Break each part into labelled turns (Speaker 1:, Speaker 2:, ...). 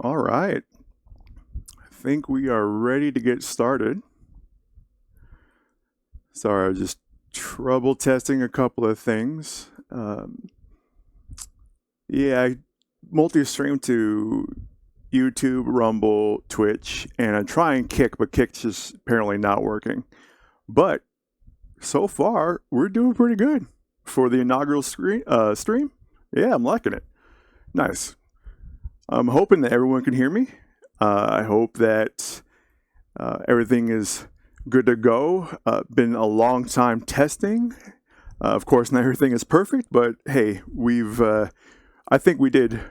Speaker 1: All right. I think we are ready to get started. Sorry, I was just trouble testing a couple of things. I multi-stream to YouTube, Rumble, Twitch, and I try and Kick, but Kick's just apparently not working. But so far, we're doing pretty good for the inaugural stream. Yeah, I'm liking it. Nice. I'm hoping that everyone can hear me. I hope that everything is good to go. Been a long time testing. Of course, not everything is perfect, but hey, I think we did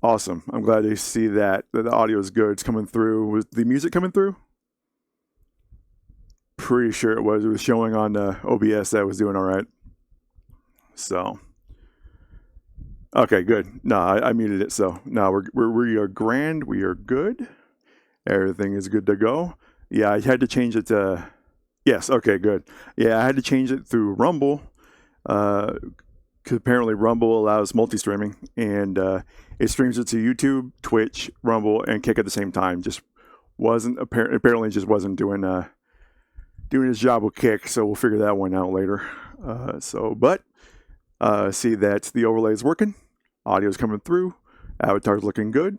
Speaker 1: awesome. I'm glad to see that the audio is good. It's coming through. Was the music coming through? Pretty sure it was. It was showing on OBS that it was doing all right. So, okay, good. No, I muted it. So, no, we are grand. We are good. Everything is good to go. Yeah, I had to change it to. Yes, okay, good. Yeah, I had to change it through Rumble. Because apparently Rumble allows multi-streaming, and it streams it to YouTube, Twitch, Rumble, and Kick at the same time. Just wasn't apparently just wasn't doing his job with Kick, so we'll figure that one out later. See that the overlay is working, audio's coming through, avatar's looking good.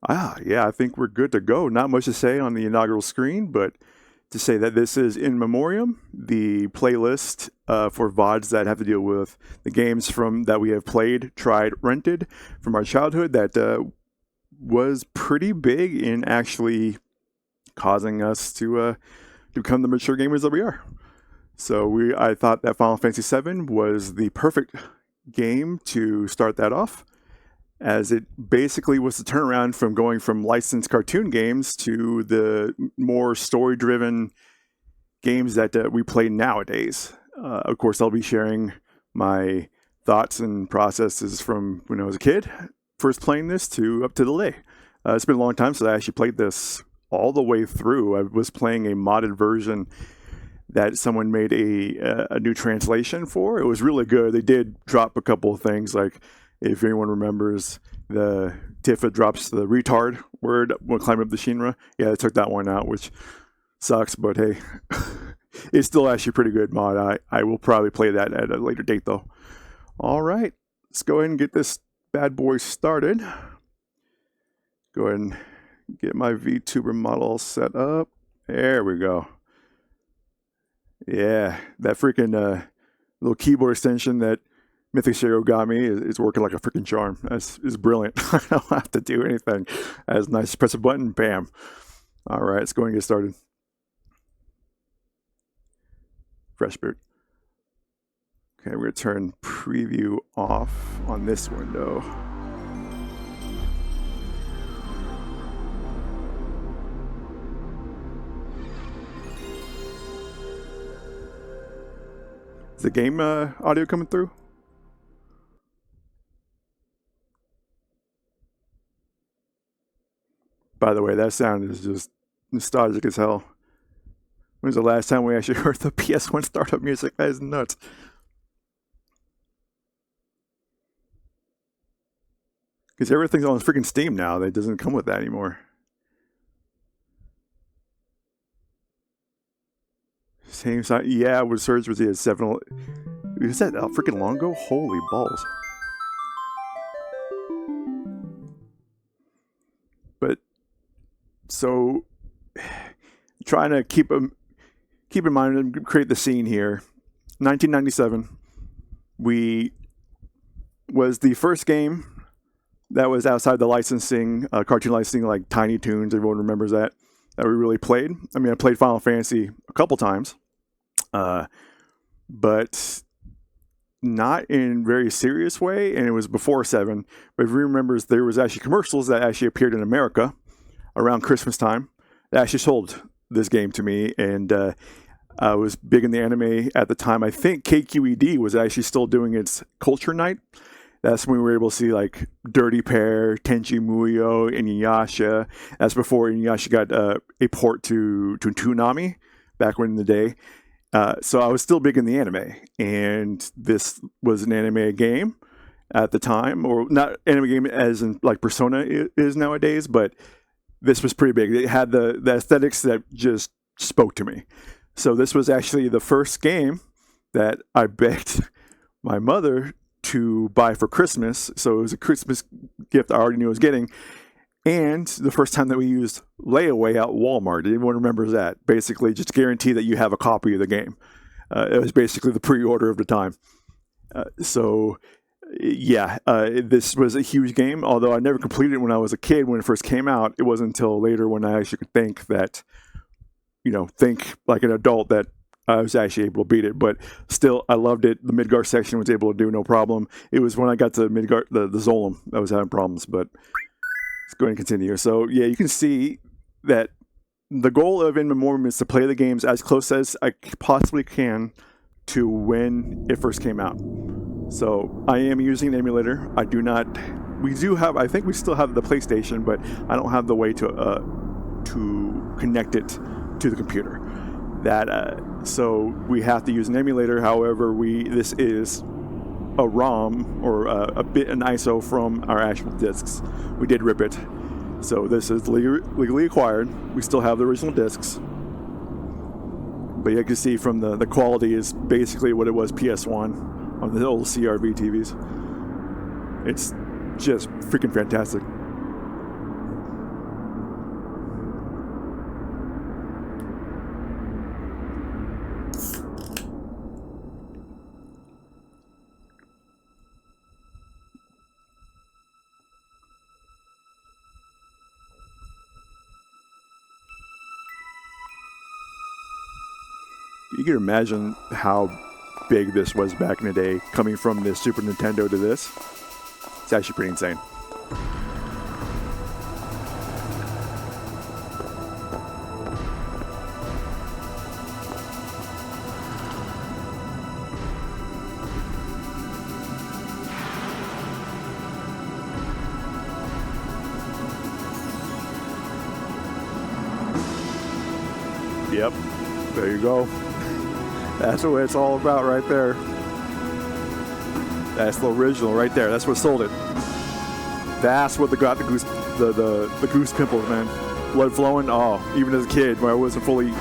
Speaker 1: Yeah, I think we're good to go. Not much to say on the inaugural screen, but to say that this is In Memoriam, the playlist for VODs that have to deal with the games that we have played, tried, rented from our childhood that was pretty big in actually causing us to become the mature gamers that we are. So I thought that Final Fantasy VII was the perfect game to start that off, as it basically was the turnaround from going from licensed cartoon games to the more story-driven games that we play nowadays. Of course, I'll be sharing my thoughts and processes from when I was a kid, first playing this, to up to the day. It's been a long time since I actually played this all the way through. I was playing a modded version that someone made a new translation for. It was really good. They did drop a couple of things, like if anyone remembers, the Tifa drops the retard word when climbing up the Shinra. Yeah, they took that one out, which sucks, but hey, it's still actually a pretty good mod. I will probably play that at a later date, though. All right, let's go ahead and get this bad boy started. Go ahead and get my VTuber model set up. There we go. Yeah, that freaking little keyboard extension that Mythic Shiro got me is working like a freaking charm. It's brilliant. I don't have to do anything. That's nice. Press a button, bam. All right, let's go and get started. Fresh boot. Okay, we're going to turn preview off on this window. Is the game audio coming through? By the way, that sound is just nostalgic as hell. When was the last time we actually heard the PS1 startup music? That is nuts. Because everything's on freaking Steam now. That doesn't come with that anymore. Same side. Yeah, with Surge was the 7. Is that freaking long ago? Holy balls. But so trying to keep in mind and create the scene here. 1997 was the first game that was outside the licensing, cartoon licensing, like Tiny Toons. Everyone remembers that we really played. I mean, I played Final Fantasy a couple times, but not in a very serious way, and it was before 7. But if you remember, there was actually commercials that actually appeared in America around Christmas time that actually sold this game to me, and I was big in the anime at the time. I think KQED was actually still doing its Culture Night. That's when we were able to see like Dirty Pair, Tenchi Muyo, Inuyasha. That's before Inuyasha got a port to Toonami back when in the day. So I was still big in the anime, and this was an anime game. at the time, or not anime game as in like Persona is nowadays, but this was pretty big. It had the aesthetics that just spoke to me. So this was actually the first game that I begged my mother to buy for Christmas. So it was a Christmas gift I already knew I was getting. And the first time that we used layaway at Walmart. Anyone remembers that? Basically, just guarantee that you have a copy of the game. It was basically the pre-order of the time. This was a huge game. Although I never completed it when I was a kid, when it first came out. It wasn't until later when I actually could think like an adult that I was actually able to beat it. But still, I loved it. The Midgar section was able to do no problem. It was when I got to Midgar, the Zolom, I was having problems. But let's go ahead and continue. So yeah, you can see that the goal of In Memoriam is to play the games as close as I possibly can to when it first came out. So I am using an emulator. I think we still have the PlayStation, but I don't have the way to connect it to the computer. So we have to use an emulator. However, this is a ROM or an ISO from our actual discs. We did rip it. So this is legally acquired. We still have the original discs. But you can see from the quality is basically what it was PS1 on the old CRV TVs. It's just freaking fantastic. You can imagine how big this was back in the day, coming from the Super Nintendo to this. It's actually pretty insane. Yep, there you go. That's what it's all about right there. That's the original right there. That's what sold it. That's what got the goose pimples, man. Blood flowing. Oh, even as a kid, when I wasn't fully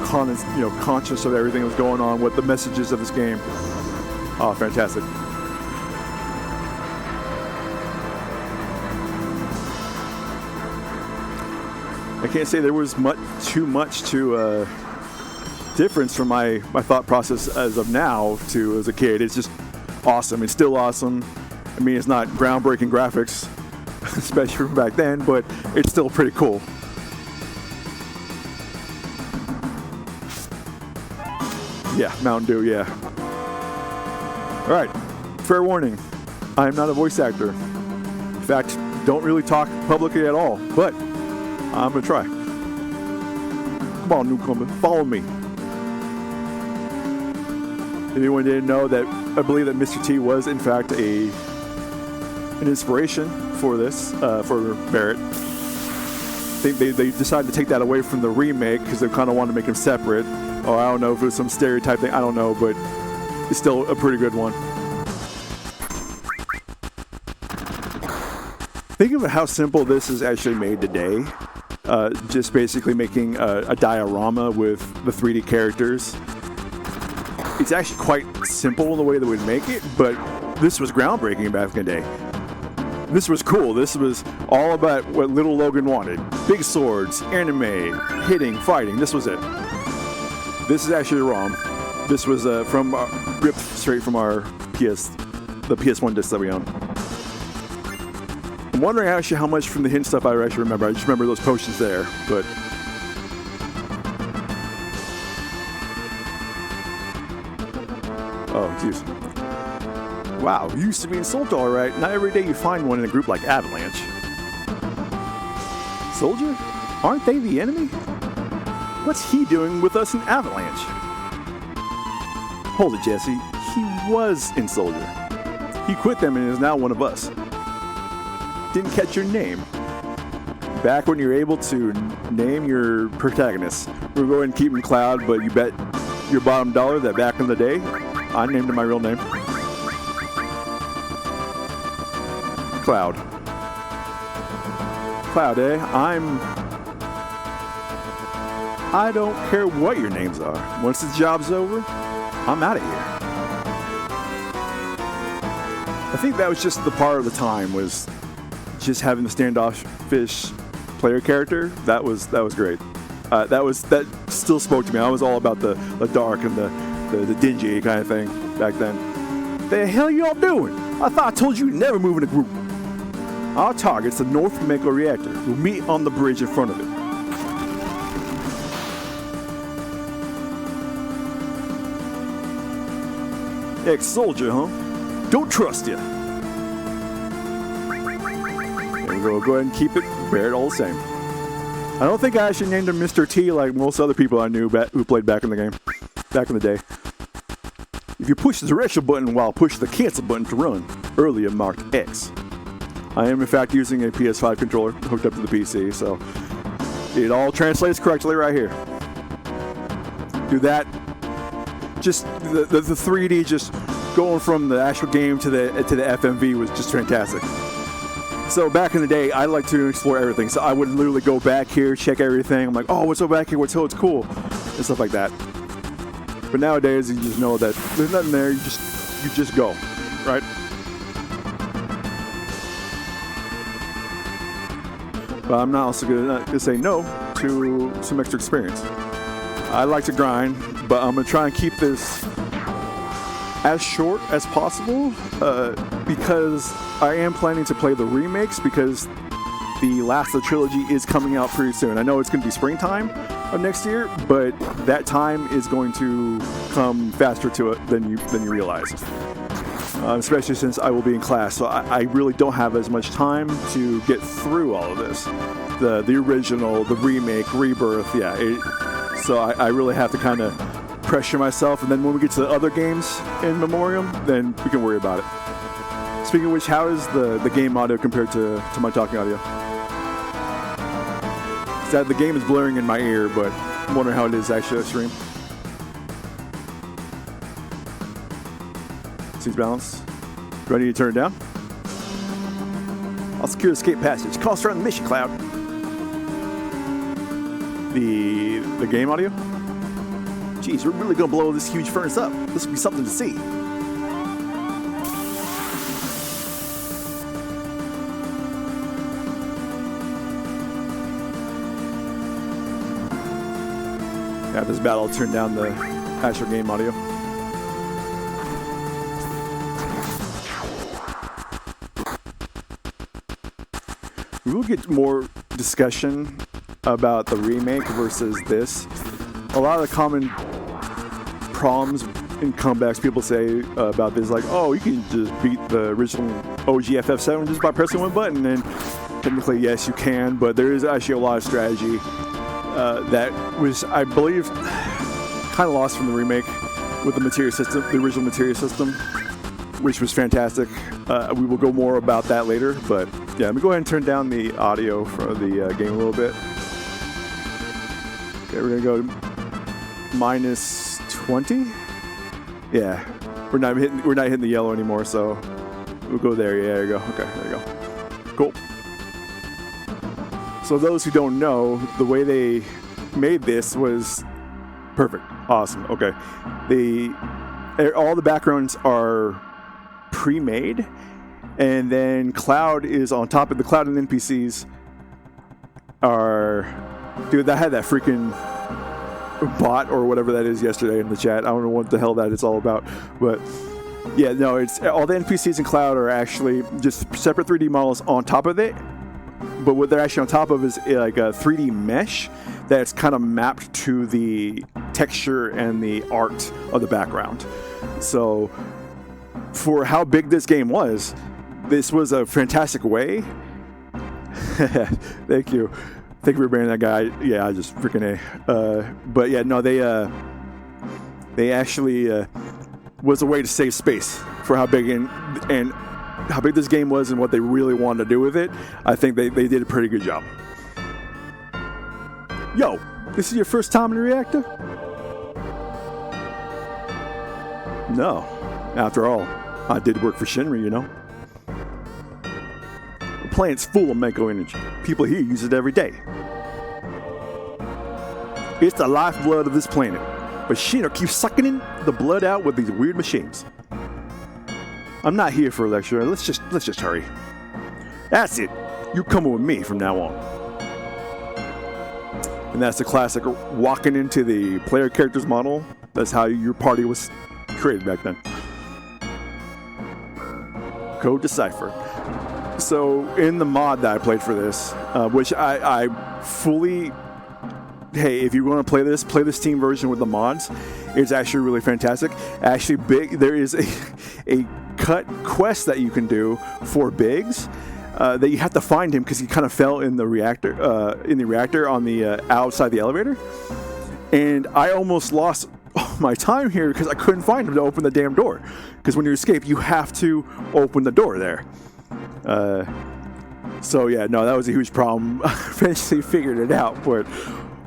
Speaker 1: conscious of everything that was going on, what the messages of this game. Oh, fantastic. I can't say there was too much to difference from my thought process as of now to as a kid. It's just awesome. It's still awesome. I mean, it's not groundbreaking graphics, especially from back then, but it's still pretty cool. Yeah, Mountain Dew, yeah. All right, fair warning. I am not a voice actor. In fact, don't really talk publicly at all, but I'm gonna try. Come on, newcomer, follow me. If anyone didn't know, that I believe that Mr. T was in fact an inspiration for this, for Barrett. They decided to take that away from the remake because they kind of wanted to make him separate. Oh, I don't know if it was some stereotype thing, I don't know, but it's still a pretty good one. Think of how simple this is actually made today. Just basically making a diorama with the 3D characters. It's actually quite simple in the way that we'd make it, but this was groundbreaking back in the day. This was cool. This was all about what little Logan wanted. Big swords, anime, hitting, fighting. This was it. This is actually a ROM. This was ripped straight from the PS1 disc that we own. I'm wondering actually how much from the hint stuff I actually remember. I just remember those potions there, but... Oh, jeez. Wow, you used to be in Soldier, all right. Not every day you find one in a group like Avalanche. Soldier? Aren't they the enemy? What's he doing with us in Avalanche? Hold it, Jesse. He was in Soldier. He quit them and is now one of us. Didn't catch your name. Back when you were able to name your protagonists. We're going to keep him Cloud, but you bet your bottom dollar that back in the day, I named him my real name. Cloud. Cloud, eh? I don't care what your names are. Once the job's over, I'm out of here. I think that was just the part of the time, was just having the standoffish player character. That was great. That still spoke to me. I was all about the dark and the dingy kind of thing back then. The hell y'all doing? I thought I told you never move in a group. Our target's the North Mako reactor. We'll meet on the bridge in front of it. Ex-soldier, huh? Don't trust you. There we go. Go ahead and keep it. Bear it all the same. I don't think I actually named him Mr. T like most other people I knew who played back in the game. Back in the day. If you push the retro button while pushing the cancel button to run, earlier marked X. I am in fact using a PS5 controller hooked up to the PC, so it all translates correctly right here. Do that. Just the 3D just going from the actual game to the FMV was just fantastic. So back in the day, I like to explore everything. So I would literally go back here, check everything. I'm like, oh, what's up back here? What's cool? And stuff like that. But nowadays, you just know that there's nothing there. You just go, right? But I'm not also gonna say no to some extra experience. I like to grind, but I'm gonna try and keep this as short as possible because I am planning to play the remakes, because the last of the trilogy is coming out pretty soon. I know it's going to be springtime of next year, but that time is going to come faster to it than you realize. Especially since I will be in class, so I really don't have as much time to get through all of this. The original, the remake, Rebirth, yeah. So I really have to kind of pressure myself, and then when we get to the other games in Memoriam, then we can worry about it. Speaking of which, how is the game audio compared to my talking audio? The game is blurring in my ear, but I'm wondering how it is actually on stream. Seems balanced. Do I need to turn it down? I'll secure the escape passage. Call start on the mission, Cloud. The game audio? Jeez, we're really gonna blow this huge furnace up. This will be something to see. After this battle, I'll turn down the actual game audio. We will get more discussion about the remake versus this. A lot of the common problems and comebacks people say about this, like, oh, you can just beat the original OG FF7 just by pressing one button, and technically, yes, you can, but there is actually a lot of strategy that was, I believe, kind of lost from the remake with the materia system, the original materia system, which was fantastic. We will go more about that later, but yeah, let me go ahead and turn down the audio for the game a little bit. Okay, we're gonna go minus 20. Yeah, we're not hitting the yellow anymore, so we'll go there. Yeah, there you go. Okay, there you go. Cool. So those who don't know, the way they made this was perfect. Awesome. Okay. All the backgrounds are pre-made, and then Cloud is on top of the Cloud, and NPCs are... Dude, I had that freaking bot or whatever that is yesterday in the chat. I don't know what the hell that is all about, but yeah, no, it's all the NPCs in Cloud are actually just separate 3D models on top of it, but what they're actually on top of is like a 3D mesh that's kind of mapped to the texture and the art of the background. So for how big this game was, this was a fantastic way. Thank you. Thank you for bringing that guy. Yeah, I just freaking but yeah, no, they actually was a way to save space for how big and how big this game was and what they really wanted to do with it. I think they did a pretty good job. Yo, this is your first time in the reactor? No. After all, I did work for Shinra, you know. planet's full of Mako energy. People here use it every day. It's the lifeblood of this planet. But Shino keeps sucking in the blood out with these weird machines. I'm not here for a lecture. Let's just hurry. That's it. You're coming with me from now on. And that's the classic walking into the player characters model. That's how your party was created back then. Code Decipher. So in the mod that I played for this, which I fully... Hey, if you want to play this Steam version with the mods. It's actually really fantastic. Actually, there is a cut quest that you can do for Biggs. That you have to find him because he kind of fell in the reactor on the outside the elevator, and I almost lost my time here because I couldn't find him to open the damn door. Because when you escape, you have to open the door there. So yeah, no, that was a huge problem. I eventually figured it out, but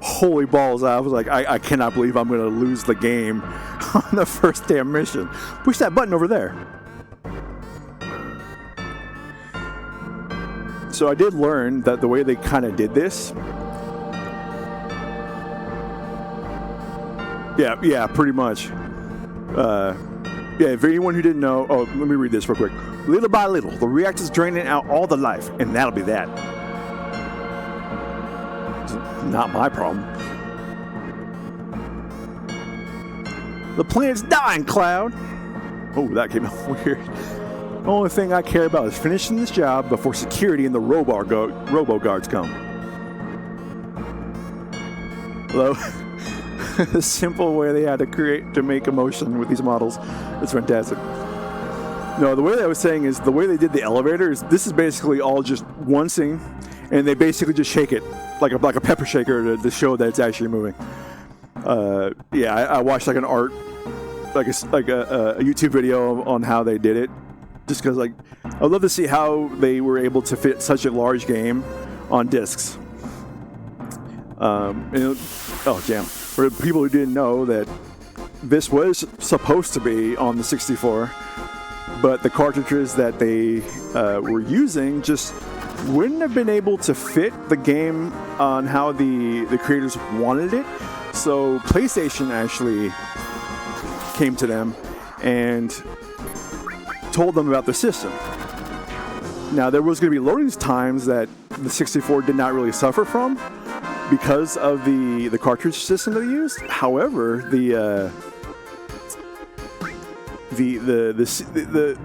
Speaker 1: holy balls, I was like, I cannot believe I'm going to lose the game on the first damn mission. Push that button over there. So I did learn that the way they kind of did this, yeah, pretty much. Yeah, if anyone who didn't know, let me read this real quick. Little by little, the reactor's draining out all the life, and that'll be that. It's not my problem. The planet's dying, Cloud. Oh, that came out weird. The only thing I care about is finishing this job before security and the robo guards come. Hello? The simple way they had to make emotion with these models. It's fantastic. No, the way that I was saying is the way they did the elevator is this is basically all just one scene, and they basically just shake it like a pepper shaker to show that it's actually moving. Yeah, I watched like an art, like a YouTube video on how they did it. Just because, like, I'd love to see how they were able to fit such a large game on discs. Oh, damn. For people who didn't know that this was supposed to be on the 64, but the cartridges that they were using just wouldn't have been able to fit the game on how the creators wanted it. So PlayStation actually came to them and told them about the system. Now, there was going to be loading times that the 64 did not really suffer from because of the cartridge system that they used. However, the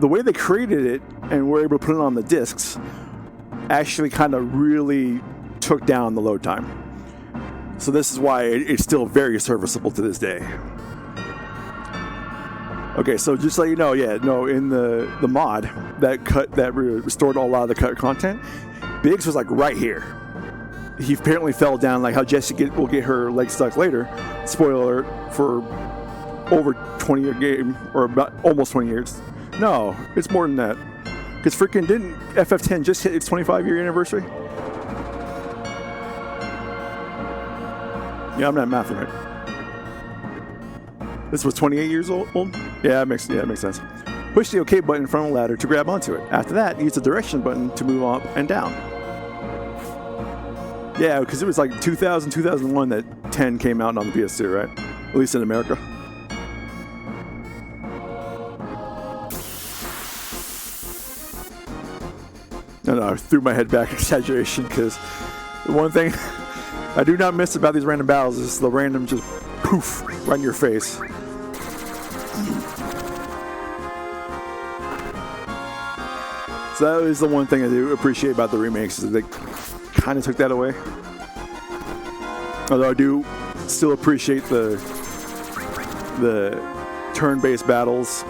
Speaker 1: way they created it and were able to put it on the discs actually kind of really took down the load time. So this is why it's still very serviceable to this day. Okay, so just so you know, in the mod that restored a lot of the cut content, Biggs was like right here. He apparently fell down, like how Jessie will get her leg stuck later. Spoiler alert for over 20-year game, or about almost 20 years. No, it's more than that. Because freaking didn't FF10 just hit its 25-year anniversary? Yeah, I'm not mathing right. This was 28 years old? Yeah, it makes sense. Push the OK button in front of the ladder to grab onto it. After that, use the direction button to move up and down. Yeah, because it was like 2000, 2001 that 10 came out on the PS2, right? At least in America. No, I threw my head back, exaggeration, because the one thing I do not miss about these random battles is the random just poof right in your face. So that is the one thing I do appreciate about the remakes, is they kind of took that away. Although I do still appreciate the turn-based battles.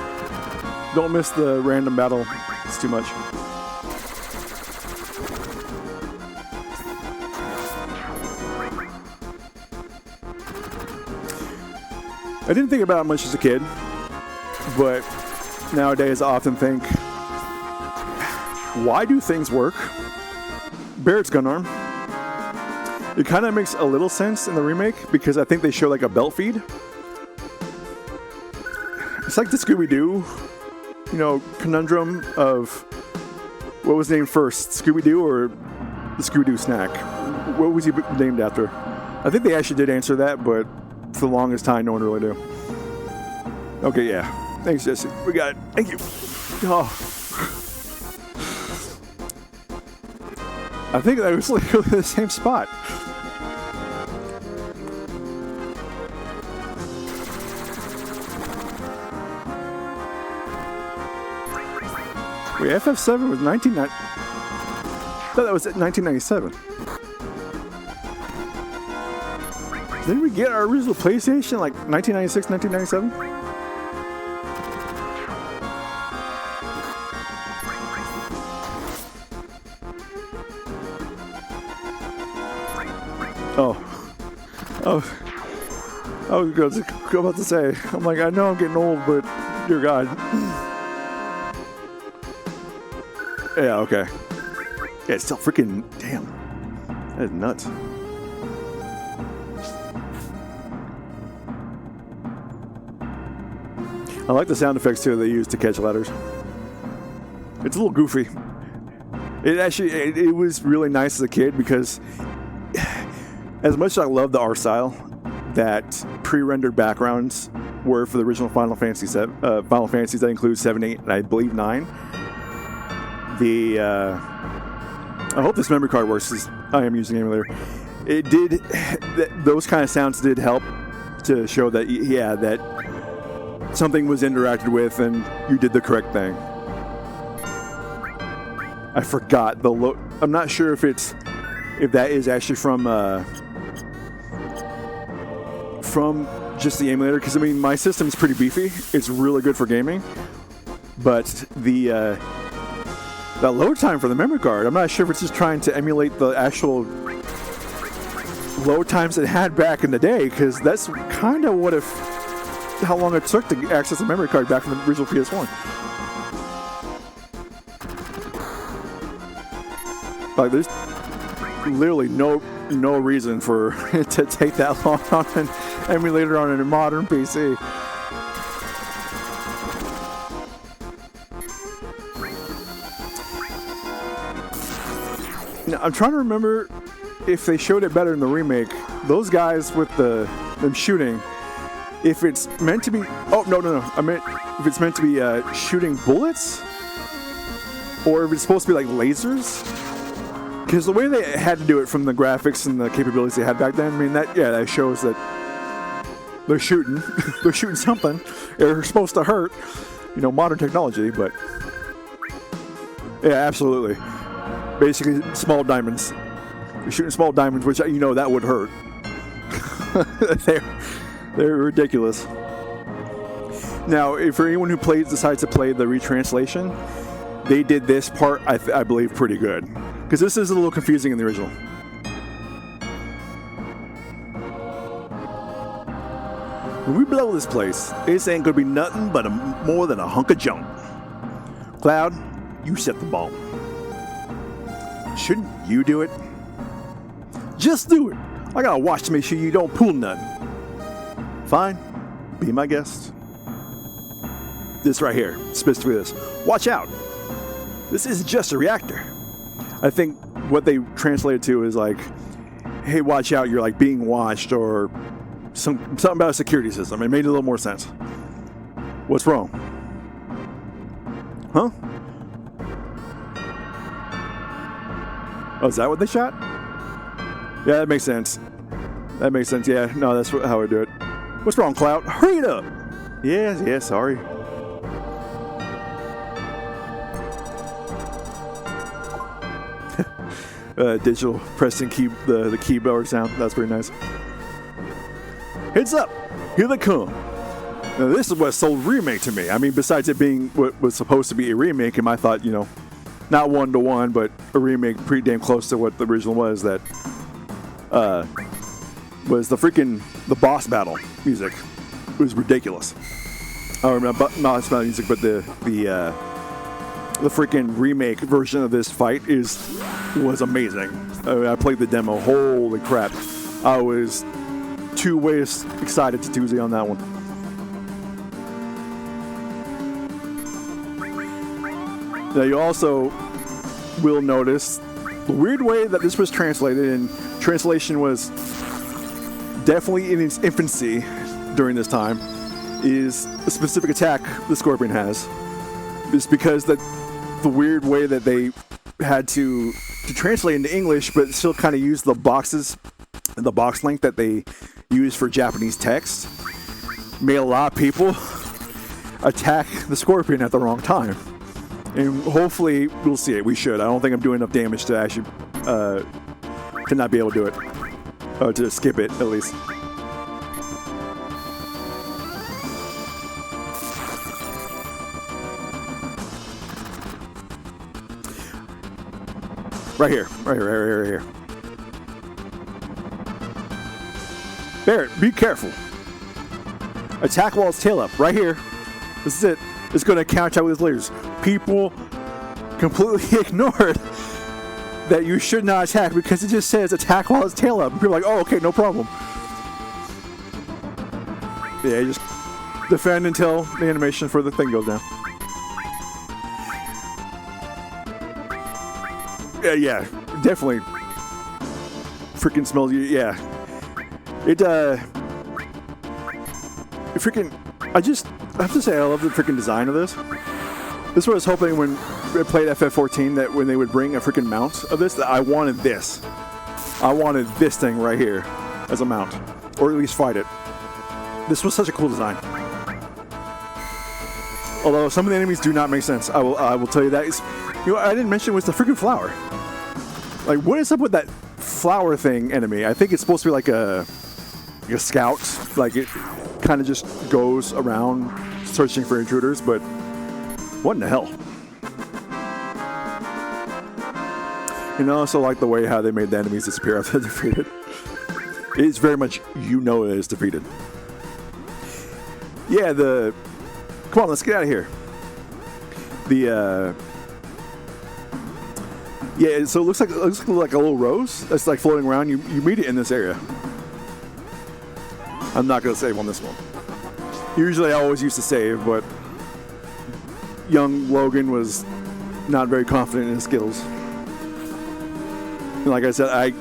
Speaker 1: Don't miss the random battle. It's too much. I didn't think about it much as a kid, but nowadays I often think, why do things work? Barrett's gun arm. It kind of makes a little sense in the remake because I think they show like a belt feed. It's like the Scooby-Doo, conundrum of What was named first, Scooby-Doo or the Scooby-Doo snack? What was he named after? I think they actually did answer that, but for the longest time, no one really knew. Okay, yeah. Thanks, Jesse. We got it. Thank you. Oh. I think that was literally the same spot. Wait, FF7 was 1990. I thought that was 1997. Didn't we get our original PlayStation like 1996, 1997? I was about to say, I'm like, I know I'm getting old, but dear God. Yeah, okay. Yeah, it's still freaking, damn. That is nuts. I like the sound effects too they use to catch letters. It's a little goofy. It was really nice as a kid because as much as I love the art style that pre-rendered backgrounds were for the original Final Fantasy Final Fantasies, that includes 7, 8, and I believe 9. I hope this memory card works because I am using emulator. It did, those kind of sounds did help to show that, yeah, that something was interacted with and you did the correct thing. I forgot I'm not sure if that is actually from just the emulator, because I mean my system is pretty beefy. It's really good for gaming, but the load time for the memory card, I'm not sure if it's just trying to emulate the actual load times it had back in the day, because that's kind of how long it took to access a memory card back from the original PS1. Like, there's literally no reason for it to take that long on an emulator on a modern PC. Now, I'm trying to remember if they showed it better in the remake. Those guys with them shooting, if it's meant to be... Oh, no. I meant if it's meant to be shooting bullets, or if it's supposed to be like lasers. Because the way they had to do it from the graphics and the capabilities they had back then, I mean, that shows that they're shooting. They're shooting something. They're supposed to hurt. Modern technology, but... Yeah, absolutely. Basically, small diamonds. You're shooting small diamonds, which, that would hurt. They're ridiculous. Now, for anyone who decides to play the retranslation, they did this part, I believe, pretty good. Because this is a little confusing in the original. When we blow this place, this ain't gonna be nothing but more than a hunk of junk. Cloud, you set the bomb. Shouldn't you do it? Just do it. I gotta watch to make sure you don't pull nothing. Fine, be my guest. This right here, specifically this. Watch out. This isn't just a reactor. I think what they translated to is like, hey, watch out, you're like being watched, or something about a security system. It made a little more sense. What's wrong? Huh? Oh, is that what they shot? Yeah, that makes sense. Yeah, no, that's how I do it. What's wrong, Cloud? Hurry it up. Yeah, sorry. Digital pressing the keyboard sound. That's pretty nice. Heads up, here they come. Now this is what sold remake to me. I mean, besides it being what was supposed to be a remake, and I thought, not 1-to-1, but a remake pretty damn close to what the original was. That was the boss battle music. It was ridiculous. I remember not boss battle music, but the freaking remake version of this fight was amazing. I played the demo. Holy crap. I was 2 ways excited to Tuesday on that one. Now you also, will notice the weird way that this was translated, and translation was definitely in its infancy during this time, is a specific attack the Scorpion has. It's because the weird way that they had to translate into English, but still kind of use the boxes, the box length that they use for Japanese text, made a lot of people attack the Scorpion at the wrong time. And hopefully we'll see it. We should. I don't think I'm doing enough damage to actually to not be able to do it. To skip it, at least. Right here. Barret, be careful. Attack while its tail up. Right here. This is it. It's going to count out with his lasers. People completely ignored that you should not attack because it just says attack while its tail up. And people are like, oh, okay, no problem. Yeah, you just defend until the animation for the thing goes down. Yeah, definitely. Freaking smells. Yeah, it freaking. I have to say, I love the freaking design of this. This is what I was hoping when I played FF14, that when they would bring a freaking mount of this, that I wanted this. I wanted this thing right here as a mount, or at least fight it. This was such a cool design. Although some of the enemies do not make sense, I will tell you that. I didn't mention was the freaking flower. Like, what is up with that flower thing enemy? I think it's supposed to be like a scout. Like, it kind of just goes around searching for intruders, but what in the hell? I also like the way how they made the enemies disappear after they're defeated. It is very much, it is defeated. Yeah, come on, let's get out of here. Yeah, so it looks like a little rose that's like floating around. You meet it in this area. I'm not gonna save on this one. Usually I always used to save, but young Logan was not very confident in his skills. And like I said, I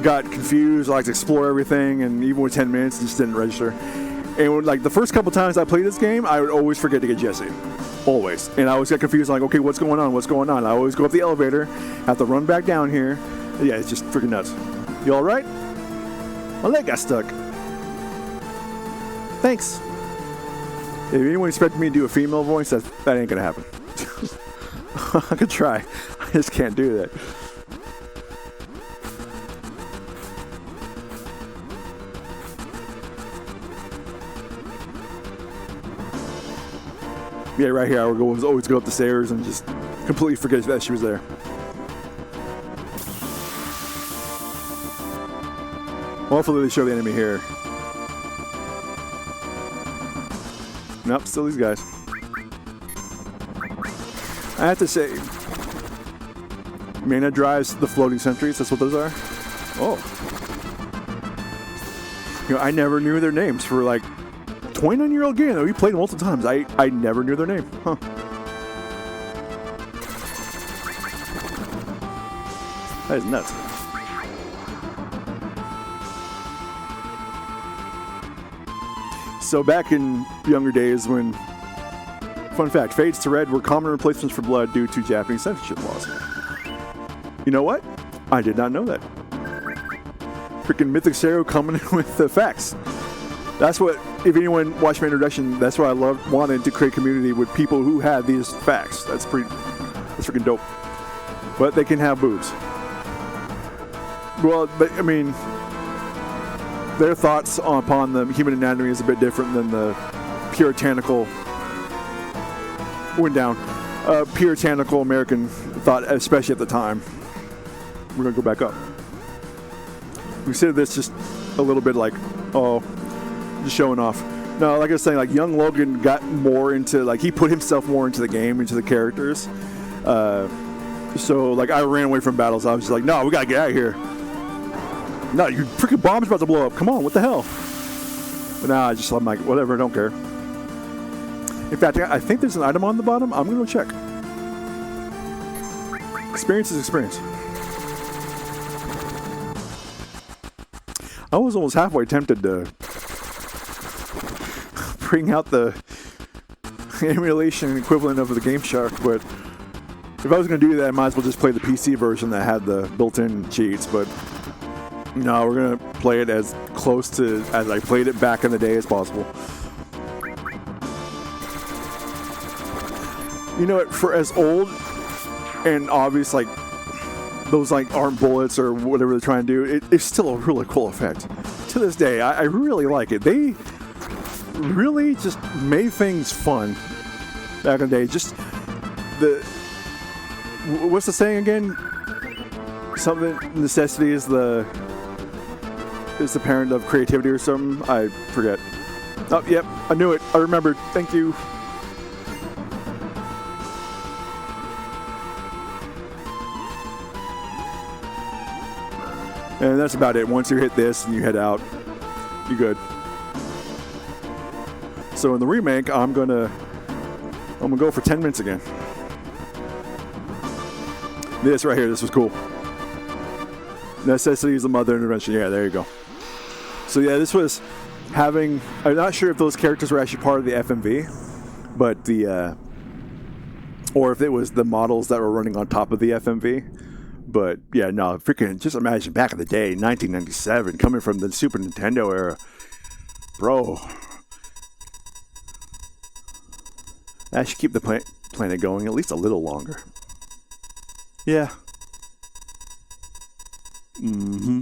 Speaker 1: got confused. I like to explore everything, and even with 10 minutes, it just didn't register. And like the first couple times I played this game, I would always forget to get Jesse. Always. And I always got confused, like, okay, what's going on? I always go up the elevator, have to run back down here. Yeah, it's just freaking nuts. You all right? My leg got stuck. Thanks. If anyone expected me to do a female voice, that ain't gonna happen. I could try. I just can't do that. Yeah, right here, I would always go up the stairs and just completely forget that she was there. Hopefully they show the enemy here. Nope, still these guys. I have to say, Mana drives the floating sentries, that's what those are. Oh. I never knew their names for like 29-year-old game that we played multiple times. I never knew their name. Huh. That is nuts. So back in younger days when, fun fact, fades to red were common replacements for blood due to Japanese censorship laws. You know what? I did not know that. Freaking Mythic Zero coming in with the facts. That's what, if anyone watched my introduction, that's what I wanted to create community with people who had these facts. That's freaking dope. But they can have boobs. Well, but I mean, their thoughts upon the human anatomy is a bit different than the puritanical puritanical American thought, especially at the time. We're gonna go back up. We consider this just a little bit like, just showing off. No, like I was saying, like young Logan got more into, like he put himself more into the game, into the characters. So like I ran away from battles. I was just like, no, we gotta get out of here. No, your freaking bomb's about to blow up. Come on, what the hell? But now I'm like, whatever, I don't care. In fact, I think there's an item on the bottom. I'm gonna go check. Experience is experience. I was almost halfway tempted to bring out the emulation equivalent of the Game Shark, but if I was going to do that, I might as well just play the PC version that had the built-in cheats, but no, we're going to play it as close to as I played it back in the day as possible. You know what, for as old and obvious, like, those, like, aren't bullets or whatever they're trying to do, it's still a really cool effect. To this day, I really like it. They really just made things fun back in the day. Just what's the saying again? Something, necessity is the parent of creativity or something. I forget. Oh, yep, I knew it. I remembered. Thank you. And that's about it. Once you hit this and you head out, you're good. So in the remake, I'm gonna go for 10 minutes again. This right here, this was cool. Necessity is the mother of invention. Yeah, there you go. So yeah, this was having. I'm not sure if those characters were actually part of the FMV, but or if it was the models that were running on top of the FMV. But yeah, no, freaking just imagine back in the day, 1997, coming from the Super Nintendo era, bro. I should keep the planet going at least a little longer. Yeah. Mm-hmm.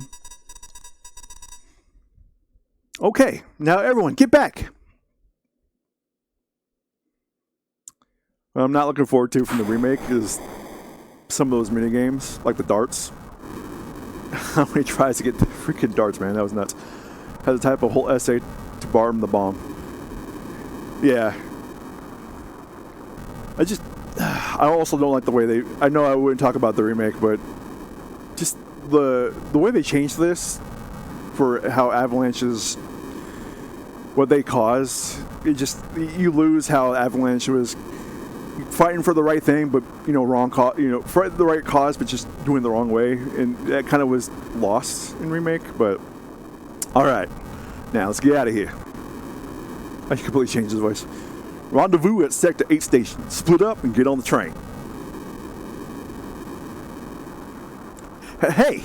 Speaker 1: Okay, now everyone, get back. What I'm not looking forward to from the remake is some of those mini games, like the darts. How many tries to get the freaking darts, man? That was nuts. Had to type a whole essay to bomb the bomb. Yeah. I also don't like the way they. I know I wouldn't talk about the remake, but just the way they changed this for how avalanches, what they cause. It just, you lose how Avalanche was fighting for the right thing, but wrong cause. For the right cause, but just doing the wrong way, and that kind of was lost in remake. But all right, now let's get out of here. I completely changed his voice. Rendezvous at Sector 8 Station. Split up and get on the train. Hey!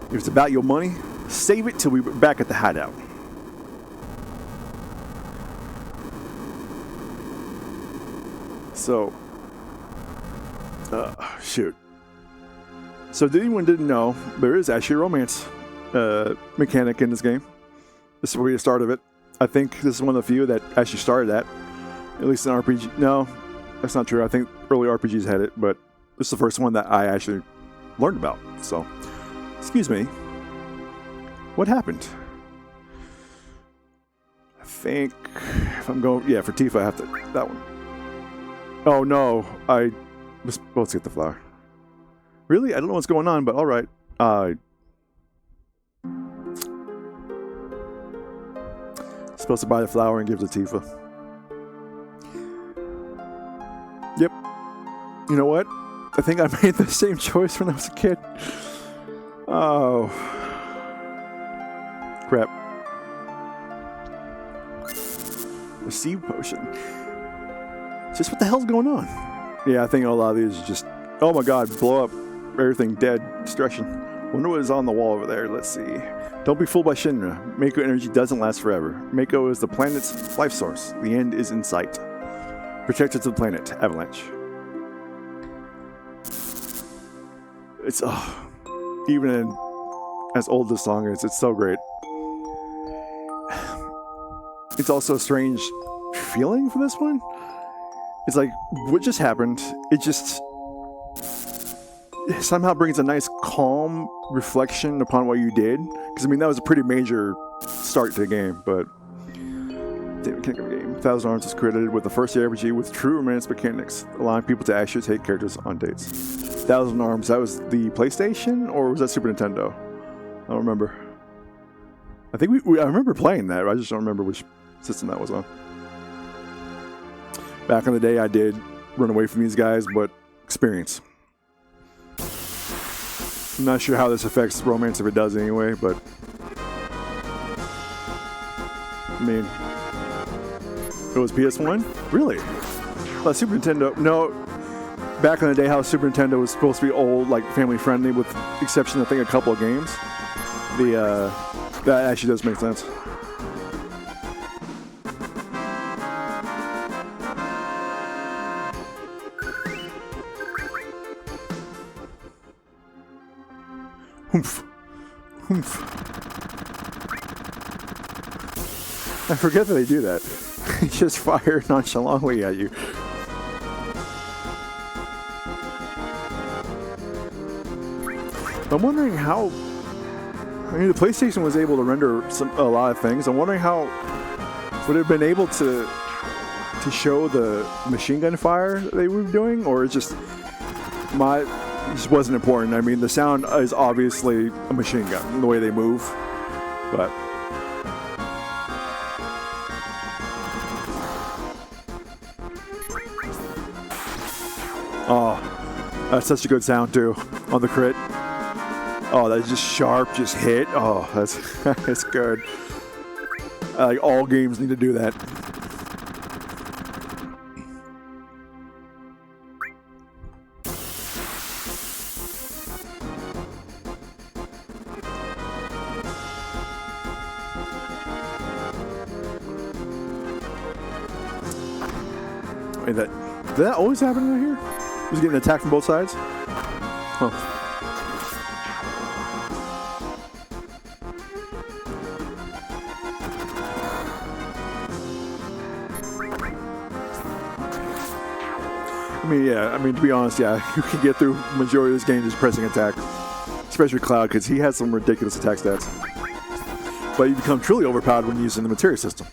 Speaker 1: If it's about your money, save it till we're back at the hideout. So, shoot. So, if anyone didn't know, there is actually a romance mechanic in this game. This will be the start of it. I think this is one of the few that actually started that. At least in RPG. No, that's not true. I think early RPGs had it, but this is the first one that I actually learned about. So, excuse me. What happened? I think if I'm going, yeah, for Tifa, I have to, that one. Oh no, I was supposed to get the flower. Really? I don't know what's going on, but all right. Supposed to buy the flower and give it to Tifa. Yep. You know what? I think I made the same choice when I was a kid. Oh. Crap. The seed potion. Just what the hell's going on? Yeah, I think a lot of these are just, oh my god, blow up, everything dead, destruction. Wonder what is on the wall over there. Let's see. Don't be fooled by Shinra. Mako energy doesn't last forever. Mako is the planet's life source. The end is in sight. Protectors of the planet, Avalanche. It's, even in, as old as the song is, it's so great. It's also a strange feeling for this one. It's like, what just happened? It just somehow brings a nice calm reflection upon what you did. Because, that was a pretty major start to the game, but David King of the game. 1,000 Arms was credited with the first JRPG with true romance mechanics, allowing people to actually take characters on dates. 1,000 Arms, that was the PlayStation, or was that Super Nintendo? I don't remember. I think I remember playing that, I just don't remember which system that was on. Back in the day, I did run away from these guys, but experience. I'm not sure how this affects romance, if it does anyway, but I mean, it was PS1? Really? Super Nintendo? No. Back in the day, how Super Nintendo was supposed to be old, like family friendly, with exception, I think, a couple of games. That actually does make sense. Humph. Humph. I forget that they do that. They just fire nonchalantly at you. I'm wondering how. I mean, the PlayStation was able to render a lot of things. I'm wondering how would it have been able to show the machine gun fire they were doing, or it just wasn't important. I mean, the sound is obviously a machine gun, the way they move, but. Oh, that's such a good sound too on the crit. Oh, that's just sharp, just hit. Oh, that's good. Like all games need to do that. Wait, did that always happen right here? Was getting attacked from both sides? Huh. I mean, to be honest, yeah, you can get through the majority of this game just pressing attack. Especially Cloud, because he has some ridiculous attack stats. But you become truly overpowered when using the materia system.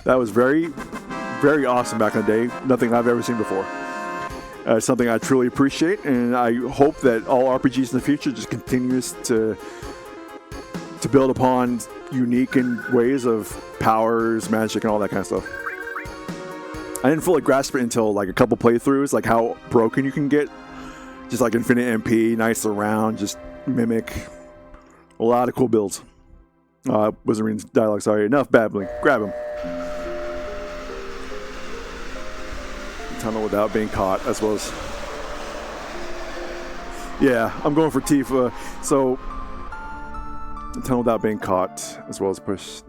Speaker 1: That was very, very awesome back in the day. Nothing I've ever seen before. Something I truly appreciate, and I hope that all RPGs in the future just continues to build upon unique ways of powers, magic, and all that kind of stuff. I didn't fully grasp it until like a couple playthroughs, like how broken you can get. Just like infinite MP, nice around, just mimic. A lot of cool builds. Wasn't reading dialogue, sorry. Enough babbling. Grab him. Tunnel without being caught, as well as. Yeah, I'm going for Tifa. So, tunnel without being caught, as well as push.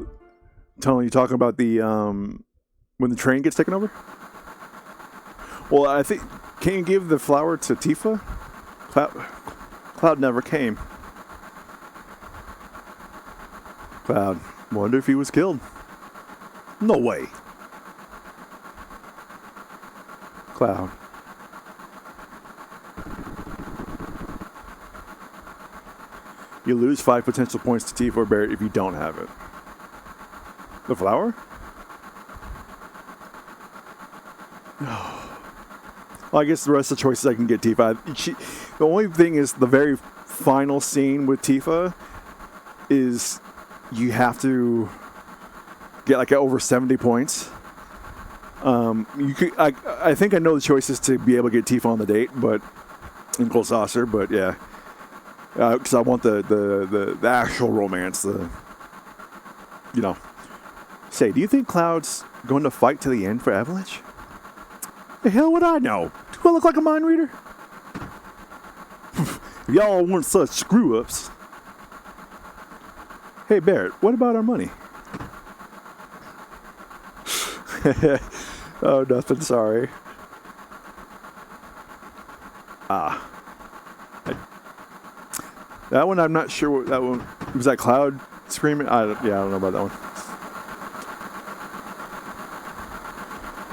Speaker 1: Tunnel, you talking about the when the train gets taken over? Well, I think, can you give the flower to Tifa? Cloud never came. Cloud, wonder if he was killed. No way. Cloud. You lose 5 potential points to Tifa or Barret if you don't have it. The flower? Well, I guess the rest of the choices I can get Tifa. The only thing is the very final scene with Tifa is you have to get like over 70 points. You could, I think I know the choices to be able to get Tifa on the date, but in Cold Saucer, but yeah, because I want the actual romance. Say, do you think Cloud's going to fight to the end for Avalanche? The hell would I know? Do I look like a mind reader? If y'all weren't such screw-ups. Hey, Barret, what about our money? Oh, nothing, sorry. That one, I'm not sure what that one... Was that Cloud screaming? I don't know about that one.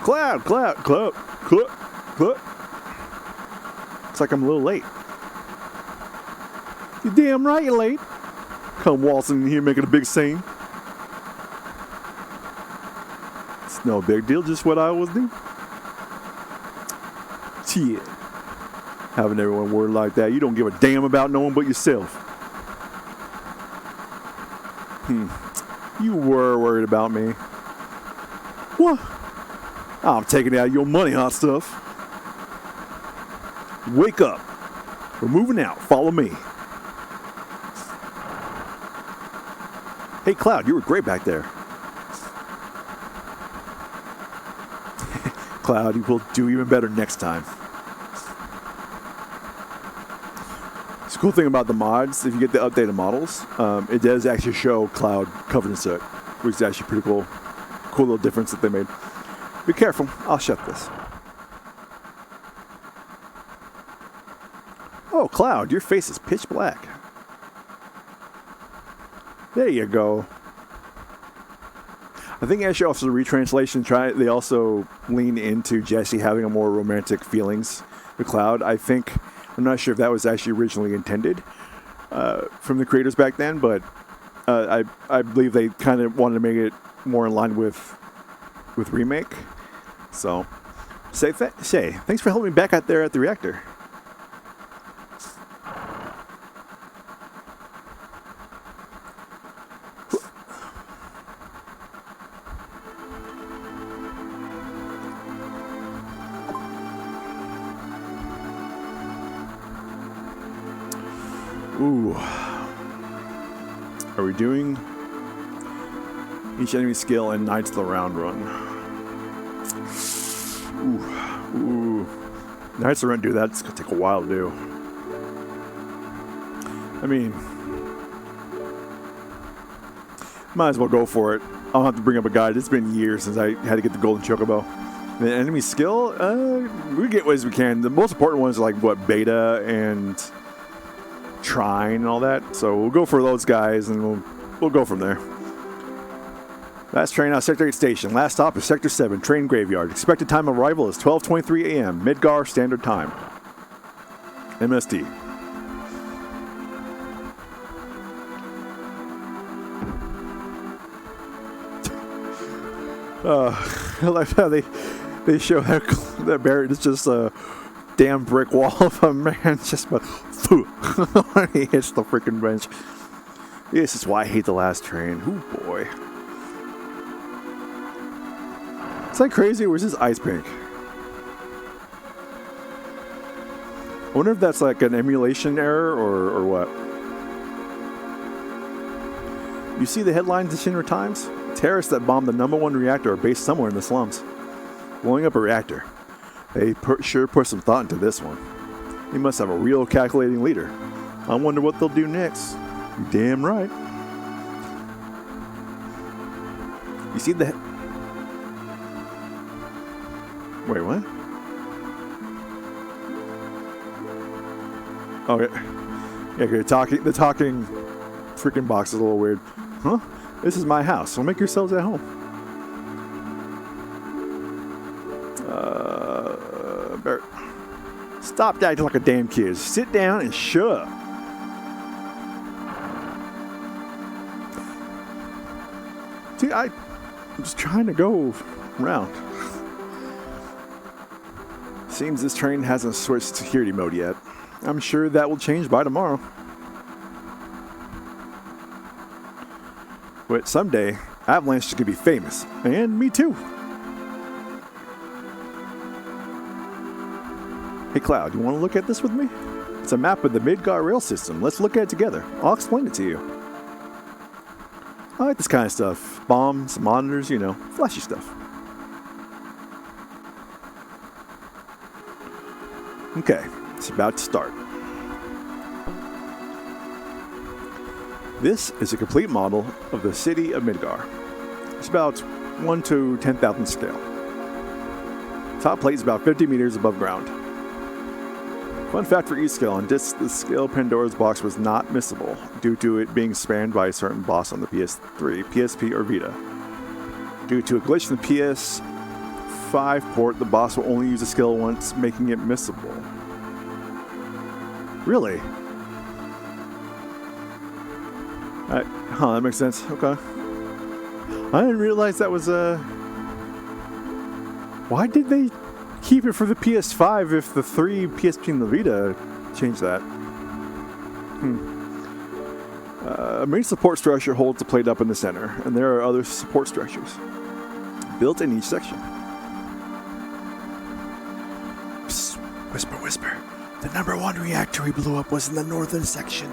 Speaker 1: Cloud. Looks like I'm a little late. You damn right you're late. Come waltzing in here making a big scene. It's no big deal, just what I always do. Shit. Having everyone word like that, you don't give a damn about no one but yourself. You were worried about me. What? I'm taking out your money, hot stuff. Wake up. We're moving out. Follow me. Hey, Cloud, you were great back there. Cloud, you will do even better next time. It's a cool thing about the mods, if you get the updated models, it does actually show Cloud covered in soot, which is actually pretty cool. Cool little difference that they made. Be careful, I'll shut this. Oh, Cloud, your face is pitch black. There you go. I think actually also the retranslation, they also lean into Jesse having a more romantic feelings with Cloud. I'm not sure if that was actually originally intended from the creators back then, but I believe they kind of wanted to make it more in line with remake. So, Shay, thanks for helping me back out there at the reactor. Ooh. Are we doing each enemy skill and Knights of the Round run? Ooh. Knights of the Round, dude, that's going to take a while to do. I mean, might as well go for it. I'll have to bring up a guide. It's been years since I had to get the Golden Chocobo. The enemy skill, we get ways we can. The most important ones are like, what, Beta and Trine and all that. So we'll go for those guys and we'll go from there. Last train out, Sector 8 station. Last stop is Sector 7, train graveyard. Expected time of arrival is 12:23 a.m. Midgar Standard Time. MST. I like how they show that Barrett is just a damn brick wall of a man just when he hits the freaking bench. This is why I hate the last train. Oh boy. Is that crazy or is this ice pink? I wonder if that's like an emulation error or what. You see the headlines in Shinra Times? Terrorists that bombed the #1 reactor are based somewhere in the slums. Blowing up a reactor. They sure put some thought into this one. He must have a real calculating leader. I wonder what they'll do next. You're damn right. You see the... Wait, what? Oh, yeah, the talking freaking box is a little weird. Huh? This is my house, so make yourselves at home. Bert. Stop acting like a damn kid. Sit down and shut up. See, I'm just trying to go around. Seems this train hasn't switched to security mode yet. I'm sure that will change by tomorrow. But someday, Avalanche is going to be famous. And me too. Hey Cloud, you want to look at this with me? It's a map of the Midgar rail system. Let's look at it together. I'll explain it to you. I like this kind of stuff. Bombs, monitors, you know, flashy stuff. Okay, it's about to start. This is a complete model of the city of Midgar. It's about 1 to 10,000 scale. Top plate is about 50 meters above ground. Fun fact for each scale, on this, the scale Pandora's box was not missable due to it being spanned by a certain boss on the PS3, PSP, or Vita. Due to a glitch in the PS5 port, the boss will only use the scale once, making it missable. Really? That makes sense. Okay. I didn't realize that was Why did they keep it for the PS5 if the 3 PSP and the Vita changed that? A main support structure holds the plate up in the center, and there are other support structures built in each section. Psst, whisper, whisper. The number 1 reactor we blew up was in the northern section.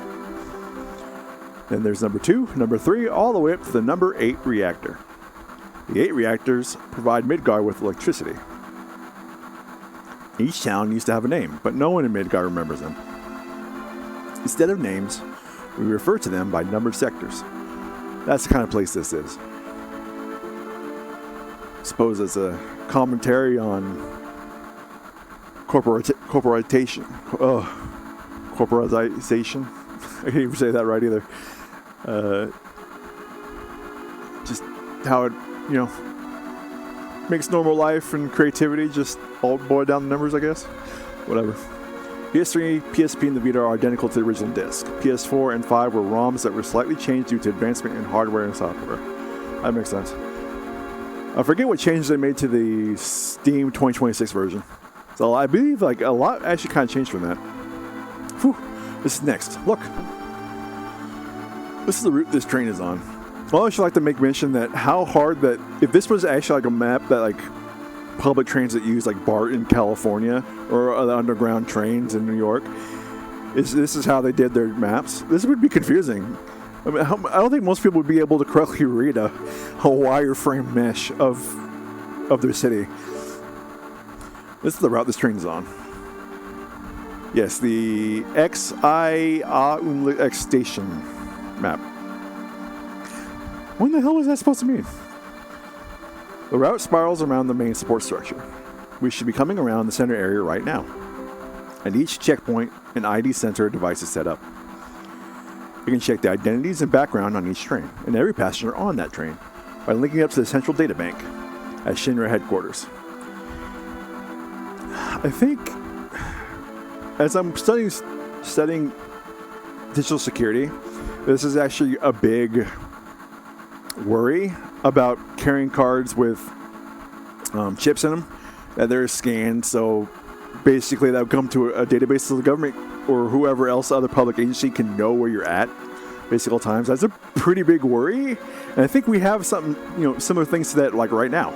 Speaker 1: Then there's number 2, number 3, all the way up to the number 8 reactor. The 8 reactors provide Midgar with electricity. Each town used to have a name, but no one in Midgar remembers them. Instead of names, we refer to them by numbered sectors. That's the kind of place this is. I suppose it's a commentary on corporatization. Corporatization. I can't even say that right either. Just how it, makes normal life and creativity just all boil down the numbers, I guess. Whatever. PS3, PSP, and the Vita are identical to the original disc. PS4 and 5 were ROMs that were slightly changed due to advancement in hardware and software. That makes sense. I forget what changes they made to the Steam 2026 version. So I believe a lot actually kind of changed from that. Whew. This is next. Look. This is the route this train is on. Well, I should like to make mention that how hard that, if this was actually a map that public transit use BART in California or the underground trains in New York, this is how they did their maps. This would be confusing. I mean, I don't think most people would be able to correctly read a wireframe mesh of their city. This is the route this train is on. Yes, the X station map. What the hell was that supposed to mean? The route spirals around the main support structure. We should be coming around the center area right now. At each checkpoint, an ID sensor device is set up. You can check the identities and background on each train, and every passenger on that train, by linking up to the central data bank at Shinra headquarters. I think, as I'm studying digital security, this is actually a big worry about carrying cards with chips in them that they're scanned. So basically that would come to a database so the government or whoever else, other public agency, can know where you're at basically all times. That's a pretty big worry, and I think we have something, similar things to that right now.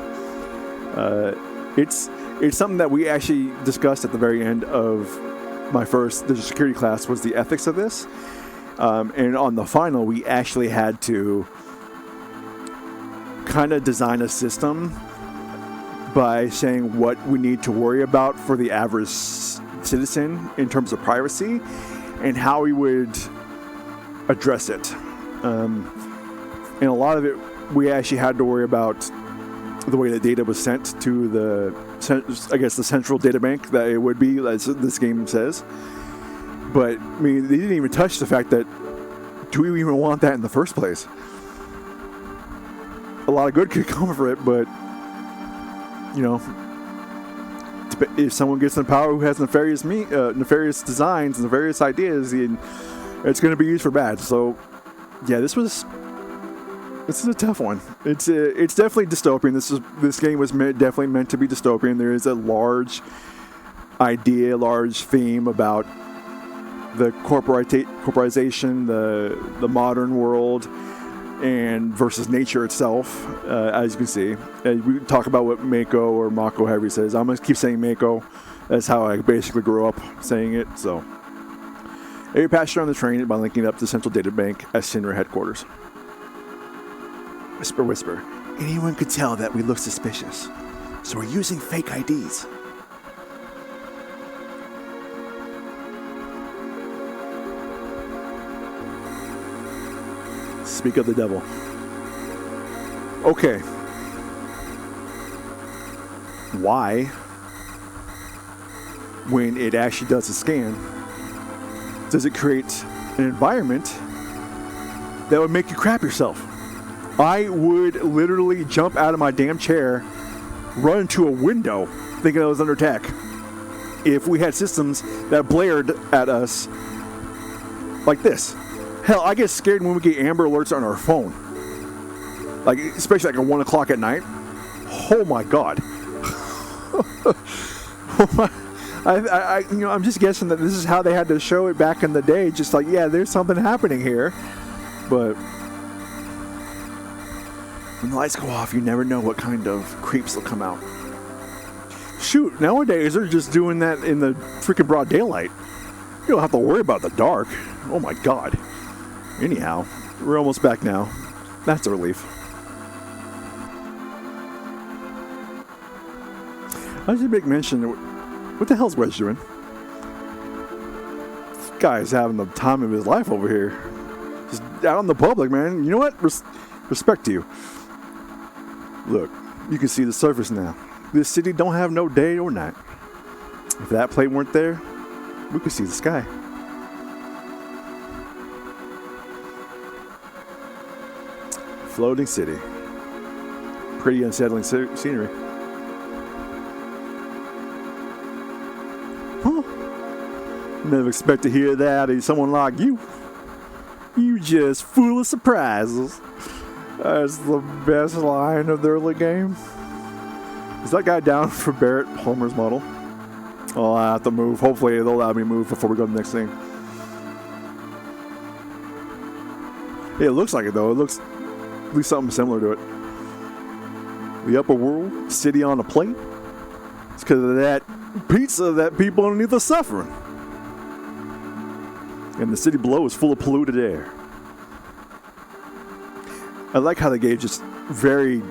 Speaker 1: It's something that we actually discussed at the very end of my first digital security class, was the ethics of this. And on the final, we actually had to kind of design a system by saying what we need to worry about for the average citizen in terms of privacy and how we would address it. And a lot of it, we actually had to worry about the way the data was sent to the central data bank that it would be, as this game says. But, I mean, they didn't even touch the fact that, do we even want that in the first place? A lot of good could come from it, but, if someone gets in power who has nefarious designs and nefarious ideas, it's going to be used for bad. So, yeah, this is a tough one. It's definitely dystopian. This game was definitely meant to be dystopian. There is a large idea, large theme about the corporatization, the modern world, and versus nature itself, as you can see. We talk about what Mako or Mako, however he says. I'm going to keep saying Mako. That's how I basically grew up saying it. So, every passenger on the train by linking up to the central data bank at Shinra headquarters. Whisper, whisper. Anyone could tell that we look suspicious, so we're using fake IDs. Speak of the devil. Okay. Why, when it actually does a scan, does it create an environment that would make you crap yourself? I would literally jump out of my damn chair, run into a window, thinking I was under attack, if we had systems that blared at us like this. Hell, I get scared when we get Amber Alerts on our phone. Especially at 1 o'clock at night. Oh my God. I'm just guessing that this is how they had to show it back in the day. Just there's something happening here. But when the lights go off, you never know what kind of creeps will come out. Shoot, nowadays they're just doing that in the freaking broad daylight. You don't have to worry about the dark. Oh my god. Anyhow, we're almost back now. That's a relief. I should make mention, what the hell's Wedge doing? This guy's having the time of his life over here. Just out in the public, man. You know what? Respect to you. Look, you can see the surface now. This city don't have no day or night. If that plate weren't there, we could see the sky. Floating city. Pretty unsettling scenery. Huh. Never expect to hear that out of someone like you. You just full of surprises. That's the best line of the early game. Is that guy down for Barrett Palmer's model? Oh, I have to move. Hopefully they'll allow me to move before we go to the next thing. Yeah, it looks like it though. It looks at least something similar to it. The upper world, city on a plate. It's because of that pizza that people underneath are suffering. And the city below is full of polluted air. I like how they gave just very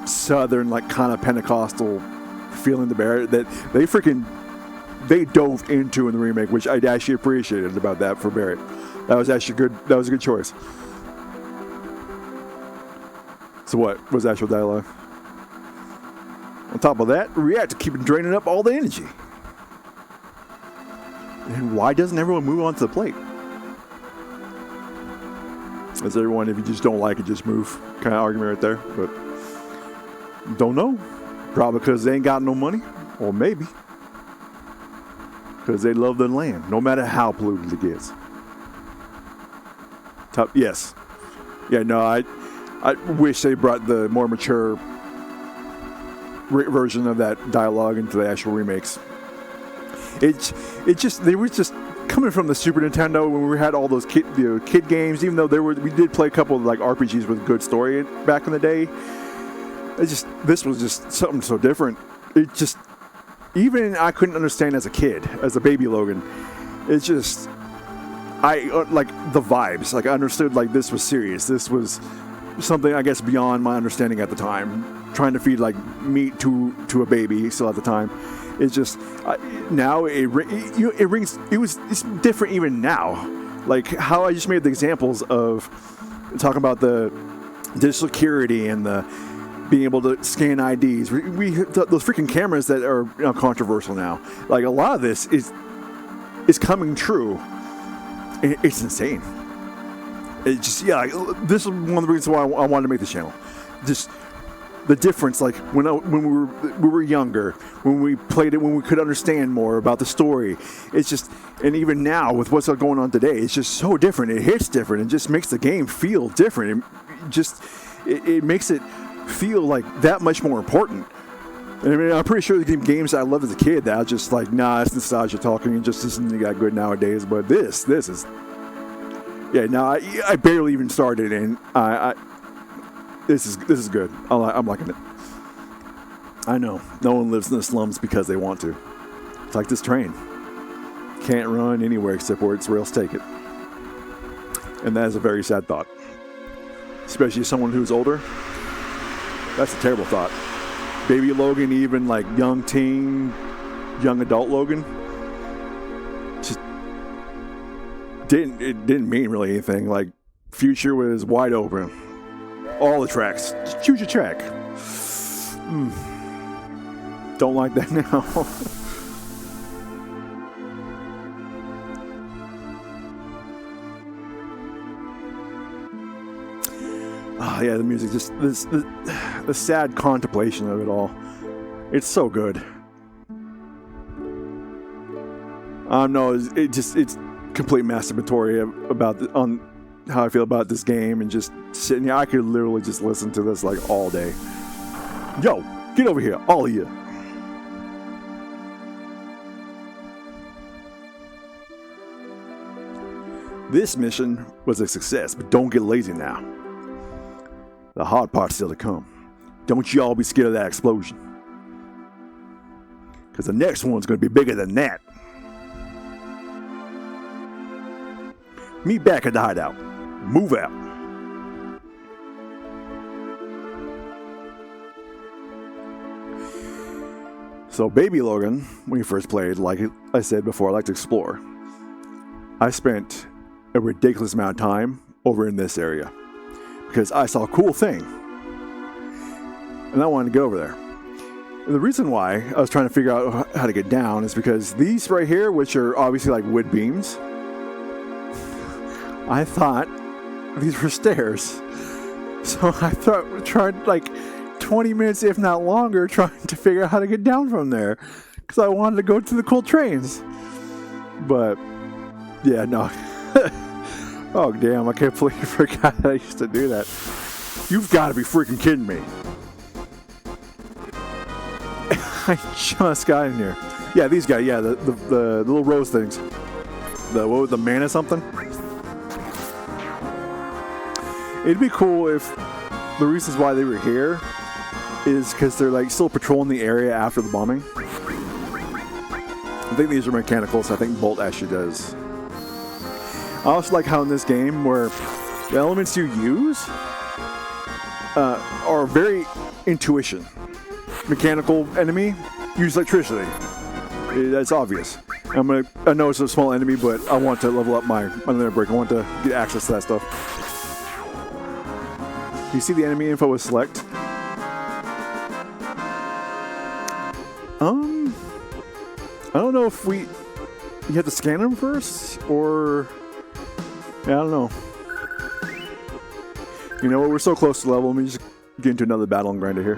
Speaker 1: southern, like kind of Pentecostal feeling to Barrett that they dove into in the remake, which I actually appreciated about that for Barrett. That was actually good. That was a good choice. So what was actual dialogue? On top of that, react to keeping draining up all the energy. And why doesn't everyone move onto the plate? As everyone, if you just don't like it, just move. Kind of argument right there, but don't know. Probably because they ain't got no money, or maybe because they love their land, no matter how polluted it gets. Yes. Yeah, no, I wish they brought the more mature version of that dialogue into the actual remakes. They were just coming from the Super Nintendo when we had all those kid games. Even though we did play a couple of like RPGs with good story back in the day. This was just something so different. Even I couldn't understand as a kid, as a baby Logan. It's just like the vibes. Like I understood like this was serious. This was something I guess beyond my understanding at the time. Trying to feed like meat to a baby still at the time. It's just now it rings. It's different even now. Like how I just made the examples of talking about the digital security and the being able to scan IDs. Those freaking cameras that are controversial now. Like a lot of this is coming true. It's insane. This is one of the reasons why I wanted to make this channel. Just the difference, like when we were younger, when we played it, when we could understand more about the story. It's just, and even now with what's going on today, it's just so different. It hits different. It just makes the game feel different. It makes it feel like that much more important. And I mean, I'm pretty sure the games that I loved as a kid that I was just like, nah, it's nostalgia talking and just isn't that good nowadays. But this is, yeah. Now I barely even started, and this is good. I'm liking it. I know no one lives in the slums because they want to. It's like this train can't run anywhere except where its rails take it, and that is a very sad thought, especially as someone who's older. That's a terrible thought. Baby Logan, even like young teen, young adult Logan, just didn't mean really anything. Like future was wide open, all the tracks. Just choose your track. Don't like that now. Oh, yeah, the music, just the sad contemplation of it all. It's so good. No, it's complete masturbatory on how I feel about this game, and just sitting here. I could literally just listen to this like all day. Yo, get over here, all of you. This mission was a success, but don't get lazy now. The hard part's still to come. Don't you all be scared of that explosion. Because the next one's going to be bigger than that. Meet back at the hideout. Move out. So Baby Logan, when he first played, like I said before, I like to explore. I spent a ridiculous amount of time over in this area because I saw a cool thing and I wanted to go over there. And the reason why I was trying to figure out how to get down is because these right here, which are obviously like wood beams, I thought these were stairs. So I tried like 20 minutes, if not longer, trying to figure out how to get down from there because I wanted to go to the cool trains. But yeah, no. Oh damn, I completely forgot I used to do that. You've got to be freaking kidding me. I just got in here. Yeah, these guys, yeah, the little rose things. The mana something? It'd be cool if the reasons why they were here is because they're like still patrolling the area after the bombing. I think these are mechanical, so I think Bolt actually does. I also like how in this game where the elements you use are very intuition. Mechanical enemy, use electricity. That's obvious. I know it's a small enemy, but I want to level up my limit break. I want to get access to that stuff. You see the enemy info with select? I don't know if you have to scan them first, or yeah, I don't know. You know what? We're so close to level. Let me just get into another battle and grinder here.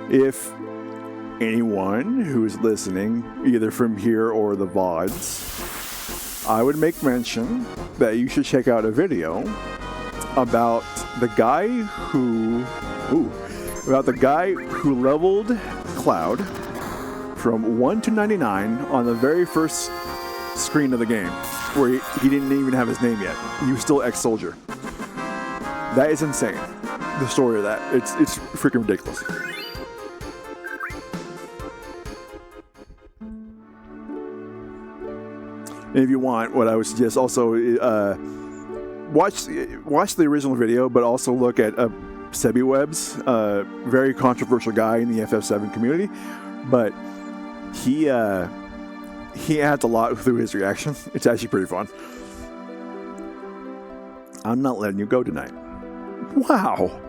Speaker 1: If anyone who is listening, either from here or the VODs, I would make mention that you should check out a video about the guy who leveled Cloud from 1 to 99 on the very first screen of the game, where he didn't even have his name yet. He was still ex-soldier. That is insane. The story of that. It's freaking ridiculous. And if you want, what I would suggest also, watch the original video, but also look at Sephiroth's, very controversial guy in the FF7 community, but he adds a lot through his reaction. It's actually pretty fun. I'm not letting you go tonight. Wow.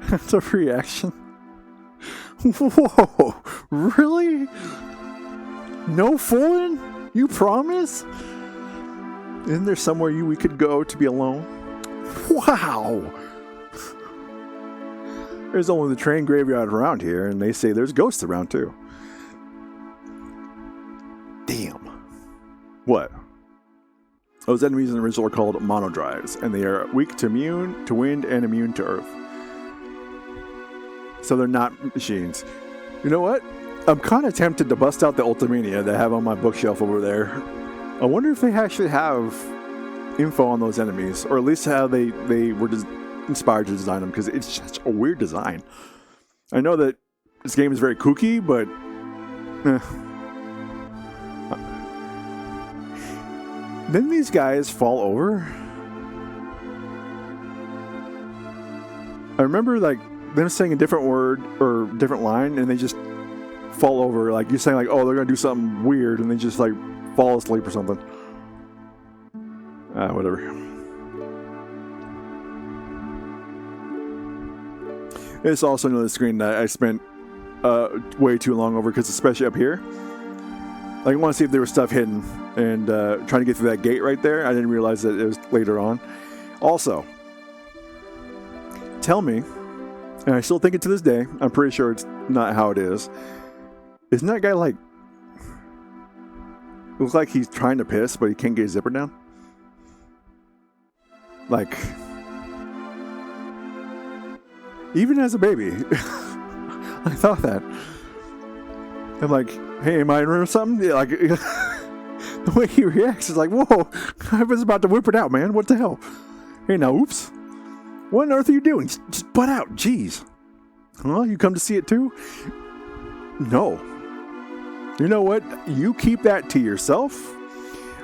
Speaker 1: That's a reaction. Whoa, really? No fooling? You promise? Isn't there somewhere we could go to be alone? Wow! There's only the train graveyard around here, and they say there's ghosts around too. Damn. What? Those enemies in the original are called monodrives, and they are weak to wind and immune to earth. So they're not machines. You know what? I'm kind of tempted to bust out the Ultimania that I have on my bookshelf over there. I wonder if they actually have info on those enemies, or at least how they were inspired to design them, because it's such a weird design. I know that this game is very kooky, but didn't these guys fall over? I remember like them saying a different word or different line, and they just fall over. Like you're saying, like, oh, they're gonna do something weird, and they just like fall asleep or something. Whatever. It's also another screen that I spent way too long over, because especially up here, like I want to see if there was stuff hidden, and trying to get through that gate right there. I didn't realize that it was later on. Also, tell me, and I still think it to this day, I'm pretty sure it's not how it is. Isn't that guy like, looks like he's trying to piss, but he can't get his zipper down? Like, even as a baby, I thought that. I'm like, hey, am I in or something? Yeah, like, the way he reacts is like, whoa, I was about to whip it out, man. What the hell? Hey, now, oops. What on earth are you doing? Just butt out. Jeez. Huh? You come to see it too? No. You know what? You keep that to yourself.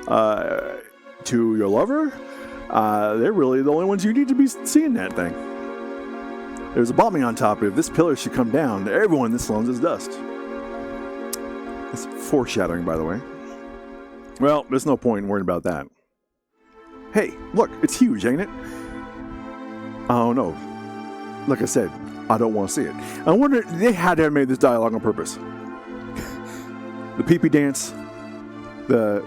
Speaker 1: To your lover. They're really the only ones you need to be seeing that thing. There's a bombing on top. If this pillar should come down, everyone in this slums is dust. It's foreshadowing, by the way. Well, there's no point in worrying about that. Hey, look, it's huge, ain't it? Oh no. Like I said, I don't want to see it. I wonder, they had to have made this dialogue on purpose. The pee-pee dance, the,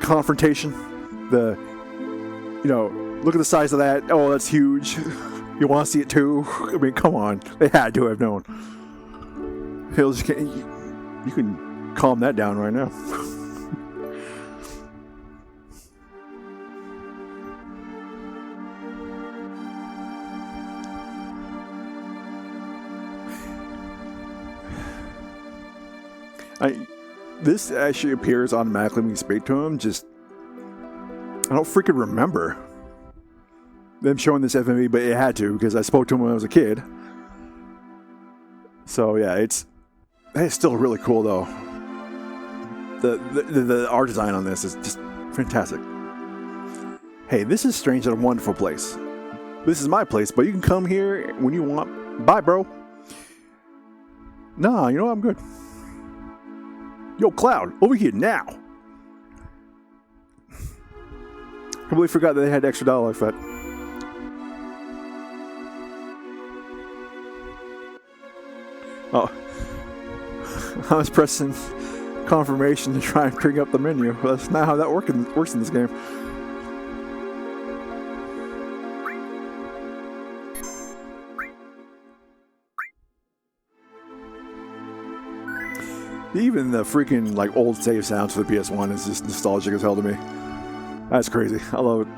Speaker 1: confrontation, the, look at the size of that. Oh, that's huge. You want to see it too? I mean, come on. They had to have known. Hills, you can calm that down right now. This actually appears automatically when you speak to him. Just, I don't freaking remember them showing this FMV, but it had to because I spoke to him when I was a kid. So yeah, it's still really cool though. The art design on this is just fantastic. Hey, this is strange and a wonderful place. This is my place, but you can come here when you want. Bye, bro. Nah, you know what? I'm good. Yo, Cloud, over here now. I completely forgot that they had extra dialogue for that. Oh. I was pressing confirmation to try and bring up the menu. That's not how that works in this game. Even the freaking old save sounds for the PS1 is just nostalgic as hell to me. That's crazy. I love it.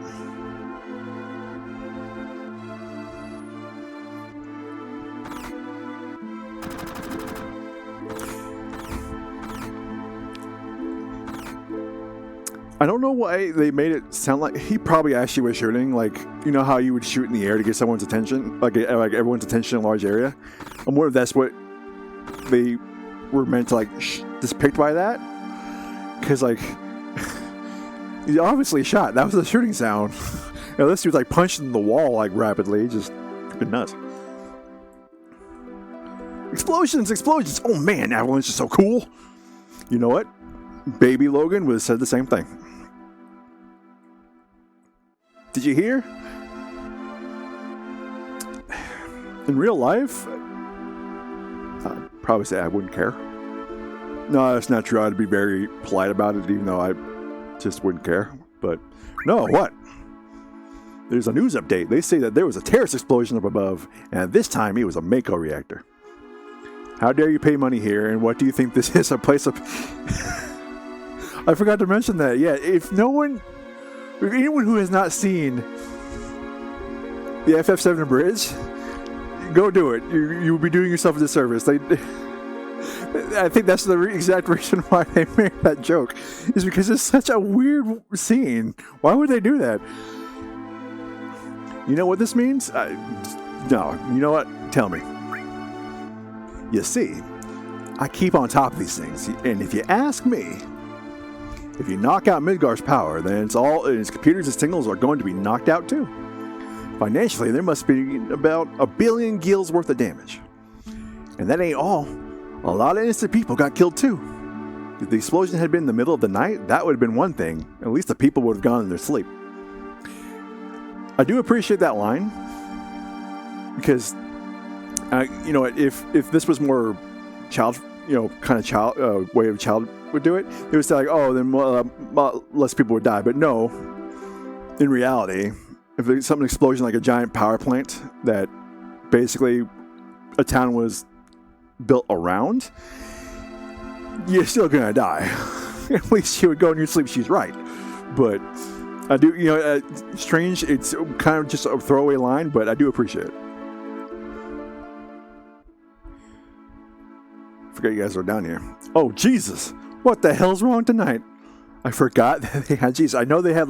Speaker 1: I don't know why they made it sound like he probably actually was shooting, you know how you would shoot in the air to get someone's attention, like everyone's attention in a large area. I'm wondering if that's what they were meant to depict by that, because he obviously shot. That was the shooting sound. Unless he was punching the wall rapidly, just freaking nuts. Explosions! Oh man, Avalanche is so cool. You know what? Baby Logan would have said the same thing. Did you hear? In real life, I'd probably say I wouldn't care. No, that's not true. I'd be very polite about it, even though I just wouldn't care. But no, what? There's a news update. They say that there was a terrorist explosion up above, and this time it was a Mako reactor. How dare you pay money here, and what do you think this is? A place of... I forgot to mention that. Yeah, if anyone who has not seen the FF7 bridge, go do it. You will be doing yourself a disservice. I think that's the exact reason why they made that joke, is because it's such a weird scene. Why would they do that? You know what this means? No. You know what? Tell me. You see, I keep on top of these things, and if you ask me, if you knock out Midgar's power, then its computers and signals are going to be knocked out too. Financially, there must be about 1 billion gils worth of damage. And that ain't all. A lot of innocent people got killed too. If the explosion had been in the middle of the night, that would have been one thing. At least the people would have gone in their sleep. I do appreciate that line, because if this was more child, way of child would do it, they would say then less people would die. But no, in reality, if it's some explosion like a giant power plant that basically a town was built around, you're still gonna die. At least you would go in your sleep. She's right, but I do, strange. It's kind of just a throwaway line, but I do appreciate it. Forget you guys are down here. Oh, Jesus. What the hell's wrong tonight? I forgot that they had Jesus. I know they had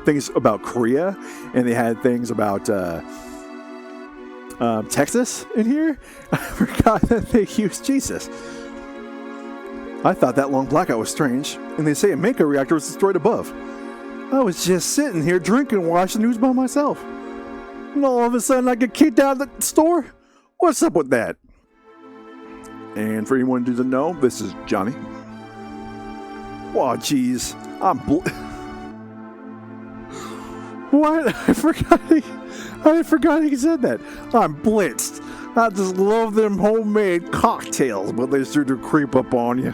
Speaker 1: things about Korea, and they had things about Texas in here. I forgot that they used Jesus. I thought that long blackout was strange, and they say a Mako reactor was destroyed above. I was just sitting here drinking and watching the news by myself. And all of a sudden I get kicked out of the store? What's up with that? And for anyone who doesn't know, this is Johnny. Oh, jeez. What? I forgot he said that. I'm blitzed. I just love them homemade cocktails, but they sure do creep up on you.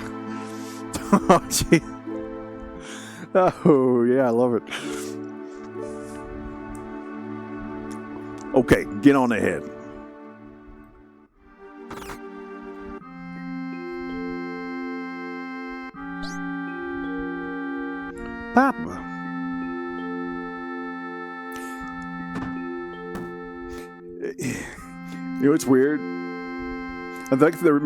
Speaker 1: Oh, gee. Oh, yeah, I love it. Okay, get on ahead. Papa. You know, it's weird. I think they're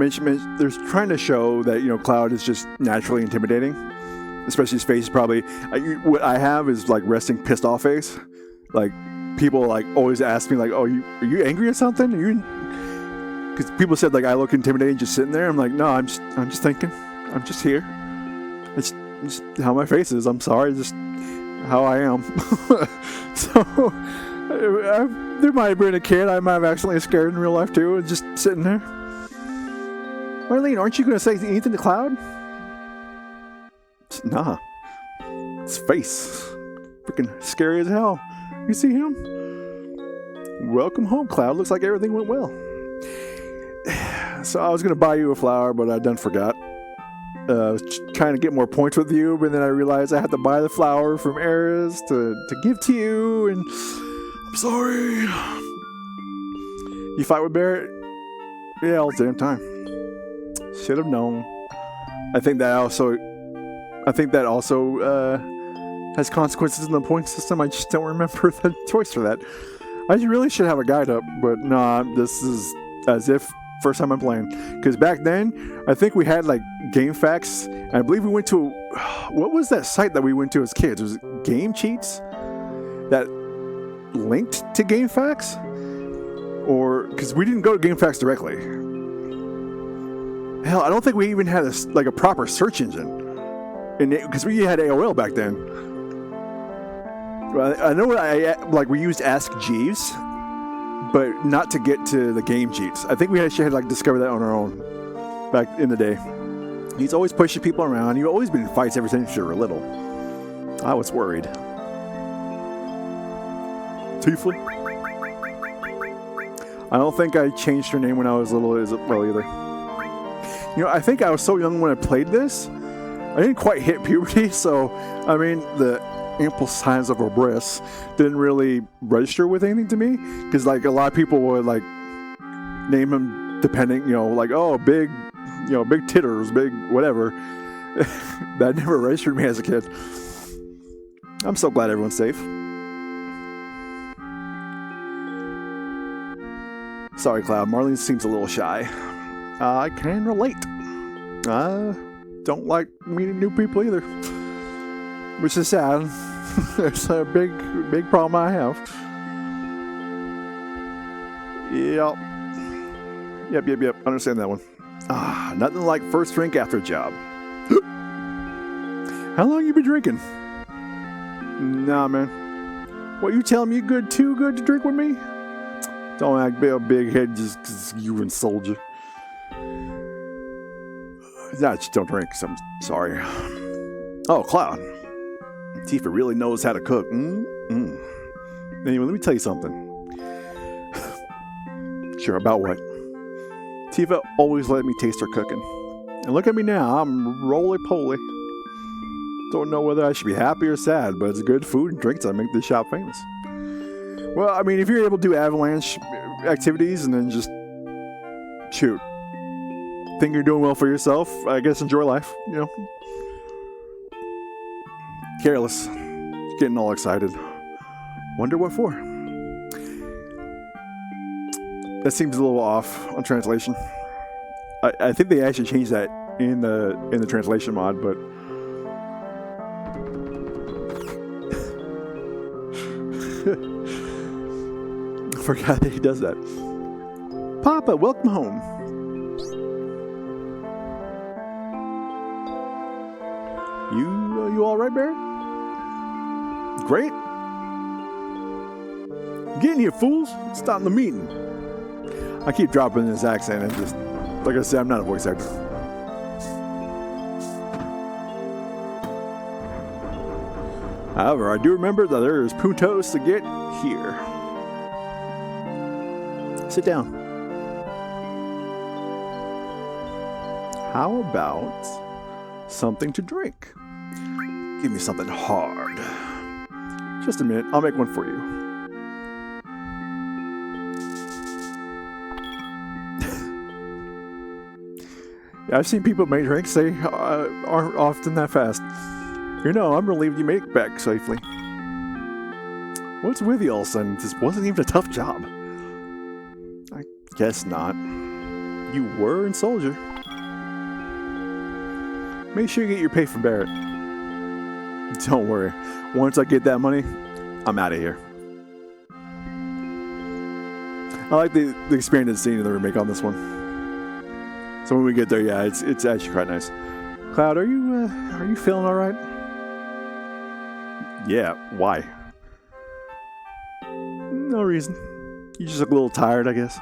Speaker 1: trying to show that, you know, Cloud is just naturally intimidating. Especially his face is probably... what I have is, like, resting pissed off face. Like, people, like, always ask me, like, oh, are you angry or something? Because people said, like, I look intimidating just sitting there. I'm like, no, I'm just thinking. I'm just here. It's just how my face is. I'm sorry. Just how I am. So... there might have been a kid I might have accidentally scared in real life too, and just sitting there. Marlene, aren't you going to say anything to Cloud? Nah. His face. Freaking scary as hell. You see him? Welcome home, Cloud. Looks like everything went well. So I was going to buy you a flower, but I done forgot. I was trying to get more points with you, but then I realized I had to buy the flower from Ares to give to you, and... I'm sorry. You fight with Barrett? Yeah, all the damn time. Should have known. I think that also has consequences in the point system. I just don't remember the choice for that. I really should have a guide up, but nah, this is as if first time I'm playing. Because back then, I think we had like Game Facts, and I believe we went to... What was that site that we went to as kids? Was it Game Cheats? That... linked to GameFAQs? Or because we didn't go to GameFAQs directly. Hell, I don't think we even had a proper search engine, because we had AOL back then. Well, I know we used Ask Jeeves, but not to get to the game cheats. I think we actually had like discovered that on our own back in the day. He's always pushing people around. You've always been in fights ever since you were little. I was worried. Tifa? I don't think I changed her name when I was little as well either. You know, I think I was so young when I played this, I didn't quite hit puberty, so, I mean, the ample size of her breasts didn't really register with anything to me, because, like, a lot of people would, like, name him depending, you know, like, oh, big, you know, big titters, big whatever. That never registered me as a kid. I'm so glad everyone's safe. Sorry, Cloud. Marlene seems a little shy. I can relate. I don't like meeting new people either. Which is sad. It's a big problem I have. Yep. Understand that one. Nothing like first drink after a job. How long you been drinking? Nah, man. What, you telling me you're too good to drink with me? Don't act big head just because you and soldier. Nah, just don't drink. So I'm sorry. Oh, Cloud. Tifa really knows how to cook. Anyway, let me tell you something. Sure, about what? Tifa always let me taste her cooking. And look at me now. I'm roly-poly. Don't know whether I should be happy or sad, but it's good food and drinks that make this shop famous. Well, I mean, if you're able to do avalanche activities and then just shoot, think you're doing well for yourself, I guess enjoy life, you know. Careless, getting all excited. Wonder what for? That seems a little off on translation. I think they actually changed that in the translation mod, but forgot that he does that. Papa, welcome home. You all right, Barrett? Great. Get in here, fools. It's starting the meeting. I keep dropping this accent and just, like I said, I'm not a voice actor. However, I do remember that there is puntos to get here. Sit down. How about something to drink? Give me something hard. Just a minute, I'll make one for you. Yeah, I've seen people make drinks. They aren't often that fast. You know, I'm relieved you made it back safely. What's with you all of a sudden? This wasn't even a tough job. I guess not. You were in Soldier. Make sure you get your pay from Barrett. Don't worry. Once I get that money, I'm out of here. I like the expanded scene in the remake on this one. So when we get there, yeah, it's actually quite nice. Cloud, are you feeling all right? Yeah, why? No reason. You just look a little tired, I guess.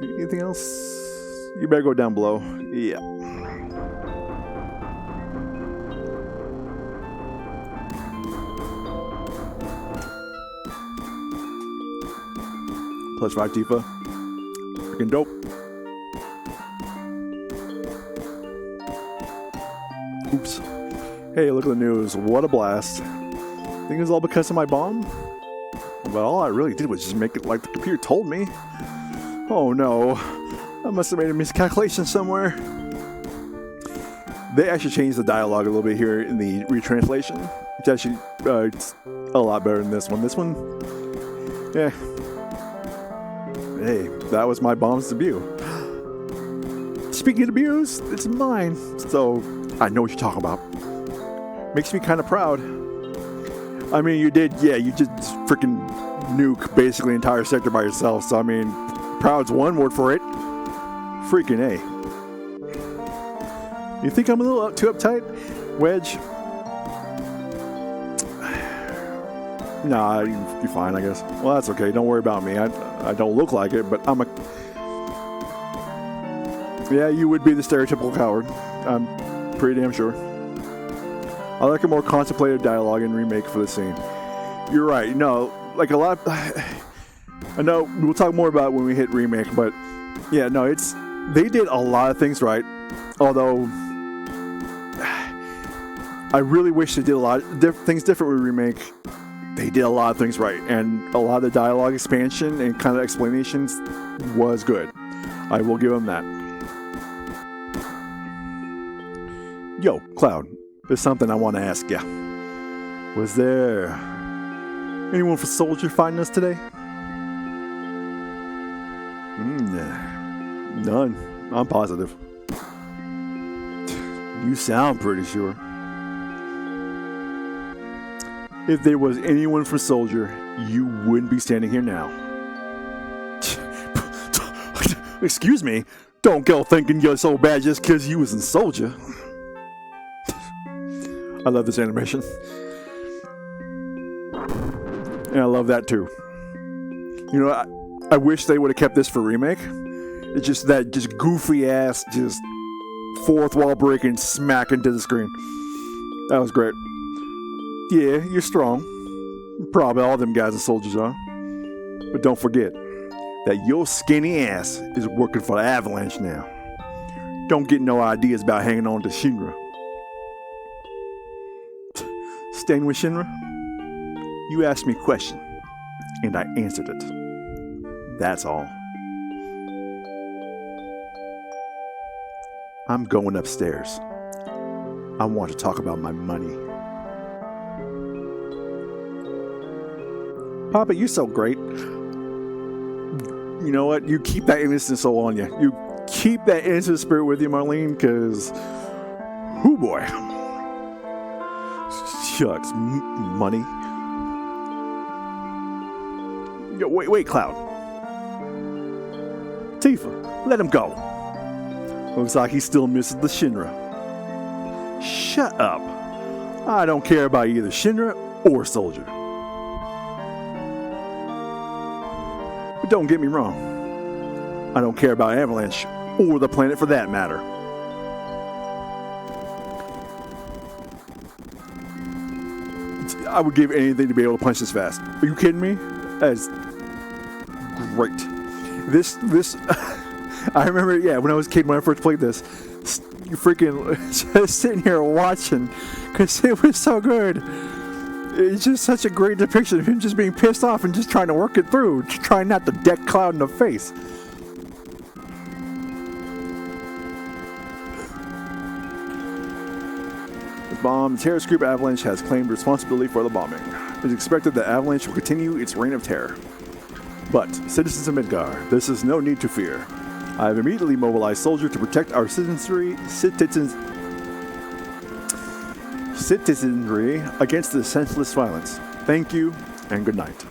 Speaker 1: Anything else? You better go down below. Yeah. +5 Tifa. Freaking dope. Oops. Hey, look at the news. What a blast. Think it's all because of my bomb? But all I really did was just make it like the computer told me. Oh no. I must have made a miscalculation somewhere. They actually changed the dialogue a little bit here in the retranslation. It's actually it's a lot better than this one. This one, yeah. Hey, that was my bomb's debut. Speaking of debuts, it's mine. So I know what you're talking about. Makes me kind of proud. I mean, you just freaking nuke basically entire sector by yourself. So I mean, proud's one word for it. Freaking A. You think I'm a little too uptight, Wedge? Nah, you're fine, I guess. Well, that's okay. Don't worry about me. I don't look like it, but I'm a... Yeah, you would be the stereotypical coward. I'm pretty damn sure. I like a more contemplative dialogue and remake for the scene. You're right. No, like a lot... I know we'll talk more about when we hit remake, but yeah, no, it's... They did a lot of things right, although I really wish they did a lot of things different with remake. They did a lot of things right, and a lot of the dialogue expansion and kind of explanations was good. I will give them that. Yo, Cloud, there's something I want to ask ya. Was there anyone for Soldier fighting us today? None. I'm positive. You sound pretty sure. If there was anyone for Soldier, you wouldn't be standing here now. Excuse me? Don't go thinking you're so bad just because you was in Soldier. I love this animation. And I love that too. You know, I wish they would have kept this for remake. It's just that goofy ass, just fourth wall breaking smack into the screen. That was great. Yeah, you're strong. Probably all them guys are soldiers are. But don't forget that your skinny ass is working for the Avalanche now. Don't get no ideas about hanging on to Shinra. Staying with Shinra? You asked me a question, and I answered it. That's all. I'm going upstairs. I want to talk about my money. Papa, you're so great. You know what? You keep that innocent soul on you. You keep that innocent spirit with you, Marlene, because... Hoo boy. Shucks. Money. Yo, wait, Cloud. Tifa, let him go. Looks like he still misses the Shinra. Shut up. I don't care about either Shinra or Soldier. But don't get me wrong. I don't care about Avalanche or the planet for that matter. I would give anything to be able to punch this fast. Are you kidding me? That is great. This, I remember, when I was a kid, when I first played this, freaking just sitting here watching, because it was so good. It's just such a great depiction of him just being pissed off and just trying to work it through, just trying not to deck Cloud in the face. The terrorist group Avalanche has claimed responsibility for the bombing. It is expected that Avalanche will continue its reign of terror. But, citizens of Midgar, this is no need to fear. I have immediately mobilized soldiers to protect our citizenry against the senseless violence. Thank you, and good night.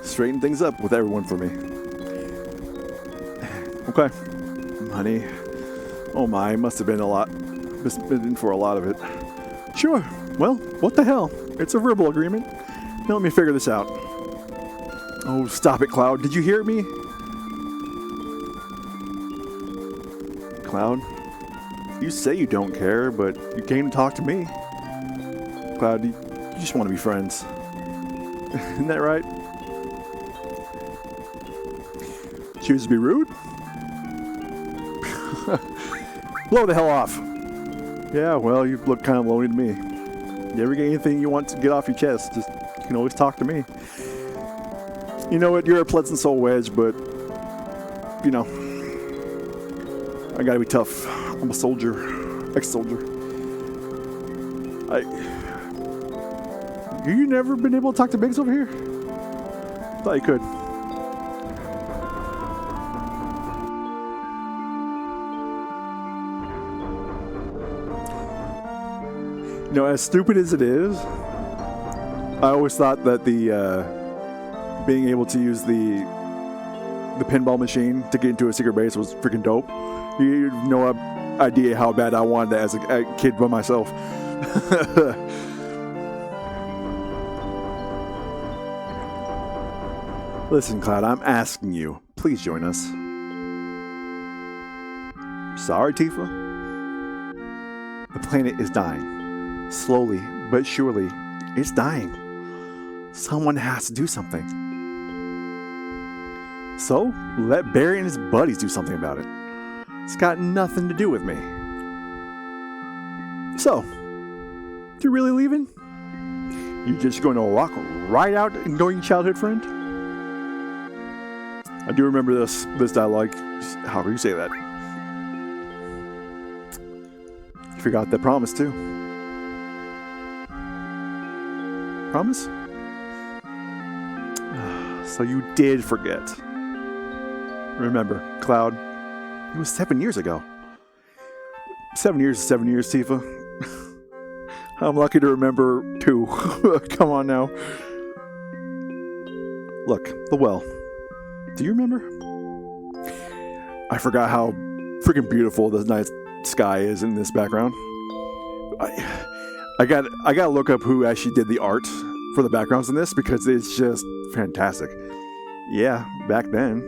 Speaker 1: Straighten things up with everyone for me. Okay. Honey. Oh my, must have been a lot. Must have been for a lot of it. Sure. Well, what the hell? It's a verbal agreement. Now let me figure this out. Oh, stop it, Cloud. Did you hear me? Cloud, you say you don't care, but you came to talk to me. Cloud, you just want to be friends. Isn't that right? Choose to be rude? Blow the hell off. Yeah, well, you look kind of lonely to me. You ever get anything you want to get off your chest, just you can always talk to me. You know what, you're a pleasant soul, Wedge, but, you know, I gotta be tough. I'm a soldier, ex-soldier. You never been able to talk to Biggs over here? Thought you could. You know, as stupid as it is, I always thought that the being able to use the pinball machine to get into a secret base was freaking dope. You have no idea how bad I wanted that as a kid by myself. Listen, Cloud, I'm asking you. Please join us. Sorry, Tifa. The planet is dying. Slowly, but surely, it's dying. Someone has to do something. So, let Barry and his buddies do something about it. It's got nothing to do with me. So, you really leaving? You just going to walk right out and ignore your childhood friend? I do remember this dialogue, however you say that. You forgot that promise too. Promise? So you did forget. Remember, Cloud, it was 7 years ago. 7 years is 7 years, Tifa. I'm lucky to remember 2. Come on now. Look, the well. Do you remember? I forgot how freaking beautiful the night sky is in this background. I gotta look up who actually did the art for the backgrounds in this because it's just fantastic. Yeah, back then.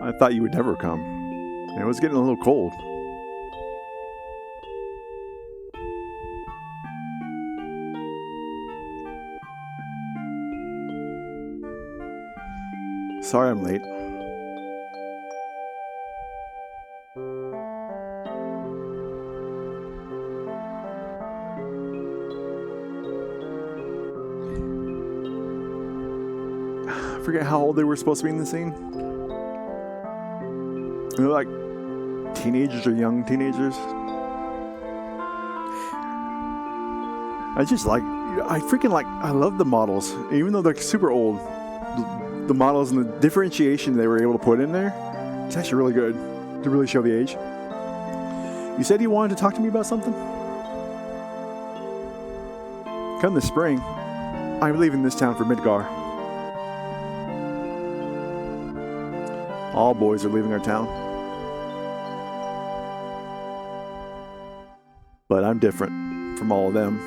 Speaker 1: I thought you would never come. It was getting a little cold. Sorry I'm late. I forget how old they were supposed to be in the scene. They're like teenagers or young teenagers. I love the models. Even though they're super old, the models and the differentiation they were able to put in there, it's actually really good to really show the age. You said you wanted to talk to me about something? Come this spring, I'm leaving this town for Midgar. All boys are leaving our town. But I'm different from all of them.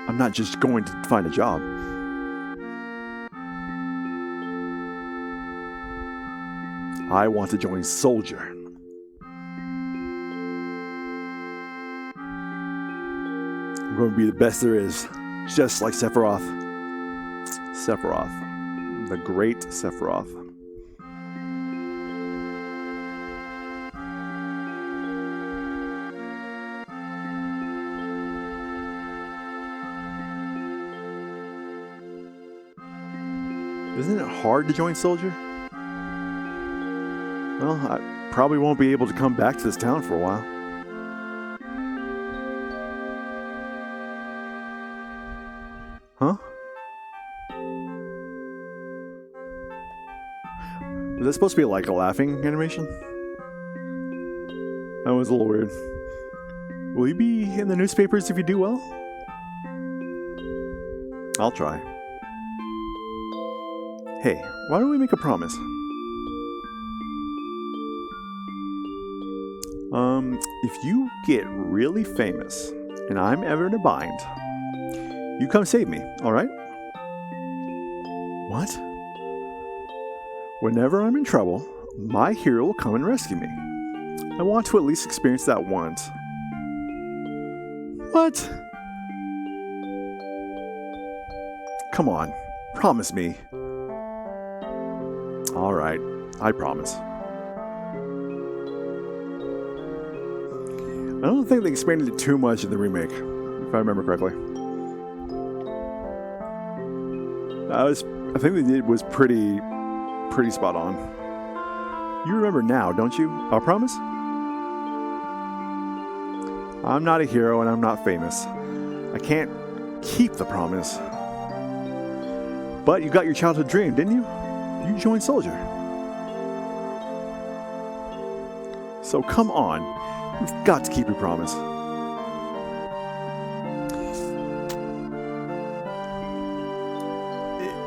Speaker 1: I'm not just going to find a job. I want to join Soldier. I'm going to be the best there is, just like Sephiroth. Sephiroth. The great Sephiroth. Isn't it hard to join Soldier? Well, I probably won't be able to come back to this town for a while. Huh? Was that supposed to be like a laughing animation? That was a little weird. Will you be in the newspapers if you do well? I'll try. Hey, why don't we make a promise? If you get really famous and I'm ever in a bind, you come save me, alright? What? Whenever I'm in trouble, my hero will come and rescue me. I want to at least experience that once. What? Come on, promise me. Alright, I promise. I don't think they expanded it too much in the remake, if I remember correctly. I think they did was pretty spot on. You remember now, don't you? I promise? I'm not a hero and I'm not famous. I can't keep the promise. But you got your childhood dream, didn't you? You joined Soldier. So come on. You've got to keep your promise.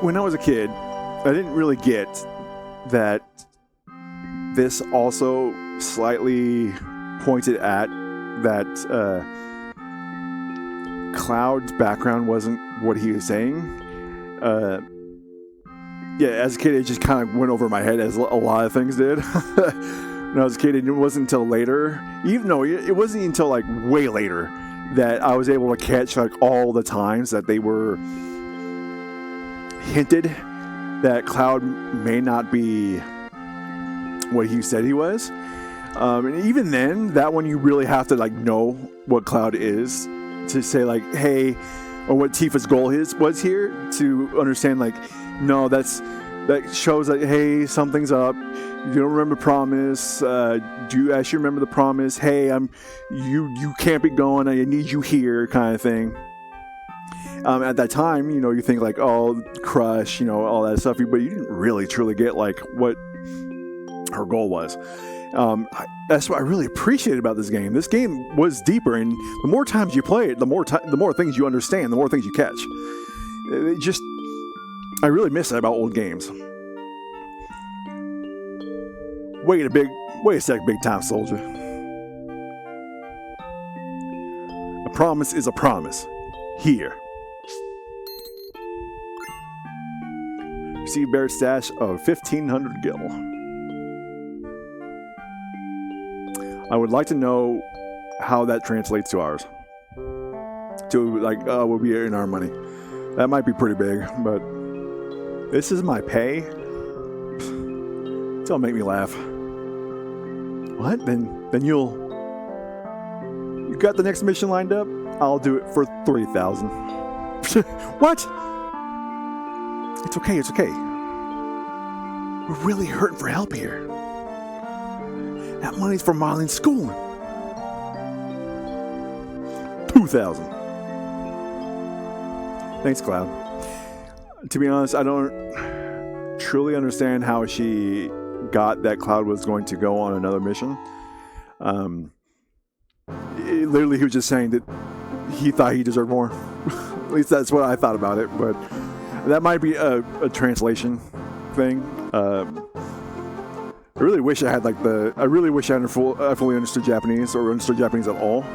Speaker 1: When I was a kid, I didn't really get that this also slightly pointed at that Cloud's background wasn't what he was saying. Yeah, as a kid, it just kind of went over my head, as a lot of things did. When I was a kid, it wasn't until later, even though it wasn't until like way later, that I was able to catch like all the times that they were hinted that Cloud may not be what he said he was. And even then, that one you really have to like know what Cloud is to say like, hey, or what Tifa's goal was here, to understand like, no, that shows that, hey, something's up. You don't remember the promise. Do you actually remember the promise? Hey, you can't be going. I need you here, kind of thing. At that time, you think like, oh, crush, all that stuff, but you didn't really truly get like what her goal was. That's what I really appreciated about this game. This game was deeper, and the more times you play it, the more things you understand, the more things you catch. I really miss that about old games. Wait a sec, big time soldier. A promise is a promise. Here. Receive bear stash of 1,500 gil. I would like to know how that translates to ours. To like, what we are in our money. That might be pretty big, but this is my pay. Don't make me laugh. What? Then you got the next mission lined up? I'll do it for 3,000. What? It's okay. We're really hurting for help here. That money's for Marlene's schooling. 2,000. Thanks, Cloud. To be honest, I don't truly understand how she got that Cloud was going to go on another mission. Literally, he was just saying that he thought he deserved more. At least that's what I thought about it, but that might be a translation thing. I really wish I had I really wish I fully understood Japanese or understood Japanese at all.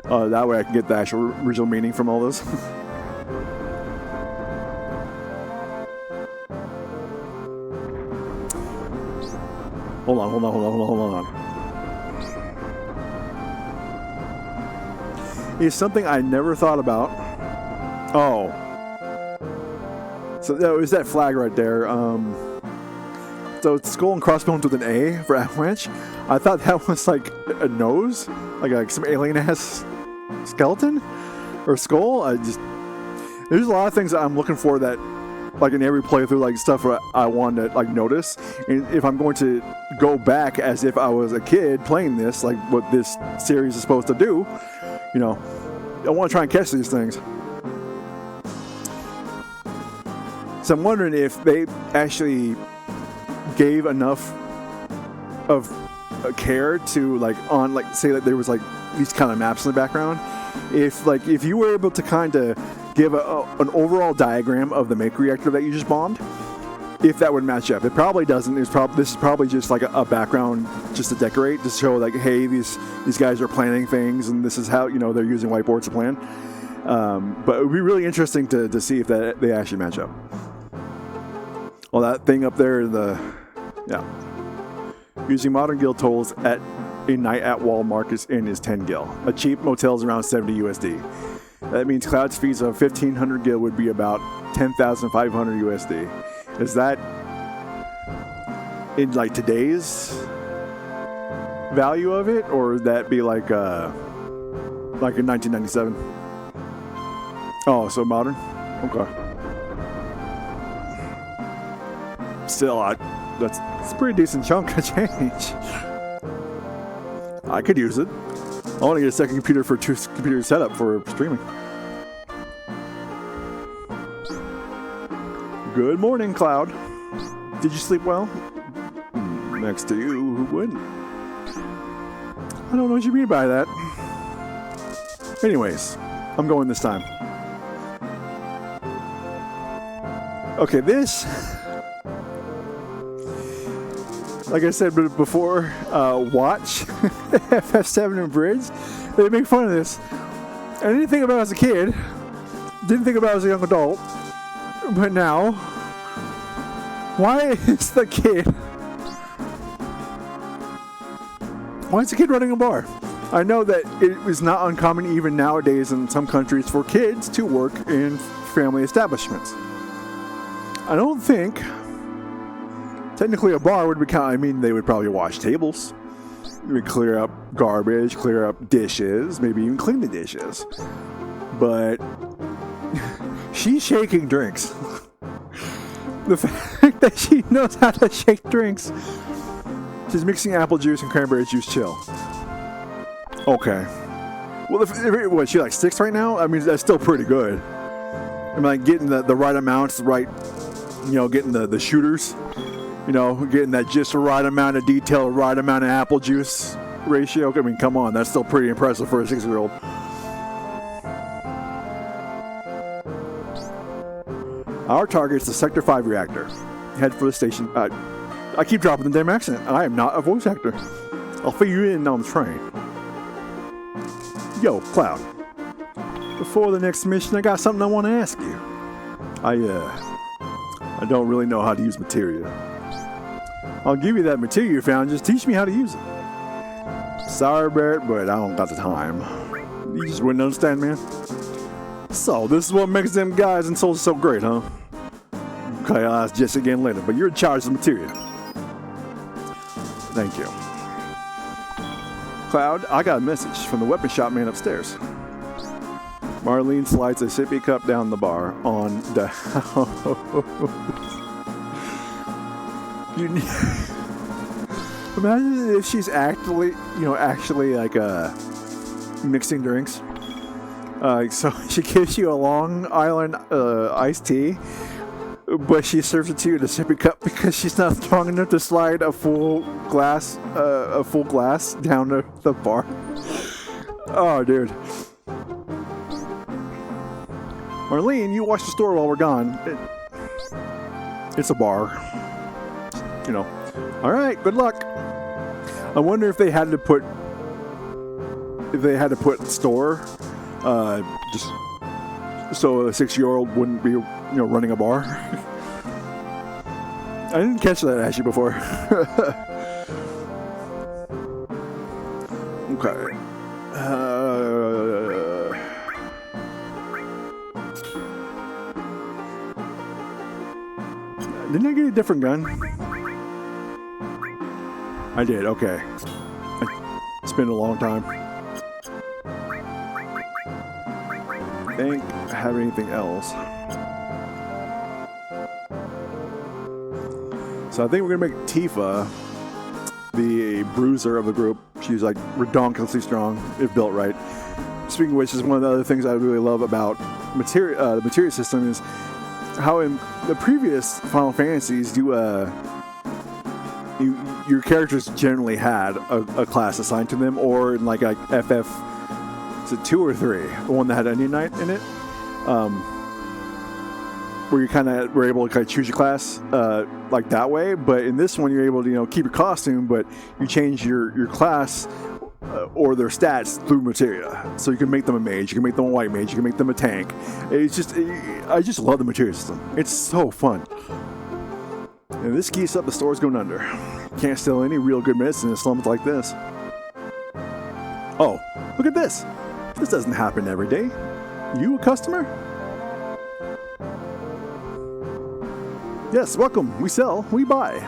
Speaker 1: That way I can get the actual original meaning from all this. Hold on. It's something I never thought about. Oh. So that was that flag right there. So it's skull and crossbones with an A for avalanche. I thought that was like a nose, like some alien ass skeleton or skull. There's a lot of things that I'm looking for that, like in every playthrough, like stuff I want to like notice. And if I'm going to go back as if I was a kid playing this, like what this series is supposed to do, you know, I want to try and catch these things. So I'm wondering if they actually gave enough of care to say that there was like these kind of maps in the background. If you were able to kind of give an overall diagram of the make reactor that you just bombed, if that would match up. It probably doesn't. This is probably just like a background just to decorate, to show like, hey, these guys are planning things and this is how, you know, they're using whiteboards to plan. But it would be really interesting to see if they actually match up. Well, that thing up there, using modern guild totals at a night at Walmart Inn is 10 gil. A cheap motel is around 70 USD. That means Cloud's fees of 1,500 gil would be about 10,500 USD. Is that in like today's value of it, or would that be like in 1997? Oh, so modern? Okay. Still, that's a pretty decent chunk of change. I could use it. I want to get a second computer for 2 computer setup for streaming. Good morning, Cloud. Did you sleep well? Next to you, who wouldn't? I don't know what you mean by that. Anyways, I'm going this time. Okay, this... Like I said before, watch FF7 and Bridge. They make fun of this. I didn't think about it as a kid. Didn't think about it as a young adult. But now, why is the kid running a bar? I know that it is not uncommon even nowadays in some countries for kids to work in family establishments. I don't think technically a bar would be they would probably wash tables. They would clear up garbage, clear up dishes, maybe even clean the dishes. But she's shaking drinks. The fact that she knows how to shake drinks. She's mixing apple juice and cranberry juice chill. Okay. Well, what, she like 6 right now? I mean, that's still pretty good. I'm like getting the right amounts, right, you know, getting the shooters. You know, getting that just the right amount of detail, right amount of apple juice ratio. I mean, come on, that's still pretty impressive for a 6-year-old. Our target is the Sector 5 reactor. Head for the station. I keep dropping the damn accent. I am not a voice actor. I'll fill you in on the train. Yo, Cloud. Before the next mission, I got something I want to ask you. I don't really know how to use materia. I'll give you that material you found, just teach me how to use it. Sorry, Barrett, but I don't got the time. You just wouldn't understand, man. So, this is what makes them guys and souls so great, huh? Okay, I'll ask Jesse again later, but you're in charge of the material. Thank you. Cloud, I got a message from the weapon shop man upstairs. Marlene slides a sippy cup down the bar on the house. Imagine if she's actually like mixing drinks. So she gives you a Long Island iced tea, but she serves it to you in a sippy cup because she's not strong enough to slide a full glass down the bar. Oh, dude. Marlene, you watch the store while we're gone. It's a bar. You know. All right, good luck. I wonder if they had to put store just so a 6-year-old wouldn't be running a bar. I didn't catch that actually before. Okay. Didn't I get a different gun? I did, okay. It's been a long time. I think I have anything else. So I think we're gonna make Tifa the bruiser of the group. She's like redonkulously strong if built right. Speaking of which, is one of the other things I really love about the materia system is how in the previous Final Fantasies your characters generally had a class assigned to them, or in like FF, is it 2 or 3, the one that had Onion Knight in it, where you kind of were able to kind of choose your class like that way. But in this one, you're able to keep your costume, but you change your class or their stats through materia. So you can make them a mage, you can make them a white mage, you can make them a tank. I just love the materia system. It's so fun. And this geese up, the store's going under. Can't steal any real good medicine in slums like this. Oh, look at this. This doesn't happen every day. You a customer? Yes, welcome. We sell, we buy.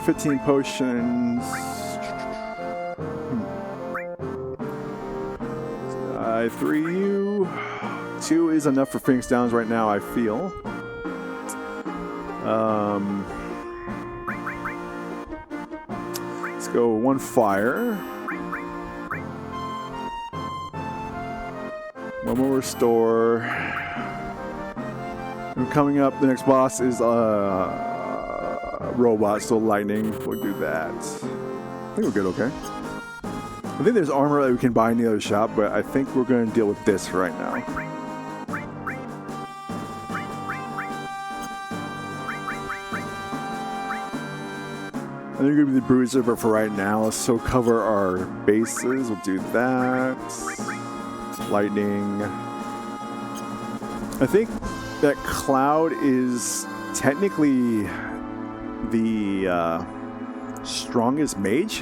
Speaker 1: 15 potions. I 3 you. 2 is enough for Phoenix Downs right now, I feel. Let's go 1 fire. 1 more restore. And coming up, the next boss is robot, so lightning. We'll do that. I think we're good, okay? I think there's armor that we can buy in the other shop, but I think we're going to deal with this right now. I think we're going to be the bruiser, but for right now, let's still cover our bases. We'll do that. Lightning. I think that Cloud is technically the strongest mage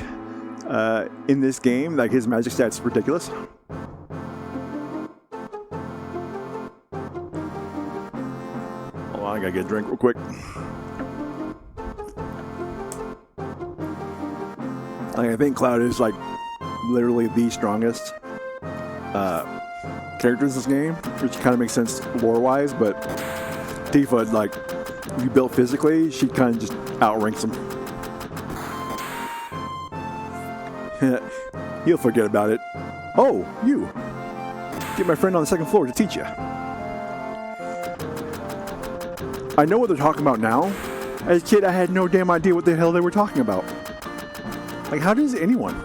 Speaker 1: in this game. Like, his magic stats are ridiculous. Hold on, I gotta get a drink real quick. I think Cloud is like literally the strongest character in this game, which kind of makes sense lore-wise, but Tifa, like, you built physically, she kind of just outranks him. He'll forget about it. Oh, you! Get my friend on the 2nd floor to teach you. I know what they're talking about now. As a kid, I had no damn idea what the hell they were talking about. Like, how does anyone?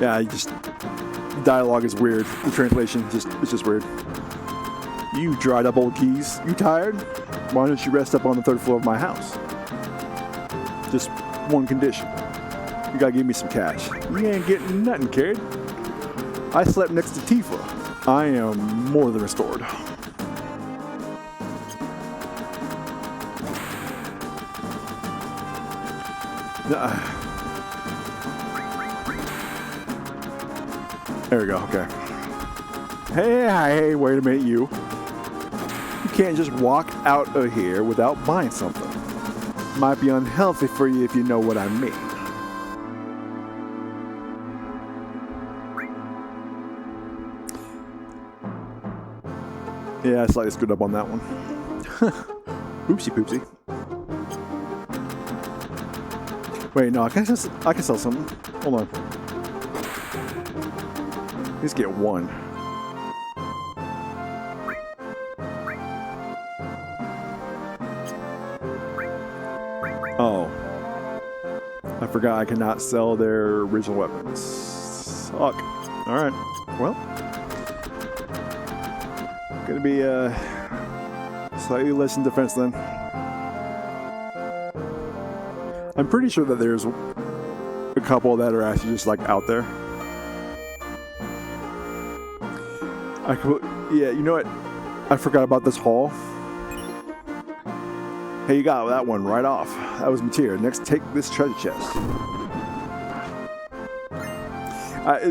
Speaker 1: Yeah, dialogue is weird. The translation it's just weird. You dried up old keys. You tired? Why don't you rest up on the 3rd floor of my house? Just one condition. You gotta give me some cash. You ain't getting nothing, kid. I slept next to Tifa. I am more than restored. There we go, okay. Hey, wait a minute, you. You can't just walk out of here without buying something. Might be unhealthy for you if you know what I mean. Yeah, I slightly screwed up on that one. Oopsie poopsie. Wait, no, I can sell something. Hold on. Let's get 1. forgot I cannot sell their original weapons. Suck. Alright. Well. Gonna be slightly less in defense then. I'm pretty sure that there's a couple that are actually just like out there. Yeah, you know what? I forgot about this hall. Hey, you got that one right off. That was materia. Next, take this treasure chest.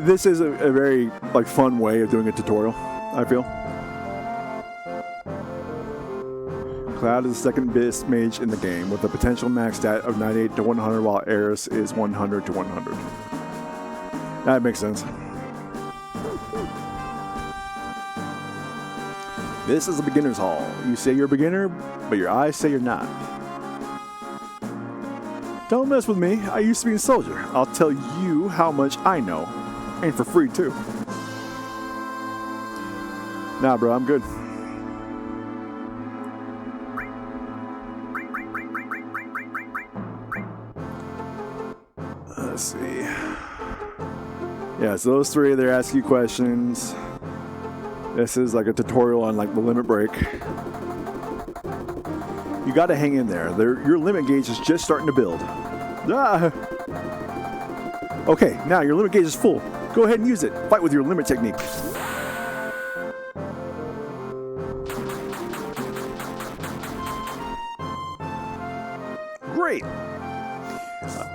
Speaker 1: This is a very like fun way of doing a tutorial, I feel. Cloud is the second best mage in the game with a potential max stat of 98 to 100 while Eris is 100 to 100. That makes sense. This is a beginner's hall. You say you're a beginner, but your eyes say you're not. Don't mess with me. I used to be a soldier. I'll tell you how much I know. And for free, too. Nah, bro, I'm good. Let's see. Yeah, so those three, they're asking you questions. This is like a tutorial on like the limit break. You gotta hang in there. Your limit gauge is just starting to build. Ah. Okay, now your limit gauge is full. Go ahead and use it. Fight with your limit technique. Great.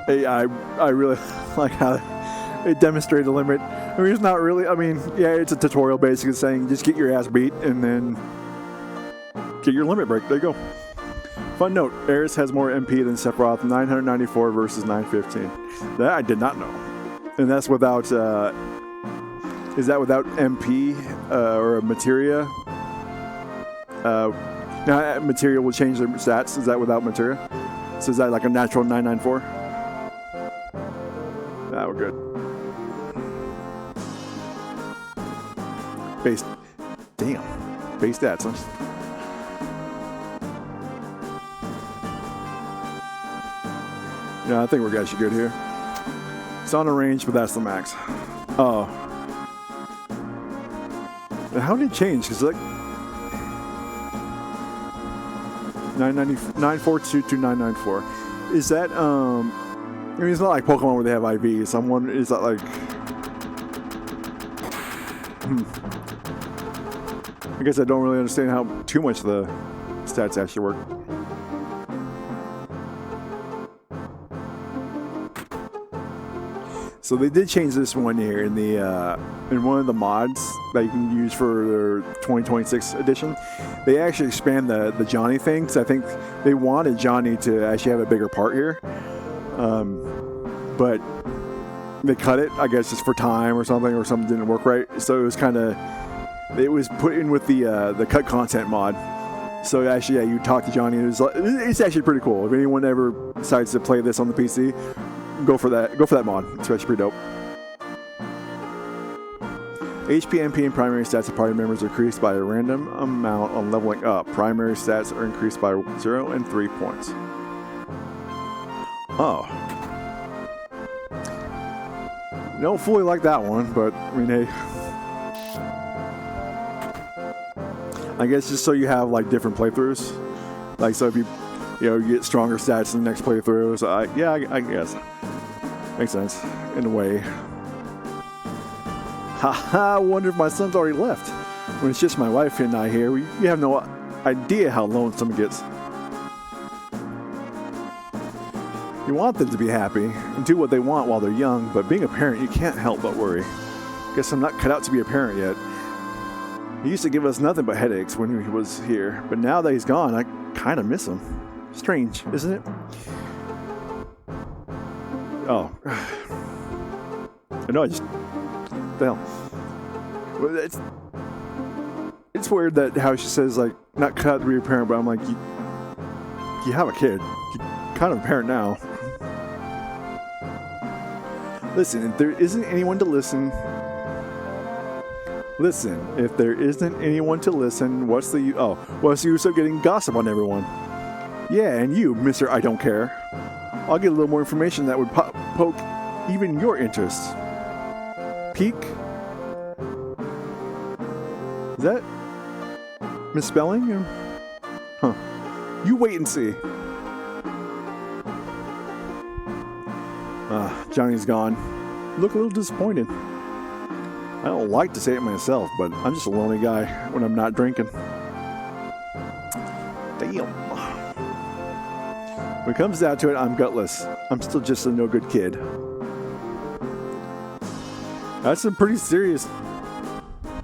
Speaker 1: I really like how it demonstrated a limit. I mean, it's not really, I mean, yeah, it's a tutorial basically saying just get your ass beat and then get your limit break. There you go. Fun note, Eris has more MP than Sephiroth, 994 versus 915. That I did not know. And that's without, is that without MP or materia? Now, materia will change their stats. Is that without materia? So is that like a natural 994? Nah, we're good. Base stats, huh? Yeah, I think we're actually good here. It's on a range, but that's the max. Oh. How did it change? Because like 942 to 994. Is that I mean, it's not like Pokemon where they have IVs. I'm wondering, is that like I guess I don't really understand how too much the stats actually work. So they did change this one here in the in one of the mods that you can use for their 2026 edition. They actually expand the Johnny thing, because I think they wanted Johnny to actually have a bigger part here, but they cut it, I guess, just for time or something didn't work right. So it was kind of, it was put in with the cut content mod. So actually, yeah, you talk to Johnny. It's actually pretty cool. If anyone ever decides to play this on the PC, go for that mod. It's actually pretty dope. HP, MP, and primary stats of party members are increased by a random amount on leveling up. Primary stats are increased by 0 and 3 points. Oh. Don't fully like that one, but I mean, hey. I guess just so you have like different playthroughs. Like, so if you get stronger stats in the next playthrough. So I guess. Makes sense, in a way. Haha, I wonder if my son's already left. When it's just my wife and I here, you have no idea how lonesome it gets. You want them to be happy and do what they want while they're young, but being a parent, you can't help but worry. Guess I'm not cut out to be a parent yet. He used to give us nothing but headaches when he was here, but now that he's gone, I kind of miss him. Strange, isn't it? Oh. I know, what the hell? Well, it's weird that how she says, like, not cut out to be a parent, but I'm like, you have a kid. You're kind of a parent now. Listen, if there isn't anyone to listen, if there isn't anyone to listen, what's the use of getting gossip on everyone? Yeah, and you, Mr. I Don't Care. I'll get a little more information that would poke even your interests. Peek? Is that misspelling? Or? Huh. You wait and see. Johnny's gone. Look a little disappointed. I don't like to say it myself, but I'm just a lonely guy when I'm not drinking. Damn. When it comes down to it, I'm gutless. I'm still just a no-good kid. That's some pretty serious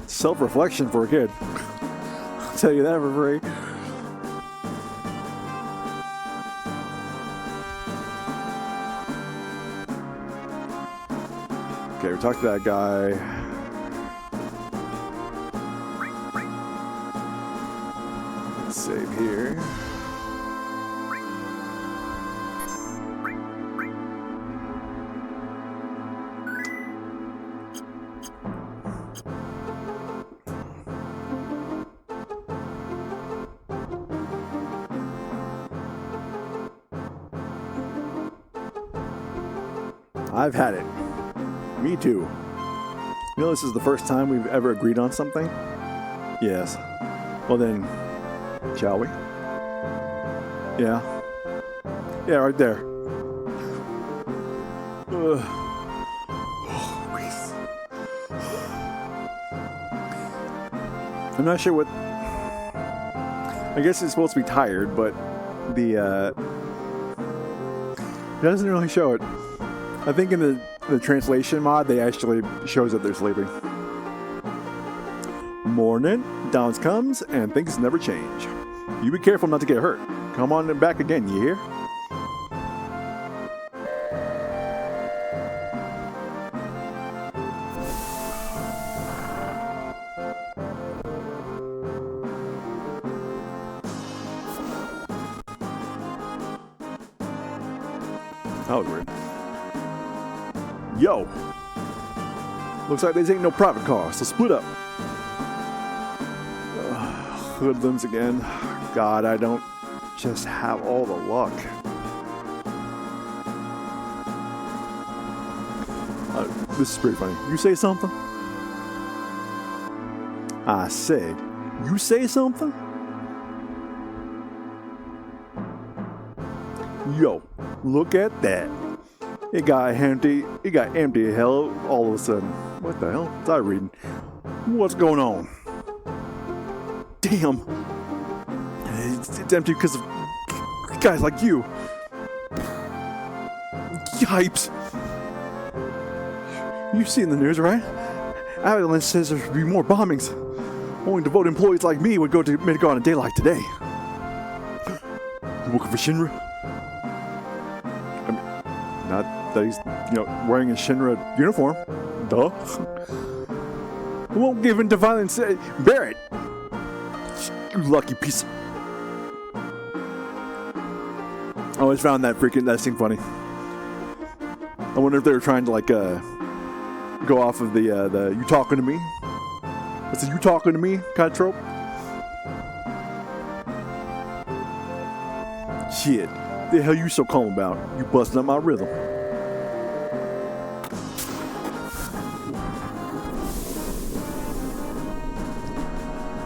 Speaker 1: self-reflection for a kid. I'll tell you that for free. Okay, we talked to that guy. Let's save here. I've had it. Me too. You know, this is the first time we've ever agreed on something? Yes. Well then, shall we? Yeah. Yeah, right there. I'm not sure what... I guess it's supposed to be tired, but the, it doesn't really show it. I think in the translation mod, they actually shows that they're sleeping. Morning, downs comes, and things never change. You be careful not to get hurt. Come on back again, you hear? That was weird. Yo! Looks like this ain't no private car, so split up. Hoodlums again. God, I don't just have all the luck. This is pretty funny. You say something? I said, you say something? Yo, look at that. It got empty as hell all of a sudden. What the hell was I reading? What's going on? Damn. It's empty because of guys like you. Yipes. You've seen the news, right? Avalanche says there should be more bombings. Only devoted employees like me would go to Midgar on a day like today. You working for Shinra? I mean, not that he's, wearing a Shinra uniform. Duh. I won't give in to violence. Bear it. You lucky piece. I always found that scene funny. I wonder if they were trying to go off of the you talking to me. It's a you talking to me kind of trope. Shit. The hell you so calm about? You busting up my rhythm.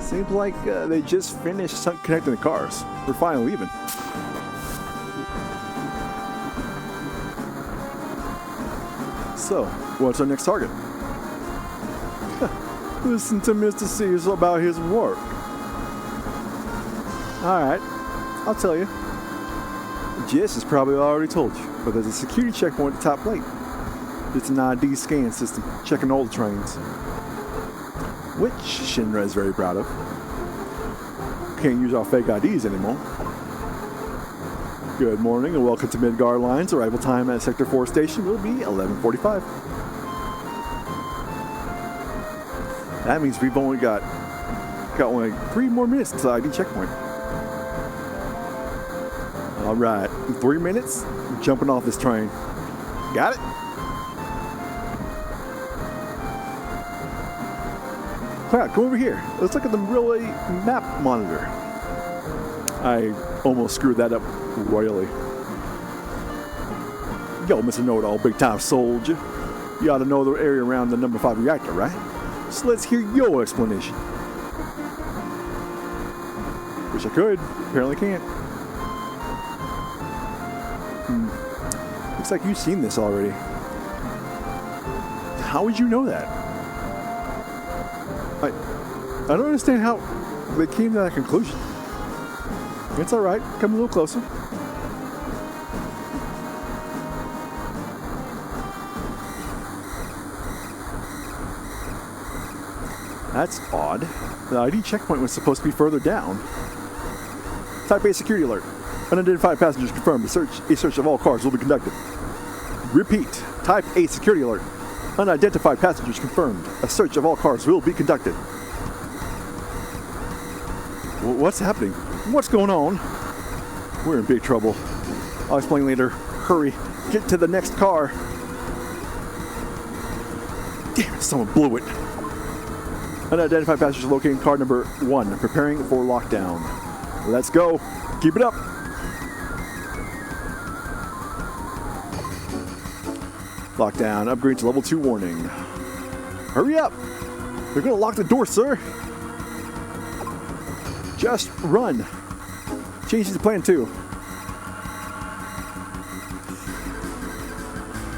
Speaker 1: Seems like they just finished connecting the cars. We're finally leaving. So, what's our next target? Listen to Mr. Sears about his work. Alright, I'll tell you. Jess has probably already told you, but there's a security checkpoint at the top plate. It's an ID scan system, checking all the trains. Which Shinra is very proud of. Can't use our fake IDs anymore. Good morning and welcome to Midgar Lines. Arrival time at Sector 4 station will be 11:45. That means we've only got only 3 more minutes until ID checkpoint. Alright, in 3 minutes, we're jumping off this train. Got it? Crap, come over here. Let's look at the relay map monitor. I almost screwed that up royally. Yo, Mr. Know-It-All, big-time soldier. You ought to know the area around the number 5 reactor, right? So let's hear your explanation. Wish I could. Apparently can't. Looks like you've seen this already. How would you know that? I don't understand how they came to that conclusion. It's alright. Come a little closer. That's odd. The ID checkpoint was supposed to be further down. Type A security alert. Unidentified passengers confirmed. A search of all cars will be conducted. Repeat. Type A security alert. Unidentified passengers confirmed. A search of all cars will be conducted. What's happening? What's going on? We're in big trouble. I'll explain later. Hurry. Get to the next car. Damn it, someone blew it. Unidentified passengers locating car number 1. Preparing for lockdown. Let's go. Keep it up. Lockdown. Upgrade to level 2 warning. Hurry up. They're going to lock the door, sir. Just run. Change the plan too.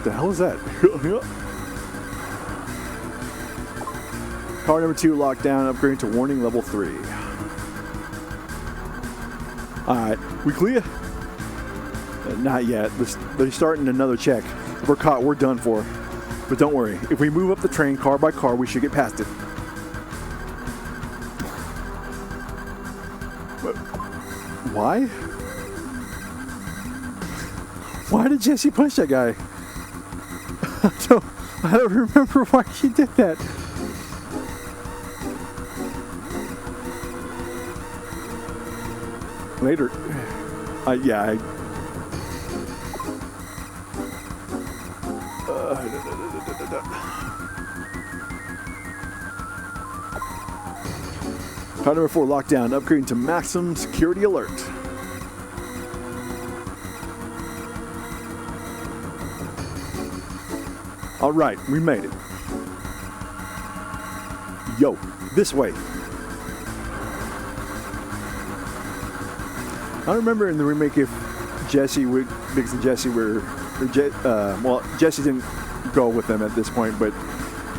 Speaker 1: The hell is that? Car number 2 locked down, upgrading to warning level 3. Alright, we clear? Not yet. They're starting another check. If we're caught, we're done for. But don't worry, if we move up the train car by car, we should get past it. Why? Why did Jessie punch that guy? I don't remember why she did that. Later. Yeah. Car number 4 lockdown, upgrading to maximum security alert. All right, we made it. Yo, this way. I remember in the remake if Jessie would, Biggs and Jessie were, well, Jessie didn't go with them at this point, but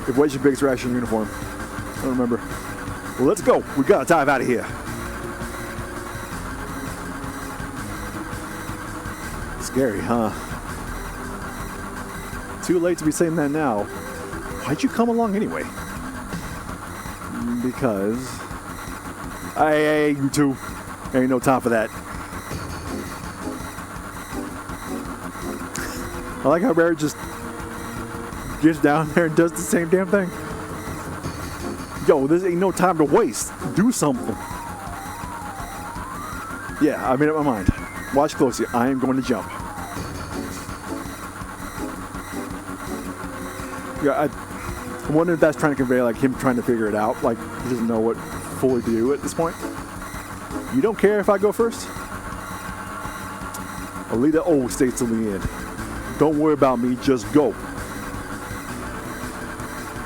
Speaker 1: if Wedge and Biggs were actually in uniform, I don't remember. Well, let's go. We gotta dive out of here. Scary, huh? Too late to be saying that now. Why'd you come along anyway? Because... Hey, you two. Ain't no time for that. I like how Barrett just gets down there and does the same damn thing. Yo, this ain't no time to waste. Do something. Yeah, I made up my mind. Watch closely. I am going to jump. Yeah, I wonder if that's trying to convey like him trying to figure it out. Like he doesn't know what fully to do at this point. You don't care if I go first? Alita O stays till the end. Don't worry about me, just go.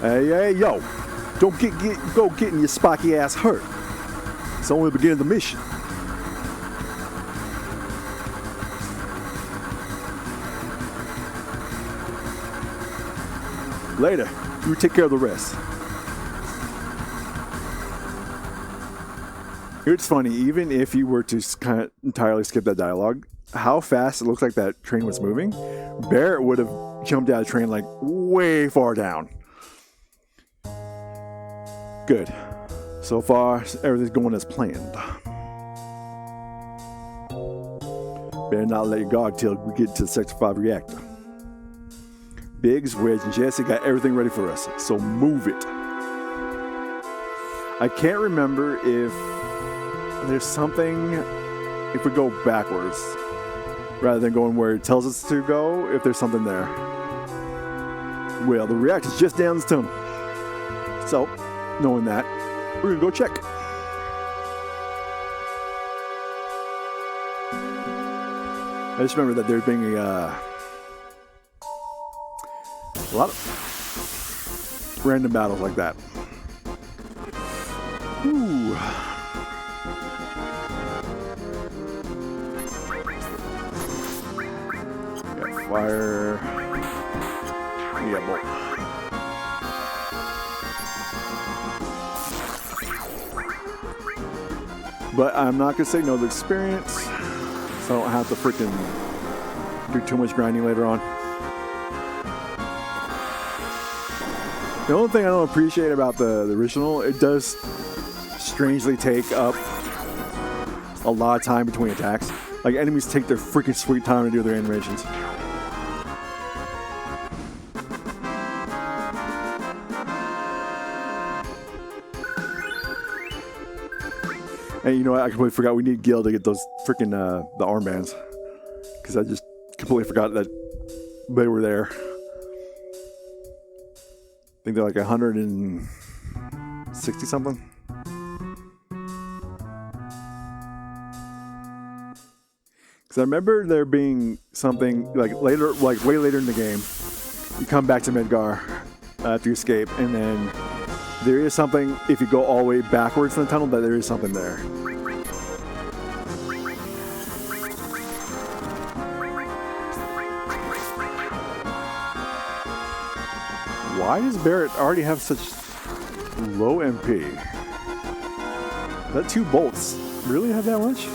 Speaker 1: Hey, yo. Don't go getting your spiky ass hurt. It's only the beginning of the mission. Later, you take care of the rest. It's funny, even if you were to kind of entirely skip that dialogue, how fast it looks like that train was moving, Barrett would have jumped out of the train like way far down. Good. So far, everything's going as planned. Better not let your guard till we get to the Sector 5 reactor. Biggs, Wedge, and Jesse got everything ready for us, so move it. I can't remember if there's something, if we go backwards, rather than going where it tells us to go, if there's something there. Well, the reactor's just down this tunnel. So, knowing that, we're gonna go check. I just remember that there being a A lot of random battles like that. Ooh. Got fire. We got bolt. But I'm not gonna say no to the experience, so I don't have to freaking do too much grinding later on. The only thing I don't appreciate about the original, it does strangely take up a lot of time between attacks. Like, enemies take their freaking sweet time to do their animations. And you know what? I completely forgot we need Gil to get those freaking the armbands, because I just completely forgot that they were there. I think they're like 160 something. Because I remember there being something like later, like way later in the game, you come back to Midgar after you escape, and then there is something, if you go all the way backwards in the tunnel, that there is something there. Why does Barret already have such low MP? That 2 bolts really have that much?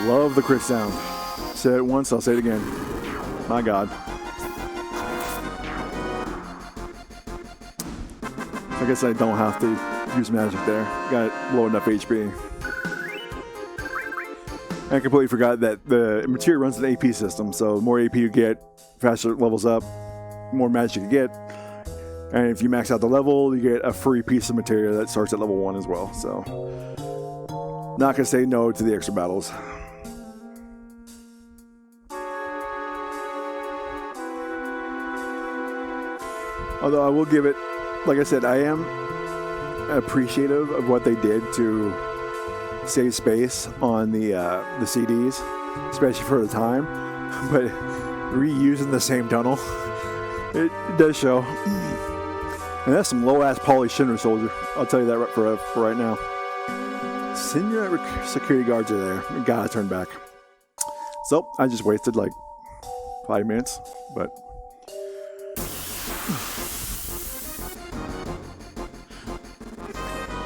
Speaker 1: Love the crit sound. Say it once, I'll say it again. My God. I guess I don't have to use magic there. Got low enough HP. I completely forgot that the materia runs an AP system, so the more AP you get, faster it levels up, more magic you get. And if you max out the level, you get a free piece of materia that starts at level 1 as well. So, not gonna say no to the extra battles. Although I will give it, like I said, I am appreciative of what they did to save space on the CDs, especially for the time. But reusing the same tunnel, it does show. And that's some low-ass poly Shinra soldier. I'll tell you that for right now. Senior security guards are there. We gotta turn back. So I just wasted like 5 minutes, but.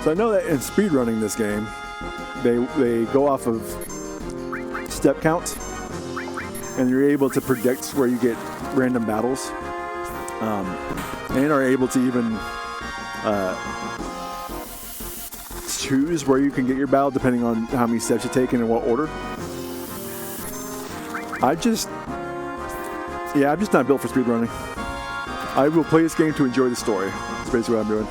Speaker 1: So I know that in speedrunning this game, they go off of step counts, and you're able to predict where you get random battles, and are able to even choose where you can get your battle depending on how many steps you take and in what order. I'm just not built for speedrunning. I will play this game to enjoy the story. That's basically what I'm doing.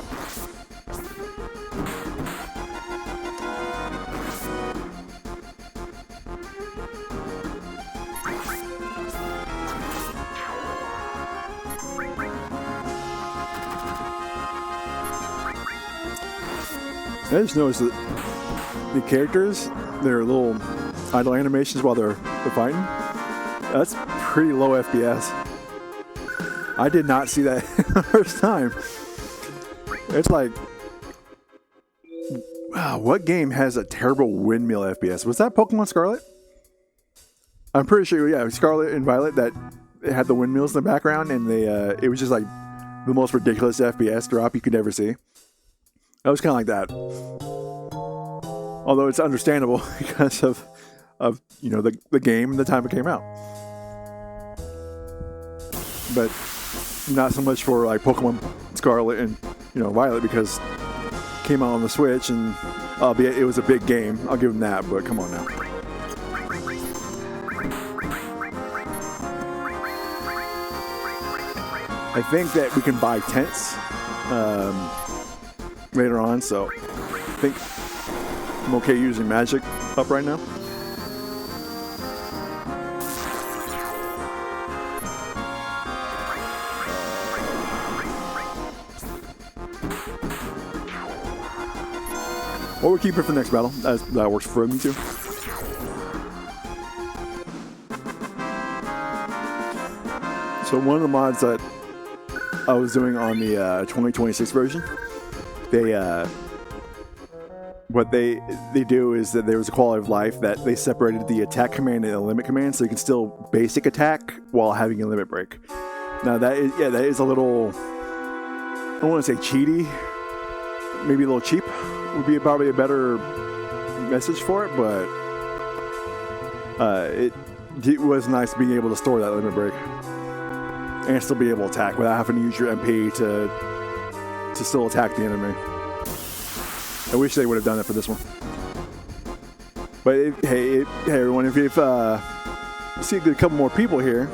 Speaker 1: I just noticed that the characters, their little idle animations while they're fighting, that's pretty low FPS. I did not see that the first time. It's like, wow, what game has a terrible windmill FPS? Was that Pokemon Scarlet? I'm pretty sure, yeah, Scarlet and Violet, that it had the windmills in the background, and it was just like the most ridiculous FPS drop you could ever see. It was kind of like that. Although it's understandable because of you know, the game and the time it came out. But not so much for like Pokemon Scarlet and, you know, Violet, because it came out on the Switch, and albeit it was a big game, I'll give them that, but come on now. I think that we can buy tents later on, so I think I'm okay using magic up right now. Or we'll keep it for the next battle. That works for me too. So one of the mods that I was doing on the 2026 version, what they do is that there was a quality of life that they separated the attack command and the limit command, so you can still basic attack while having a limit break. Now that is a little, I don't want to say cheaty, maybe a little cheap would be probably a better message for it, but it was nice being able to store that limit break and still be able to attack without having to use your MP to still attack the enemy. I wish they would have done that for this one. But hey everyone, if you've see a couple more people here,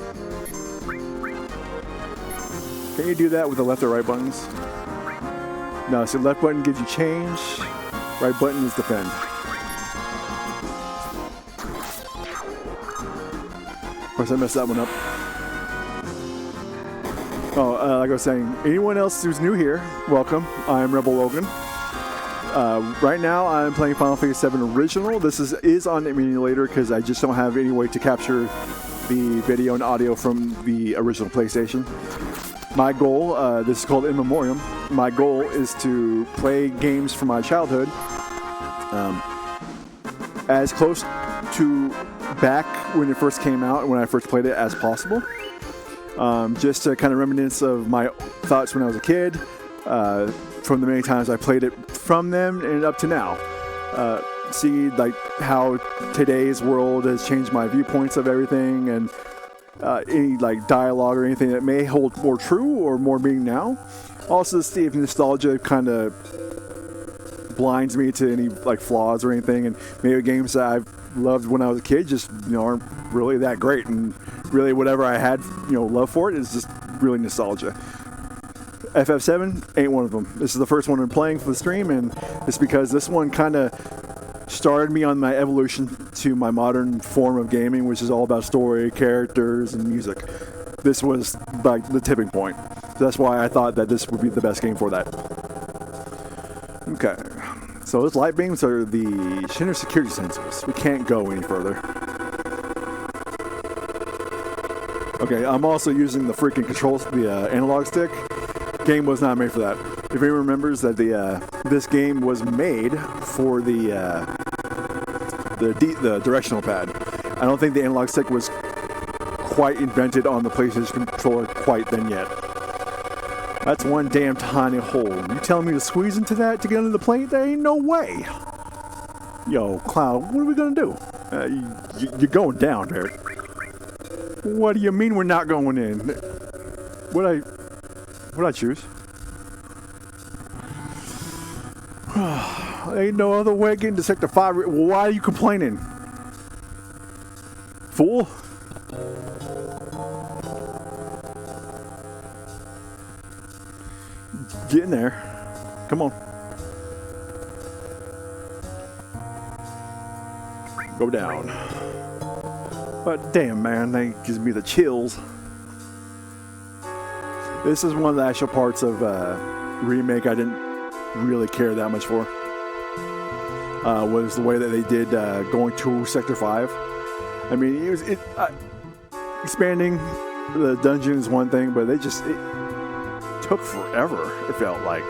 Speaker 1: can you do that with the left or right buttons? No, so left button gives you change, right button is defend. Of course, I messed that one up. Oh, like I was saying, anyone else who's new here, welcome. I'm Rebel Logan. Right now, I'm playing Final Fantasy VII Original. This is on emulator because I just don't have any way to capture the video and audio from the original PlayStation. My goal, this is called In Memoriam. My goal is to play games from my childhood as close to back when it first came out and when I first played it as possible. Just to kind of reminisce of my thoughts when I was a kid, from the many times I played it from them and up to now. See like how today's world has changed my viewpoints of everything, and any like dialogue or anything that may hold more true or more meaning now. Also to see if nostalgia kind of blinds me to any like flaws or anything, and maybe games that I've loved when I was a kid just aren't really that great, and really whatever I had love for it is just really nostalgia. FF7 ain't one of them. This is the first one I'm playing for the stream, and it's because this one kind of started me on my evolution to my modern form of gaming, which is all about story, characters, and music. This was like the tipping point. So that's why I thought that this would be the best game for that. Okay, so those light beams are the Shinra security sensors. We can't go any further. Okay, I'm also using the freaking controls, the analog stick. Game was not made for that. If anyone remembers that this game was made for the directional pad. I don't think the analog stick was quite invented on the PlayStation controller quite then yet. That's one damn tiny hole. You telling me to squeeze into that to get into the plate? There ain't no way. Yo, Cloud, what are we gonna do? You're going down there. What do you mean we're not going in? What'd I choose? Ain't no other way getting to Sector 5. Why are you complaining? Fool? Get in there. Come on. Go down. But damn, man, that gives me the chills. This is one of the actual parts of remake I didn't really care that much for. Was the way that they did going to Sector 5. I mean, expanding the dungeon is one thing, but it took forever. It felt like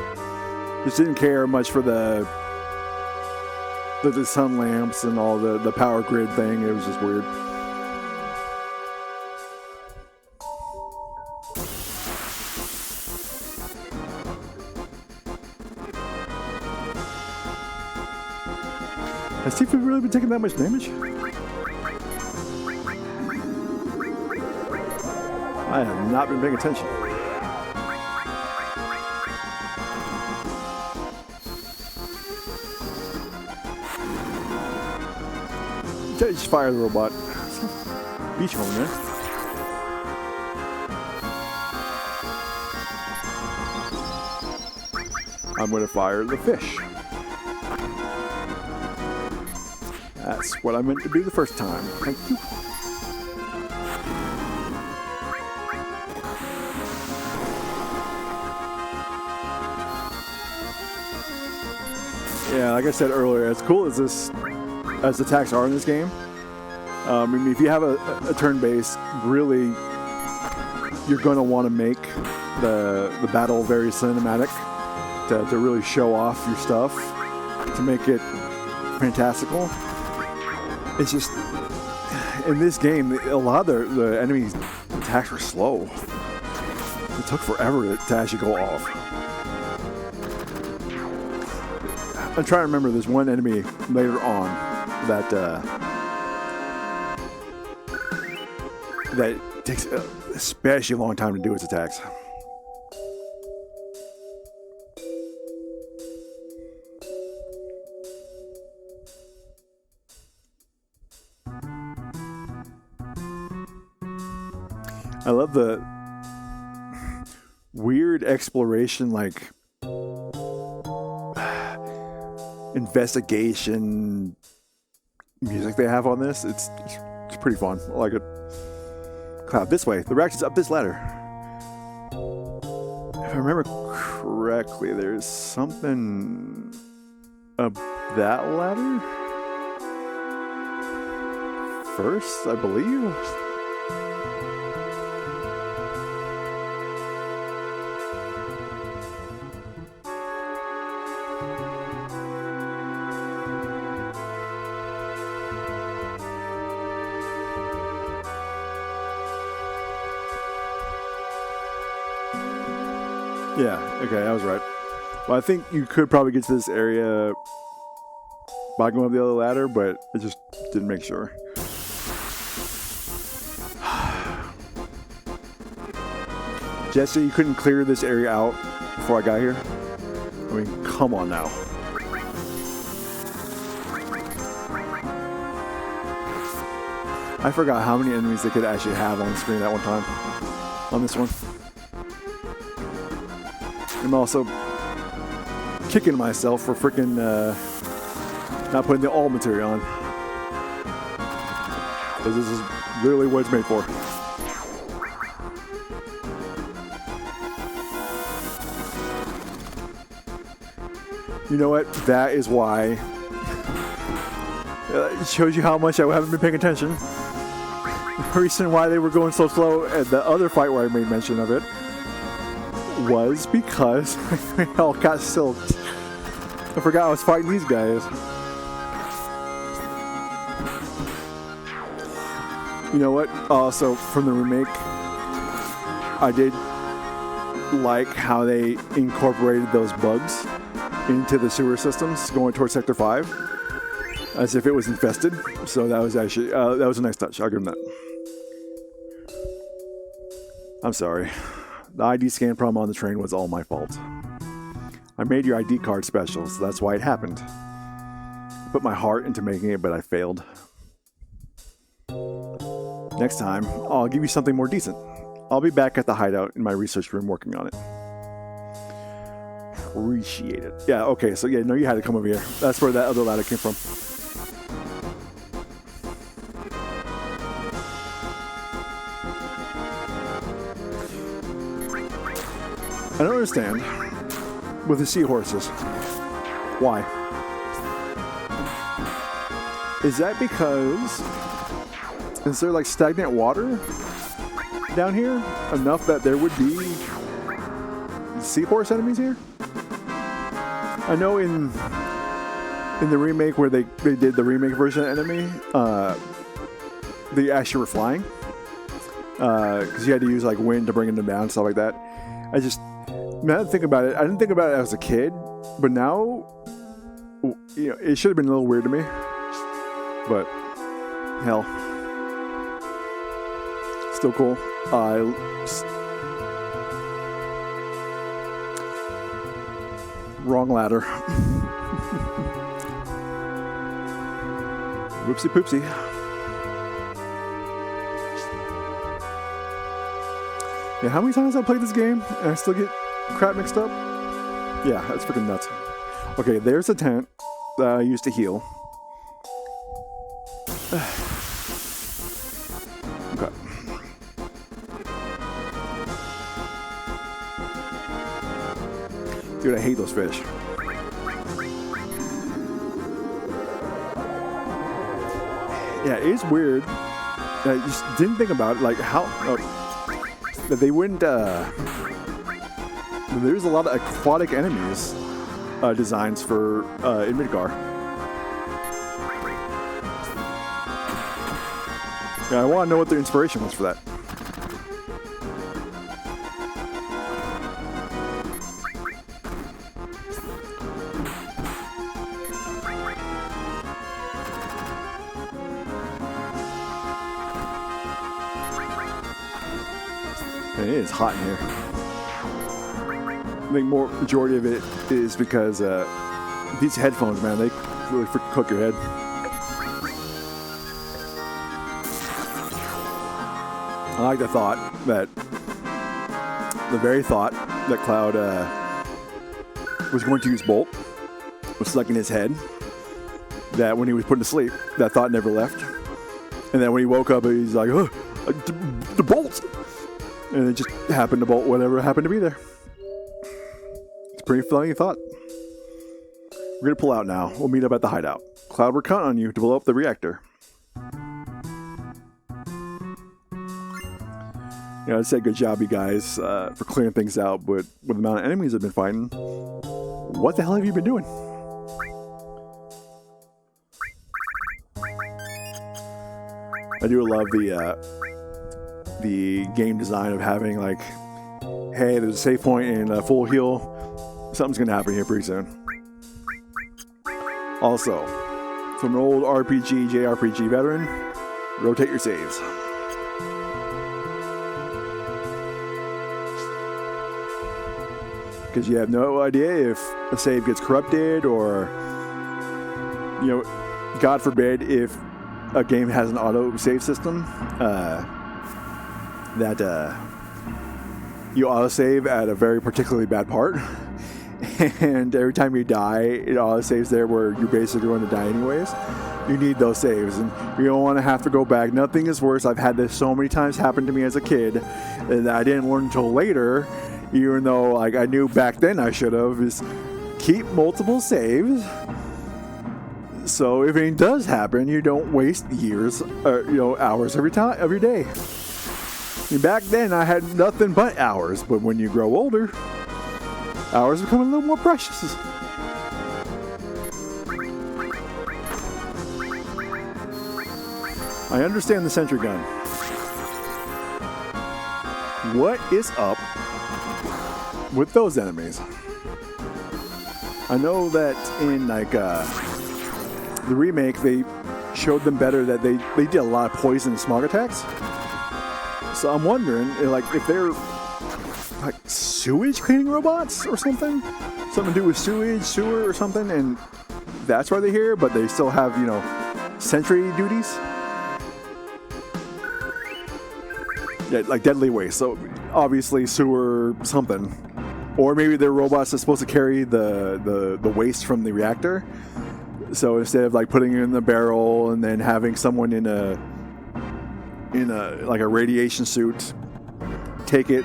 Speaker 1: just didn't care much for the sun lamps and all the power grid thing. It was just weird. Has Tifa really been taking that much damage? I have not been paying attention. Just fire the robot. Beach home, man. I'm going to fire the fish. That's what I meant to do the first time. Thank you. Yeah, like I said earlier, as cool as the attacks are in this game, I mean, if you have a turn-based, really you're going to want to make the battle very cinematic to really show off your stuff, to make it fantastical. It's just, in this game, a lot of the enemy attacks were slow. It took forever to actually go off. I'm trying to remember, there's one enemy later on that that takes an especially long time to do its attacks. I love the weird exploration, like investigation music they have on this. It's pretty fun. I like it. Cloud, this way. The reaction's up this ladder. If I remember correctly, there's something up that ladder first, I believe. Yeah, okay, I was right. Well, I think you could probably get to this area by going up the other ladder, but I just didn't make sure. Jesse, you couldn't clear this area out before I got here? I mean, come on now. I forgot how many enemies they could actually have on screen at one time on this one. I'm also kicking myself for freaking not putting the all material on. Because this is literally what it's made for. You know what? That is why. It shows you how much I haven't been paying attention. The reason why they were going so slow at the other fight where I made mention of it was because we all got silked. I forgot I was fighting these guys. You know what? Also, from the remake, I did like how they incorporated those bugs into the sewer systems going towards Sector 5 as if it was infested. So that was actually, that was a nice touch. I'll give them that. I'm sorry. The ID scan problem on the train was all my fault. I made your ID card special, so that's why it happened. I put my heart into making it, but I failed. Next time, I'll give you something more decent. I'll be back at the hideout in my research room working on it. Appreciate it. Yeah, okay, so yeah, no, you had to come over here. That's where that other ladder came from. I don't understand with the seahorses. Why? Is that because is there like stagnant water down here enough that there would be seahorse enemies here? I know in the remake where they did the remake version of enemy, they actually were flying because you had to use like wind to bring them down and stuff like that. Now that I think about it, I didn't think about it as a kid, but now, you know, it should have been a little weird to me. But hell, still cool. Wrong ladder. Whoopsie poopsie. Yeah, how many times have I played this game and I still get crap mixed up? Yeah, that's freaking nuts. Okay, there's a tent that I used to heal. Okay. Dude, I hate those fish. Yeah, it's weird. I just didn't think about it, like how... that they wouldn't. There's a lot of aquatic enemies designs for in Midgar. Yeah, I want to know what the inspiration was for that. It is hot in here. I think majority of it is because these headphones, man, they really cook your head. I like the very thought that Cloud was going to use Bolt was stuck in his head. That when he was put to sleep, that thought never left. And then when he woke up, he's like, oh, the Bolt! And it just happened to bolt whatever happened to be there. It's a pretty funny thought. We're going to pull out now. We'll meet up at the hideout. Cloud, we're counting on you to blow up the reactor. Yeah, I said good job, you guys, for clearing things out, but with the amount of enemies I've been fighting, what the hell have you been doing? I do love the game design of having like, hey, there's a save point and a full heal. Something's gonna happen here pretty soon. Also, from an old JRPG veteran, rotate your saves. Because you have no idea if a save gets corrupted or, you know, God forbid if a game has an auto save system, that you autosave at a very particularly bad part, and every time you die, it autosaves there where you're basically going to die anyways. You need those saves, and you don't want to have to go back. Nothing is worse. I've had this so many times happen to me as a kid that I didn't learn until later, even though like I knew back then I should have, is keep multiple saves. So if anything does happen, you don't waste years or hours every day. Back then, I had nothing but hours, but when you grow older, hours become a little more precious. I understand the sentry gun. What is up with those enemies? I know that in like the remake, they showed them better that they did a lot of poison and smog attacks. So I'm wondering, like, if they're like sewage cleaning robots or something, something to do with sewage, sewer, or something, and that's why they're here. But they still have, sentry duties, yeah, like deadly waste. So obviously sewer something, or maybe they're robots that's supposed to carry the waste from the reactor. So instead of like putting it in the barrel and then having someone in a like a radiation suit take it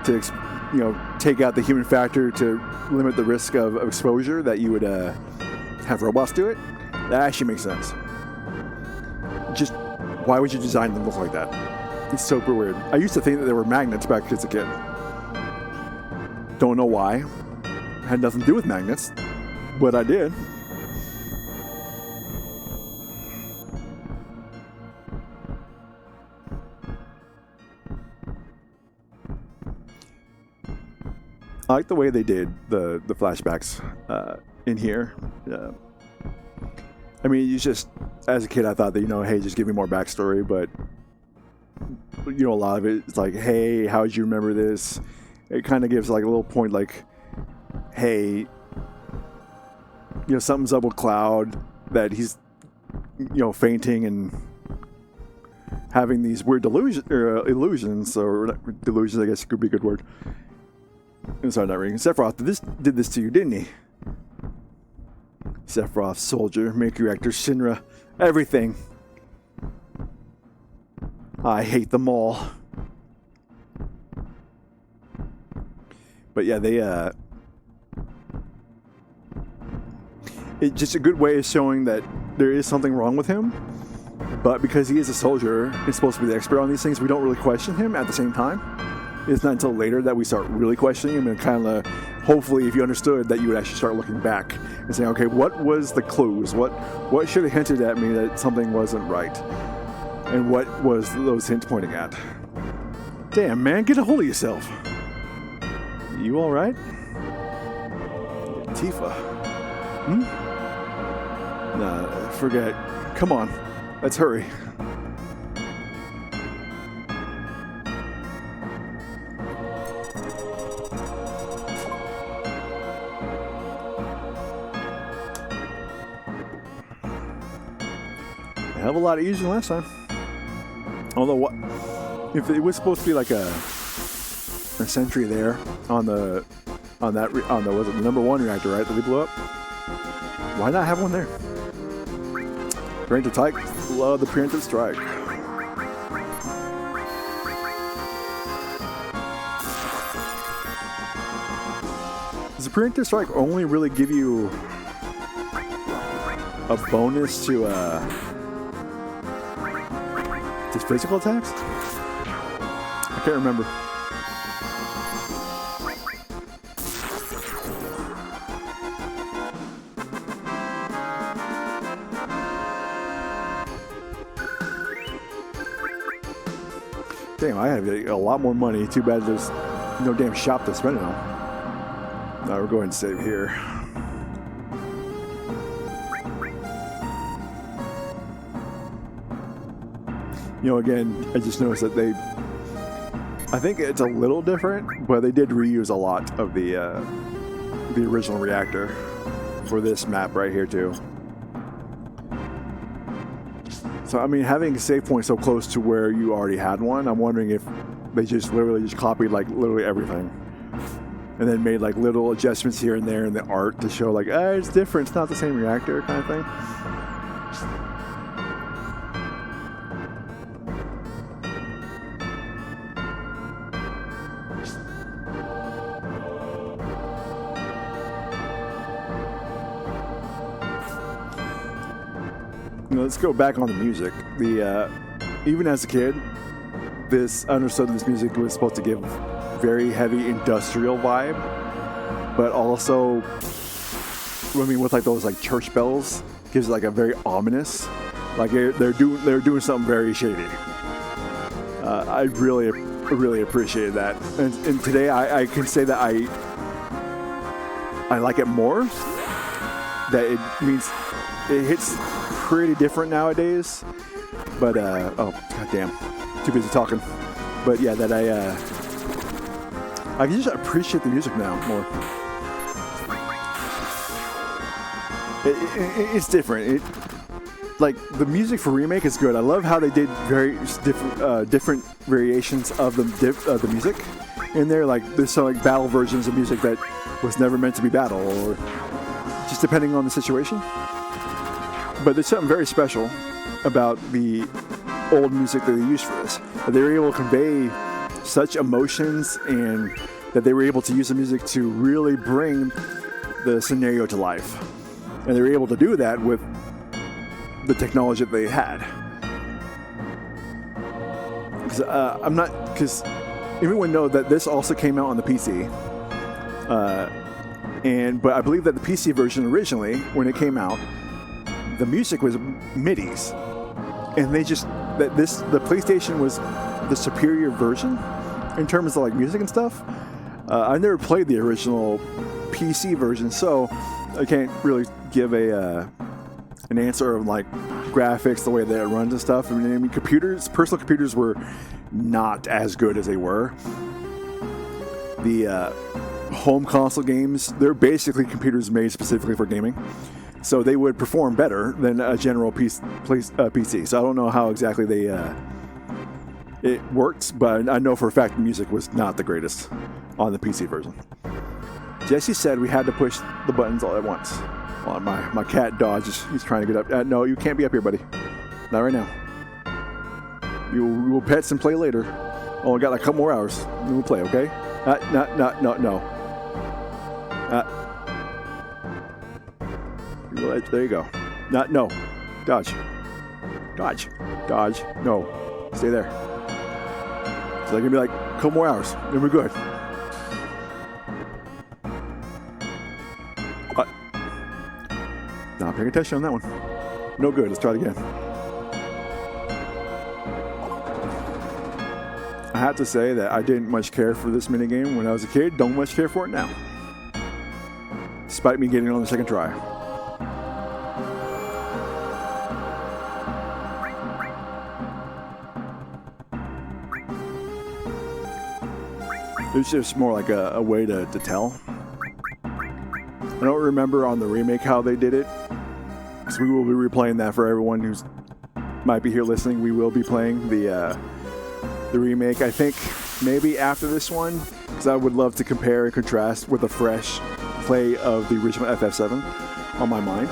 Speaker 1: to take out the human factor to limit the risk of exposure, that you would have robots do it. That actually makes sense. Just why would you design them to look like that? It's super weird. I used to think that they were magnets back as a kid. Don't know why. Had nothing to do with magnets, but I did. I like the way they did the flashbacks in here. I mean, you just, as a kid, I thought that, hey, just give me more backstory, but, a lot of it is like, hey, how did you remember this? It kind of gives like a little point like, hey, something's up with Cloud, that he's, fainting and having these weird illusions, or delusions, I guess could be a good word. Sorry, not reading. Sephiroth did this to you, didn't he? Sephiroth, soldier, make reactor, Shinra, everything. I hate them all. But yeah, it's just a good way of showing that there is something wrong with him. But because he is a soldier, he's supposed to be the expert on these things, we don't really question him at the same time. it's not until later that we start really questioning them, and kind of hopefully, if you understood, that you would actually start looking back and saying, okay, what was the clues? What should have hinted at me that something wasn't right? And what was those hints pointing at? Damn, man, get a hold of yourself. You all right? Tifa. Nah, forget. Come on, let's hurry. A hell of a lot easier than last time. Although, what if it was supposed to be like a sentry there on the was it the number 1 reactor, right, that we blew up? Why not have one there? Preemptive Strike, love the preemptive strike. Does the preemptive strike only really give you a bonus to just physical attacks? I can't remember. Damn, I have a lot more money. Too bad there's no damn shop to spend it on. Now we're going to save here. You know, again, I just noticed that I think it's a little different, but they did reuse a lot of the original reactor for this map right here too. So, I mean, having a save point so close to where you already had one, I'm wondering if they just literally just copied like literally everything, and then made like little adjustments here and there in the art to show like, it's different, it's not the same reactor kind of thing. Let's go back on the music. Even as a kid, I understood this music was supposed to give very heavy industrial vibe, but also, I mean, with like those like church bells, gives like a very ominous, like they're doing something very shady. I really appreciated that, and today I can say that I like it more. That it means it hits pretty different nowadays, but oh goddamn, too busy talking. But yeah, that I can just appreciate the music now more. It's different. Like the music for remake is good. I love how they did very different variations of the music in there. Like there's some like battle versions of music that was never meant to be battle, or just depending on the situation. But there's something very special about the old music that they used for this. They were able to convey such emotions, and that they were able to use the music to really bring the scenario to life. And they were able to do that with the technology that they had. Because everyone knows that this also came out on the PC. But I believe that the PC version originally, when it came out, the music was MIDIs, and the PlayStation was the superior version in terms of like music and stuff. I never played the original PC version, so I can't really give an answer of like graphics, the way that it runs and stuff. I mean, personal computers were not as good as they were. The home console games, they're basically computers made specifically for gaming. So they would perform better than a general PC. So I don't know how exactly it worked, but I know for a fact the music was not the greatest on the PC version. Jesse said we had to push the buttons all at once. Well, my cat dodges. He's trying to get up. No, you can't be up here, buddy. Not right now. We will pets and play later. Oh, we got like a couple more hours. Then we'll play, okay? No. There you go. No. Dodge. No. Stay there. So like, gonna be like a couple more hours, then we're good. What? Not paying attention on that one. No good. Let's try it again. I have to say that I didn't much care for this minigame when I was a kid. Don't much care for it now. Despite me getting it on the second try. It's just more like a way to tell. I don't remember on the remake how they did it. So we will be replaying that for everyone who's might be here listening. We will be playing the remake, I think, maybe after this one, because I would love to compare and contrast with a fresh play of the original FF7 on my mind.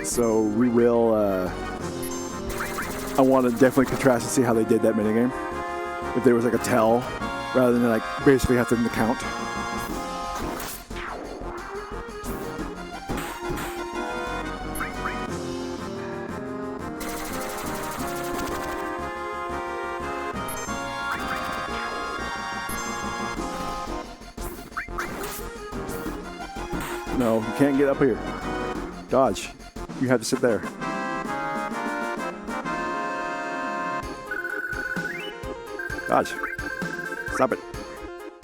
Speaker 1: So we will, I want to definitely contrast and see how they did that minigame. If there was like a tell, rather than like basically have to count. No, you can't get up here. Dodge. You have to sit there. Dodge. Stop it.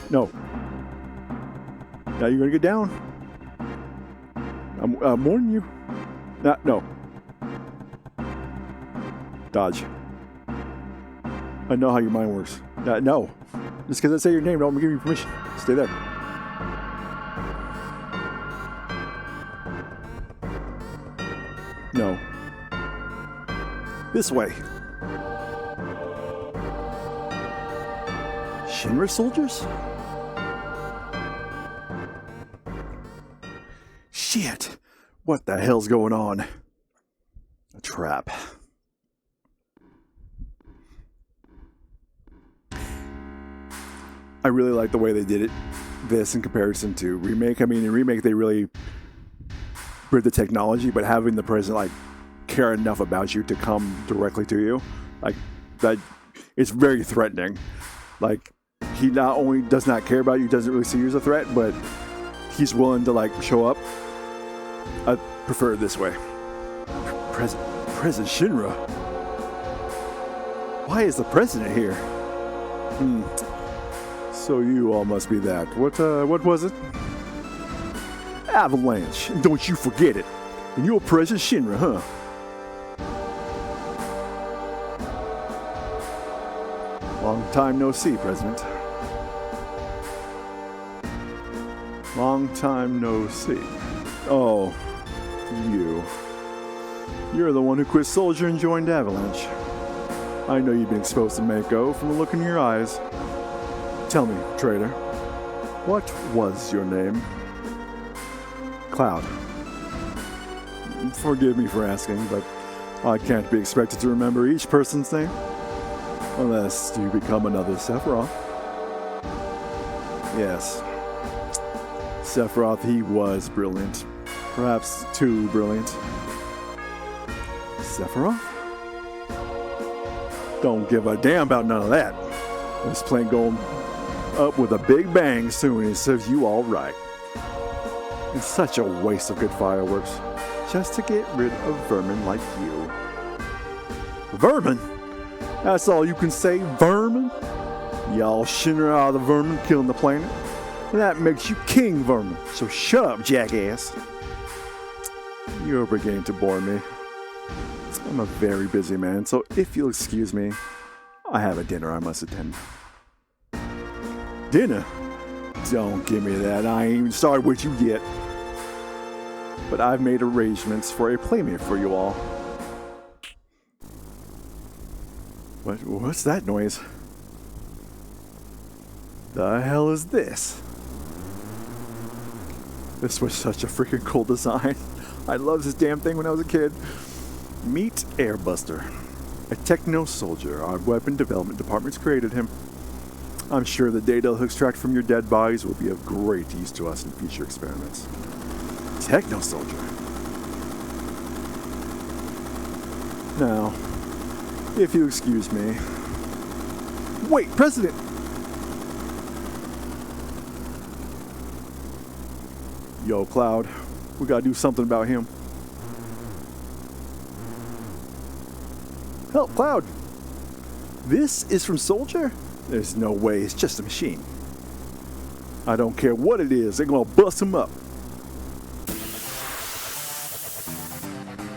Speaker 1: No. Now you're gonna get down. I'm warning you. No. Dodge. I know how your mind works. No. Just because I say your name, don't give you permission. Stay there. No. This way. Shinra soldiers? Shit. What the hell's going on? A trap. I really like the way they did it. This in comparison to Remake. I mean, in Remake they really with the technology, but having the president like care enough about you to come directly to you, like that, it's very threatening. Like he not only does not care about you, doesn't really see you as a threat, but he's willing to like show up. I prefer it this way. President Shinra. Why is the president here? So you all must be that. What was it? Avalanche. Don't you forget it. And you're President Shinra, huh? Long time no see, President. Long time no see. Oh, You're the one who quit Soldier and joined Avalanche. I know you've been exposed to Mako from the look in your eyes. Tell me, traitor, what was your name? Cloud. Forgive me for asking, but I can't be expected to remember each person's name. Unless you become another Sephiroth. Yes. Sephiroth, he was brilliant. Perhaps too brilliant. Sephiroth? Don't give a damn about none of that. This plane going up with a big bang soon and serves you all right. It's such a waste of good fireworks, just to get rid of vermin like you. Vermin? That's all you can say, vermin? Y'all Shinra out of the vermin killing the planet. And that makes you king vermin, so shut up, jackass. You're beginning to bore me. I'm a very busy man, so if you'll excuse me, I have a dinner I must attend. Dinner? Don't give me that. I ain't even started with you yet. But I've made arrangements for a playmate for you all. What's that noise? The hell is this? This was such a freaking cool design. I loved this damn thing when I was a kid. Meet Airbuster, a techno soldier. Our weapon development department's created him. I'm sure the data he'll extract from your dead bodies will be of great use to us in future experiments. Techno soldier. Now, if you excuse me, Wait, President! Yo, Cloud. We gotta do something about him. Help, Cloud! This is from Soldier? There's no way, it's just a machine. I don't care what it is, they're gonna bust him up.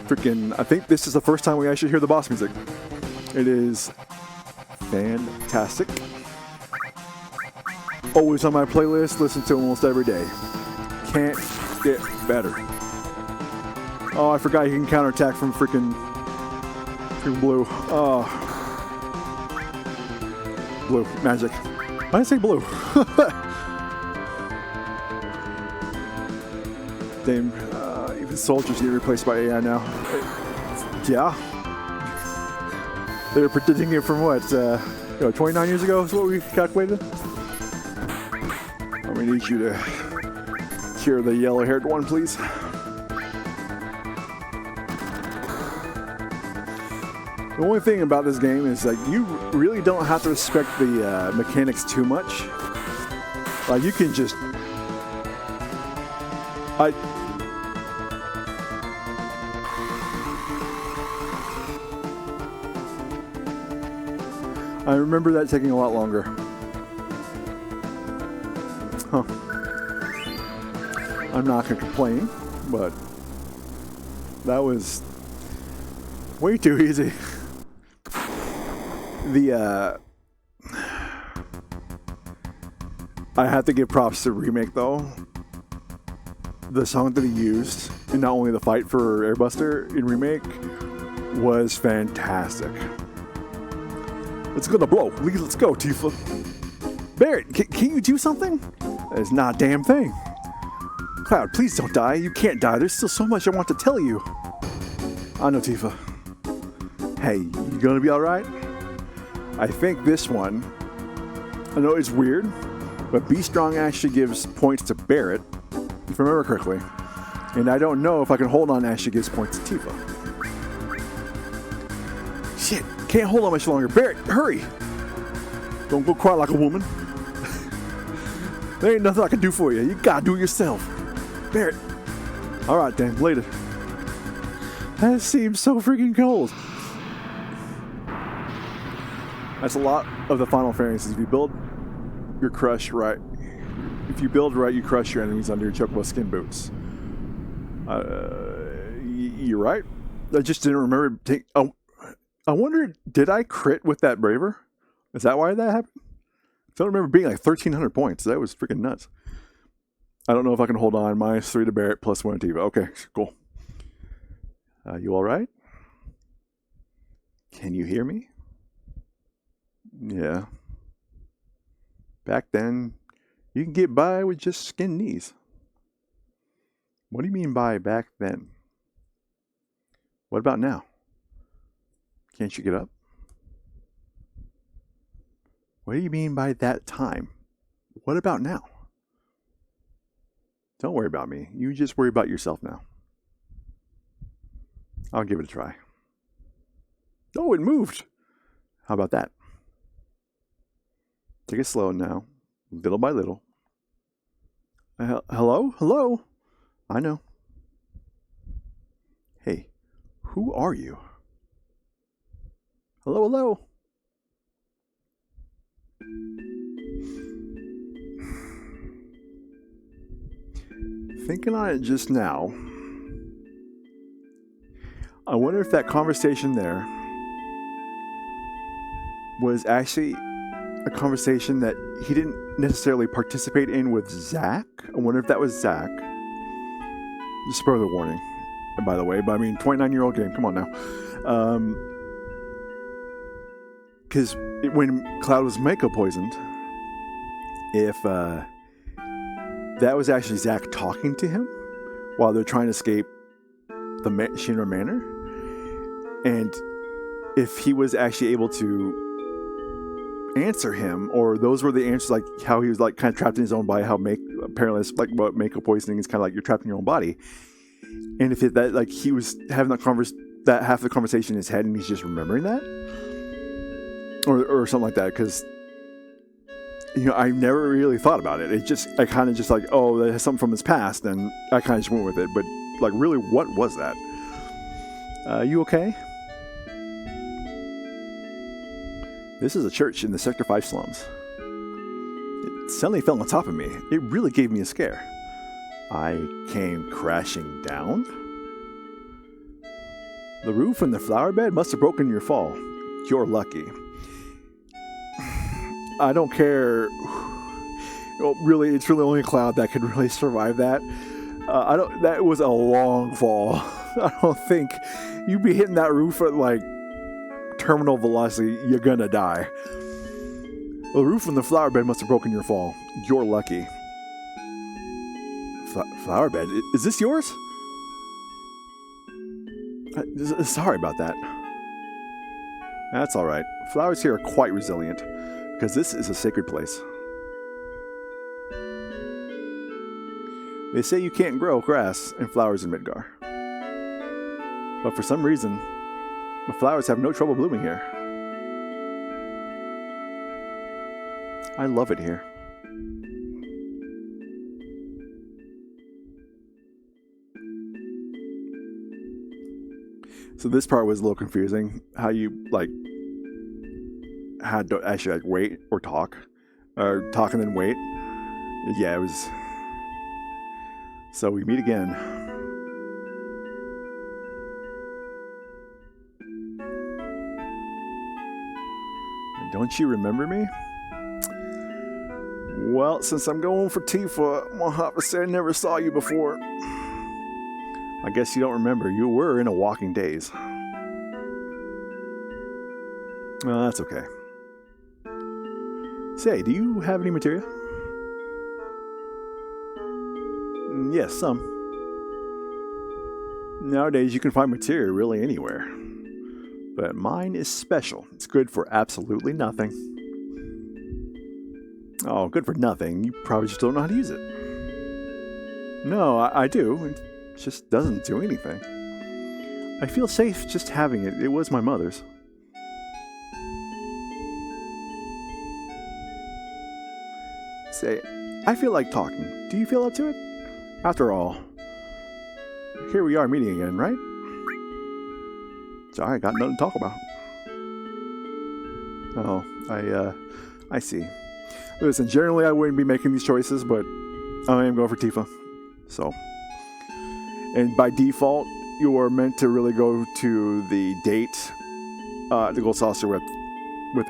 Speaker 1: Freaking, I think this is the first time we actually hear the boss music. It is fantastic. Always on my playlist, listen to almost every day. Can't get better. Oh, I forgot you can counterattack from freaking blue. Oh. Blue. Magic. Why did I say blue? Damn. Even soldiers get replaced by AI now. Yeah. They were predicting it from what? 29 years ago is what we calculated? I'm gonna need you to cure the yellow-haired one, please. The only thing about this game is like you really don't have to respect the mechanics too much. Like you can just, I remember that taking a lot longer. Huh. I'm not gonna complain, but that was way too easy. I have to give props to Remake though. The song that he used, and not only the fight for Airbuster in Remake, was fantastic. It's gonna blow. Let's go, Tifa. Barret, can you do something? It's not a damn thing. Cloud, please don't die. You can't die. There's still so much I want to tell you. I know, Tifa. Hey, you gonna be alright? I think this one, I know it's weird, but Be Strong actually gives points to Barret, if I remember correctly. And I don't know if I can hold on actually gives points to Tifa. Shit, can't hold on much longer. Barret, hurry! Don't go cry like a woman. There ain't nothing I can do for you. You gotta do it yourself. Barret. Alright then, later. That seems so freaking cold. That's a lot of the Final Fantasies. If you build your crush right, if you build right, you crush your enemies under your chocobo skin boots. You're right. I just didn't remember. I wonder, did I crit with that Braver? Is that why that happened? I don't remember being like 1,300 points. That was freaking nuts. I don't know if I can hold on. -3 to Barret, +1 to Eva. Okay, cool. You all right? Can you hear me? Yeah. Back then, you can get by with just skin knees. What do you mean by back then? What about now? Can't you get up? What do you mean by that time? What about now? Don't worry about me. You just worry about yourself now. I'll give it a try. Oh, it moved. How about that? Take it slow now, little by little. Hello? Hello? I know. Hey, who are you? Hello, hello? Thinking on it just now, I wonder if that conversation there was actually a conversation that he didn't necessarily participate in with Zach. I wonder if that was Zach. Just spoiler warning, by the way, but I mean, 29-year-old game, come on now. Because when Cloud was Mako poisoned, if that was actually Zach talking to him while they're trying to escape the Shinra Manor, and if he was actually able to answer him, or those were the answers, like how he was like kind of trapped in his own body, how apparently it's like what Mako poisoning is kind of like you're trapped in your own body, and if that like he was having that half of the conversation in his head and he's just remembering that, or something like that, because I never really thought about it. I kind of just like, oh, that has something from his past, and I kind of just went with it. But like, really, what was that? You okay? This is a church in the Sector 5 slums. It suddenly fell on top of me. It really gave me a scare. I came crashing down. The roof and the flower bed must have broken in your fall. You're lucky. I don't care. Well, really, it's really only a cloud that could really survive that. That was a long fall. I don't think you'd be hitting that roof at like terminal velocity. You're gonna die. The roof and the flower bed must have broken your fall. You're lucky. Flower bed? Is this yours? Sorry about that. That's all right. Flowers here are quite resilient, because this is a sacred place. They say you can't grow grass and flowers in Midgar. But for some reason, the flowers have no trouble blooming here. I love it here. So this part was a little confusing. How you had to actually wait or talk and then wait. Yeah, it was. So we meet again. Don't you remember me? Well, since I'm going for Tifa, I'm gonna have to say I never saw you before. I guess you don't remember. You were in a Walking Days. Well, that's okay. Say, do you have any materia? Yes, some. Nowadays, you can find materia really anywhere. But mine is special. It's good for absolutely nothing. Oh, good for nothing. You probably just don't know how to use it. No, I do. It just doesn't do anything. I feel safe just having it. It was my mother's. Say, I feel like talking. Do you feel up to it? After all, here we are meeting again, right? Sorry, I got nothing to talk about. Oh, I see. Listen, generally I wouldn't be making these choices, but I am going for Tifa. So, and by default, you are meant to really go to the date, the gold saucer with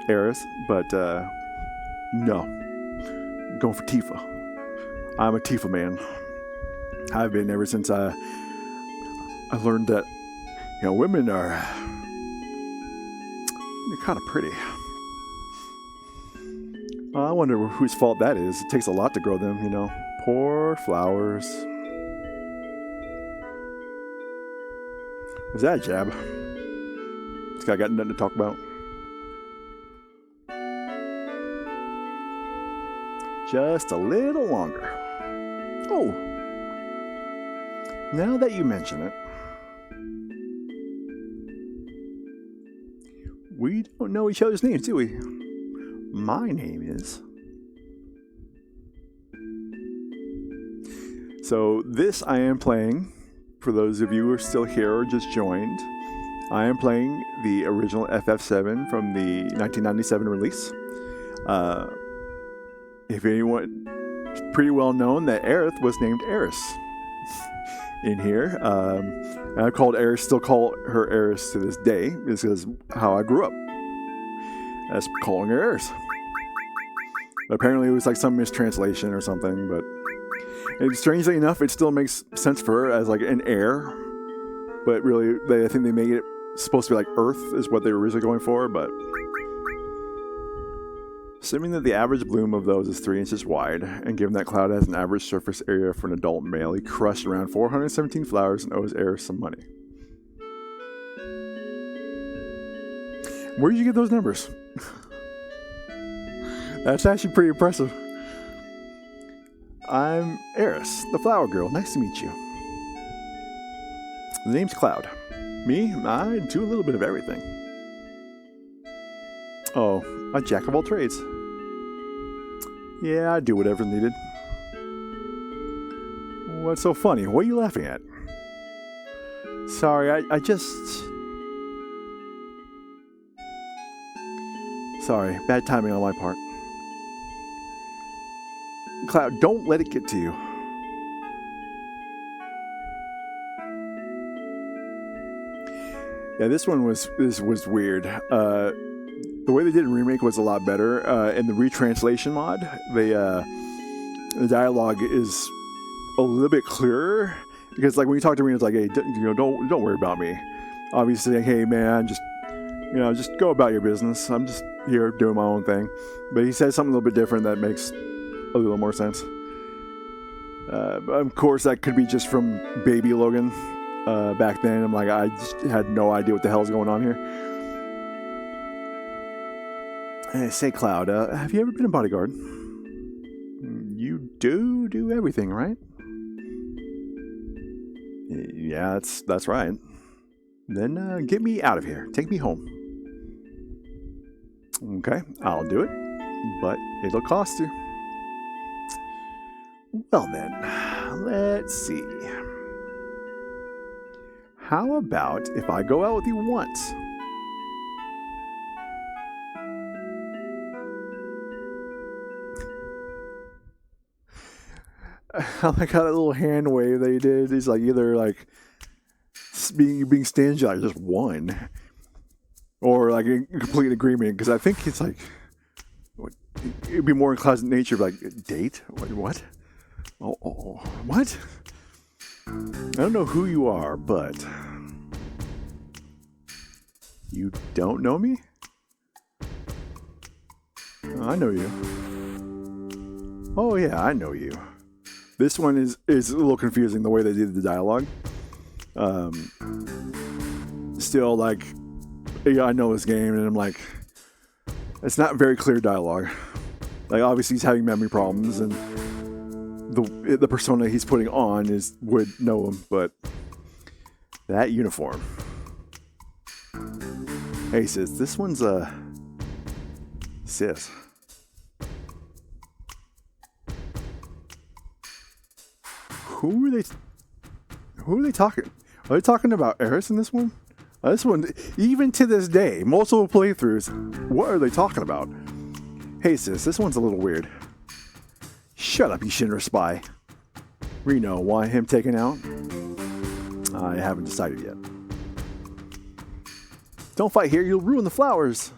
Speaker 1: Eris, but no, I'm going for Tifa. I'm a Tifa man. I've been ever since I learned that women are kind of pretty. I wonder whose fault that is. It takes a lot to grow them, Poor flowers. Was that a jab? This guy got nothing to talk about. Just a little longer. Oh. Now that you mention it, we don't know each other's names, do we? My name is. So this I am playing, for those of you who are still here or just joined, I am playing the original FF7 from the 1997 release. If anyone, it's pretty well known that Aerith was named Eris in here. And I still call her Eris to this day, because how I grew up. As calling her Eris. Apparently it was like some mistranslation or something, but strangely enough, it still makes sense for her as like an heir. But really, I think they made it supposed to be like Earth is what they were originally going for, but assuming that the average bloom of those is 3 inches wide, and given that Cloud has an average surface area for an adult male, he crushed around 417 flowers and owes Eris some money. Where did you get those numbers? That's actually pretty impressive. I'm Eris, the flower girl. Nice to meet you. The name's Cloud. Me? I do a little bit of everything. Oh, a jack of all trades. Yeah, I do whatever's needed. What's so funny? What are you laughing at? Sorry, I just... Sorry, bad timing on my part. Cloud, don't let it get to you. Yeah, this one was weird. The way they did remake was a lot better. In the retranslation mod, the dialogue is a little bit clearer because, like, when you talk to me, it's like, hey, don't worry about me. Obviously, like, hey man, just go about your business. I'm just here doing my own thing. But he says something a little bit different that makes a little more sense. Of course, that could be just from Baby Logan. Back then, I'm like, I just had no idea what the hell is going on here. Hey, say, Cloud, have you ever been a bodyguard? You do everything, right? Yeah, that's right. Then get me out of here. Take me home. Okay, I'll do it, but it'll cost you. Well then, let's see. How about if I go out with you once? I like how that little hand wave that he did. He's like either like being stingy, like just one, or like in complete agreement. Because I think it's like it'd be more in Cloud's nature, like date. What? Oh, what? I don't know who you are, but you don't know me? I know you. Oh yeah, I know you. This one is a little confusing, the way they did the dialogue. Still, like, yeah, I know this game, and I'm like, it's not very clear dialogue. Like, obviously he's having memory problems, and the persona he's putting on would know him, but that uniform. Hey sis, this one's sis. Who are they talking? Are they talking about Eris in this one? This one, even to this day, multiple playthroughs, what are they talking about? Hey sis, this one's a little weird. Shut up, you Shinra spy. Reno, why him taken out? I haven't decided yet. Don't fight here, you'll ruin the flowers.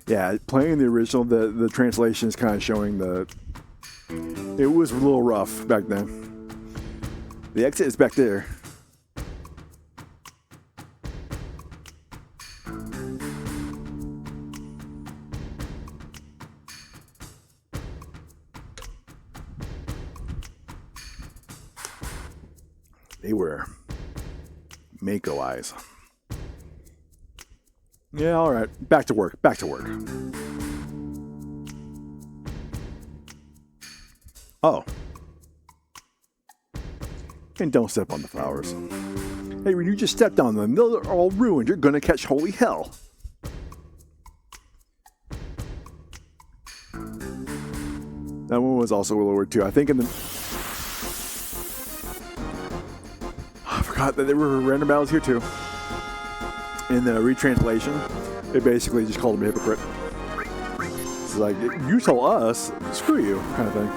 Speaker 1: Yeah, playing the original, the translation is kind of showing it was a little rough back then. The exit is back there. They were Mako eyes. Yeah, all right. Back to work. Oh. And don't step on the flowers. Hey, when you just stepped on them, they're all ruined. You're gonna catch holy hell. That one was also a little weird too. I think in the... I forgot that there were random battles here too. In the retranslation, it basically just called him a hypocrite. It's like, you tell us, screw you, kind of thing.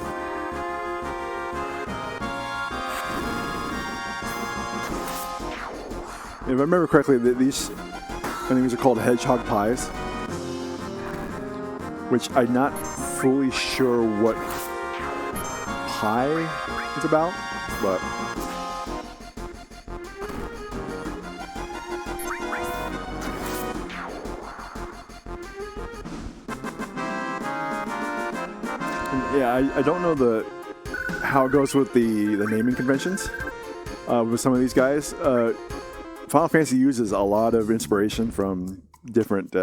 Speaker 1: If I remember correctly, these, I think these are called hedgehog pies, which I'm not fully sure what pie is about, but... Yeah, I don't know how it goes with the naming conventions with some of these guys. Final Fantasy uses a lot of inspiration from different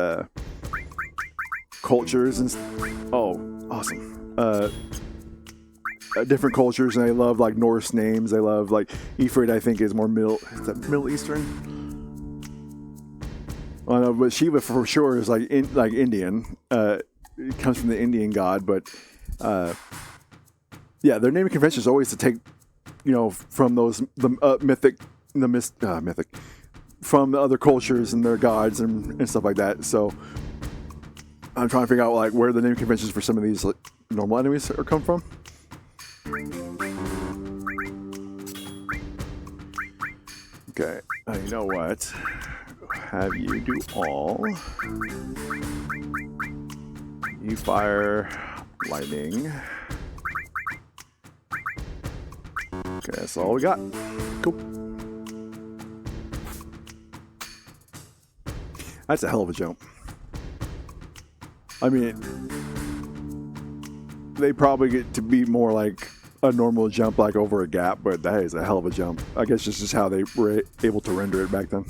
Speaker 1: cultures and awesome. Different cultures, and they love like Norse names. They love like Ifrit. I think is more Middle Eastern. Well, no, but Shiva for sure is like Indian. It comes from the Indian god, but yeah, their naming convention is always to take, from those mythic from the other cultures and their gods and stuff like that. So I'm trying to figure out like where the naming conventions for some of these like, normal enemies are come from. Okay, you know what? Have you do all. You fire lightning. Okay, that's all we got. Cool. That's a hell of a jump. I mean, they probably get to be more like a normal jump, like over a gap, but that is a hell of a jump. I guess this is how they were able to render it back then.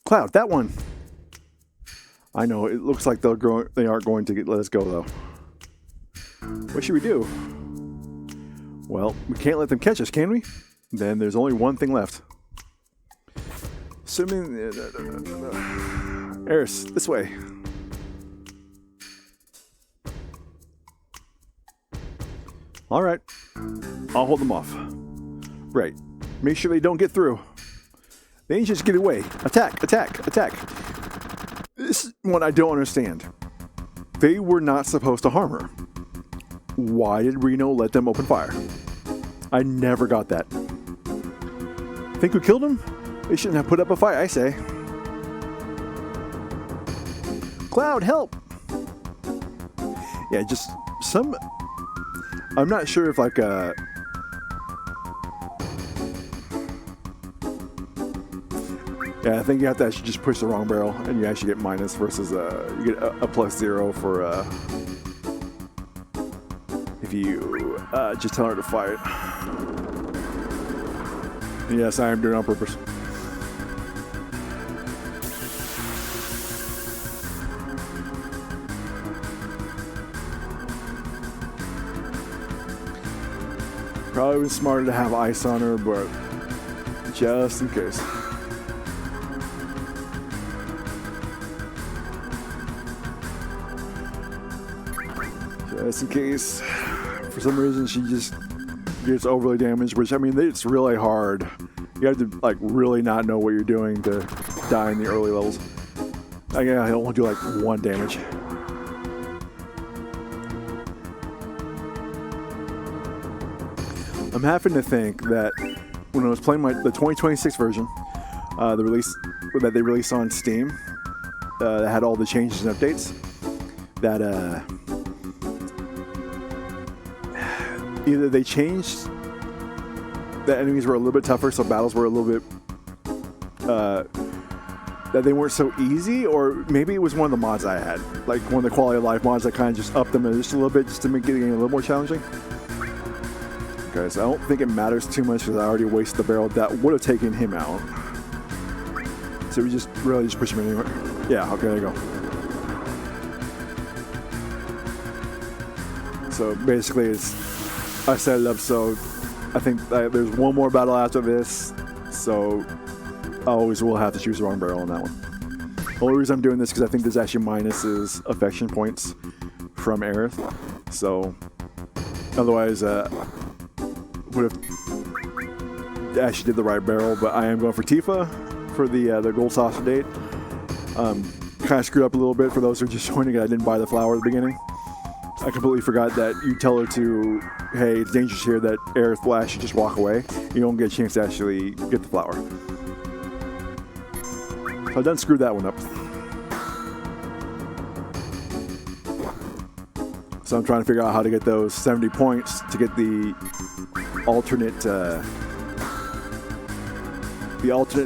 Speaker 1: Cloud, that one. I know, it looks like they aren't going to let us go, though. What should we do? Well, we can't let them catch us, can we? Then there's only one thing left. Assuming... Eris, this way. Alright. I'll hold them off. Right. Make sure they don't get through. They ain't just get away. Attack, attack, attack. This is what I don't understand. They were not supposed to harm her. Why did Reno let them open fire? I never got that. Think we killed him? They shouldn't have put up a fight, I say. Cloud, help! Yeah, just some... I'm not sure if like yeah, I think you have to actually just push the wrong barrel and you actually get minus versus you get a +0 for if you just tell her to fight. Yes, I am doing it on purpose. Probably been smarter to have ice on her, but just in case. Just in case, for some reason, she just gets overly damaged, which, I mean, it's really hard. You have to, like, really not know what you're doing to die in the early levels. Like, yeah, he'll only do, like, 1 damage. I'm having to think that when I was playing the 2026 version, the release that they released on Steam, that had all the changes and updates, that either they changed that enemies were a little bit tougher, so battles were a little bit that they weren't so easy, or maybe it was one of the mods I had, like one of the quality of life mods that kind of just upped them just a little bit, just to make it a little more challenging. Okay, so I don't think it matters too much because I already wasted the barrel that would have taken him out. So we just really just push him anywhere. Yeah, okay, there you go. So basically, I set it up so I think there's one more battle after this, so I always will have to choose the wrong barrel on that one. The only reason I'm doing this is because I think there's actually minuses affection points from Aerith, so otherwise would have actually did the right barrel, but I am going for Tifa for the gold saucer date. Kind of screwed up a little bit for those who are just joining. I didn't buy the flower at the beginning. I completely forgot that you tell her to, hey, it's dangerous here, that Aerith will actually just walk away. You don't get a chance to actually get the flower. So I done screwed that one up. So I'm trying to figure out how to get those 70 points to get the alternate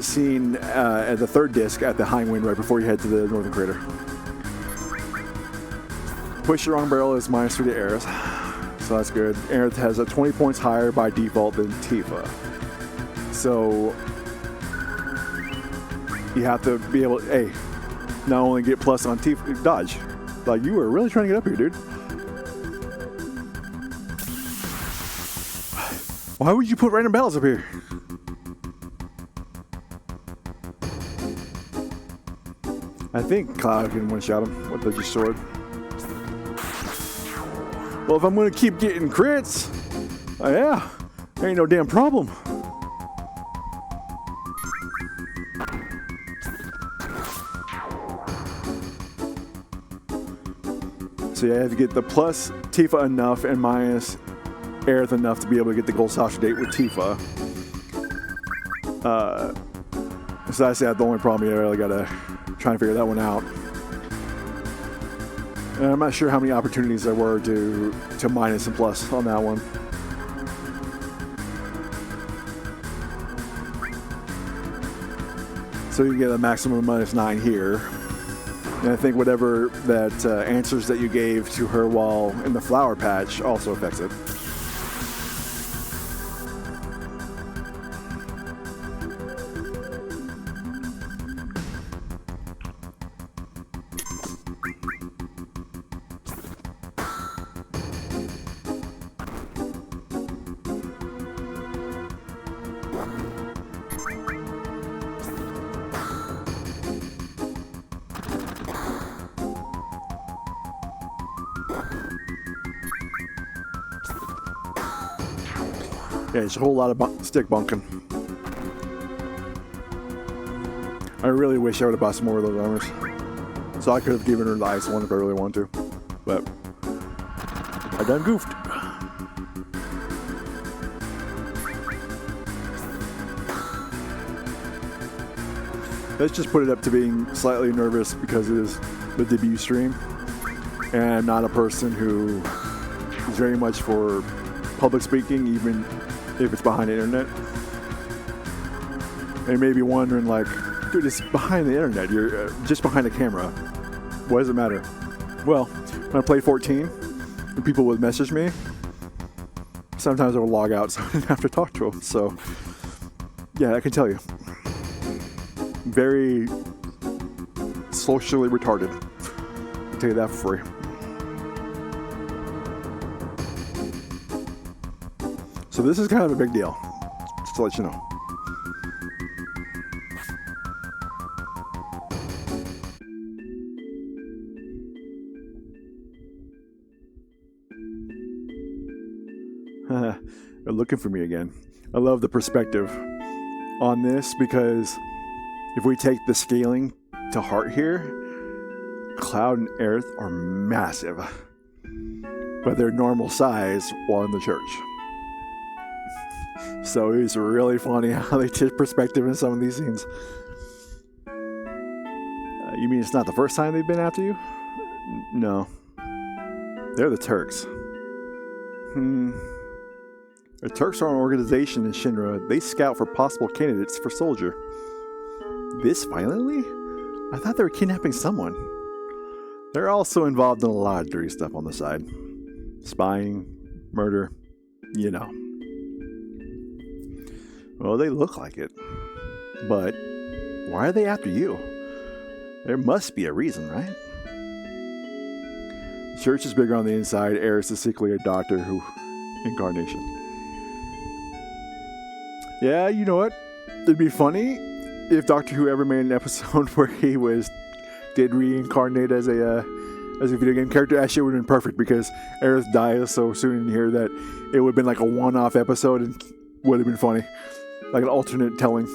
Speaker 1: scene at the third disc at the high wind right before you head to the northern crater. Push the wrong barrel is -3 to Aerith, so that's good. Aerith has a 20 points higher by default than Tifa, so you have to be able to, hey, not only get plus on Tifa, dodge. Like, you were really trying to get up here, dude. Why would you put random battles up here? I think Cloud can one-shot him with the just sword. Well, if I'm gonna keep getting crits, yeah, ain't no damn problem. So yeah, I have to get the plus Tifa enough and minus Aerith enough to be able to get the gold saucer date with Tifa. So that's the only problem here. I really gotta try and figure that one out. And I'm not sure how many opportunities there were to minus and plus on that one. So you get a maximum -9 here. And I think whatever that answers that you gave to her while in the flower patch also affects it. Yeah, it's a whole lot of stick bunking. I really wish I would have bought some more of those armors. So I could have given her the ice one if I really wanted to. But I done goofed. Let's just put it up to being slightly nervous because it is the debut stream. And I'm not a person who is very much for public speaking, even if it's behind the internet. They may be wondering, like, dude, it's behind the internet. You're just behind the camera. What does it matter? Well, when I played 14, and people would message me, sometimes I would log out so I didn't have to talk to them. So, yeah, I can tell you. Very socially retarded. I'll tell you that for free. So this is kind of a big deal, just to let you know. They're looking for me again. I love the perspective on this because if we take the scaling to heart here, Cloud and Aerith are massive, but they're normal size while in the church. So it's really funny how they take perspective in some of these scenes. You mean it's not the first time they've been after you? No. They're the Turks. The Turks are an organization in Shinra. They scout for possible candidates for soldier. This finally? I thought they were kidnapping someone. They're also involved in a lot of dirty stuff on the side. Spying, murder, you know. Well, they look like it. But why are they after you? There must be a reason, right? The church is bigger on the inside. Aerith is secretly a Doctor Who incarnation. Yeah, you know what? It'd be funny if Doctor Who ever made an episode where he did reincarnate as a video game character. Actually, it would have been perfect because Aerith dies so soon in here that it would have been like a one-off episode and would have been funny. Like an alternate telling.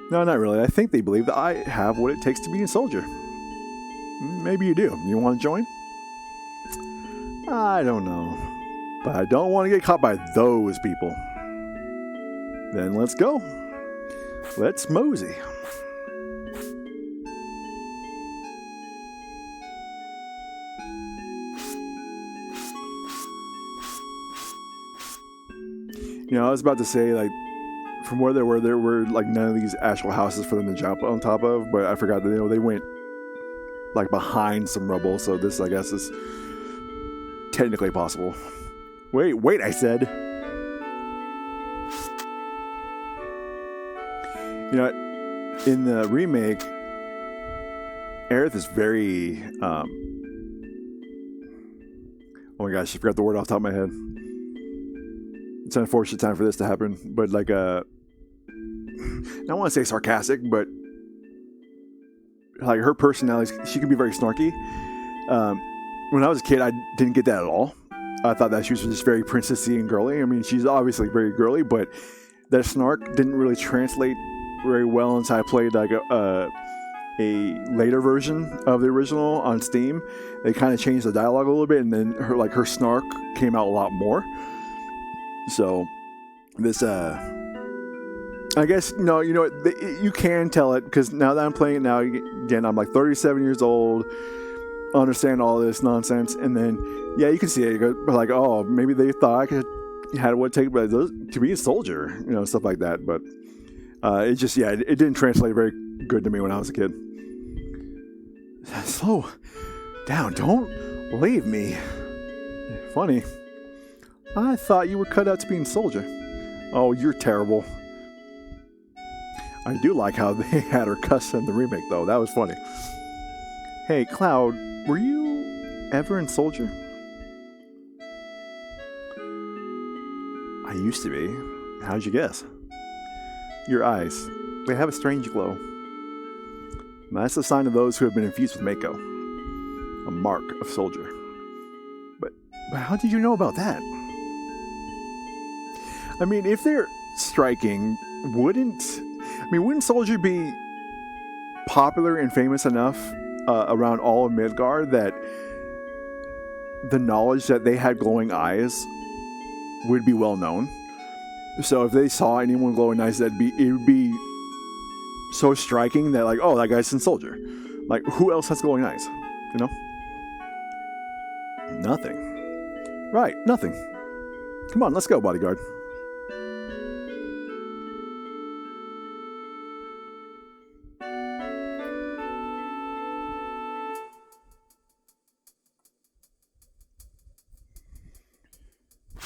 Speaker 1: No, not really. I think they believe that I have what it takes to be a soldier. Maybe you do. You want to join? I don't know. But I don't want to get caught by those people. Then let's go. Let's mosey. You know, I was about to say, like, from where there were like none of these actual houses for them to jump on top of, but I forgot that, you know, they went like behind some rubble, so this, I guess, is technically possible. Wait, I said. You know, in the remake, Aerith is very, oh my gosh, I forgot the word off the top of my head. It's an unfortunate time for this to happen, but like I don't want to say sarcastic, but like her personality, she can be very snarky. When I was a kid, I didn't get that at all. I thought that she was just very princessy and girly. I mean, she's obviously very girly, but that snark didn't really translate very well until I played like a later version of the original on Steam. They kind of changed the dialogue a little bit, and then her snark came out a lot more. So this I guess you can tell it, because now that I'm playing it now, again, I'm like 37 years old, understand all this nonsense, and then you can see it. You go, like, oh, maybe they thought I could had what it take to be a soldier, stuff like that. But it just it didn't translate very good to me when I was a kid. Slow down, don't leave me. Funny. I thought you were cut out to be a soldier. Oh, you're terrible. I do like how they had her cuss in the remake, though. That was funny. Hey, Cloud, were you ever in Soldier? I used to be. How'd you guess? Your eyes. They have a strange glow. That's the sign of those who have been infused with Mako. A mark of Soldier. But how did you know about that? I mean, if they're striking, wouldn't Soldier be popular and famous enough around all of Midgard that the knowledge that they had glowing eyes would be well known? So if they saw anyone glowing eyes, it would be so striking that, like, oh, that guy's in Soldier. Like, who else has glowing eyes? Nothing. Right, nothing. Come on, let's go, bodyguard.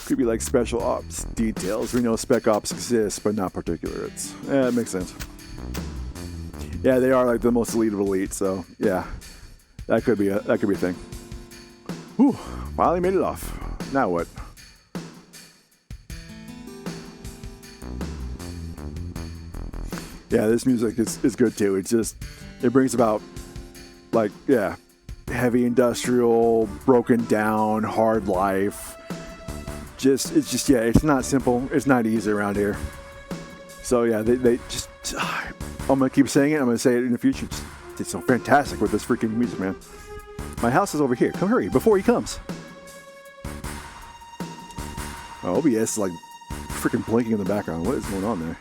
Speaker 1: Could be like special ops details. We know spec ops exist, but not particulates. Yeah, it makes sense. Yeah, they are like the most elite of elite, so yeah, that could be a thing. Whew, finally made it off. Now what? Yeah, this music is good too. It brings about, like, heavy industrial, broken down, hard life. It's not simple. It's not easy around here. So yeah, they just, I'm gonna keep saying it. I'm gonna say it in the future. It's so fantastic with this freaking music, man. My house is over here. Come hurry before he comes. My OBS is like freaking blinking in the background. What is going on there?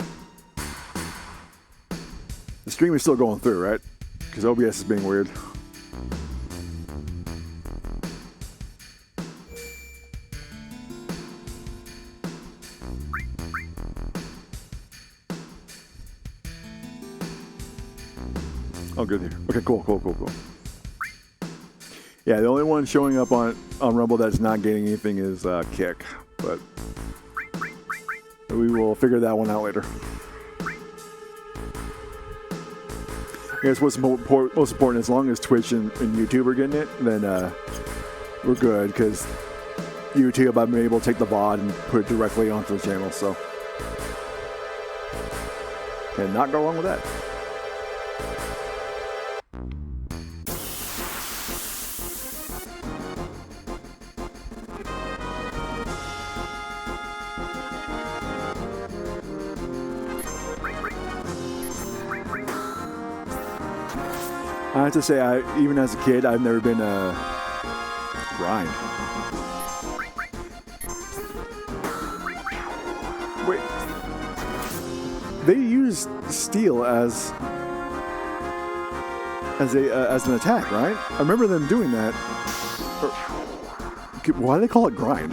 Speaker 1: The stream is still going through, right? Because OBS is being weird. Oh, good here. Okay, cool. Yeah, the only one showing up on Rumble that's not getting anything is Kick, but we will figure that one out later. I guess what's most important, as long as Twitch and YouTube are getting it, then we're good, because YouTube, I've been able to take the VOD and put it directly onto the channel, so cannot go wrong with that. I have to say, even as a kid, I've never been a grind. Wait, they use steel as an attack, right? I remember them doing that. Why do they call it grind?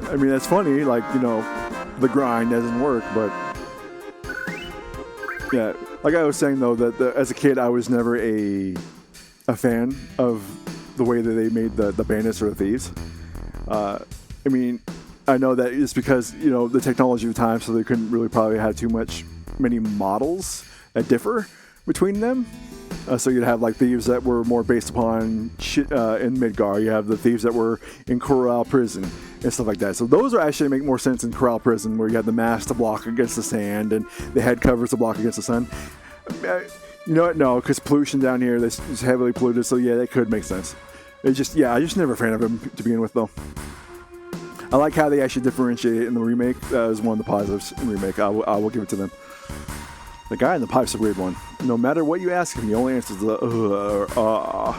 Speaker 1: I mean, that's funny, like, the grind doesn't work, but yeah. Like I was saying, though, that as a kid, I was never a fan of the way that they made the bandits or the thieves. I mean, I know that it's because, the technology of the time, so they couldn't really probably have many models that differ between them. So you'd have, like, thieves that were more based upon in Midgard. You have the thieves that were in Corral Prison and stuff like that. So those are actually make more sense in Corral Prison, where you had the mask to block against the sand and the head covers to block against the sun. You know what? No, because pollution down here is heavily polluted, so yeah, that could make sense. It's just, yeah, I just never a fan of him to begin with, though. I like how they actually differentiate it in the remake. That was one of the positives in the remake. I will give it to them. The guy in the pipe's a weird one. No matter what you ask him, he only answers the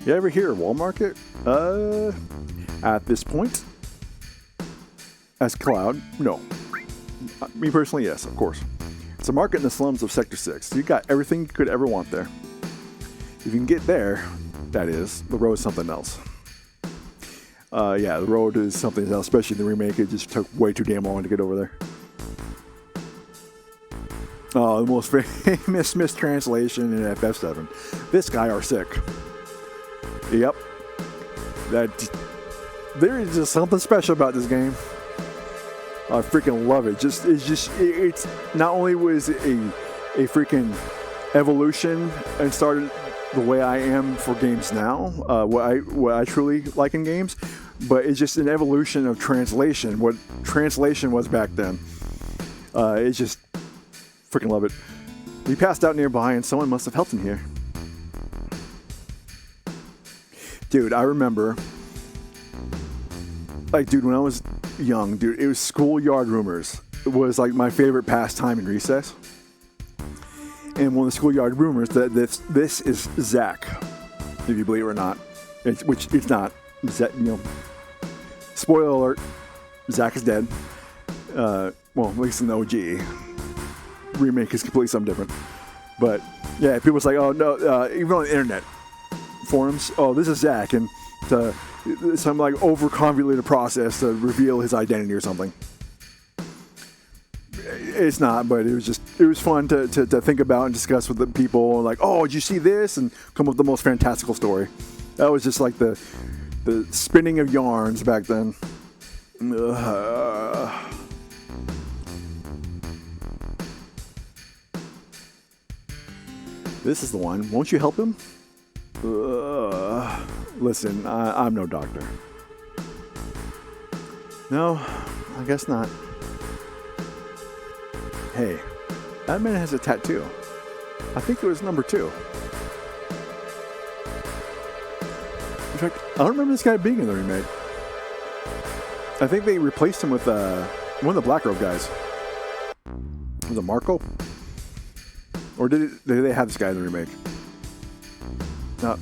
Speaker 1: You ever hear of Wall Market? At this point, as Cloud, no. Me personally, yes, of course. It's a market in the slums of Sector 6. You got everything you could ever want there. If you can get there, that is, the road is something else. Yeah, the road is something else, especially the remake. It just took way too damn long to get over there. Oh, the most famous mistranslation in FF7. This guy are sick. Yep. There is just something special about this game. I freaking love it. It's not only was it a freaking evolution and started the way I am for games now, what I truly like in games, but it's just an evolution of translation. What translation was back then. It's just freaking love it. We passed out nearby and someone must have helped him here. Dude, I remember, like, dude, when I was young, dude, it was schoolyard rumors. It was like my favorite pastime in recess. And one of the schoolyard rumors that this is Zack, if you believe it or not, which it's not. Spoiler alert: Zack is dead. Well, at least in the OG. Remake is completely something different. But yeah, people was like, oh no, even on the internet forums, oh, this is Zack, and some like over-convoluted process to reveal his identity or something. It's not, but it was fun to think about and discuss with the people. Like, oh, did you see this? And come up with the most fantastical story. That was just like the spinning of yarns back then. This is the one. Won't you help him? Listen, I'm no doctor. No, I guess not. Hey, that man has a tattoo. I think it was number 2. In fact, I don't remember this guy being in the remake. I think they replaced him with one of the Black Robe guys. Was it Marco? Or did they have this guy in the remake? No,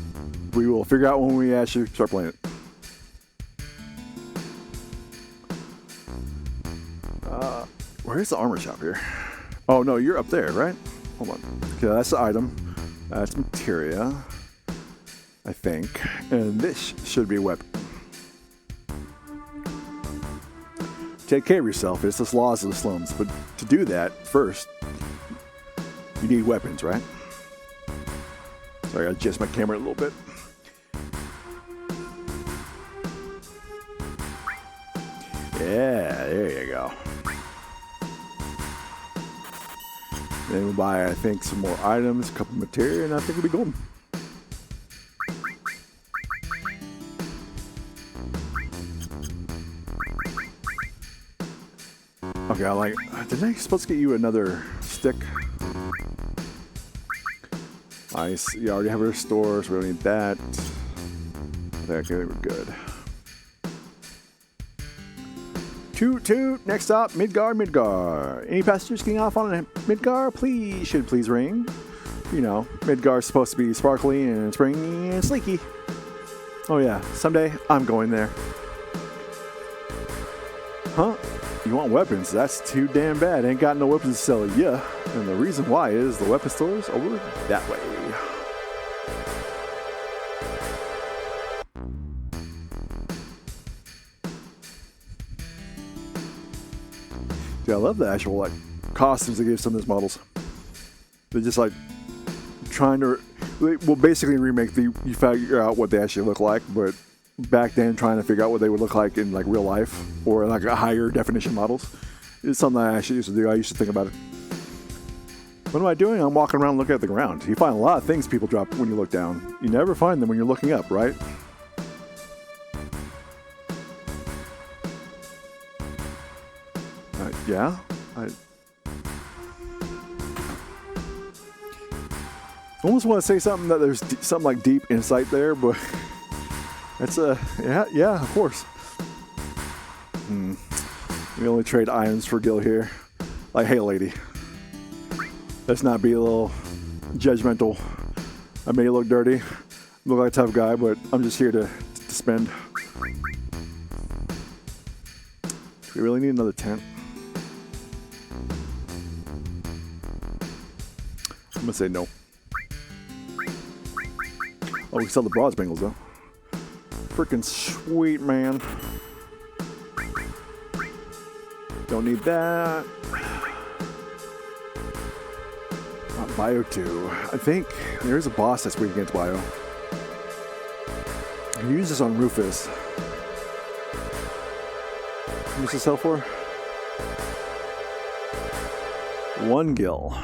Speaker 1: we will figure out when we actually start playing it. Where's the armor shop here? Oh, no, you're up there, right? Hold on. Okay, that's the item. That's materia, I think. And this should be a weapon. Take care of yourself. It's the laws of the slums. But to do that, first, you need weapons, right? Sorry, I adjust my camera a little bit. Yeah, there you go. Then we'll buy, I think, some more items, a couple of materia, and I think it'll be golden. Okay, I like. Didn't I supposed to get you another stick? Nice. You already have a restore, so we don't need that. Okay, we're good. Toot. Next stop, Midgar. Any passengers getting off on Midgar? Please ring. You know, Midgar's supposed to be sparkly and springy and sleeky. Oh yeah, someday I'm going there. Huh? You want weapons? That's too damn bad. Ain't got no weapons to sell ya. And the reason why is the weapon store's over that way. I love the actual like costumes they give some of these models. They're just like trying to, well, basically remake you figure out what they actually look like, but back then trying to figure out what they would look like in like real life or like a higher definition models. It's something I actually used to do. I used to think about it. What am I doing? I'm walking around looking at the ground. You find a lot of things people drop when you look down. You never find them when you're looking up, right? Yeah. I almost want to say something that there's something like deep insight there, but it's yeah, of course. We only trade irons for Gil here. Like, hey, lady, let's not be a little judgmental. I may look dirty, look like a tough guy, but I'm just here to spend. Do we really need another tent? I'm gonna say no. Oh, we sell the broad spangles though. Freaking sweet, man. Don't need that. Bio 2. I think there is a boss that's weak against Bio. I use this on Rufus. How much does it sell for? 1 gil.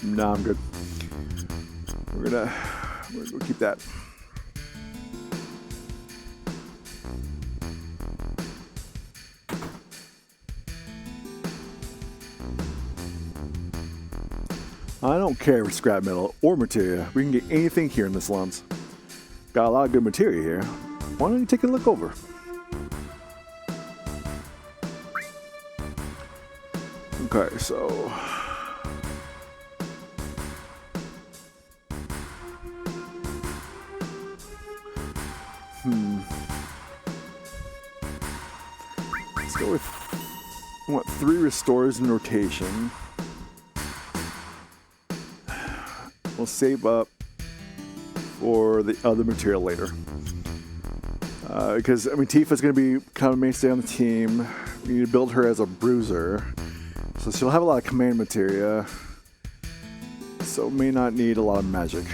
Speaker 1: Nah, I'm good. We're gonna keep that. I don't care if it's scrap metal or materia. We can get anything here in the slums. Got a lot of good materia here. Why don't you take a look over? Okay, so... Let's go with... I want 3 restores in rotation. We'll save up for the other material later. Because, I mean, Tifa's going to be kind of a mainstay on the team. We need to build her as a bruiser. So she'll have a lot of command materia. So may not need a lot of magic.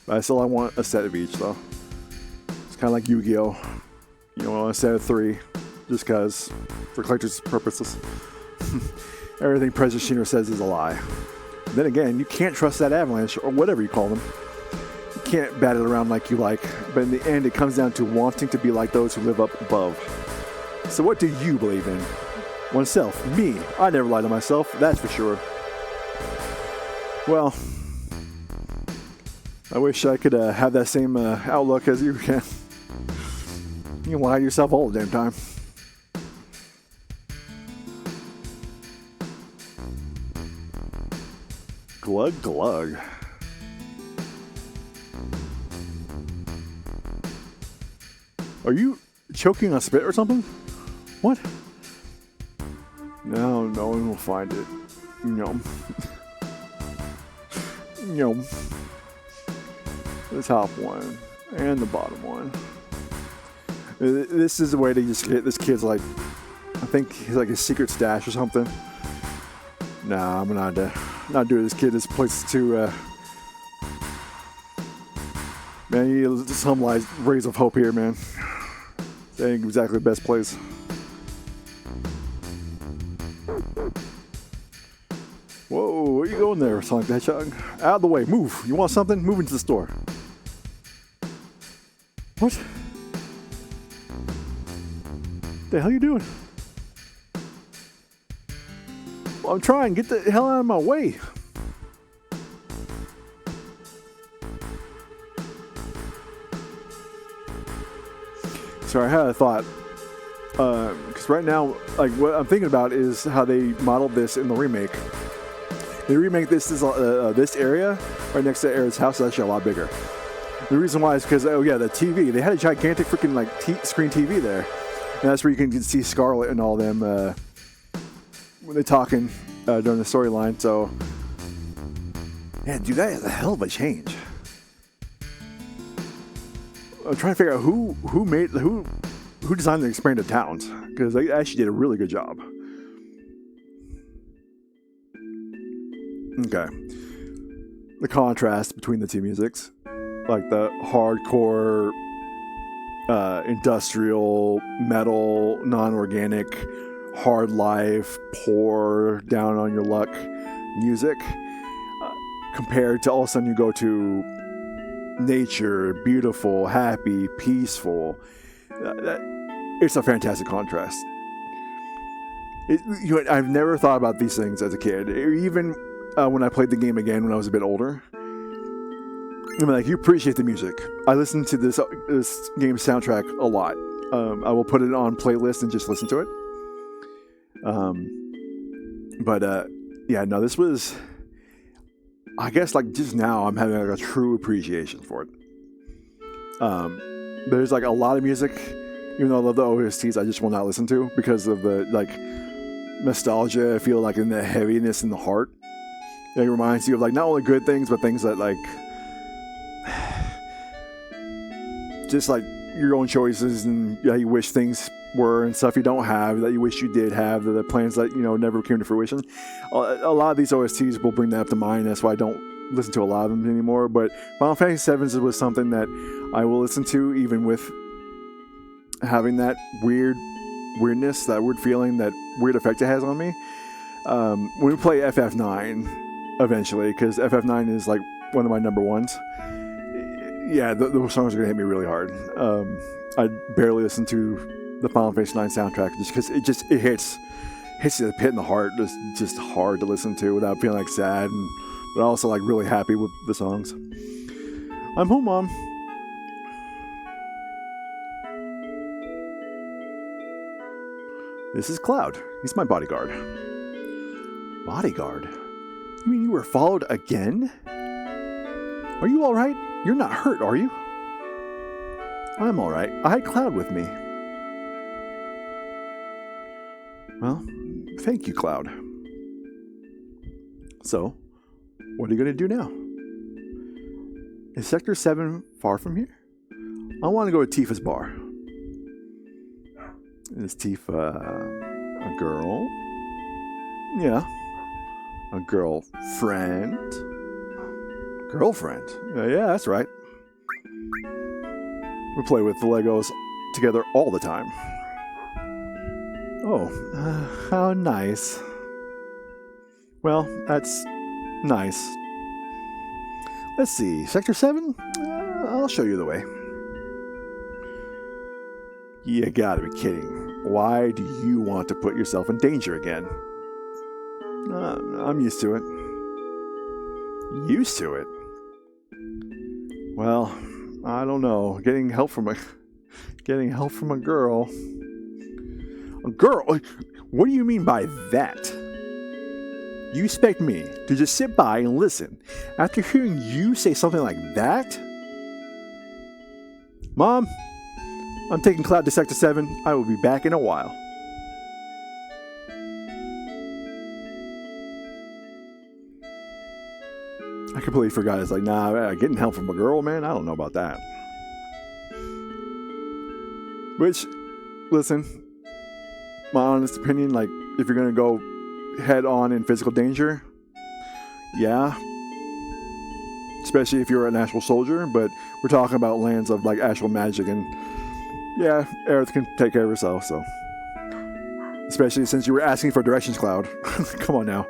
Speaker 1: But I want a set of each, though. It's kind of like Yu-Gi-Oh! You know, a set of 3. Just because, for collector's purposes. Everything President Shino says is a lie. Then again, you can't trust that avalanche, or whatever you call them. You can't bat it around like you like, but in the end, it comes down to wanting to be like those who live up above. So what do you believe in? Oneself. Me. I never lie to myself, that's for sure. Well, I wish I could have that same outlook as you can. You can lie to yourself all the damn time. Glug glug. Are you choking on spit or something? What? No, no one will find it. No. No. The top one and the bottom one. This is a way to just get this kid's like, I think he's like his secret stash or something. Nah, I'm not doing this kid. This place is too, man, you need some rays of hope here, man. That ain't exactly the best place. Whoa, where you going there, Sonic the Hedgehog? Out of the way, move. You want something? Move into the store. What? The hell you doing? Well, I'm trying. Get the hell out of my way. Sorry, I had a thought. Because right now, like, what I'm thinking about is how they modeled this in the remake. They remake this area right next to Aerith's house is actually a lot bigger. The reason why is because, oh yeah, the TV. They had a gigantic freaking like screen TV there. And that's where you can see Scarlet and all them when they're talking during the storyline. So, yeah, dude, that is a hell of a change. I'm trying to figure out who designed the expanded towns, because they actually did a really good job. Okay, the contrast between the two musics, like the hardcore, industrial, metal, non-organic, hard life, poor, down on your luck music, compared to all of a sudden you go to nature, beautiful, happy, peaceful. It's a fantastic contrast. I've never thought about these things as a kid. Even when I played the game again when I was a bit older. I mean, like, you appreciate the music. I listen to this game's soundtrack a lot. I will put it on playlist and just listen to it. This was, I guess, like, just now I'm having like a true appreciation for it. There's like a lot of music, even though I love the OSTs, I just will not listen to because of the like nostalgia I feel like in the heaviness in the heart. It reminds you of like not only good things but things that like just like your own choices and how you wish things were and stuff you don't have that you wish you did have, the plans that never came to fruition. A lot of these OSTs will bring that up to mind. That's why I don't listen to a lot of them anymore. But Final Fantasy VII was something that I will listen to even with having that weirdness, that weird feeling, that weird effect it has on me. When we play FF9 eventually, because FF9 is like one of my number ones. Yeah, those songs are gonna hit me really hard. I barely listen to the Final Fantasy IX soundtrack just because it hits you the pit in the heart. It's just hard to listen to without feeling like sad, but also like really happy with the songs. I'm home, Mom. This is Cloud. He's my bodyguard. Bodyguard? You mean you were followed again? Are you alright? You're not hurt, are you? I'm alright. I had Cloud with me. Well, thank you, Cloud. So, what are you going to do now? Is Sector 7 far from here? I want to go to Tifa's bar. Is Tifa a girl? Yeah. A girlfriend? Girlfriend? Yeah, that's right. We play with the Legos together all the time. Oh, how nice. Well, that's nice. Let's see, Sector 7? I'll show you the way. You gotta be kidding. Why do you want to put yourself in danger again? I'm used to it. Used to it? Well, I don't know. Getting help from a girl. A girl? What do you mean by that? You expect me to just sit by and listen after hearing you say something like that? Mom, I'm taking Cloud to Sector 7. I will be back in a while. I completely forgot. It's like, nah, getting help from a girl, man, I don't know about that. Which, listen, my honest opinion, like, if you're going to go head on in physical danger, yeah. Especially if you're an actual soldier, but we're talking about lands of, like, actual magic, and yeah, Aerith can take care of herself, so. Especially since you were asking for directions, Cloud. Come on now.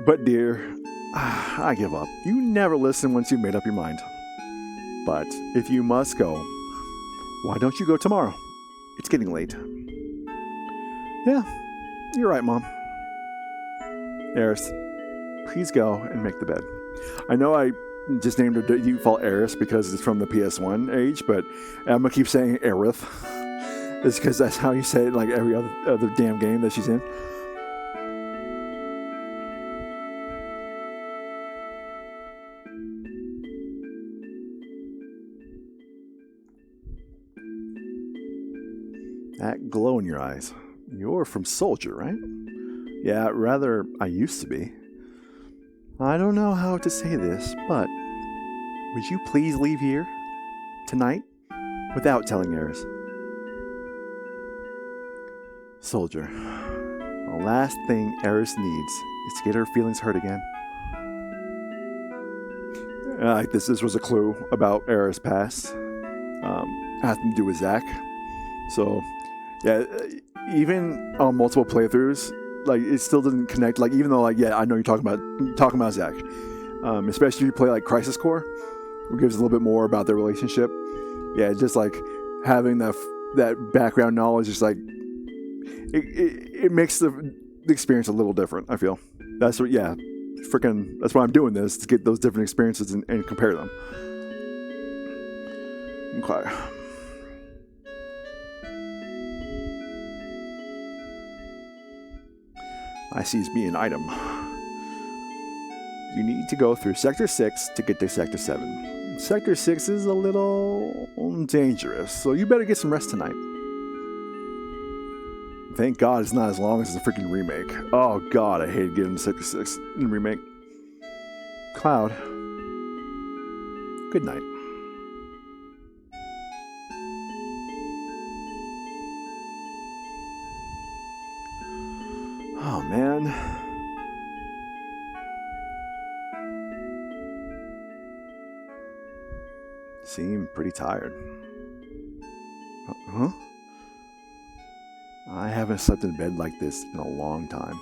Speaker 1: But dear, I give up. You never listen once you've made up your mind. But if you must go, why don't you go tomorrow? It's getting late. Yeah, you're right, Mom. Eris, please go and make the bed. I know I just named her default Eris because it's from the PS1 age, but I'm going to keep saying Aerith. It's because that's how you say it in like every other damn game that she's in. That glow in your eyes. You're from Soldier, right? Yeah, rather, I used to be. I don't know how to say this, but would you please leave here tonight without telling Eris? Soldier, the last thing Eris needs is to get her feelings hurt again. Like this was a clue about Eris' past. Had to do with Zack. So, yeah, even on multiple playthroughs, like it still doesn't connect. Like even though, like, yeah, I know you're talking about Zack, especially if you play like Crisis Core, who gives a little bit more about their relationship. Yeah, just like having that background knowledge, just like it makes the experience a little different, I feel. That's what, yeah, that's why I'm doing this, to get those different experiences and compare them. Okay. I sees me an item. You need to go through Sector 6 to get to Sector 7. Sector 6 is a little dangerous, so you better get some rest tonight. Thank God it's not as long as the freaking remake. Oh God, I hated getting to Sector 6 in the remake. Cloud. Good night. Oh man. Seem pretty tired. Huh? I haven't slept in bed like this in a long time.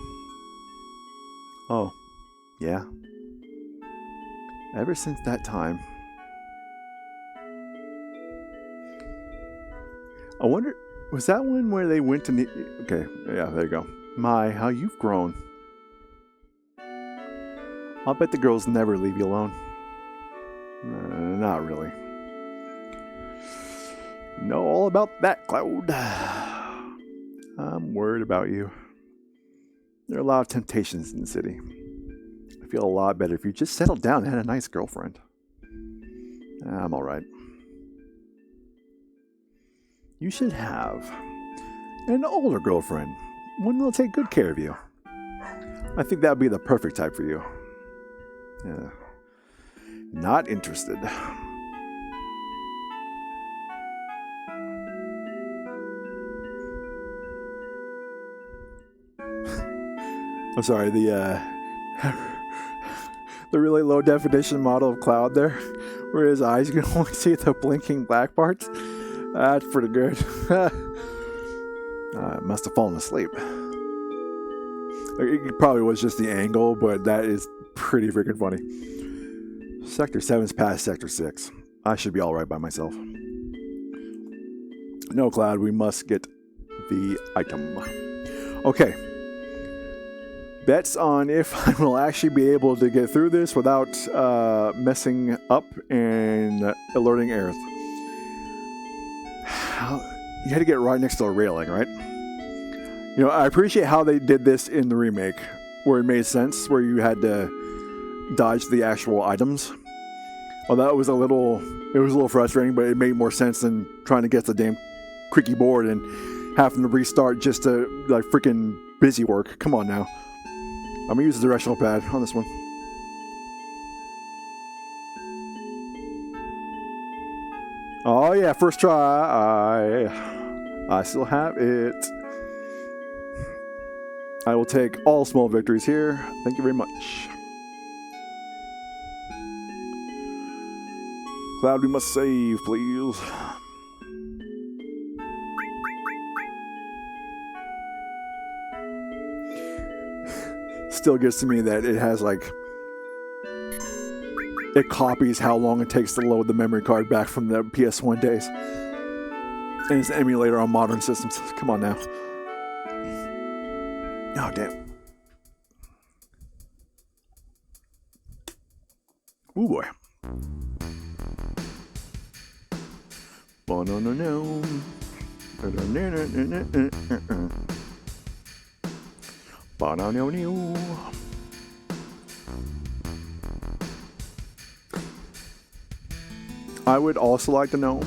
Speaker 1: Oh, yeah. Ever since that time. I wonder, was that one where they went to... Okay, yeah, there you go. My, how you've grown. I'll bet the girls never leave you alone. Not really. Know all about that, Cloud. I'm worried about you. There are a lot of temptations in the city. I feel a lot better if you just settled down and had a nice girlfriend. I'm alright. You should have an older girlfriend. One that'll take good care of you. I think that would be the perfect type for you. Yeah. Not interested. I'm sorry, the really low definition model of Cloud there, where his eyes, you can only see the blinking black parts. That's pretty good. Must have fallen asleep. It probably was just the angle, but that is pretty freaking funny. Sector 7's past Sector 6. I should be alright by myself. No, Cloud, we must get the item. Okay. Bets on if I will actually be able to get through this without messing up and alerting Aerith. You had to get right next to a railing, right? You know, I appreciate how they did this in the remake, where it made sense, where you had to dodge the actual items. Well, that was a little frustrating, but it made more sense than trying to get the damn creaky board and having to restart just to, like, freaking busy work. Come on now. I'm gonna use the directional pad on this one. Oh yeah, first try. I still have it. I will take all small victories here. Thank you very much. Cloud, we must save, please. Still gets to me that it has, like, it copies how long it takes to load the memory card back from the PS1 days. And it's an emulator on modern systems. Come on now. Oh, damn. Ooh, boy. I would also like to know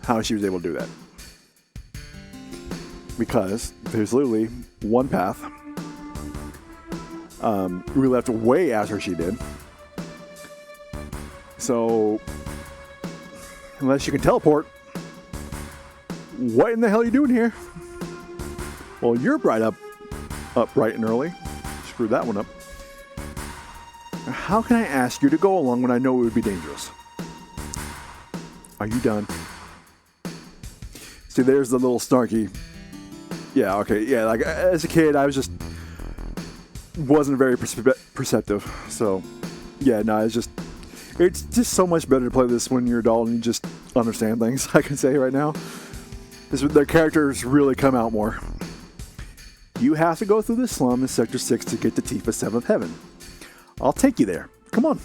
Speaker 1: how she was able to do that. Because there's literally one path. We left way after she did. So, unless you can teleport, what in the hell are you doing here? Well, you're bright up bright and early. Screwed that one up. How can I ask you to go along when I know it would be dangerous? Are you done? See, there's the little snarky. Yeah, okay, yeah, like, as a kid, I wasn't very perceptive, so, yeah, no, it's just so much better to play this when you're adult and you just understand things, I can say right now. Their characters really come out more. You have to go through the slum in Sector 6 to get to Tifa's 7th Heaven. I'll take you there. Come on.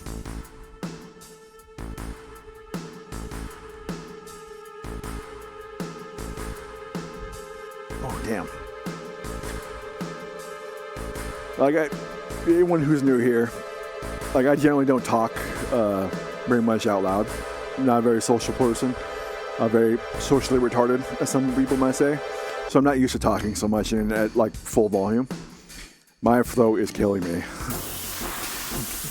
Speaker 1: Oh, damn. Like, anyone who's new here, like, I generally don't talk very much out loud. I'm not a very social person. I'm very socially retarded, as some people might say. So I'm not used to talking so much and at, like, full volume. My throat is killing me.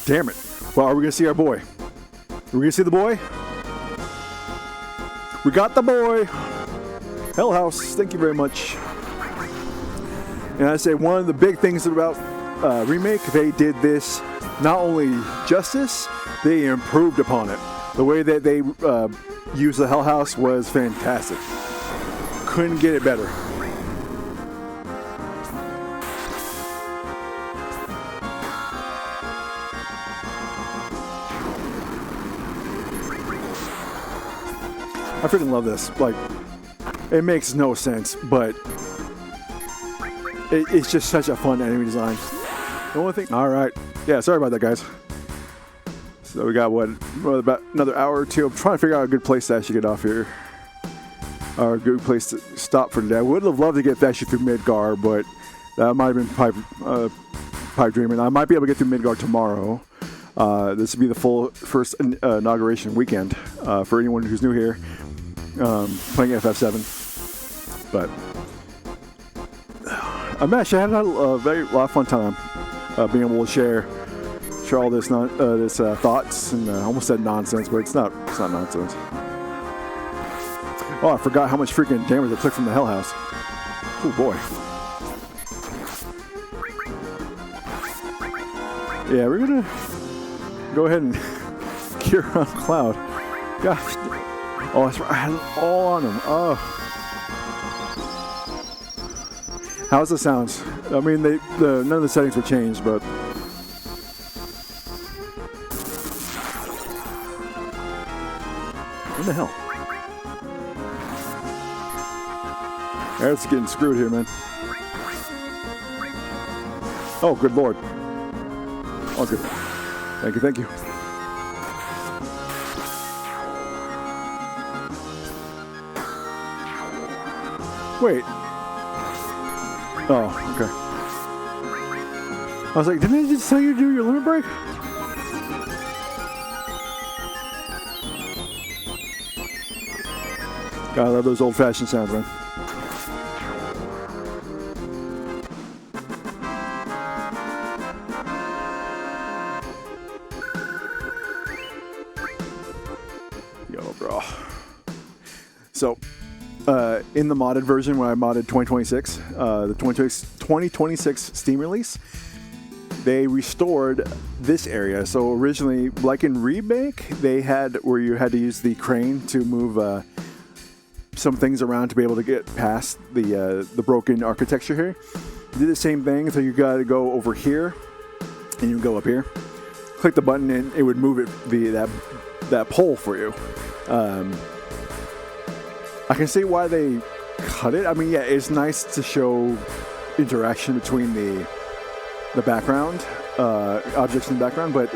Speaker 1: Damn it. Well, are we going to see our boy? Are we going to see the boy? We got the boy. Hell House, thank you very much. And I say one of the big things about Remake, they did this not only justice, they improved upon it. The way that they used the Hell House was fantastic. Couldn't get it better. I freaking love this. Like, it makes no sense, but it's just such a fun enemy design. The only thing, all right, yeah, sorry about that, guys. So we got about another hour or two. I'm trying to figure out a good place to actually get off here, or a good place to stop for today. I would have loved to get actually through Midgar, but that might have been pipe dreaming. I might be able to get through Midgar tomorrow. This would be the full first inauguration weekend for anyone who's new here playing FF7. But I'm actually had a lot of fun time being able to share all this thoughts and almost said nonsense, but it's not nonsense. Oh, I forgot how much freaking damage I took from the Hell House. Oh boy. Yeah, we're gonna go ahead and cure on Cloud. Gosh. Oh, that's right. I had it all on him. Oh. How's the sounds? I mean, none of the settings were changed, but what the hell? It's getting screwed here, man. Oh, good lord. Oh, good. Thank you. Wait. Oh, okay. I was like, didn't I just tell you to do your limit break? God, I love those old-fashioned sounds, man. Yo, bro. So, in the modded version, when I modded 2026, the 2026 Steam release, they restored this area. So originally, like in Remake, they had where you had to use the crane to move some things around to be able to get past the broken architecture here. You did the same thing, so you got to go over here, and you go up here. Click the button, and it would move that pole for you. I can see why they cut it. I mean, yeah, it's nice to show interaction between the background, objects in the background, but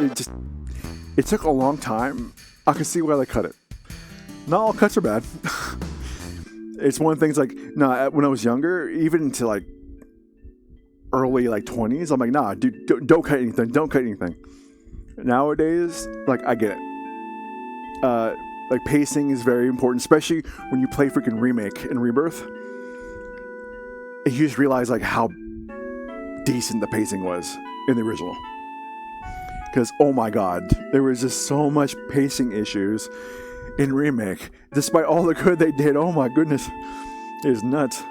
Speaker 1: it took a long time. I can see why they cut it. Not all cuts are bad. It's one of the things like, when I was younger, even into like early like 20s, I'm like, nah, dude, don't cut anything. Don't cut anything. Nowadays, like, I get it. Like, pacing is very important, especially when you play freaking Remake and Rebirth. And you just realize, like, how decent the pacing was in the original. Because, oh my god, there was just so much pacing issues in Remake. Despite all the good they did, oh my goodness. It is nuts.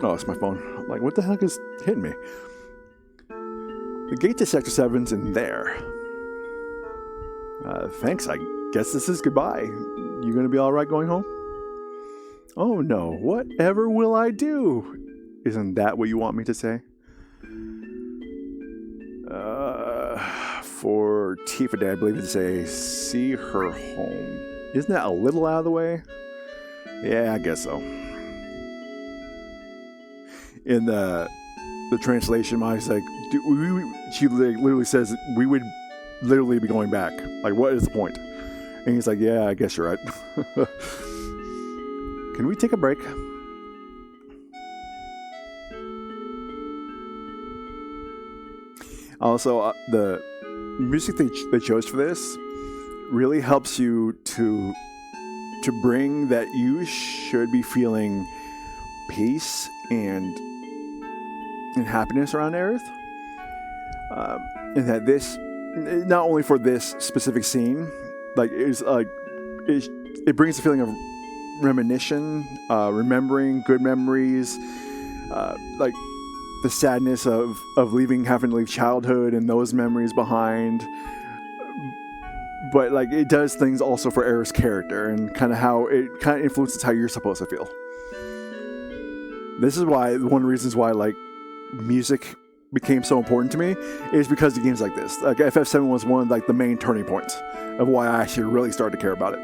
Speaker 1: Oh, it's my phone. I'm like, what the heck is hitting me? The gate to Sector 7's in there. Thanks, I guess this is goodbye. You gonna be alright going home? Oh no, whatever will I do? Isn't that what you want me to say? For Tifa Day, I believe it's a see her home. Isn't that a little out of the way? Yeah, I guess so. In the translation, Mike's like, she literally says we would literally be going back. Like, what is the point? And he's like, yeah, I guess you're right. Can we take a break? Also, the music they chose for this really helps you to bring that you should be feeling peace and happiness around Aerith. And that this, not only for this specific scene, like it brings a feeling of reminiscence, remembering good memories, like the sadness of having to leave childhood and those memories behind. But like it does things also for Aerith's character and kind of how it kind of influences how you're supposed to feel. This is why one of the reasons why like music became so important to me is because of games like this. Like FF7 was one of like the main turning points of why I actually really started to care about it.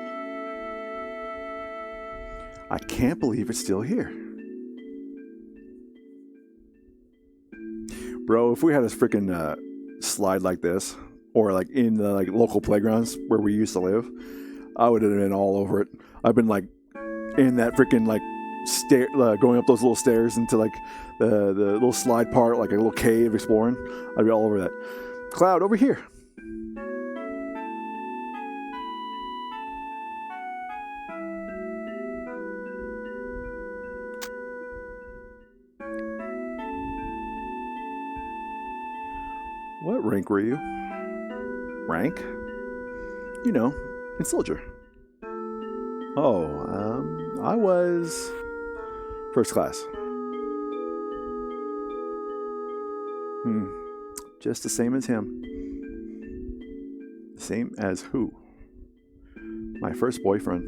Speaker 1: I can't believe it's still here. Bro, if we had a freaking slide like this, or like in the like local playgrounds where we used to live, I would have been all over it. I've been like in that freaking like stair, going up those little stairs into like the little slide part, like a little cave exploring. I'd be all over that. Cloud, over here. What rank were you? Rank? You know, in soldier. Oh, I was first class. Just the same as him. Same as who? My first boyfriend.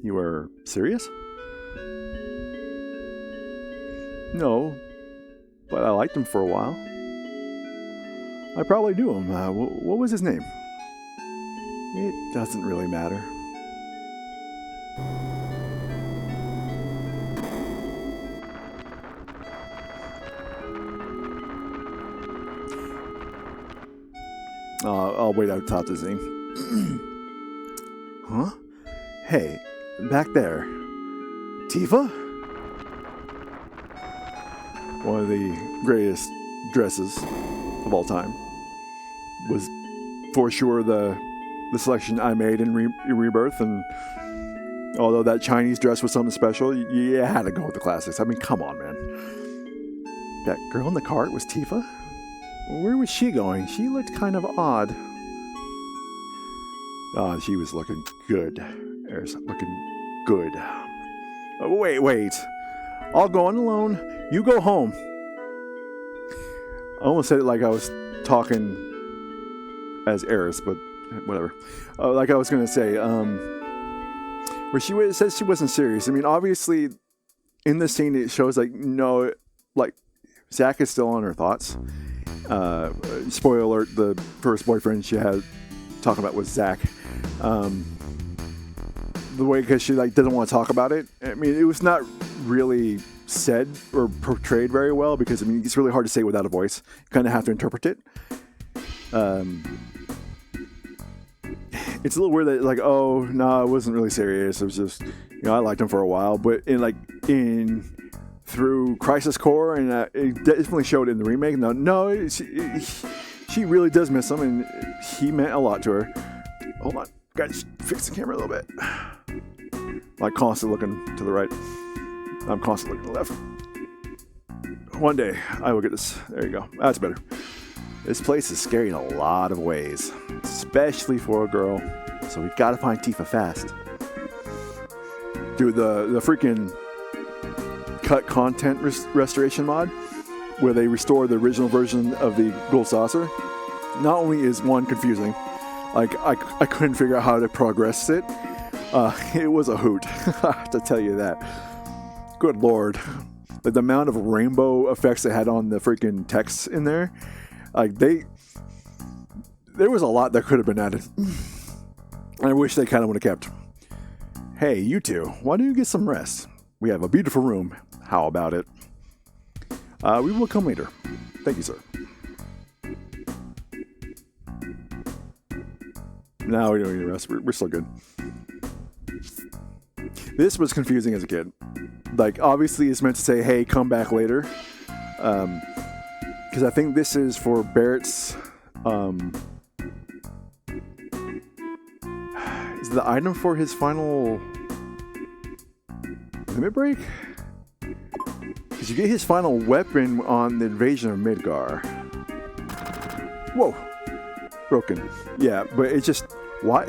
Speaker 1: You were serious? No, but I liked him for a while. I probably knew him. What was his name? It doesn't really matter. I'll wait out top the scene. Huh? Hey, back there. Tifa? One of the greatest dresses of all time. Was for sure the selection I made in Rebirth, and although that Chinese dress was something special, you had to go with the classics. I mean, come on, man. That girl in the cart was Tifa? Where was she going? She looked kind of odd. Oh, she was looking good. There's looking good. Oh, wait. I'll go on alone. You go home. I almost said it like I was talking as Eris, but whatever. Like I was going to say, where she says she wasn't serious. I mean, obviously, in this scene, it shows like, no, like, Zack is still on her thoughts. Spoiler alert, the first boyfriend she had talking about was Zack. The way, because she like doesn't want to talk about it. I mean, it was not really said or portrayed very well, because I mean, it's really hard to say without a voice. You kind of have to interpret it. It's a little weird that like, oh no, it wasn't really serious. It was just, I liked him for a while, but through Crisis Core, and it definitely showed in the remake. No, she really does miss him, and he meant a lot to her. Hold on, guys, fix the camera a little bit. Like constantly looking to the right. I'm constantly looking to the left. One day I will get this. There you go. That's better. This place is scary in a lot of ways, especially for a girl. So we gotta find Tifa fast. Dude, the freaking cut content restoration mod, where they restore the original version of the gold saucer, not only is one confusing, like I couldn't figure out how to progress it. It was a hoot. I have to tell you that. Good lord, like the amount of rainbow effects they had on the freaking text in there, like there was a lot that could have been added. I wish they kind of would have kept. Hey, you two, why don't you get some rest? We have a beautiful room. How about it? We will come later. Thank you, sir. No, we don't need to rest. We're still good. This was confusing as a kid. Like, obviously it's meant to say, hey, come back later. Because I think this is for Barrett's... is the item for his final... limit break? Because you get his final weapon on the invasion of Midgar. Whoa! Broken. Yeah, but it's just... Why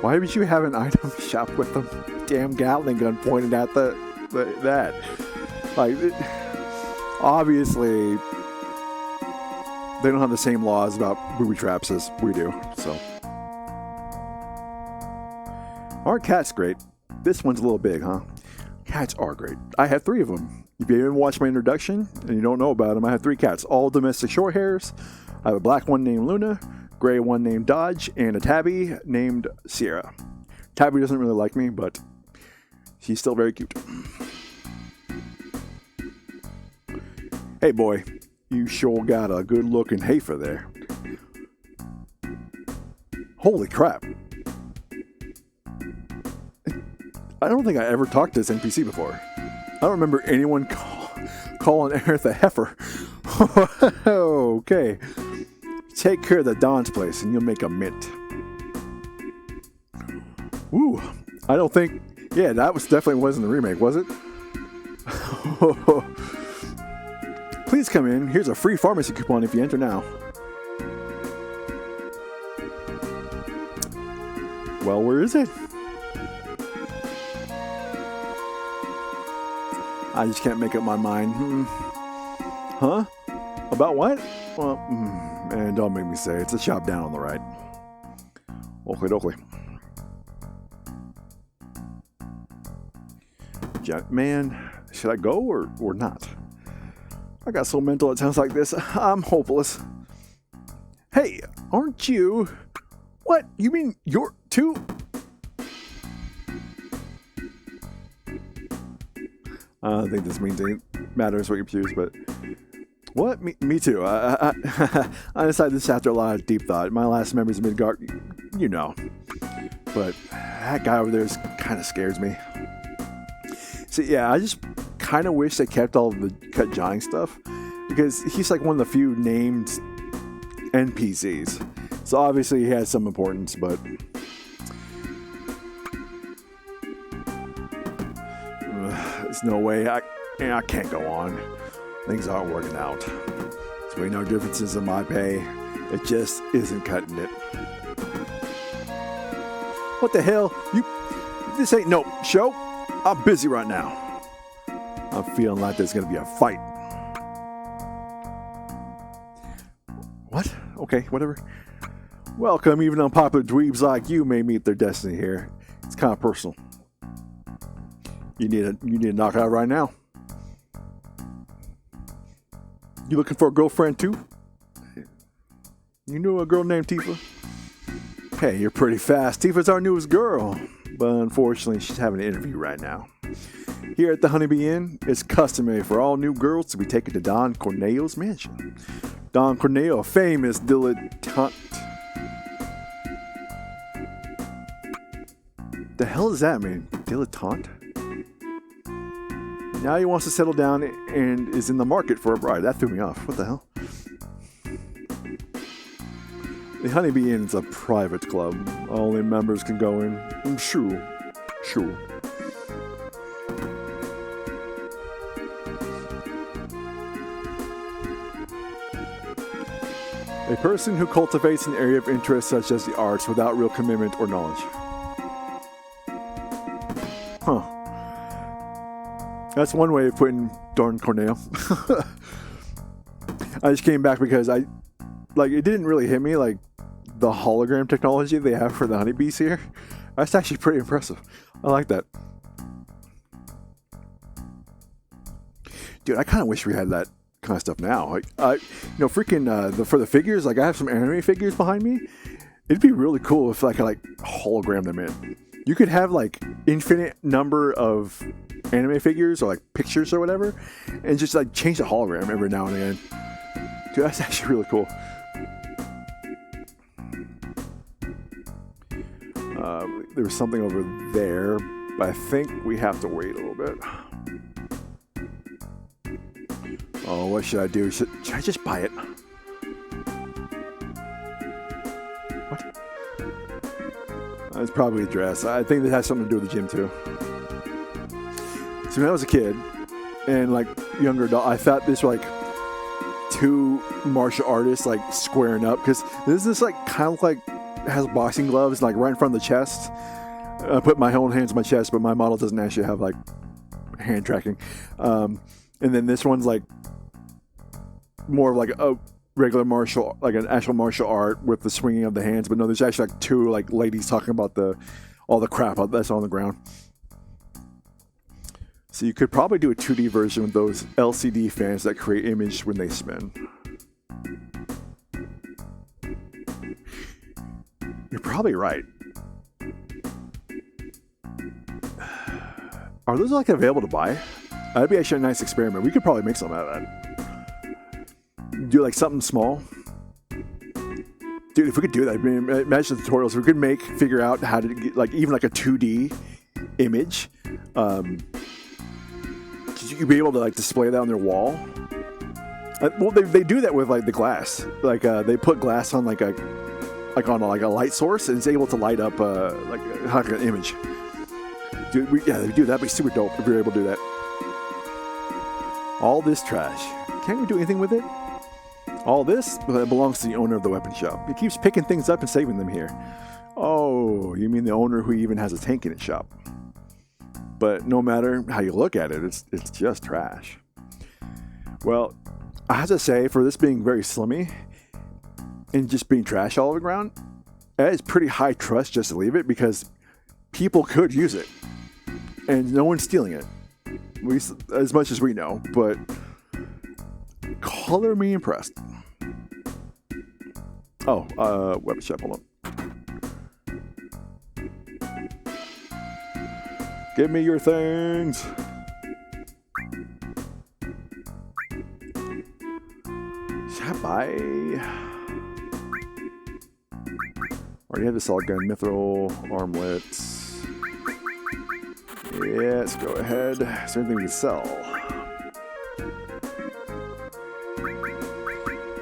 Speaker 1: would you have an item shop with a damn Gatling gun pointed at that? Like, obviously, they don't have the same laws about booby traps as we do, so. Aren't cats great? This one's a little big, huh? Cats are great. I have 3 of them. If you didn't watch my introduction and you don't know about them, I have 3 cats, all domestic short hairs. I have a black one named Luna, gray one named Dodge, and a tabby named Sierra. Tabby doesn't really like me, but she's still very cute. Hey boy, you sure got a good looking heifer there. Holy crap. I don't think I ever talked to this NPC before. I don't remember anyone calling Aerith a heifer. Okay. Take care of the Don's place and you'll make a mint. Woo. I don't think... Yeah, that definitely wasn't the remake, was it? Please come in. Here's a free pharmacy coupon if you enter now. Well, where is it? I just can't make up my mind. Huh? About what? Well, man, don't make me say it. It's a shop down on the right. Oakley dokley. Man, should I go or not? I got so mental it sounds like this. I'm hopeless. Hey, aren't you... What? You mean you're too... I don't think this means it matters what you choose, but... What? Me too. I decided this after a lot of deep thought. My last memories of Midgard, you know. But that guy over there kind of scares me. So yeah, I just kind of wish they kept all of the Cut Johnny stuff. Because he's like one of the few named NPCs. So obviously he has some importance, but... There's no way. I can't go on. Things aren't working out. There's no differences in my pay. It just isn't cutting it. What the hell? This ain't no show. I'm busy right now. I'm feeling like there's gonna be a fight. What? Okay, whatever. Welcome, even unpopular dweebs like you may meet their destiny here. It's kind of personal. You need to knock it out right now. You looking for a girlfriend too? You know a girl named Tifa? Hey, you're pretty fast. Tifa's our newest girl. But unfortunately, she's having an interview right now. Here at the Honeybee Inn, it's customary for all new girls to be taken to Don Corneo's mansion. Don Corneo, a famous dilettante. The hell does that mean? Dilettante? Now he wants to settle down and is in the market for a bride. That threw me off. What the hell? The Honeybee Inn is a private club. Only members can go in. Sure. A person who cultivates an area of interest such as the arts without real commitment or knowledge. Huh. That's one way of putting Don Corneo. I just came back because it didn't really hit me, like, the hologram technology they have for the honeybees here. That's actually pretty impressive. I like that. Dude, I kind of wish we had that kind of stuff now. Like, for the figures, like, I have some anime figures behind me. It'd be really cool if I could like hologram them in. You could have like infinite number of anime figures or like pictures or whatever, and just like change the hologram every now and again. Dude, that's actually really cool. There was something over there, but I think we have to wait a little bit. Oh, what should I do? Should I just buy it? What? It's probably a dress. I think that has something to do with the gym too. So when I was a kid and like younger adult, I thought this were like two martial artists like squaring up, because this is like kind of like has boxing gloves like right in front of the chest. I put my own hands on my chest, but my model doesn't actually have like hand tracking. And then this one's like more of like a regular martial, like an actual martial art with the swinging of the hands. But no, there's actually like two like ladies talking about all the crap that's on the ground. So you could probably do a 2D version with those LCD fans that create image when they spin. You're probably right. Are those like available to buy? That'd be actually a nice experiment. We could probably make something out of that. Do like something small. Dude, if we could do that, I mean, imagine the tutorials. We could figure out how to get like even like a 2D image. You'd be able to like display that on their wall. Well, they do that with like the glass. Like they put glass on like a light source, and it's able to light up like an image. Dude, they do. That'd be super dope if we were able to do that. All this trash. Can't we do anything with it? All this belongs to the owner of the weapon shop. He keeps picking things up and saving them here. Oh, you mean the owner who even has a tank in his shop? But no matter how you look at it, it's just trash. Well, I have to say, for this being very slimy and just being trash all over the ground, that is pretty high trust just to leave it, because people could use it. And no one's stealing it. At least as much as we know. But color me impressed. Oh, weapon shop, hold on. Give me your things. Should I buy? Already have this all gun, mithril, armlets. Yes, go ahead. Is there anything we can sell?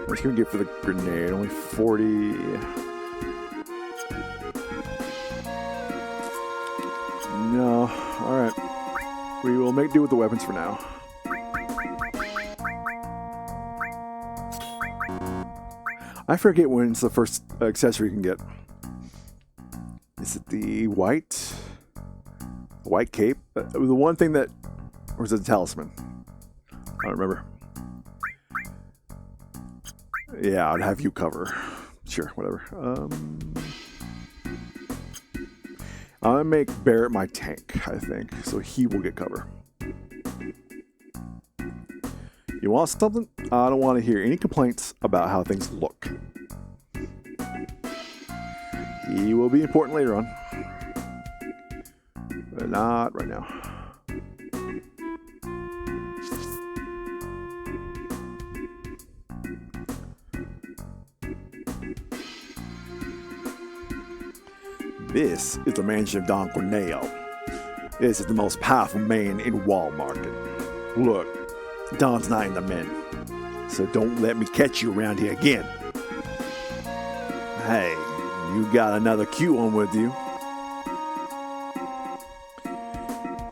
Speaker 1: What can we get for the grenade? Only 40. No. Alright. We will make do with the weapons for now. I forget when it's the first accessory you can get. Is it the white cape? The one thing that... Or is it the talisman? I don't remember. Yeah, I'd have you cover. Sure, whatever. I'm gonna make Barrett my tank, I think. So he will get cover. You want something? I don't want to hear any complaints about how things look. He will be important later on. But not right now. This is the mansion of Don Corneo. This is the most powerful man in Wall Market. Look, Don's not in the men, so don't let me catch you around here again. Hey, you got another Q on with you.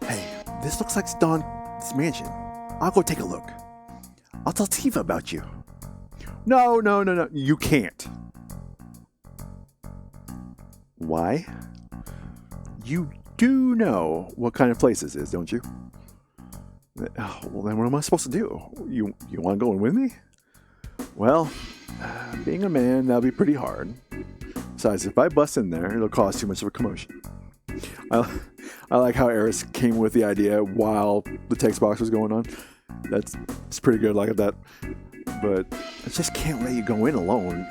Speaker 1: Hey, this looks like Don's mansion. I'll go take a look. I'll tell Tifa about you. No, you can't. Why? You do know what kind of place this is, don't you? Oh, well, then what am I supposed to do? You want to go in with me? Well, being a man, that'll be pretty hard. Besides, if I bust in there, it'll cause too much of a commotion. I like how Eris came with the idea while the text box was going on. It's pretty good, like that. But I just can't let you go in alone.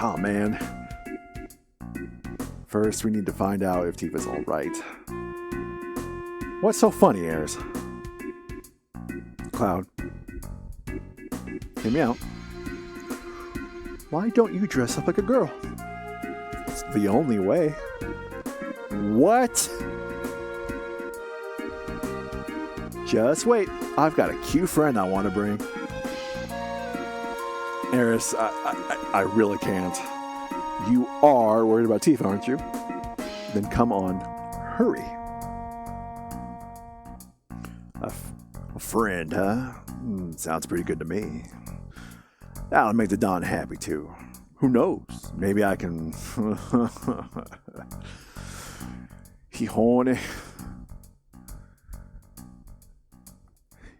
Speaker 1: Oh, man. First, we need to find out if Tifa's all right. What's so funny, Ares? Cloud, hear me out. Why don't you dress up like a girl? It's the only way. What? Just wait. I've got a cute friend I want to bring. Ares, I really can't. You are worried about Tifa, aren't you? Then come on, hurry. A friend, huh? Sounds pretty good to me. That'll make the Don happy, too. Who knows? Maybe I can... He horny.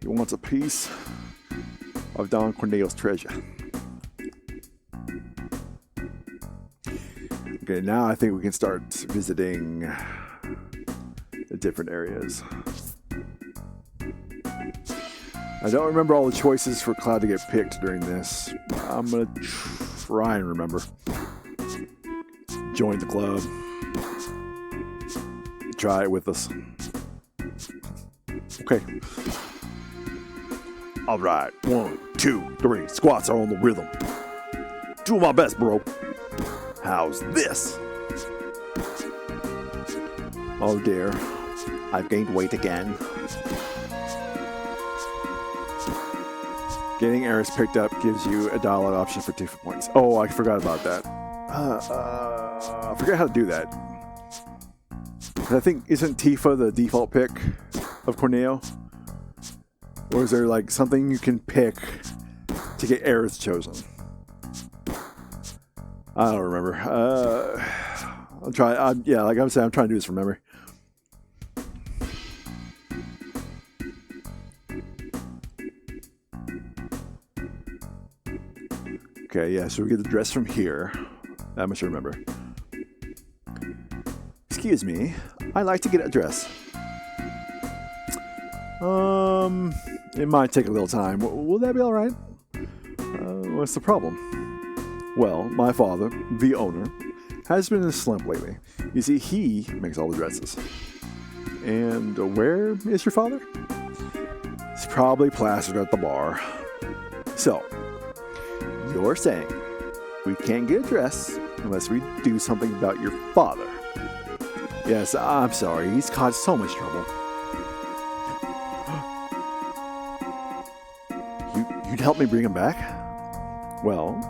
Speaker 1: He wants a piece of Don Corneo's treasure. Okay, now I think we can start visiting the different areas. I don't remember all the choices for Cloud to get picked during this. I'm gonna try and remember. Join the club. Try it with us. Okay. All right. 1, 2, 3. Squats are on the rhythm. Do my best, bro. How's this? Oh dear. I've gained weight again. Getting Ares picked up gives you a dialogue option for Tifa points. Oh, I forgot about that. I forgot how to do that. I think, isn't Tifa the default pick of Corneo? Or is there like something you can pick to get Ares chosen? I don't remember. I'll try. Yeah, like I was saying, I'm trying to do this from memory. Okay, yeah, so we get the dress from here. That much I remember. Excuse me, I'd like to get a dress. It might take a little time. Will that be alright? What's the problem? Well, my father, the owner, has been in a slump lately. You see, he makes all the dresses. And where is your father? He's probably plastered at the bar. So, you're saying we can't get a dress unless we do something about your father. Yes, I'm sorry. He's caused so much trouble. You'd help me bring him back? Well,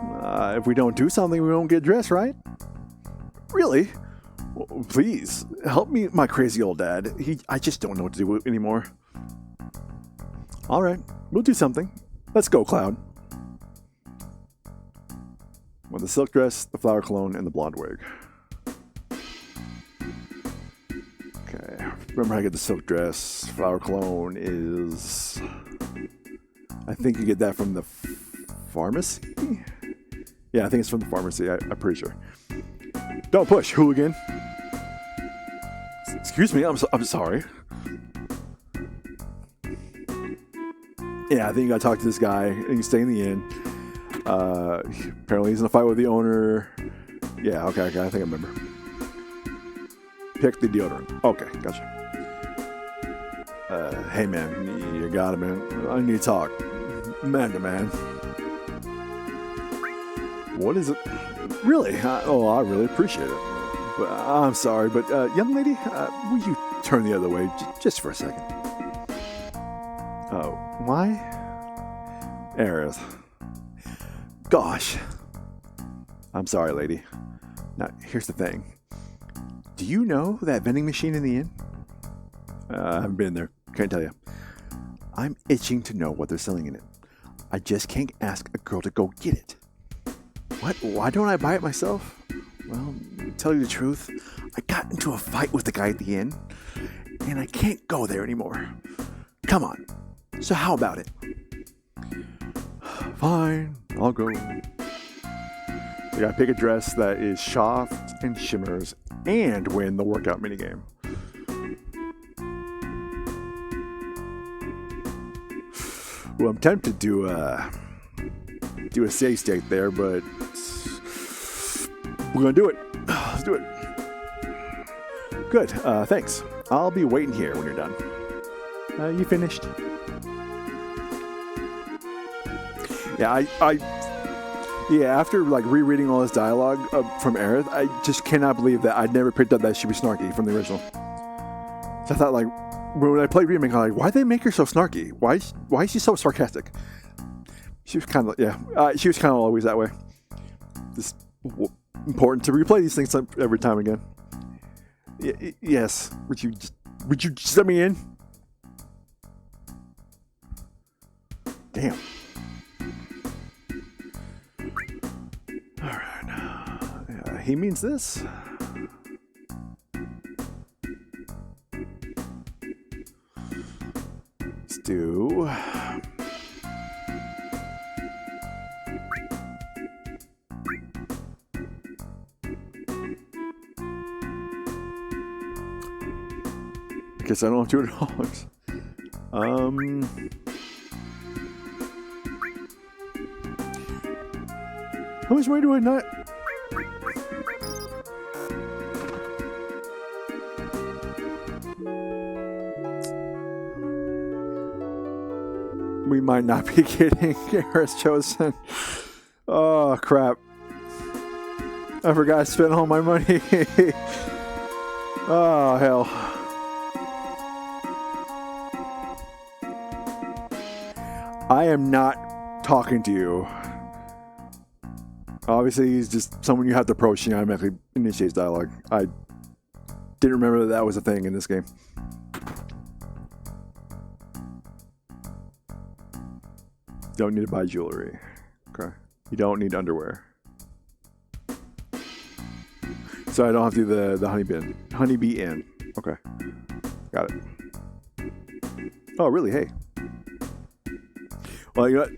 Speaker 1: if we don't do something, we won't get dressed, right? Really? Well, please, help me, my crazy old dad. I just don't know what to do anymore. All right, we'll do something. Let's go, Cloud. With the silk dress, the flower cologne, and the blonde wig. Okay, remember how to get the silk dress. Flower cologne is... I think you get that from the pharmacy? Yeah, I think it's from the pharmacy. I'm pretty sure. Don't push, hooligan. Excuse me, I'm sorry. Yeah, I think you gotta talk to this guy and you stay in the inn. Apparently he's in a fight with the owner. Yeah, okay, I think I remember. Pick the deodorant. Okay, gotcha. Hey man, you got it, man. I need to talk. Man to man. What is it? Really? I really appreciate it. But I'm sorry, but young lady, will you turn the other way just for a second? Oh, why? Aerith. Gosh. I'm sorry, lady. Now, here's the thing. Do you know that vending machine in the inn? I haven't been there. Can't tell you. I'm itching to know what they're selling in it. I just can't ask a girl to go get it. What? Why don't I buy it myself? Well, to tell you the truth, I got into a fight with the guy at the inn, and I can't go there anymore. Come on. So how about it? Fine, I'll go. I gotta pick a dress that is soft and shimmers and win the workout minigame. Well, I'm tempted to do a save state there, but we're gonna do it. Let's do it. Good. Thanks. I'll be waiting here when you're done. You finished? Yeah, yeah, after like rereading all this dialogue from Aerith, I just cannot believe that I'd never picked up that she was snarky from the original. So I thought, like, when I played remake, I'm like, why'd they make her so snarky? Why is she so sarcastic? She was kind of, she was kind of always that way. It's important to replay these things every time again. Yes. Would you just let me in? Damn. Alright. He means this. Let's do... I guess I don't have $200. How much money do I not? We might not be getting Garrus chosen. Oh crap! I forgot I spent all my money. Oh hell! I am not talking to you. Obviously, he's just someone you have to approach and automatically initiates dialogue. I didn't remember that was a thing in this game. Don't need to buy jewelry. Okay. You don't need underwear. So I don't have to do the honeybee inn. Okay. Got it. Oh, really? Hey. Well, you know what?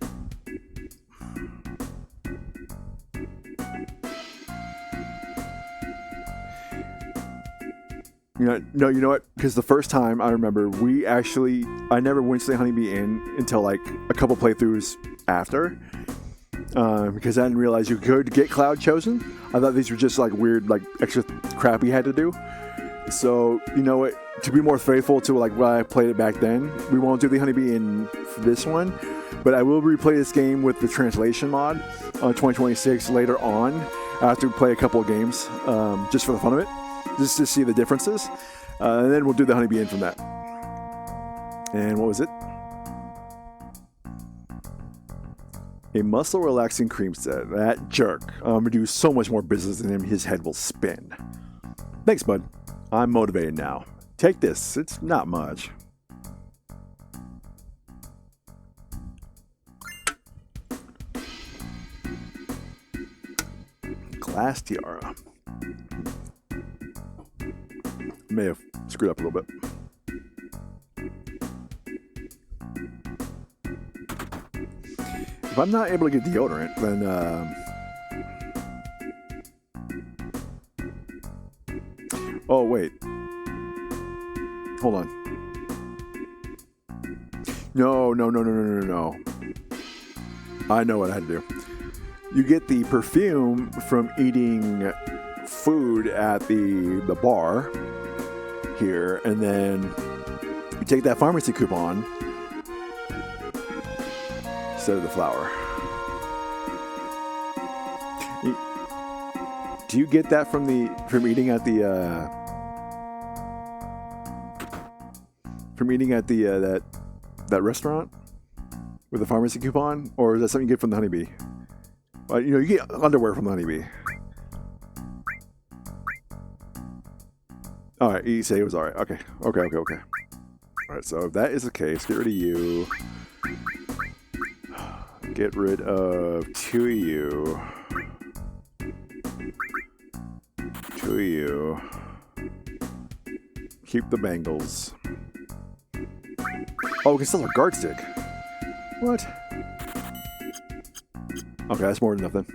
Speaker 1: You know what? Because the first time I remember, I never went to the Honeybee Inn until like a couple playthroughs after. Because I didn't realize you could get Cloud chosen. I thought these were just like weird, like extra crap you had to do. So, you know what? To be more faithful to like when I played it back then, we won't do the Honeybee Inn for this one. But I will replay this game with the translation mod on 2026 later on. I have to play a couple of games just for the fun of it. Just to see the differences. And then we'll do the Honeybee Inn from that. And what was it? A muscle relaxing cream set. That jerk. I'm going to do so much more business than him. His head will spin. Thanks, bud. I'm motivated now. Take this. It's not much. Glass tiara. May have screwed up a little bit. If I'm not able to get deodorant, then oh wait, hold on. No. I know what I had to do. You get the perfume from eating food at the bar here, and then you take that pharmacy coupon instead of the flour. Do you get that from eating at that restaurant with the pharmacy coupon, or is that something you get from the Honeybee? You get underwear from the Honeybee. All right, you say it was all right. Okay. All right, so if that is the case, get rid of you. Get rid of two of you. Two of you. Keep the bangles. Oh, we can still have a guard stick. What? Okay, that's more than nothing.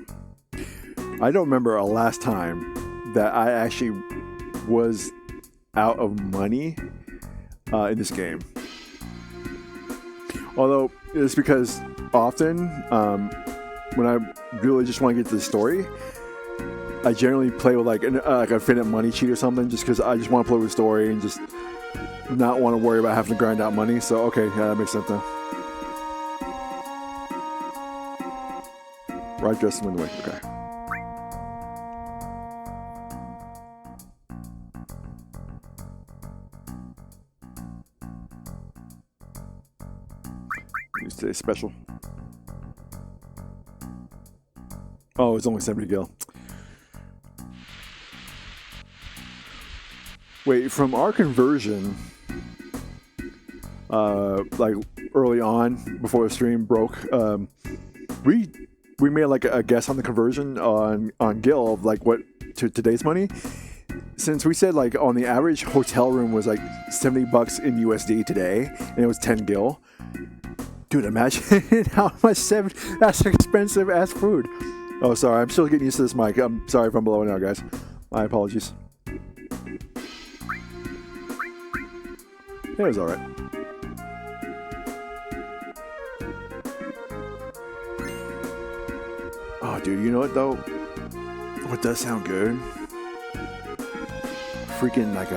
Speaker 1: I don't remember a last time that I actually was out of money in this game. Although it's because often when I really just want to get to the story, I generally play with like an infinite money cheat or something, just because I just want to play with the story and just not want to worry about having to grind out money. So okay, yeah, that makes sense now. Right dress him in the way. Okay. Use today's special. Oh, it's only 70 gil. Wait, from our conversion, like early on before the stream broke, we made like a guess on the conversion on gil of like what to today's money. Since we said like on the average hotel room was like $70 in USD today, and it was 10 gil. Dude, imagine how much that's expensive as food. Oh, sorry, I'm still getting used to this mic. I'm sorry if I'm blowing out, guys. My apologies. It was alright. Oh, dude, you know what, though? What does sound good? Freaking, like,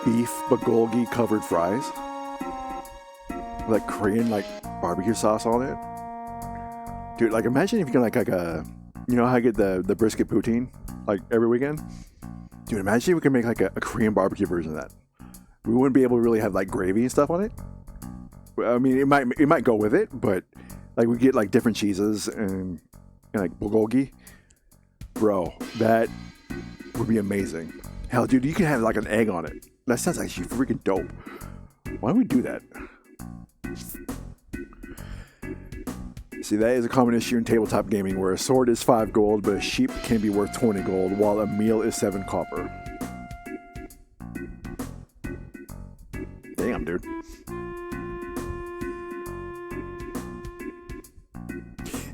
Speaker 1: beef bulgogi covered fries. Like, Korean, like, barbecue sauce on it. Dude, like, imagine if you can, like a... You know how I get the brisket poutine, like, every weekend? Dude, imagine if we could make, like, a Korean barbecue version of that. We wouldn't be able to really have like gravy and stuff on it. I mean, it might go with it, but like we get like different cheeses and like bulgogi. Bro, that would be amazing. Hell, dude, you can have like an egg on it. That sounds actually freaking dope. Why don't we do that? See, that is a common issue in tabletop gaming where a sword is 5 gold, but a sheep can be worth 20 gold, while a meal is 7 copper. Damn, dude.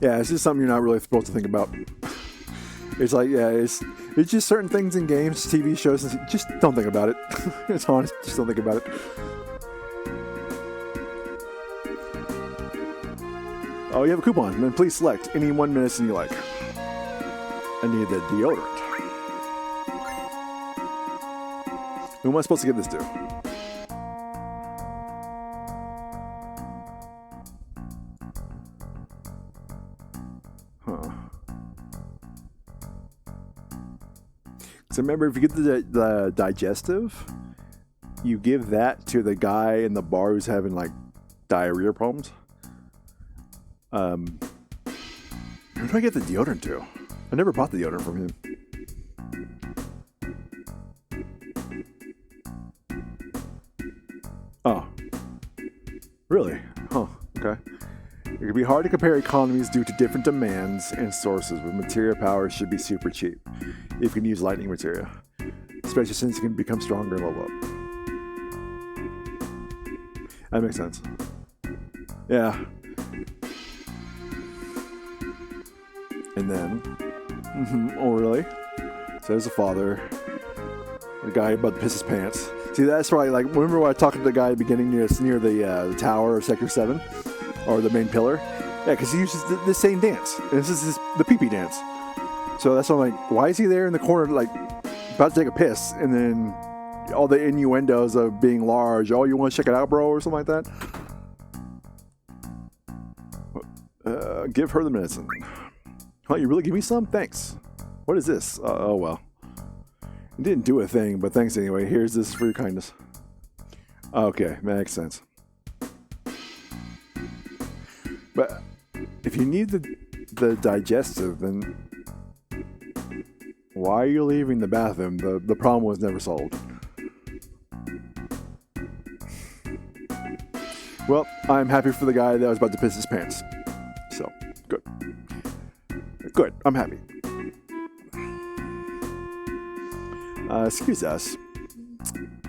Speaker 1: Yeah, it's just something you're not really supposed to think about. It's like, yeah, it's just certain things in games, TV shows, just don't think about it. It's honest, just don't think about it. Oh, you have a coupon. Then please select any one medicine you like. I need the deodorant. Who am I supposed to give this to? So remember, if you get the digestive, you give that to the guy in the bar who's having like diarrhea problems. Who do I get the deodorant to? I never bought the deodorant from him. Oh. Really? Huh. Okay. It can be hard to compare economies due to different demands and sources, but material power should be super cheap if you can use lightning material, especially since it can become stronger and level up. That makes sense. Yeah. And then, oh really? So there's the father, the guy about to piss his pants. See, that's right. Like, remember when I talked to the guy at the beginning near the tower of Sector 7, or the main pillar? Yeah, because he uses the same dance. And this is the pee-pee dance. So that's why I'm like, why is he there in the corner, like, about to take a piss, and then all the innuendos of being large? Oh, you want to check it out, bro, or something like that? Give her the medicine. Oh, you really give me some? Thanks. What is this? Oh, well. It didn't do a thing, but thanks anyway. Here's this for your kindness. Okay, makes sense. But if you need the digestive, then why are you leaving the bathroom? The problem was never solved. Well, I'm happy for the guy that was about to piss his pants. So, good. Good, I'm happy. Excuse us.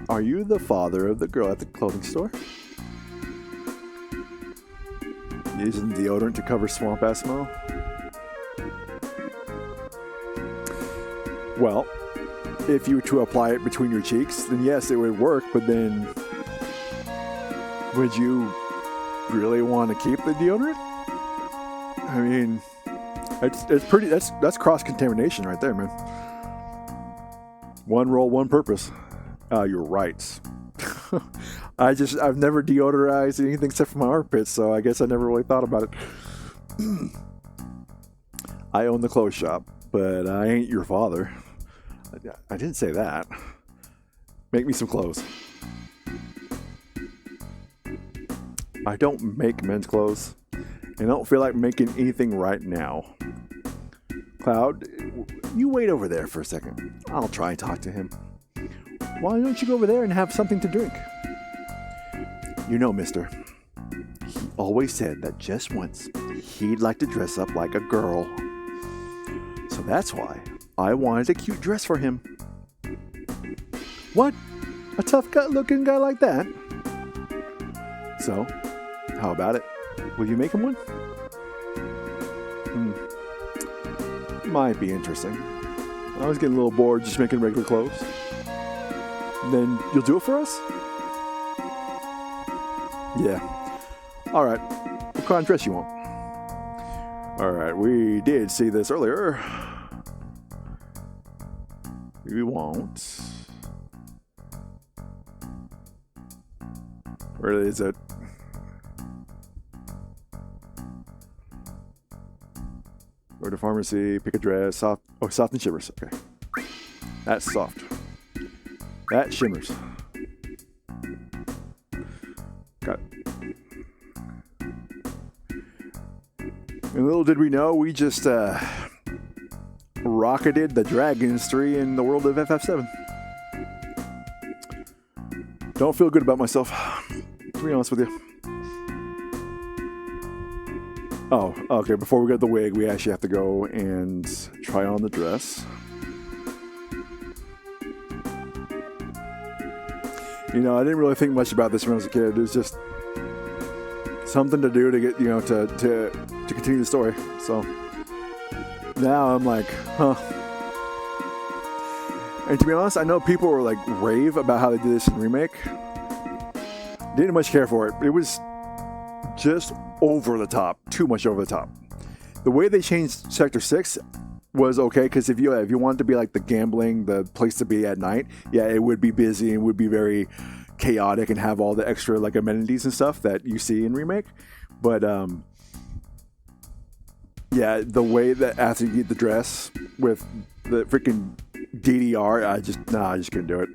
Speaker 1: Are you the father of the girl at the clothing store? Using deodorant to cover swamp-ass smell? Well, if you were to apply it between your cheeks, then yes, it would work, but then would you really want to keep the deodorant? I mean, It's pretty. That's cross contamination right there, man. One role, one purpose. You're right. I've never deodorized anything except for my armpits, so I guess I never really thought about it. I own the clothes shop, but I ain't your father. I didn't say that. Make me some clothes. I don't make men's clothes, and I don't feel like making anything right now. Cloud, you wait over there for a second. I'll try and talk to him. Why don't you go over there and have something to drink? You know, mister, he always said that just once he'd like to dress up like a girl. So that's why I wanted a cute dress for him. What? A tough looking guy like that? So, how about it? Will you make him one? Might be interesting. I was getting a little bored just making regular clothes. Then you'll do it for us? Yeah. Alright. What kind of dress you want? Alright, we did see this earlier. We won't. Where is it? Go to pharmacy, pick a dress, soft. Oh, soft and shimmers. Okay. That's soft. That shimmers. Got it. And little did we know, we just rocketed the Dragons 3 in the world of FF7. Don't feel good about myself, to be honest with you. Oh, okay, before we get the wig, we actually have to go and try on the dress. You know, I didn't really think much about this when I was a kid. It was just something to do to get, you know, to continue the story. So now I'm like, huh. And to be honest, I know people were like rave about how they did this in remake. Didn't much care for it. It was just over the top, too much over the top. The way they changed Sector 6 was okay, because if you wanted to be like the gambling, the place to be at night, yeah, it would be busy and would be very chaotic and have all the extra like amenities and stuff that you see in remake. But yeah, the way that after you get the dress with the freaking DDR, I just couldn't do it.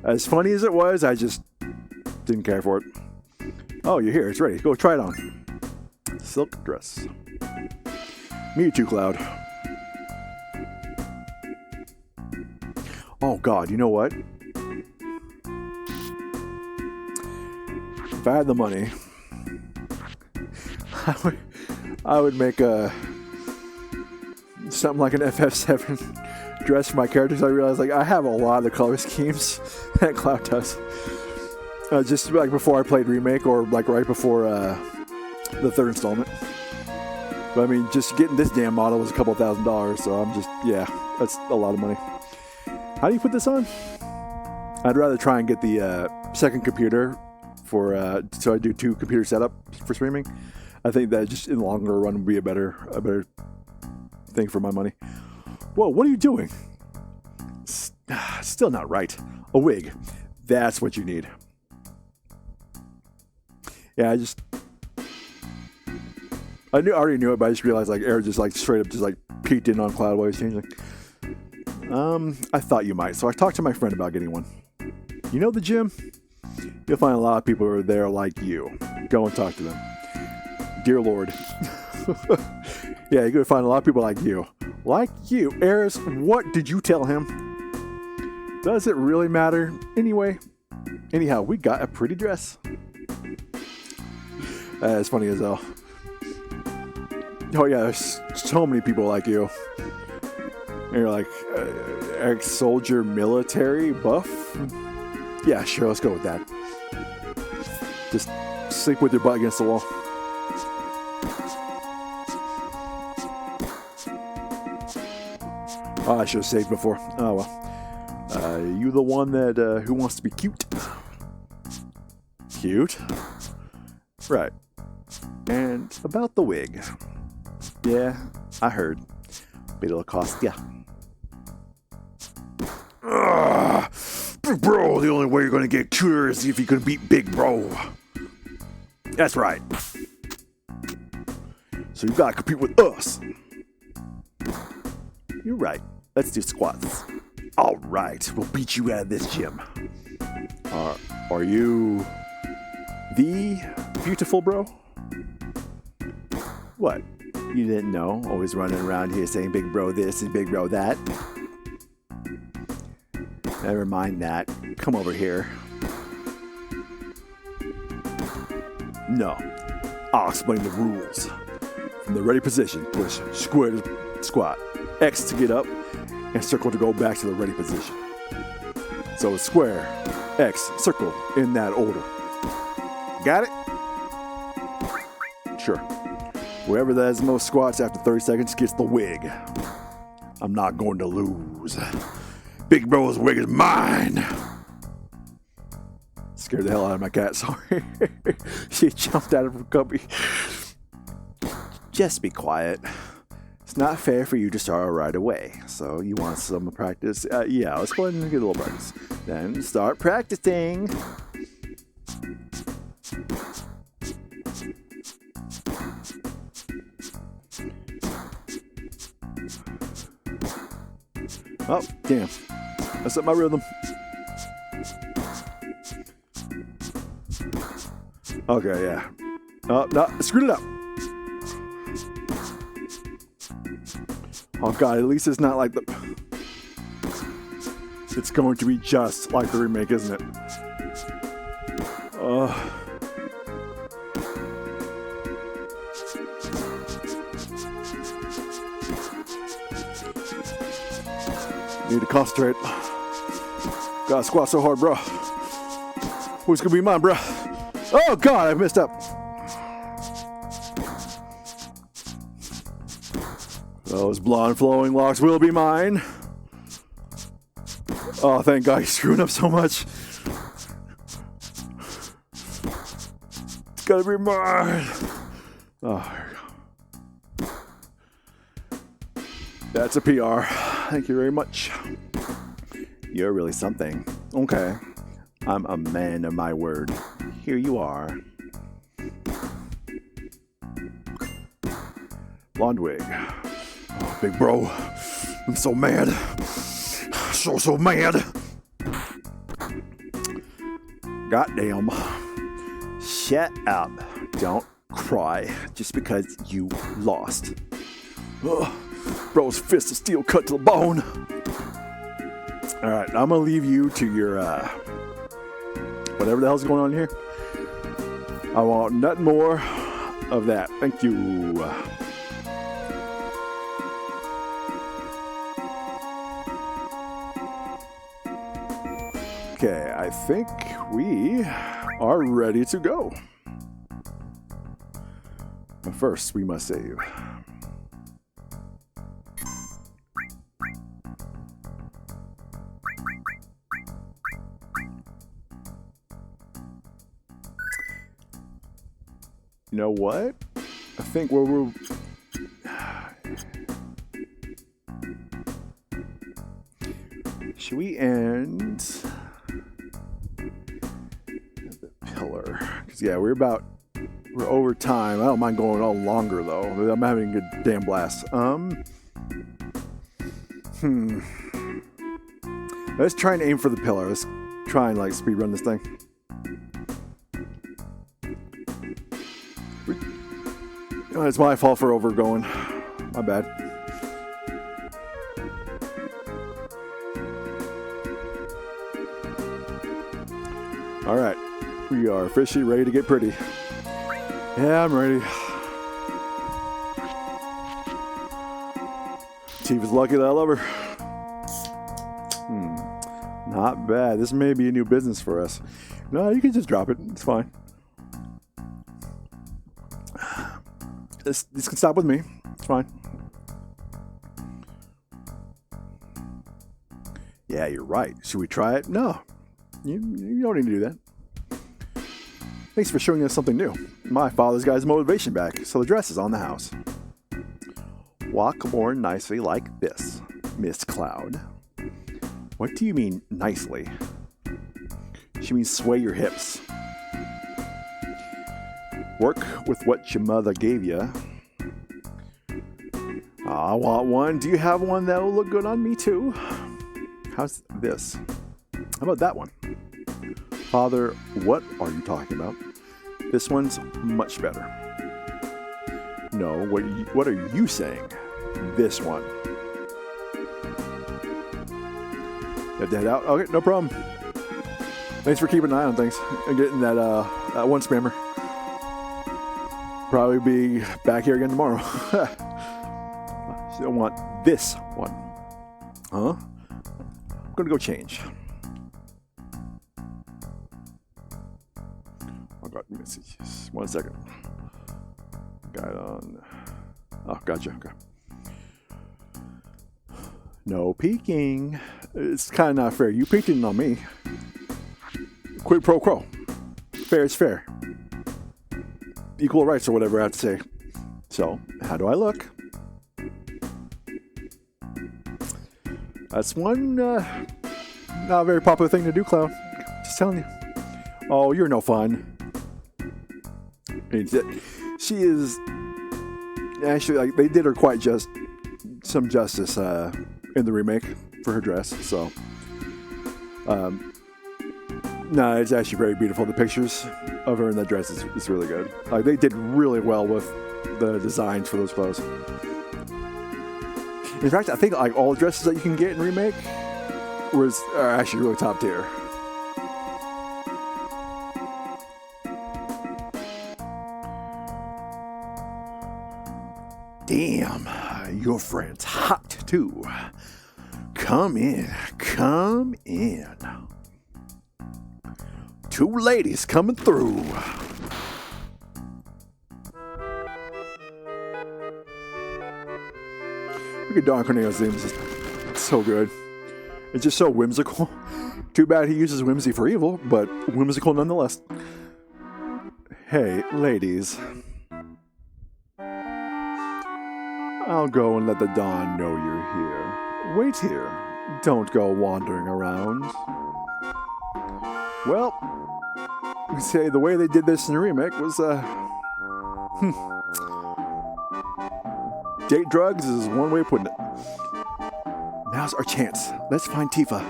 Speaker 1: As funny as it was, I just didn't care for it. Oh, you're here. It's ready. Go try it on. Silk dress. Me too, Cloud. Oh, God. You know what? If I had the money, I would make something like an FF7 dress for my characters. I realized like I have a lot of the color schemes that Cloud does. Just like before I played remake, or like right before the third installment. But I mean, just getting this damn model was a couple $1,000, so I'm just, yeah, that's a lot of money. How do you put this on? I'd rather try and get the second computer for so I do 2 computer setup for streaming. I think that just in the longer run would be a better thing for my money. Whoa, what are you doing? Still not right. A wig. That's what you need. Yeah, I already knew it, but I just realized like Air just like straight up just like peeked in on Cloud while he was changing. I thought you might, so I talked to my friend about getting one. You know the gym? You'll find a lot of people who are there like you. Go and talk to them. Dear Lord. Yeah, you're going to find a lot of people like you. Like you. Eris, what did you tell him? Does it really matter? Anyhow, we got a pretty dress. It's funny as hell. Oh yeah, there's so many people like you. And you're like, ex-soldier military buff? Yeah, sure, let's go with that. Just sleep with your butt against the wall. Oh, I should have saved before. Oh well. You the one that who wants to be cute? Cute? Right. And about the wig. Yeah,
Speaker 2: I heard. But it'll cost ya.
Speaker 1: Big bro, the only way you're gonna get cuter is if you can beat Big Bro. That's right. So you gotta compete with us.
Speaker 2: You're right. Let's do squats.
Speaker 1: All right, we'll beat you out of this gym.
Speaker 2: Are you the beautiful bro? What? You didn't know? Always running around here saying big bro this and big bro that. Never mind that. Come over here.
Speaker 1: No, I'll explain the rules. From the ready position, push square to squat, X to get up, and circle to go back to the ready position. So square, X, circle, in that order. Got it? Sure. Whoever does the most squats after 30 seconds gets the wig. I'm not going to lose. Big Bro's wig is mine. Scared the hell out of my cat, sorry. She jumped out of her cubby.
Speaker 2: Just be quiet. It's not fair for you to start right away. So you want some practice? Yeah, let's go ahead and get a little practice. Then start practicing.
Speaker 1: Oh, damn. That's up my rhythm. Okay, yeah. Oh, no, I screwed it up. Oh god, at least it's not like the... It's going to be just like the remake, isn't it? Need to concentrate. Gotta squat so hard, bro. Who's gonna be mine, bro? Oh god, I messed up. Those blonde flowing locks will be mine. Oh, thank God he's screwing up so much. It's gotta be mine. Oh, here we go. That's a PR. Thank you very much.
Speaker 2: You're really something.
Speaker 1: Okay.
Speaker 2: I'm a man of my word. Here you are.
Speaker 1: Blonde wig. Oh, big bro. I'm so mad. So mad. Goddamn.
Speaker 2: Shut up. Don't cry just because you lost.
Speaker 1: Ugh. Bro's fist of steel cut to the bone. Alright, I'm gonna leave you to your whatever the hell's going on here. I want nothing more of that. Thank you. Okay, I think we are ready to go. But first, we must save. You know what? I think where we're... Should we end at the pillar? Because, yeah, we're over time. I don't mind going all longer, though. I'm having a good damn blast. Let's try and aim for the pillar. Let's try and, like, speedrun this thing. Oh, it's my fault for overgoing. My bad. Alright. We are officially ready to get pretty. Yeah, I'm ready. Chief is lucky that I love her. Not bad. This may be a new business for us. No, you can just drop it. It's fine. This can stop with me. It's fine. Yeah, you're right. Should we try it? No. You don't need to do that. Thanks for showing us something new. My father's got his motivation back, so the dress is on the house.
Speaker 2: walk more nicely like this, Miss Cloud. What do you mean, nicely? She means sway your hips. Work with what your mother gave you. I want one. Do you have one that will look good on me too? How's this? How about that one? Father, what are you talking about? This one's much better. No, what are you saying? This one. You have to head out? Okay, no problem. Thanks for keeping an eye on things and getting that one spammer. Probably be back here again tomorrow. Still want this one. Huh? I'm gonna go change. I got messages. 1 second. Got on. Oh, gotcha. Okay. No peeking. It's kind of not fair. You peeking on me. Quid pro quo. Fair is fair. Equal rights or whatever I have to say. So, how do I look? That's one not a very popular thing to do, Cloud. Just telling you. Oh, you're no fun. She is actually, like, they did her quite some justice in the remake for her dress. So, no, it's actually very beautiful. The pictures of her in that dress is really good. Like, they did really well with the designs for those clothes. In fact, I think like all the dresses that you can get in remake are actually really top tier. Damn, your friend's hot too. Come in. Two ladies coming through. Look at Don Corneo's theme. It's just so good. It's just so whimsical. Too bad he uses whimsy for evil, but whimsical nonetheless. Hey, ladies. I'll go and let the Dawn know you're here. Wait here. Don't go wandering around. Well, we say the way they did this in the remake was, date drugs is one way of putting it. Now's our chance. Let's find Tifa.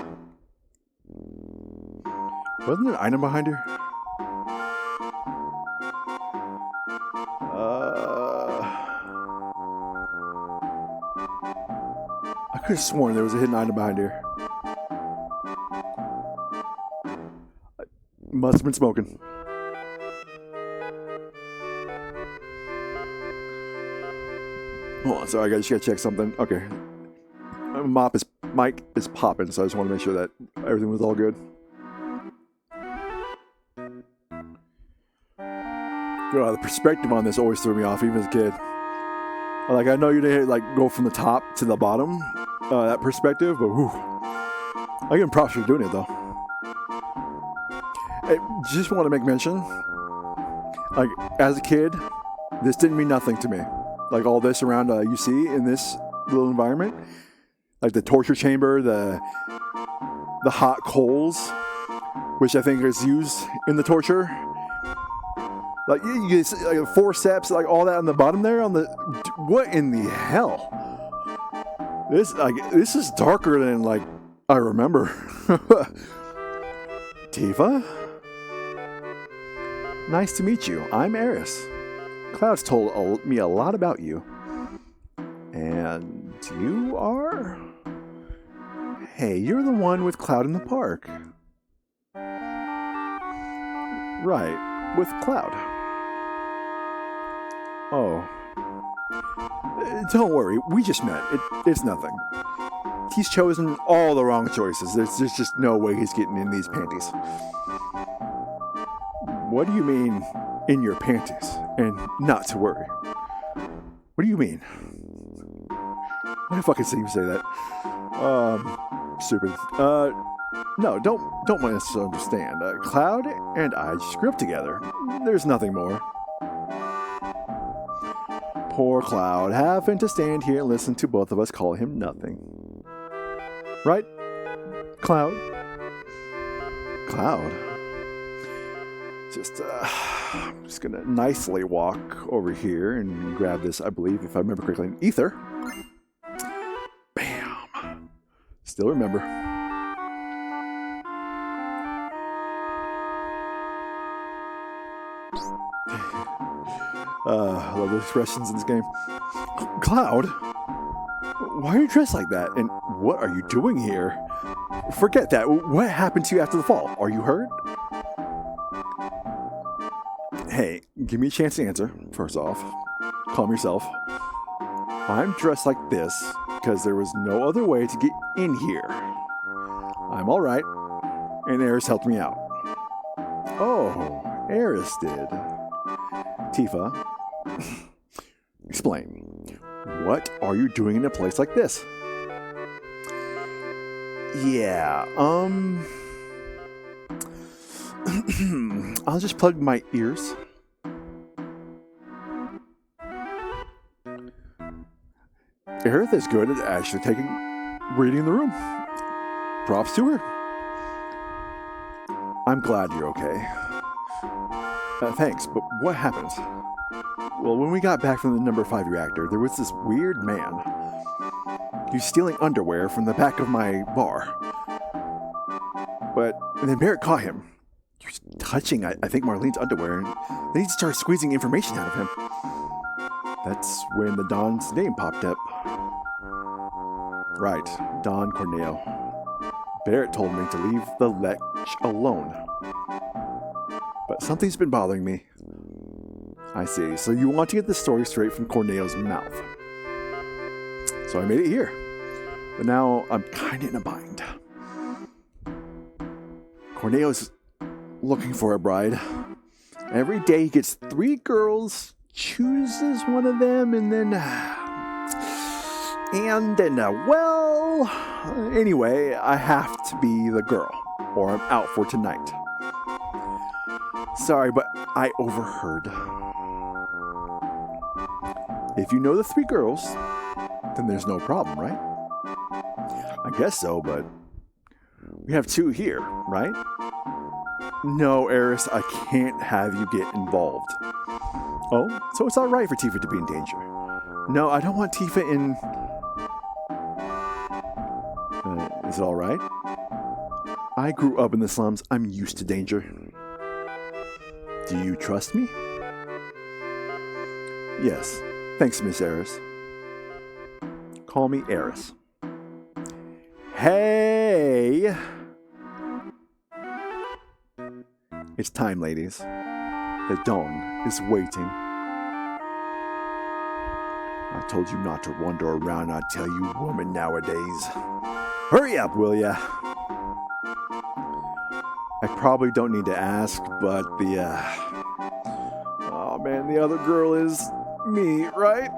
Speaker 2: Wasn't there an item behind her? I could have sworn there was a hidden item behind here. Must have been smoking. Hold on, sorry, I just gotta check something. Okay. Mic is popping, so I just want to make sure that everything was all good. God, the perspective on this always threw me off, even as a kid. Like, I know you didn't like go from the top to the bottom, that perspective, but whew. I give him props for doing it though. I just want to make mention, like, as a kid, this didn't mean nothing to me. Like, all this around you see in this little environment, like the torture chamber, the hot coals, which I think is used in the torture. Like, you get like forceps, like all that on the bottom there. What in the hell? This is darker than like I remember. Tifa? Nice to meet you. I'm Eris. Cloud's told me a lot about you. And you are? Hey, you're the one with Cloud in the park. Right, with Cloud. Oh. Don't worry, we just met. It's nothing. He's chosen all the wrong choices. There's just no way he's getting in these panties. What do you mean, in your panties? And not to worry. What do you mean? Why the fuck did you say that? Stupid. No, don't misunderstand. Cloud and I just grew up together. There's nothing more. Poor Cloud, having to stand here and listen to both of us call him nothing. Right? Cloud? Cloud? I'm just gonna nicely walk over here and grab this, I believe, if I remember correctly, an ether. Bam! Still remember. I love the expressions in this game. Cloud? Why are you dressed like that? And what are you doing here? Forget that. What happened to you after the fall? Are you hurt? Hey, give me a chance to answer, first off. Calm yourself. I'm dressed like this because there was no other way to get in here. I'm alright, and Eris helped me out. Oh, Eris did. Tifa, explain. What are you doing in a place like this? Yeah, I'll just plug my ears. Aerith is good at actually reading the room. Props to her. I'm glad you're okay. Thanks, but what happened? Well, when we got back from the number 5 reactor, there was this weird man. He was stealing underwear from the back of my bar. And then Barrett caught him. He was touching, I think, Marlene's underwear, and then he started squeezing information out of him. That's when the Don's name popped up. Right, Don Corneo. Barrett told me to leave the lech alone. But something's been bothering me. I see. So you want to get the story straight from Corneo's mouth. So I made it here. But now I'm kind of in a bind. Corneo's looking for a bride. Every day he gets 3 girls, chooses one of them, and then... anyway, I have to be the girl, or I'm out for tonight. Sorry, but I overheard. If you know the 3 girls, then there's no problem, right? I guess so, but we have 2 here, right? No, Eris, I can't have you get involved. Oh, so it's alright for Tifa to be in danger. No, I don't want Tifa in... is it alright? I grew up in the slums. I'm used to danger. Do you trust me? Yes. Thanks, Miss Eris. Call me Eris. Hey! It's time, ladies. The dawn is waiting. I told you not to wander around, I tell you, woman nowadays. Hurry up, will ya? I probably don't need to ask, but oh man, the other girl is me, right?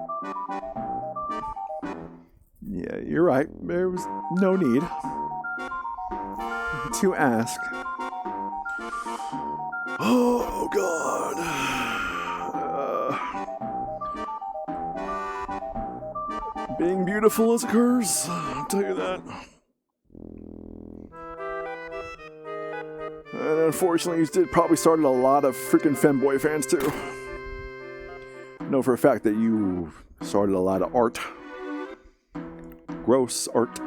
Speaker 2: Yeah, you're right. There was no need to ask. Oh, God. Being beautiful is a curse, I'll tell you that. And unfortunately, you probably started a lot of freaking femboy fans, too. I know for a fact that you started a lot of art. Gross art.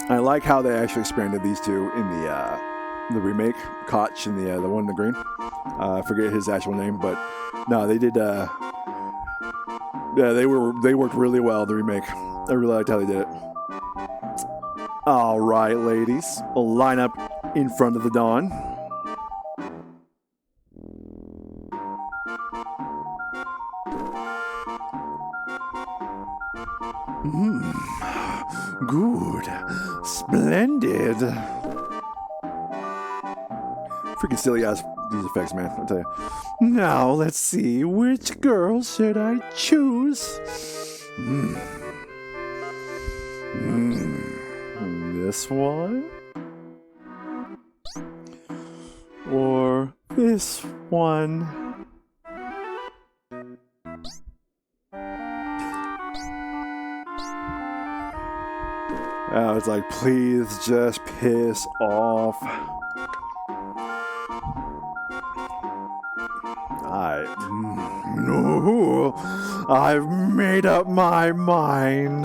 Speaker 2: I like how they actually expanded these two in the remake. Koch and the one in the green. I forget his actual name, but no, they did. Yeah, they worked really well. The remake. I really liked how they did it. All right, ladies, line up in front of the dawn. Good. Splendid. Freaking silly ass these effects, man. I'll tell you. Now, let's see. Which girl should I choose? This one? Or This one. I was like, please just piss off. No, I've made up my mind.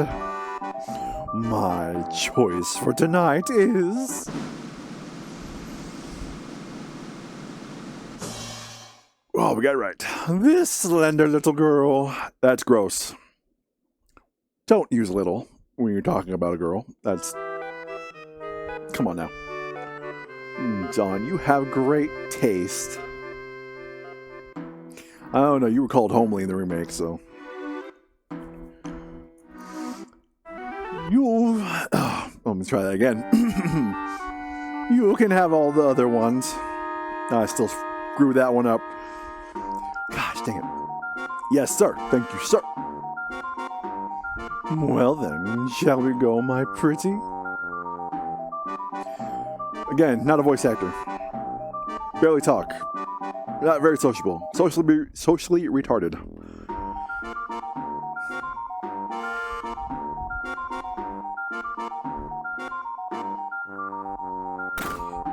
Speaker 2: My choice for tonight is... Oh, we got it right. This slender little girl. That's gross. Don't use little when you're talking about a girl. That's... Come on now. John, you have great taste. I don't know, you were called homely in the remake, so... let me try that again. You can have all the other ones. I still screwed that one up. Gosh dang it. Yes, sir. Thank you, sir. Well then, shall we go, my pretty? Again, not a voice actor. Barely talk. Not very sociable. Socially retarded.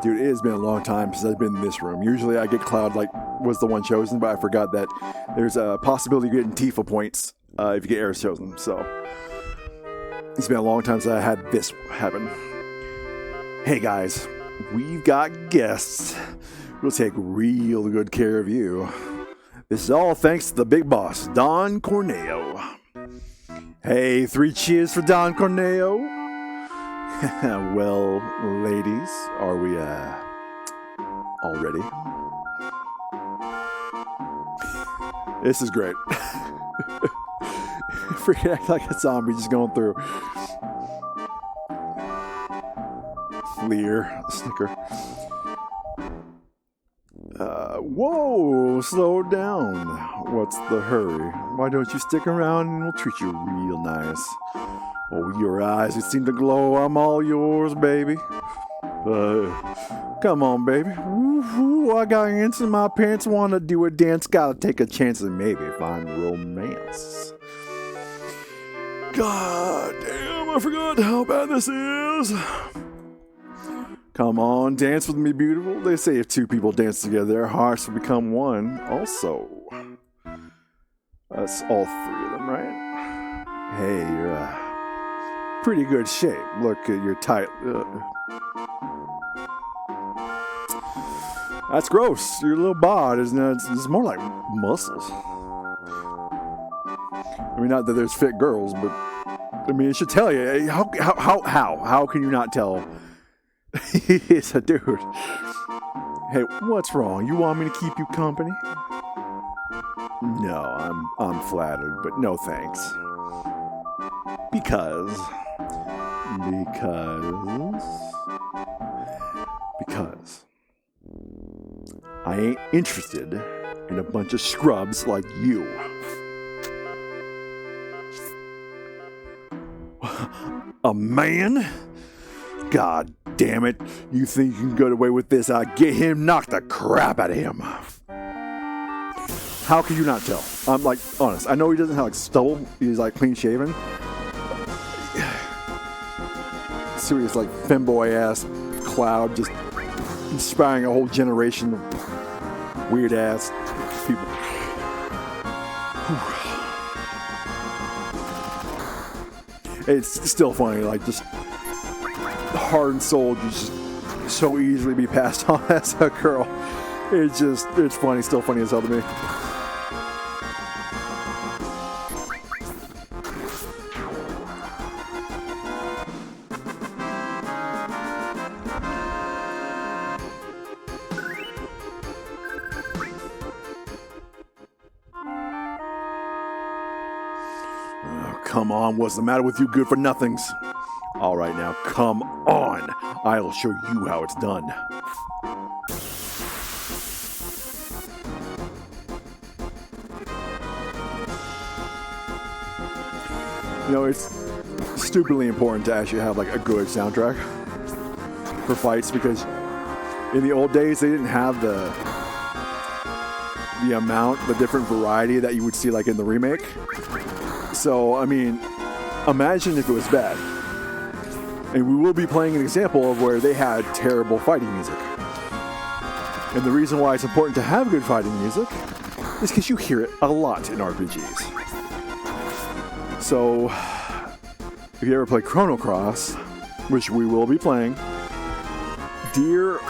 Speaker 2: Dude, it has been a long time since I've been in this room. Usually I get Cloud like was the one chosen, but I forgot that there's a possibility of getting Tifa points if you get Aerith chosen. So it's been a long time since I had this happen. Hey guys, we've got guests. We'll take real good care of you. This is all thanks to the big boss, Don Corneo. Hey, 3 cheers for Don Corneo. Well, ladies, are we, all ready? This is great. Freaking act like a zombie just going through. Leer, snicker. Whoa, slow down. What's the hurry? Why don't you stick around and we'll treat you real nice? Oh, your eyes, it seem to glow. I'm all yours, baby. Come on, baby. Woo-hoo, I got into my pants, want to do a dance. Gotta take a chance and maybe find romance. God damn, I forgot how bad this is. Come on, dance with me, beautiful. They say if 2 people dance together, their hearts will become one. Also, that's all 3 of them, right? Hey, you're pretty good shape. Look at your tight. That's gross. Your little bod is not. It's more like muscles. I mean, not that there's fit girls, but I mean, it should tell you. How can you not tell? He's a dude. Hey, what's wrong? You want me to keep you company? No, I'm flattered, but no thanks. Because I ain't interested in a bunch of scrubs like you. A man? God damn it. You think you can get away with this? I get him, knock the crap out of him. How can you not tell? I'm like, honest. I know he doesn't have like stubble. He's like clean shaven. Serious like femboy ass Cloud just inspiring a whole generation of weird ass people. It's still funny, like just heart and soul just so easily be passed on as a girl. It's funny, still funny as hell to me. Come on, what's the matter with you good for nothings? All right now, come on. I'll show you how it's done. You know, it's stupidly important to actually have like a good soundtrack for fights because in the old days they didn't have the the different variety that you would see like in the remake. So, I mean, imagine if it was bad. And we will be playing an example of where they had terrible fighting music. And the reason why it's important to have good fighting music is because you hear it a lot in RPGs. So, if you ever play Chrono Cross, which we will be playing, dear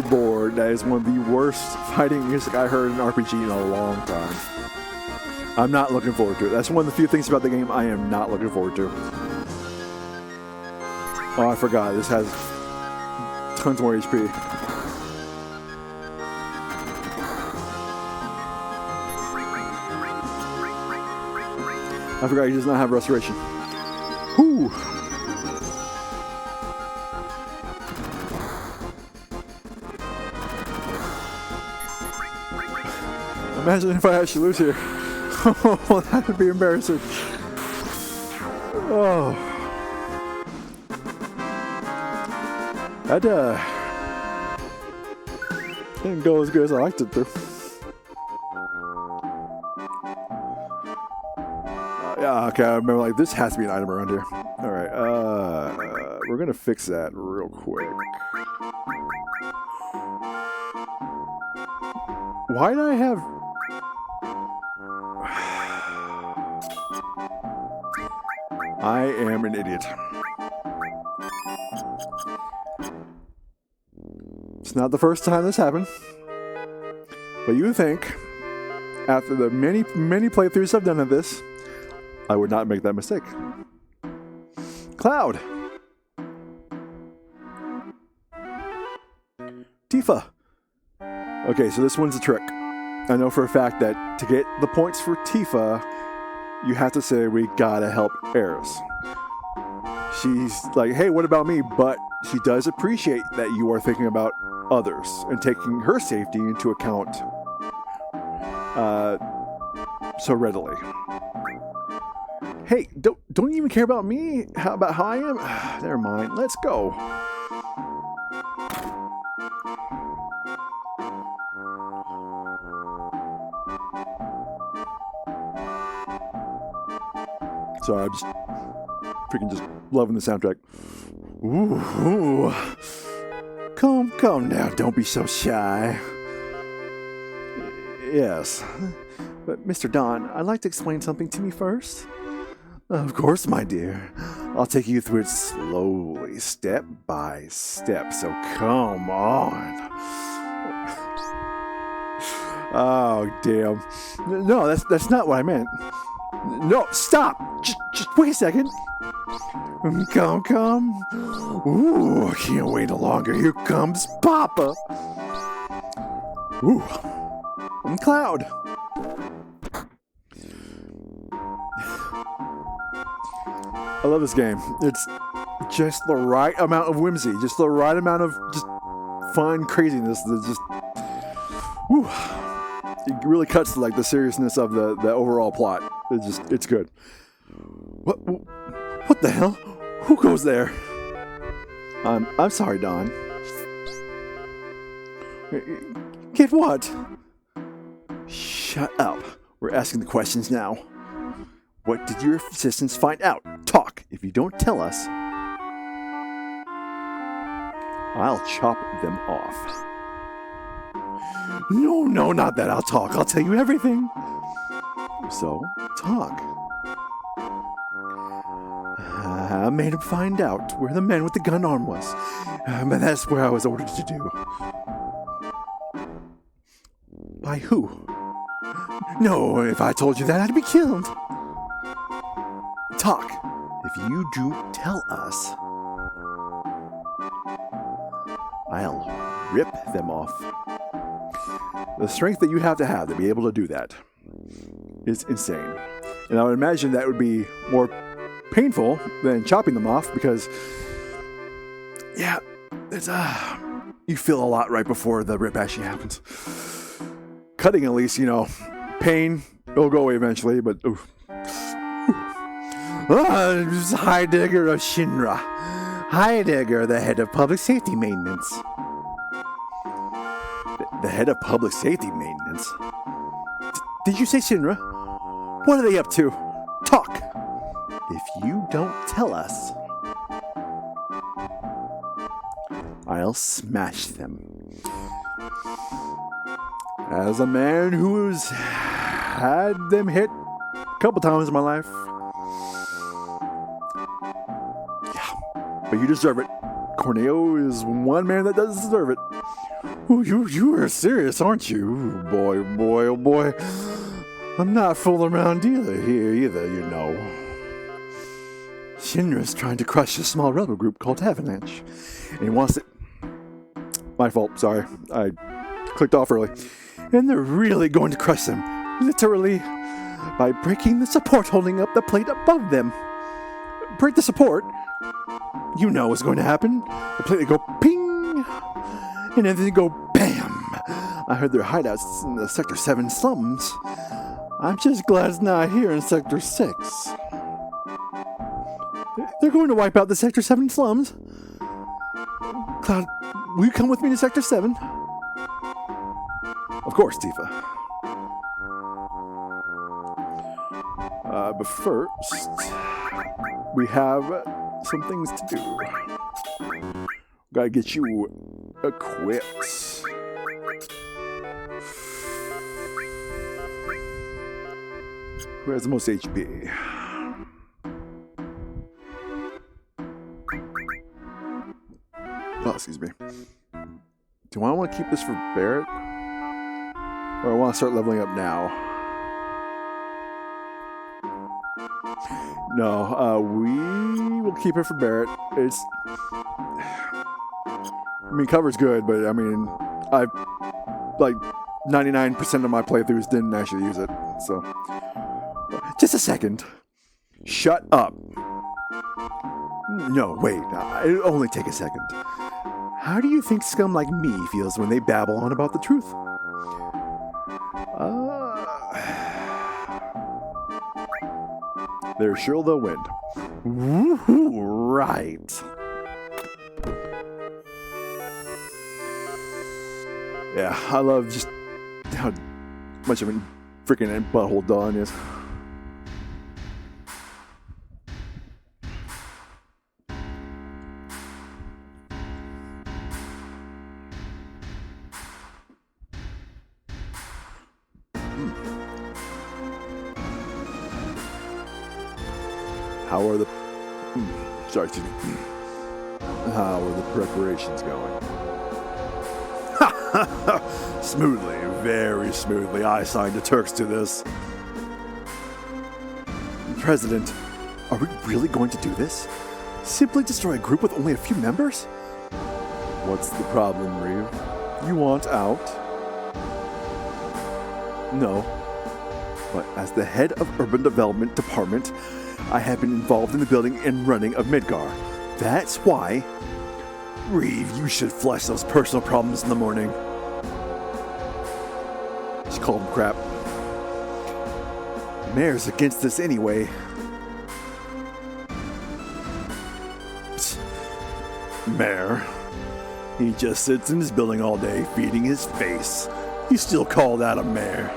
Speaker 2: Lord, that is one of the worst fighting music I heard in RPG in a long time. I'm not looking forward to it. That's one of the few things about the game I am not looking forward to. Oh, I forgot. This has tons more HP. I forgot he does not have restoration. Whew. Imagine if I actually lose here. Oh, that would be embarrassing. Oh. That didn't go as good as I liked it to. Yeah, okay, I remember, like, this has to be an item around here. Alright, we're gonna fix that real quick. Why did I have... I am an idiot. It's not the first time this happened. But you would think, after the many playthroughs I've done of this, I would not make that mistake. Cloud. Tifa. Okay, so this one's a trick. I know for a fact that to get the points for Tifa, you have to say, we gotta help Eris. She's like, hey, what about me? But she does appreciate that you are thinking about others and taking her safety into account so readily. Hey, don't you even care about me? About how I am? Never mind. Let's go. Sorry, I'm just freaking just loving the soundtrack. Ooh. Calm down. Don't be so shy. Yes. But Mr. Don, I'd like to explain something to me first. Of course, my dear. I'll take you through it slowly, step by step, so come on. Oh, damn. No, that's not what I meant. No, stop! Just wait a second. Come. Ooh, I can't wait no longer. Here comes Papa. Ooh, Cloud. I love this game. It's just the right amount of whimsy, just the right amount of just fun craziness. That just, whew, it really cuts to like the seriousness of the overall plot. It's good. What the hell? Who goes there? I'm sorry, Don. Get what? Shut up. We're asking the questions now. What did your assistants find out? Talk. If you don't tell us, I'll chop them off. No, not that. I'll talk. I'll tell you everything. So, talk. I made him find out where the man with the gun arm was. But that's where I was ordered to do. By who? No, if I told you that, I'd be killed. Talk. If you do tell us, I'll rip them off. The strength that you have to be able to do that is insane. And I would imagine that would be more painful than chopping them off because, yeah, it's you feel a lot right before the rip actually happens. Cutting, at least, pain, it'll go away eventually, but oof. Heidegger of Shinra. Heidegger, the head of public safety maintenance. The head of public safety maintenance? Did you say Shinra? What are they up to? Talk! If you don't tell us, I'll smash them. As a man who's had them hit a couple times in my life, yeah, but you deserve it. Corneo is one man that does deserve it. Ooh, you are serious, aren't you? Ooh, boy, oh boy. I'm not fooling around either, you know. Shinra's trying to crush a small rebel group called Avalanche. And he wants it. My fault, sorry. I clicked off early. And they're really going to crush them. Literally. By breaking the support holding up the plate above them. Break the support? You know what's going to happen. The plate will go ping. And then they go bam. I heard their hideouts in the Sector 7 slums. I'm just glad it's not here in Sector 6. They're going to wipe out the Sector 7 slums. Cloud, will you come with me to Sector 7? Of course, Tifa. But first, we have some things to do. Gotta get you equipped. Who has the most HP? Oh, excuse me. Do I want to keep this for Barrett? Or I want to start leveling up now? No, we will keep it for Barrett. It's... I mean, cover's good, but I mean, I... Like, 99% of my playthroughs didn't actually use it, so... Just a second. Shut up. No, wait. It'll only take a second. How do you think scum like me feels when they babble on about the truth? They're sure they'll win. Woo-hoo, right. Yeah, I love just how much of a freaking butthole Dawn is. How are the... Sorry, excuse me. How are the preparations going? Smoothly, very smoothly. I signed the Turks to this. President, are we really going to do this? Simply destroy a group with only a few members? What's the problem, Reeve? You want out? No. But as the head of Urban Development Department, I have been involved in the building and running of Midgar. That's why... Reeve, you should flush those personal problems in the morning. She called him crap. Mayor's against this anyway. Psst. Mayor. He just sits in his building all day, feeding his face. You still call that a mayor?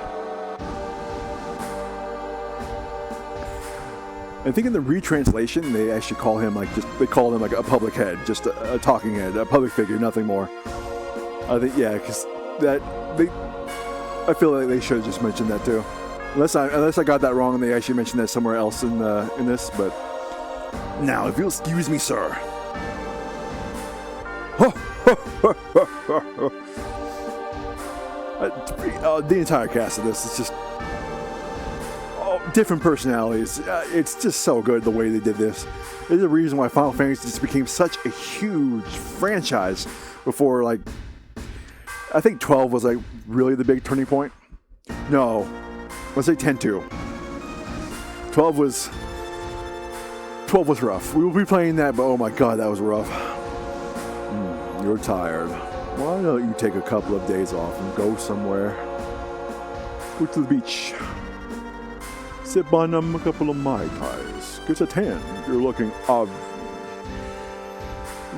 Speaker 2: I think in the retranslation, they actually call him they call him like a public head, just a talking head, a public figure, nothing more. I think, yeah, because I feel like they should have just mentioned that too. Unless I got that wrong and they actually mentioned that somewhere else in this, but. Now, if you'll excuse me, sir. The entire cast of this is just different personalities. It's just so good the way they did this. There's a reason why Final Fantasy just became such a huge franchise before, like, I think 12 was like really the big turning point. No, let's say 10-2. 12 was rough. We will be playing that, but oh my god, that was rough. You're tired. Why don't you take a couple of days off and go somewhere? Go to the beach. Sip on a couple of Mai Tais. Get a tan. You're looking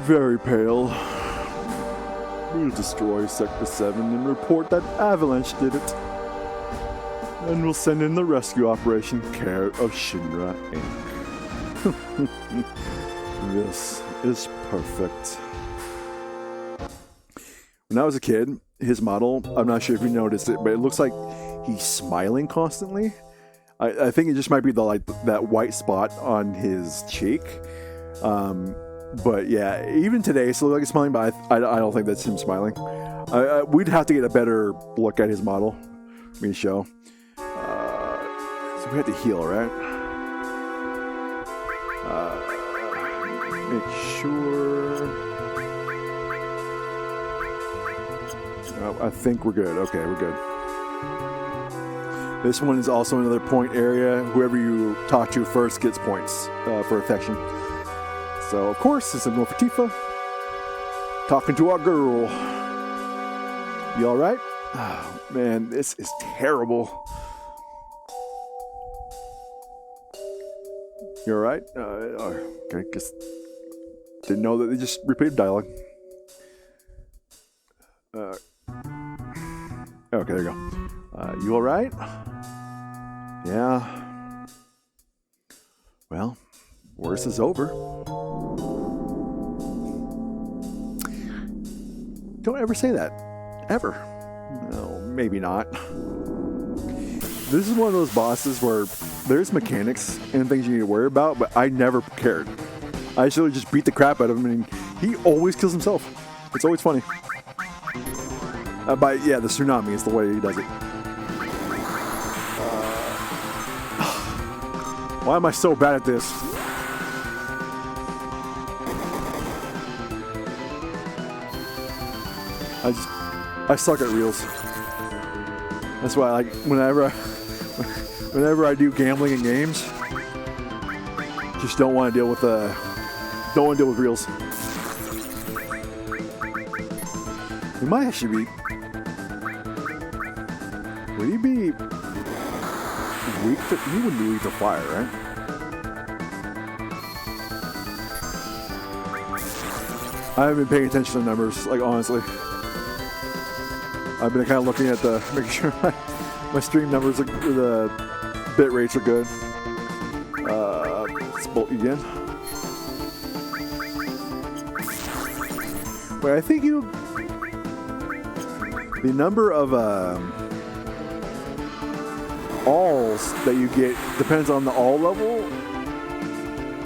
Speaker 2: very pale. We'll destroy Sector 7 and report that Avalanche did it. And we'll send in the rescue operation, care of Shinra Inc. This is perfect. When I was a kid, his model, I'm not sure if you noticed it, but it looks like he's smiling constantly. I think it just might be that white spot on his cheek. But yeah, even today, so like he's smiling, but I don't think that's him smiling. We'd have to get a better look at his model. Me show. So we have to heal, right? Make sure. I think we're good. Okay, we're good. This one is also another point area. Whoever you talk to first gets points for affection. So, of course, it's a North Tifa talking to our girl. You all right? Oh, man, this is terrible. You all right? Okay, guess didn't know that they just repeated dialogue. Okay, there you go. You all right? Yeah. Well, worst is over. Don't ever say that. Ever. No, maybe not. This is one of those bosses where there's mechanics and things you need to worry about, but I never cared. I should just beat the crap out of him, and he always kills himself. It's always funny. But yeah, the tsunami is the way he does it. Why am I so bad at this? I suck at reels. That's why, like, whenever I do gambling in games, just don't want to deal with reels. We might actually be. Would he be weak to? He wouldn't be weak to fire, right? I haven't been paying attention to the numbers, like, honestly. I've been kind of looking at making sure my stream numbers, the bit rates are good. Let's bolt you again. Wait, I think the number of alls that you get depends on the all level.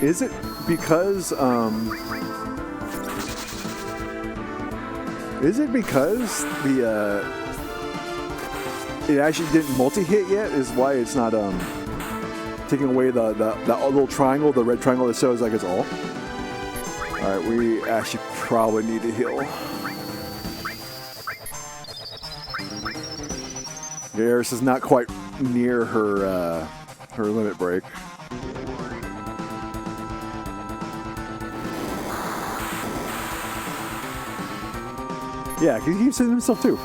Speaker 2: Is it because it actually didn't multi-hit yet? Is why it's not taking away the little triangle, the red triangle that shows like it's all. All right, we actually probably need to heal. Garrus is not quite near her limit break. Yeah, he keeps hitting himself too.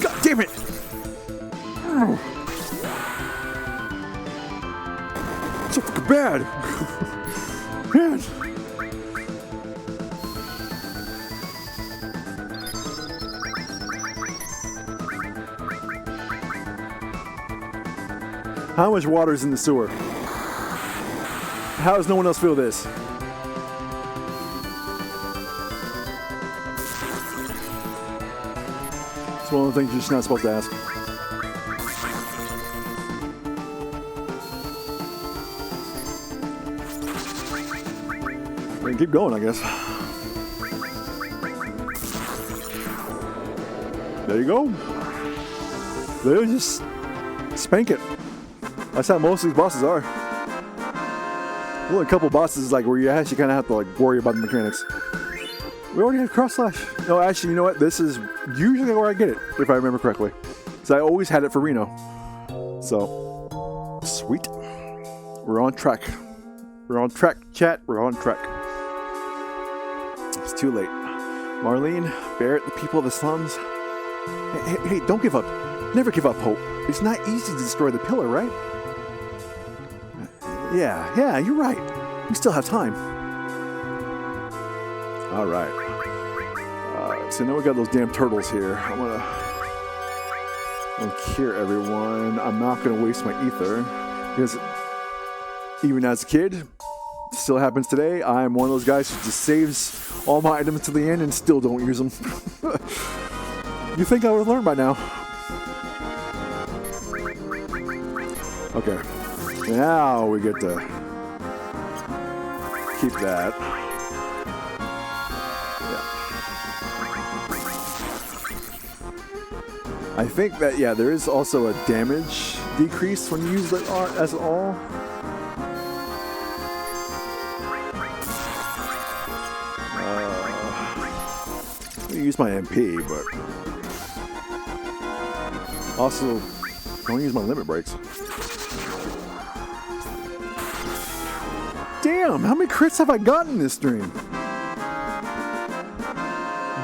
Speaker 2: God damn it! So fucking bad! Man! How much water is in the sewer? How does no one else feel this? It's one of the things you're just not supposed to ask. We can keep going, I guess. There you go. There, just spank it. That's how most of these bosses are. Only a couple bosses like where you actually kind of have to like worry about the mechanics. We already have cross slash. No, actually, you know what? This is usually where I get it, if I remember correctly. So I always had it for Reno. So, sweet. We're on track. We're on track, chat. We're on track. It's too late. Marlene, Barrett, the people of the slums. Hey, don't give up. Never give up hope. It's not easy to destroy the pillar, right? Yeah, you're right. We still have time. All right. So now we got those damn turtles here. I'm gonna cure everyone. I'm not gonna waste my ether because even as a kid, still happens today. I'm one of those guys who just saves all my items to the end and still don't use them. You think I would have learned by now? Okay. Now we get to keep that. I think that, yeah, there is also a damage decrease when you use it as all. I'm gonna use my MP, but also don't use my limit breaks. Damn, how many crits have I gotten this stream?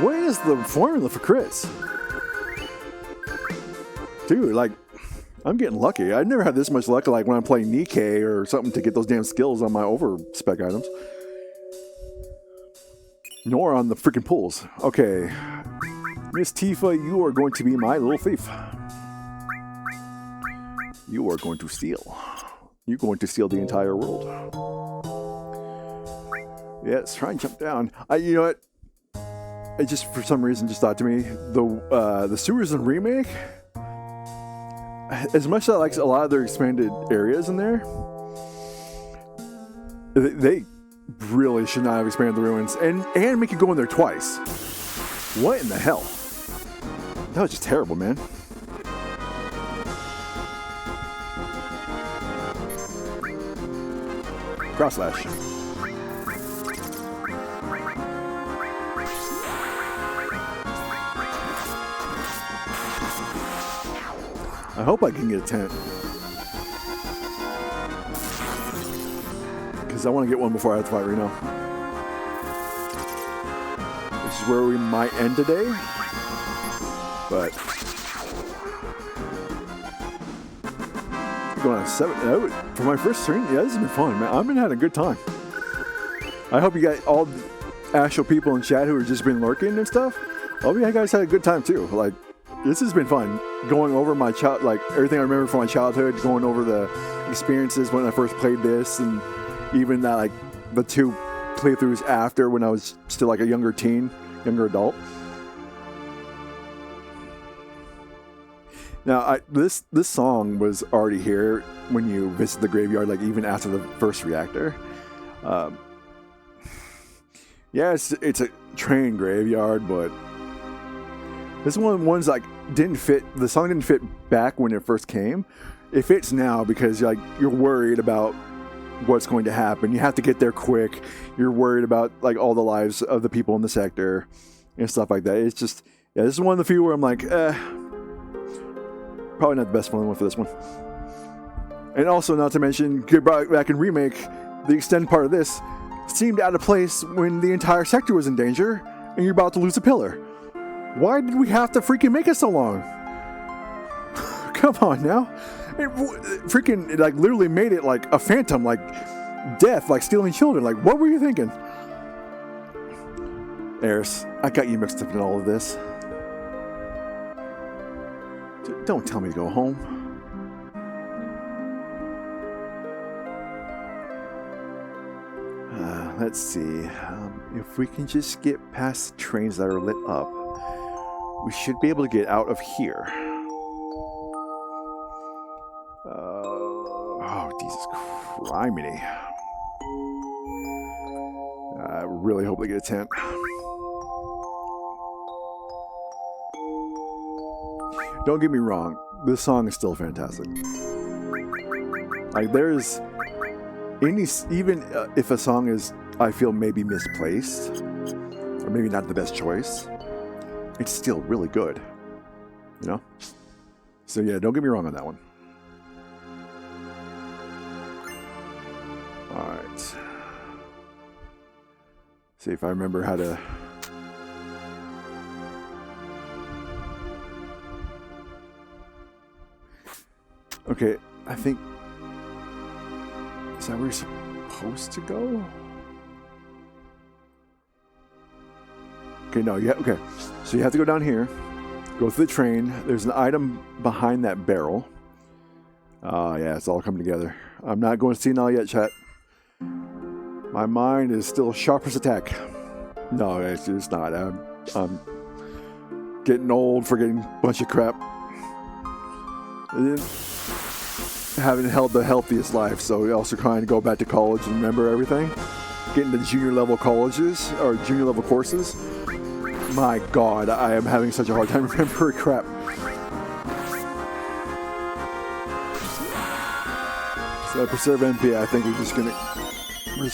Speaker 2: What is the formula for crits? Dude, like, I'm getting lucky. I never had this much luck like when I'm playing Nikkei or something to get those damn skills on my over-spec items. Nor on the freaking pools. Okay. Miss Tifa, you are going to be my little thief. You are going to steal. You're going to steal the entire world. Yes, try and jump down. You know what? It just, for some reason, just thought to me, the Sewers and Remake, as much as I like a lot of their expanded areas in there, they really should not have expanded the ruins and make you go in there twice. What in the hell? That was just terrible, man. Cross slash. I hope I can get a tent. Because I want to get one before I have to fight Reno. This is where we might end today. But going on 7. For my first stream, yeah, this has been fun, man. I've been having a good time. I hope you got all the actual people in chat who have just been lurking and stuff. I hope you guys had a good time too. Like, this has been fun. Going over my everything I remember from my childhood, going over the experiences when I first played this, and even that, like, the 2 playthroughs after when I was still like a younger adult. Now, this song was already here when you visit the graveyard, like even after the first reactor. Yeah, it's a train graveyard, but this is one of the ones like didn't fit. The song didn't fit back when it first came. It fits now because you're worried about what's going to happen. You have to get there quick. You're worried about like all the lives of the people in the sector and stuff like that. It's just, yeah, this is one of the few where I'm like, probably not the best one for this one. And also, not to mention, get back in Remake, the extended part of this seemed out of place when the entire sector was in danger and you're about to lose a pillar. Why did we have to freaking make it so long? Come on now. It freaking, like, literally made it like a phantom, like death, like stealing children. Like, what were you thinking? Eris, I got you mixed up in all of this. Don't tell me to go home. Let's see. If we can just get past the trains that are lit up, we should be able to get out of here. Oh, Jesus Criminy. I really hope they get a tent. Don't get me wrong, this song is still fantastic. Like, there's even if a song is, I feel, maybe misplaced or maybe not the best choice, it's still really good, you know? So yeah, don't get me wrong on that one. All right. See if I remember how to. Okay, I think, is that where you're supposed to go? Okay, no, yeah, okay. So you have to go down here, go through the train. There's an item behind that barrel. Yeah, it's all coming together. I'm not going senile yet, chat. My mind is still sharp as a tack. No, it's not. I'm getting old, forgetting a bunch of crap. Haven't held the healthiest life, so also trying to go back to college and remember everything. Getting to junior level colleges or junior level courses. My God, I am having such a hard time remembering crap. So preserve MP, I think we're just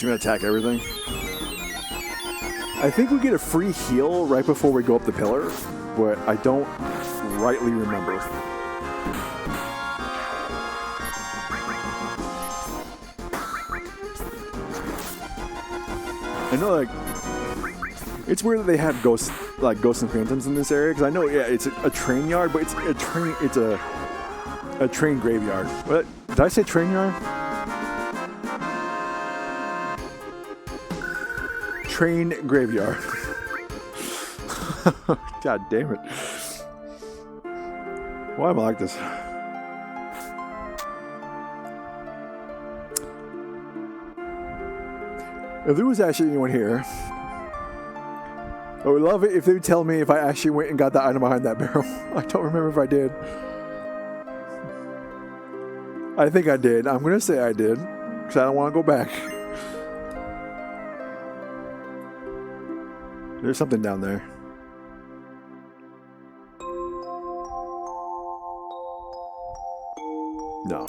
Speaker 2: gonna attack everything. I think we get a free heal right before we go up the pillar, but I don't rightly remember. I know, like, it's weird that they have ghosts and phantoms in this area, because I know, yeah, it's a train yard, but it's a train graveyard. What? Did I say train yard? Train graveyard. God damn it. Why am I like this? If there was actually anyone here, I would love it if they would tell me if I actually went and got the item behind that barrel. I don't remember if I did. I think I did. I'm going to say I did, because I don't want to go back. There's something down there. No.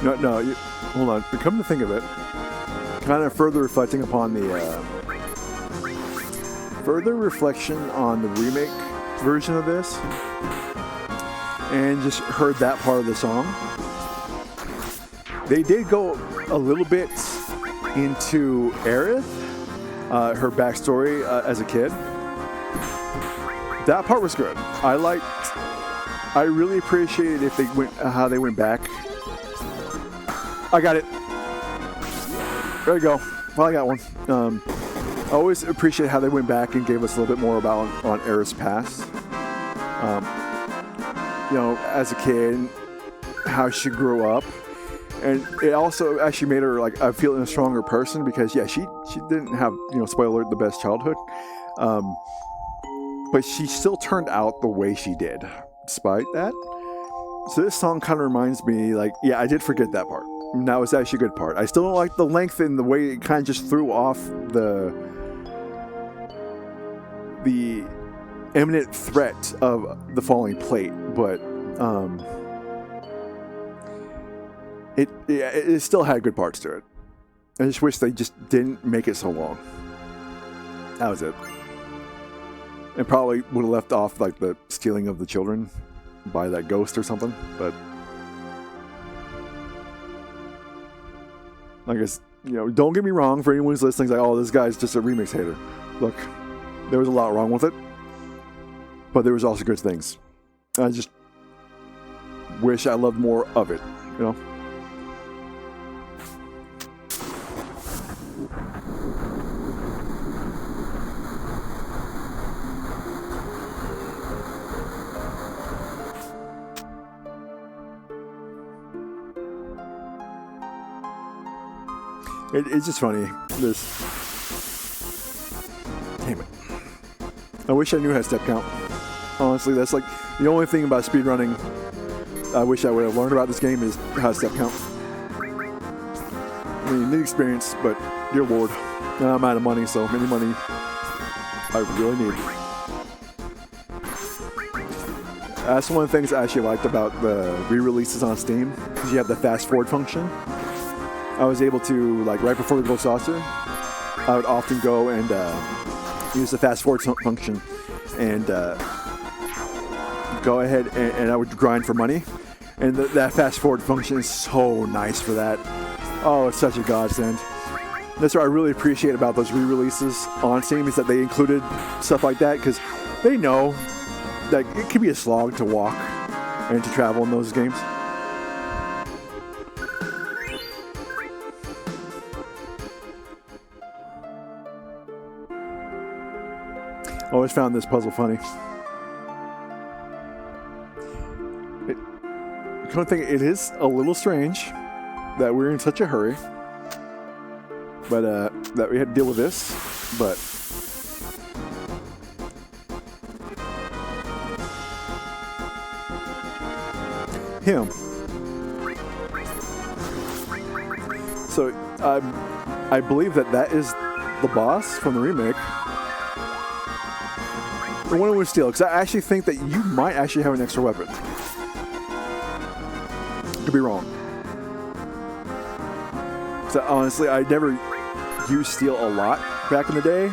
Speaker 2: No, hold on. But come to think of it, kind of further reflecting upon the further reflection on the remake version of this, and just heard that part of the song. They did go a little bit into Aerith, her backstory as a kid. That part was good. I really appreciated if they went how they went back. I got it. There you go. Well, I got one. I always appreciate how they went back and gave us a little bit more about on Aerith's past. You know, as a kid, how she grew up. And it also actually made her, like, I feel, a stronger person, because, yeah, she didn't have, you know, spoiler alert, the best childhood. But she still turned out the way she did, despite that. So this song kind of reminds me, like, yeah, I did forget that part. And that was actually a good part. I still don't like the length and the way it kind of just threw off the imminent threat of the falling plate, but it still had good parts to it. I just wish they just didn't make it so long. That was it. And probably would have left off, like, the stealing of the children by that ghost or something, but I guess, you know, don't get me wrong, for anyone who's listening, like, oh, this guy's just a remix hater. Look, there was a lot wrong with it, but there was also good things. I just wish I loved more of it, you know? It's just funny. Damn it. I wish I knew how to step count. Honestly, that's like the only thing about speedrunning I wish I would have learned about this game is how to step count. I mean, new experience, but dear Lord, I'm out of money, so any money I really need. That's one of the things I actually liked about the re-releases on Steam, because you have the fast forward function. I was able to, like, right before the Gold Saucer, I would often go and use the fast forward function and go ahead and I would grind for money. And that fast forward function is so nice for that. Oh, it's such a godsend. That's what I really appreciate about those re-releases on Steam, is that they included stuff like that, because they know that it can be a slog to walk and to travel in those games. Always found this puzzle funny. Come to think, it is a little strange that we're in such a hurry, but that we had to deal with this. But him. So I believe that is the boss from the remake. The one with steel, because I actually think that you might actually have an extra weapon. Could be wrong. So honestly, I never used steel a lot back in the day,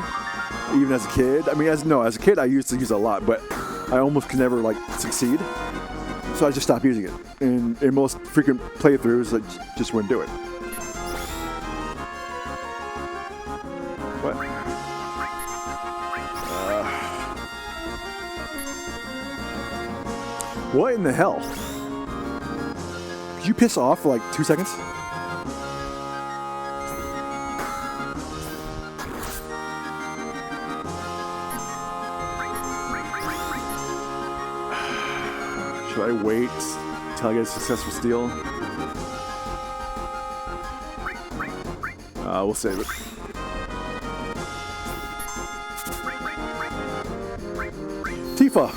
Speaker 2: even as a kid. I mean, as a kid, I used to use it a lot, but I almost could never like succeed. So I just stopped using it. And in most frequent playthroughs, I just wouldn't do it. What? What in the hell? Did you piss off for like 2 seconds? Should I wait till I get a successful steal? We'll save it. Tifa!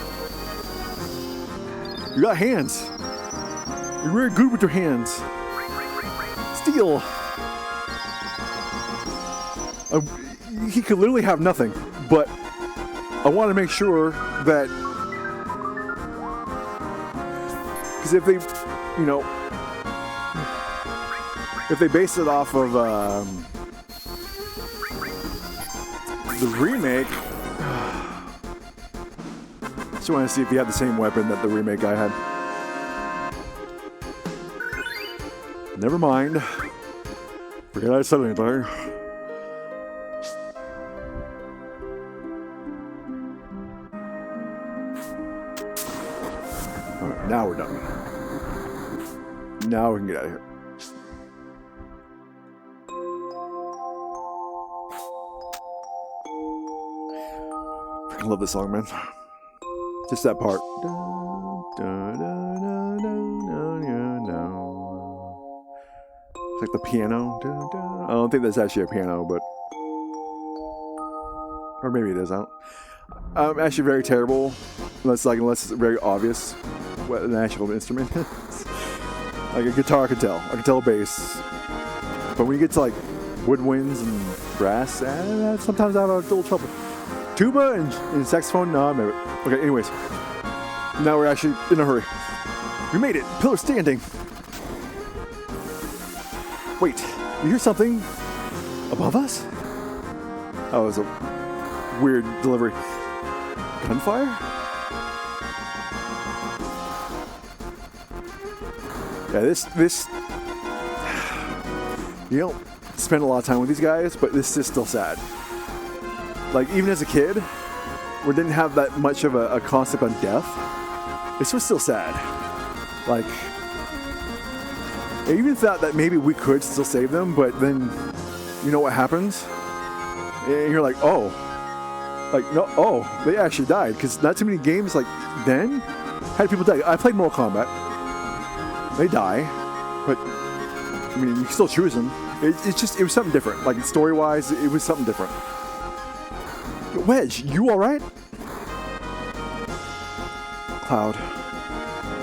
Speaker 2: You got hands. You're very good with your hands. Steel! He could literally have nothing, but I want to make sure that... Because if they, you know... If they base it off of the remake... Just want to see if he had the same weapon that the remake guy had. Never mind. Forget I said anything. Alright, now we're done. Now we can get out of here. Freaking love this song, man. Just that part. It's like the piano. I don't think that's actually a piano, but... Or maybe it is. I'm actually very terrible. Unless it's very obvious what an actual instrument is. Like a guitar I can tell. I can tell a bass. But when you get to like woodwinds and brass, sometimes I have a little trouble. Tuba and saxophone, no, maybe. Okay, anyways. Now we're actually in a hurry. We made it! Pillar standing! Wait, you hear something above us? That was a weird delivery. Gunfire? Yeah, this... You don't spend a lot of time with these guys, but this is still sad. Like, even as a kid, we didn't have that much of a concept on death. This was still sad. Like, I even thought that maybe we could still save them, but then, you know what happens? And you're like, oh. Like, no, oh, they actually died. Because not too many games, like, then, had people die. I played Mortal Kombat. They die. But, I mean, you can still choose them. It was something different. Like, story-wise, it was something different. Wedge, you alright? Cloud.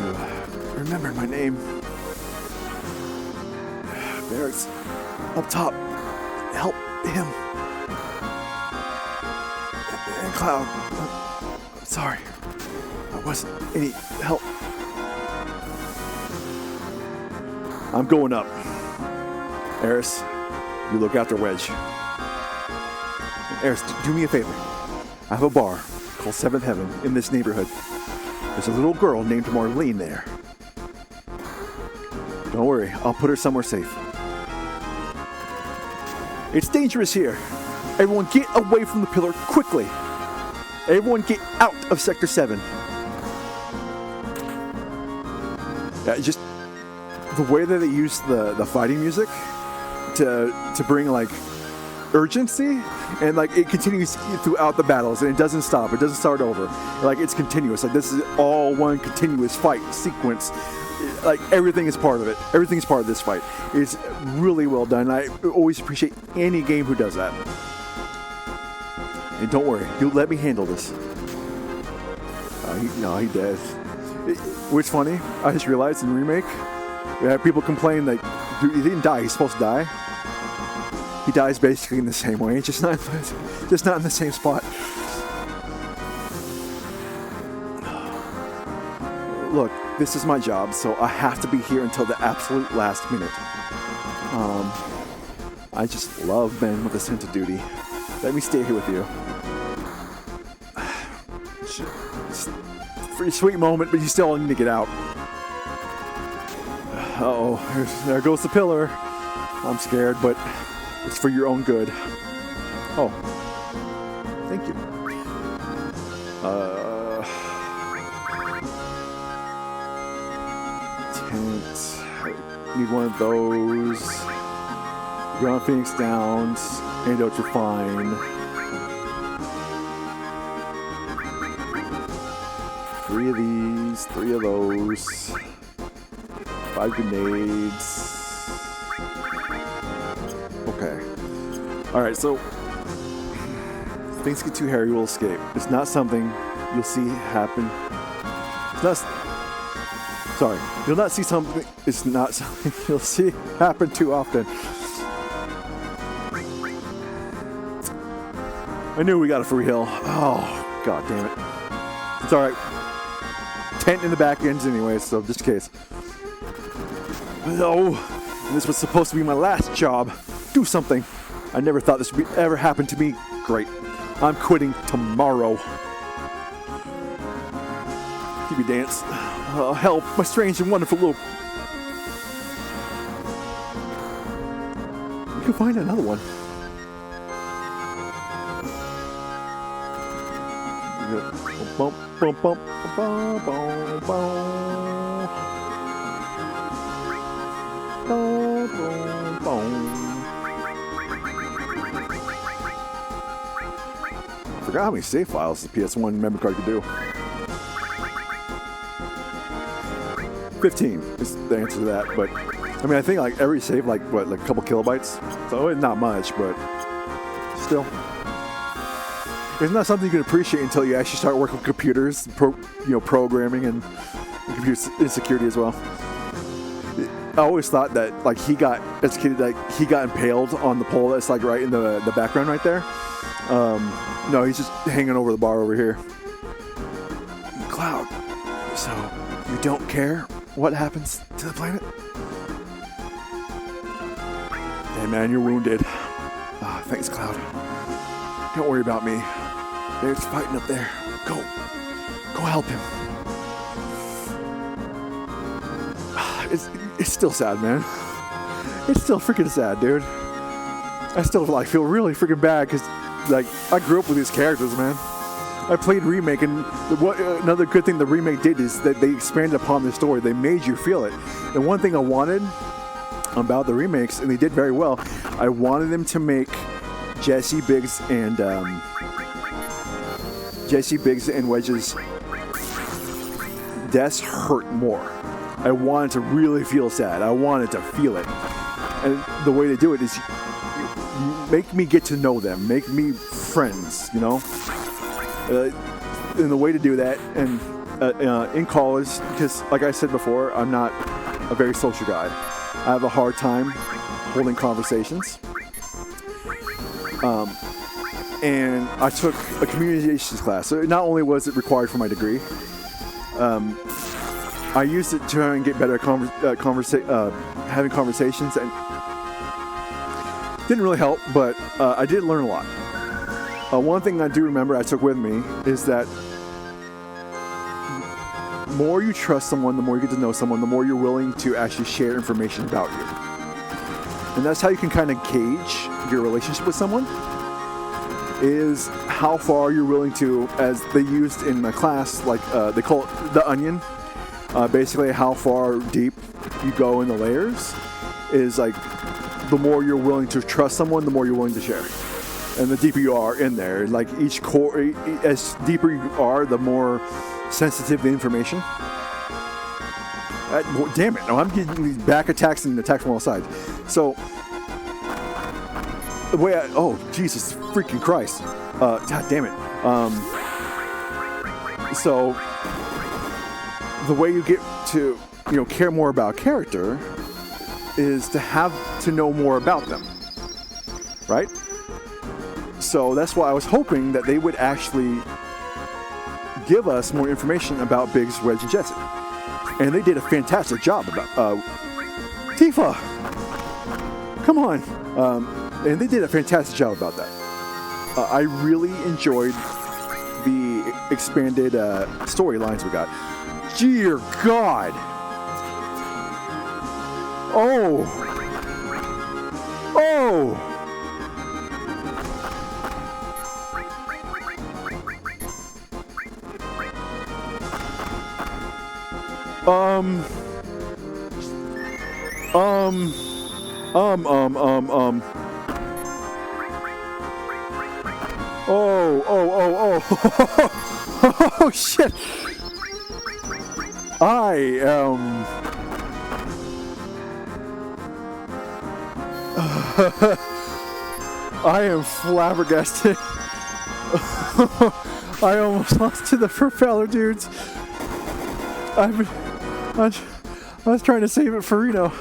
Speaker 2: You remembered my name. Barracks. Up top. Help him. And Cloud. I'm sorry. I wasn't any help. I'm going up. Eris, you look after Wedge. Eris, do me a favor. I have a bar called Seventh Heaven in this neighborhood. There's a little girl named Marlene there. Don't worry, I'll put her somewhere safe. It's dangerous here. Everyone get away from the pillar quickly. Everyone get out of Sector 7. Just the way that they use the fighting music to bring like urgency, and like it continues throughout the battles, and it doesn't stop. It doesn't start over. Like it's continuous. Like this is all one continuous fight sequence. Like everything is part of it. Everything is part of this fight. It's really well done. I always appreciate any game who does that. And don't worry, you'll let me handle this. He does. What's funny, I just realized in the remake, we have people complain that dude, he didn't die. He's supposed to die. He dies basically in the same way, just not in the same spot. Look, this is my job, so I have to be here until the absolute last minute. I just love men with a sense of duty. Let me stay here with you. Pretty sweet moment, but you still need to get out. Uh-oh, there goes the pillar. I'm scared, but it's for your own good. Oh, thank you. Tent. I need one of those. Ground Phoenix Downs. Antidotes are fine. 3 of these, 3 of those. 5 grenades. Okay. Alright, so if things get too hairy, we'll escape. It's not something you'll see happen. It's not. Sorry. You'll not see something. It's not something you'll see happen too often. I knew we got a free heal. Oh, god damn it. It's alright. Tent in the back ends anyway, so just in case. No, this was supposed to be my last job. Do something. I never thought this would ever happen to me. Great. I'm quitting tomorrow. Give me dance. Help, my strange and wonderful little... You can find another one. Bump, bump, bump, bump, bump, bump. Boom, boom. Forgot how many save files the PS1 memory card could do. 15 is the answer to that, but I mean I think like every save like a couple kilobytes, so it's not much, but still. It's not something you can appreciate until you actually start working with computers, programming and computer insecurity as well. I always thought that like he got impaled on the pole that's like right in the background right there. No, he's just hanging over the bar over here. Cloud, so you don't care what happens to the planet? Hey man, you're wounded. Thanks, Cloud. Don't worry about me. There's fighting up there. Go help him. It's still sad, man. It's still freaking sad, dude. I still feel really freaking bad because like I grew up with these characters, man. I played Remake, and another good thing the Remake did is that they expanded upon the story. They made you feel it. And one thing I wanted about the remakes, and they did very well, I wanted them to make Jesse, Biggs, and Wedge's deaths hurt more. I wanted to really feel sad. I wanted to feel it. And the way to do it is you make me get to know them. Make me friends, you know? And the way to do that, and in college, because like I said before, I'm not a very social guy. I have a hard time holding conversations. And I took a communications class. So not only was it required for my degree, I used it to try and get better at having conversations, and didn't really help, but I did learn a lot. One thing I do remember I took with me is that the more you trust someone, the more you get to know someone, the more you're willing to actually share information about you. And that's how you can kind of gauge your relationship with someone, is how far you're willing to, as they used in a class, like they call it the onion, basically how far deep you go in the layers is like the more you're willing to trust someone, the more you're willing to share. And the deeper you are in there, like each core, as deeper you are, the more sensitive the information. Damn it! No, I'm getting these back attacks and attacks from all sides. So the way oh Jesus freaking Christ! God damn it! So the way you get to care more about a character is to have to know more about them, right? So that's why I was hoping that they would actually give us more information about Biggs, Wedge, and Jetson. And they did a fantastic job about Tifa. Come on. And they did a fantastic job about that. I really enjoyed the expanded storylines we got. Dear God. Oh. Oh. Oh, shit. I am flabbergasted. I almost lost to the propeller dudes. I was trying to save it for Reno.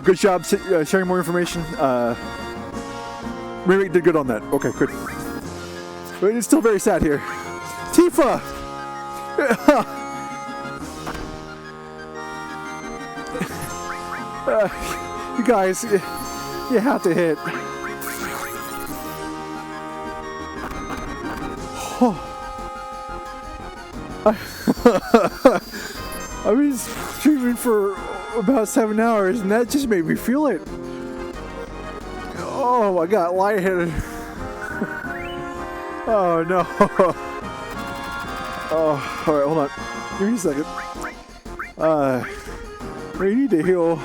Speaker 2: Good job sharing more information. Remake did good on that. Okay, good. But it's still very sad here. Tifa! You guys, you have to hit. I've been streaming for about 7 hours, and that just made me feel it. Oh, I got lightheaded. Oh no. Oh, all right, hold on. Give me a second. We need to heal.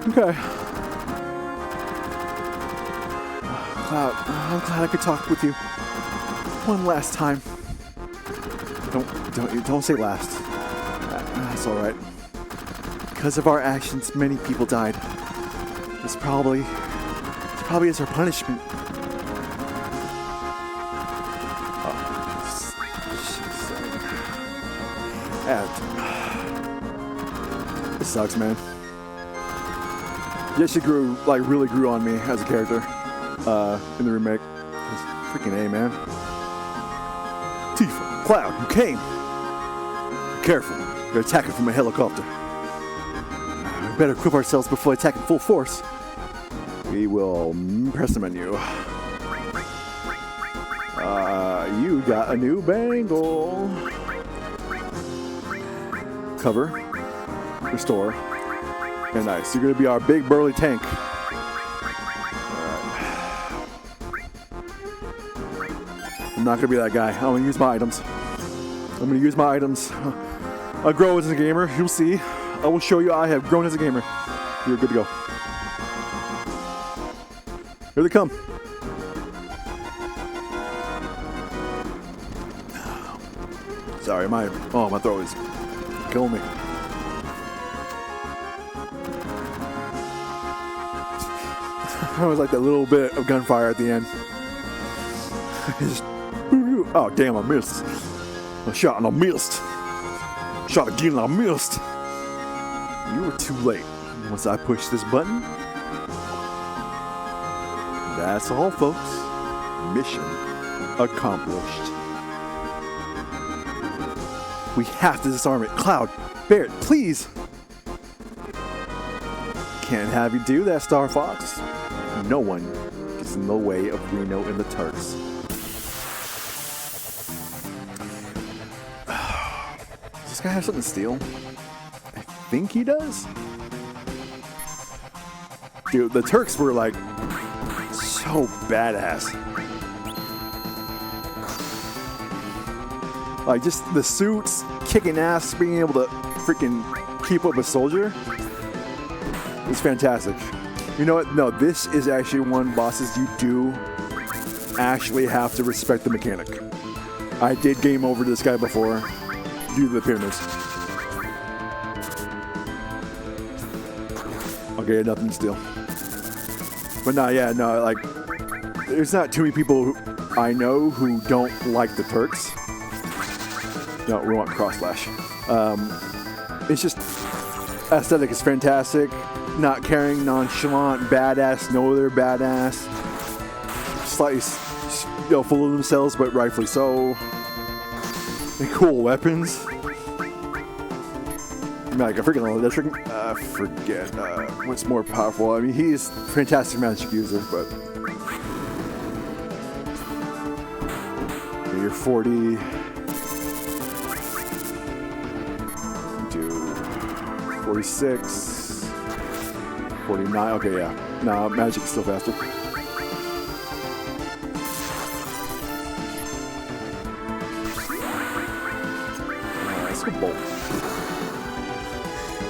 Speaker 2: Okay. Cloud, I'm glad I could talk with you one last time. Don't say last. That's all right. Because of our actions, many people died. It's probably as our punishment. This sucks, man. Yes, she really grew on me as a character in the remake. Freaking A, man. Tifa, Cloud, you came. Be careful, you're attacking from a helicopter. We better equip ourselves before attacking full force. We will press the menu. You got a new bangle. Cover, restore, and nice. You're gonna be our big burly tank. I'm not gonna be that guy. I'm gonna use my items. I grow as a gamer. You'll see. I will show you I have grown as a gamer. You're good to go. Here they come. Sorry, my throat is killing me. It was like that little bit of gunfire at the end. Oh, damn, I missed. I shot and I missed. Shot again and I missed. You were too late. Once I push this button, that's all, folks. Mission accomplished. We have to disarm it. Cloud, Barrett, please. Can't have you do that, Star Fox. No one gets in the way of Reno and the Turks. Does this guy have something to steal? I think he does. Dude, the Turks were like so badass. Like, just the suits, kicking ass, being able to freaking keep up a soldier. It's fantastic. You know what? No, this is actually one bosses you do actually have to respect the mechanic. I did game over this guy before due to the pyramids. Okay, nothing to steal. But no, yeah, no, like, there's not too many people who I know who don't like the Turks. No, we want cross slash. It's just aesthetic is fantastic. Not caring, nonchalant, badass. No, they're badass. Slightly, full of themselves, but rightfully so. And cool weapons. Like a freaking electric. Forget what's more powerful. I mean, he's a fantastic magic user, but you're 40. Do 46, 49. Okay, yeah. No, magic's still faster. Let's go bolt.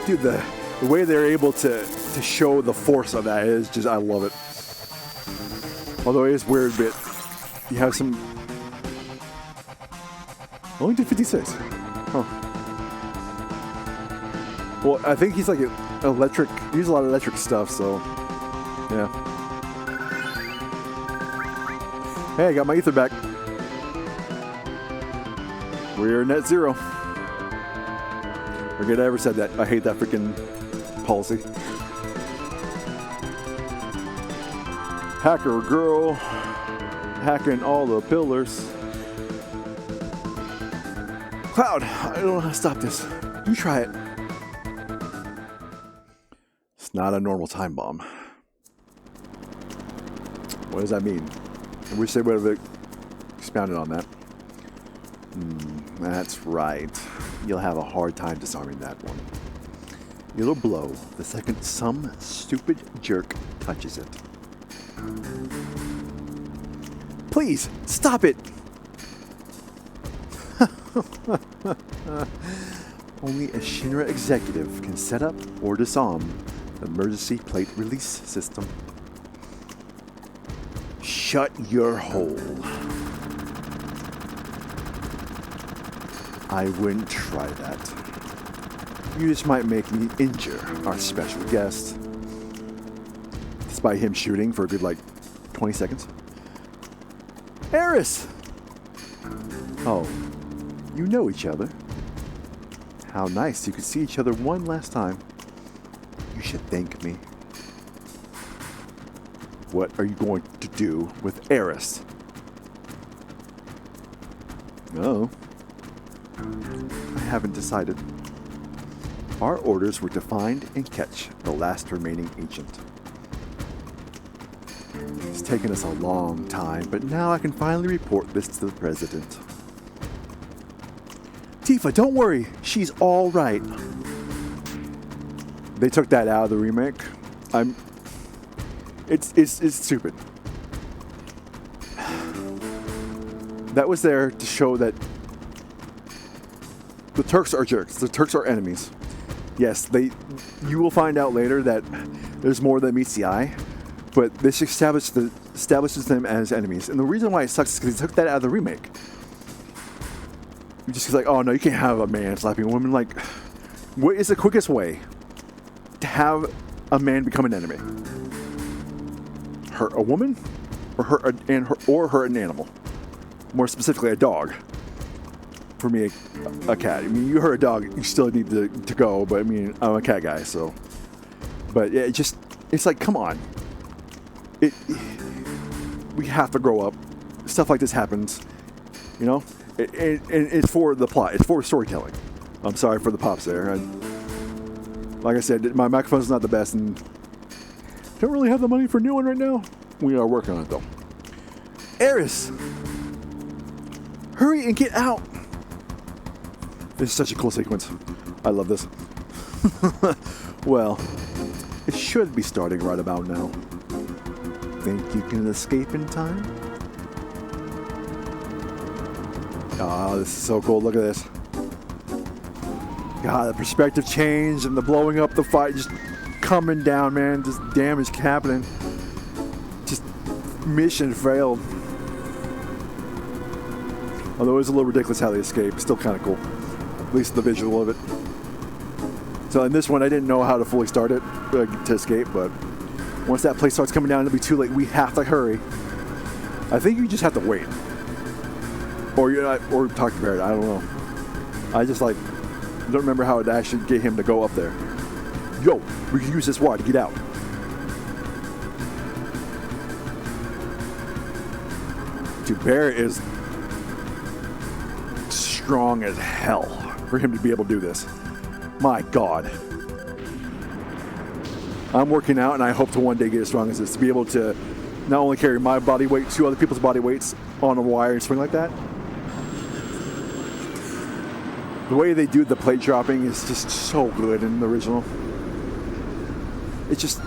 Speaker 2: Dude, the way they're able to show the force of that is just, I love it. Although it is weird, but you have some. Only did 56. Huh. Well, I think he's like an electric. He uses a lot of electric stuff, so yeah. Hey, I got my ether back. We're net zero. Forget I ever said that. I hate that freaking policy. Hacker girl, hacking all the pillars. Cloud, I don't know how to stop this. You try it. It's not a normal time bomb. What does that mean? I wish they would have expounded on that. That's right. You'll have a hard time disarming that one. It'll blow the second some stupid jerk touches it. Please, stop it! Only a Shinra executive can set up or disarm the emergency plate release system. Shut your hole. I wouldn't try that. You just might make me injure our special guest. Despite him shooting for a good, 20 seconds. Eris! Oh, you know each other. How nice you could see each other one last time. You should thank me. What are you going to do with Eris? Oh. I haven't decided. Our orders were to find and catch the last remaining agent. It's taken us a long time, but now I can finally report this to the president. Tifa, don't worry. She's all right. They took that out of the remake. It's stupid. That was there to show that the Turks are jerks. The Turks are enemies. Yes, you will find out later that there's more than meets the eye, but this establishes them as enemies. And the reason why it sucks is because they took that out of the remake. Just like, oh no, you can't have a man slapping a woman. Like, what is the quickest way to have a man become an enemy? Hurt a woman, or hurt an animal. More specifically, a dog. For me, a cat. I mean, you hurt a dog, you still need to go. But I mean, I'm a cat guy, so. But yeah, it's like, come on. We have to grow up. Stuff like this happens, you know. And it's for the plot. It's for storytelling. I'm sorry for the pops there. Like I said, my microphone's not the best, and don't really have the money for a new one right now. We are working on it though. Eris, hurry and get out! This is such a cool sequence. I love this. Well, it should be starting right about now. Think you can escape in time? Oh, this is so cool. Look at this. God, the perspective change and the blowing up the fight, just coming down, man. Just damage happening. Just mission failed. Although it was a little ridiculous how they escaped. Still kind of cool. At least the visual of it. So in this one, I didn't know how to fully start it to escape, but once that place starts coming down, it'll be too late. We have to hurry. I think you just have to wait. Or you're not, or talk to Barrett. I don't know. I just don't remember how to actually get him to go up there. Yo, we can use this wire to get out. Dude, Barrett is strong as hell for him to be able to do this. My God. I'm working out and I hope to one day get as strong as this, to be able to not only carry my body weight, 2 other people's body weights on a wire and swing like that. The way they do the plate dropping is just so good in the original. It's just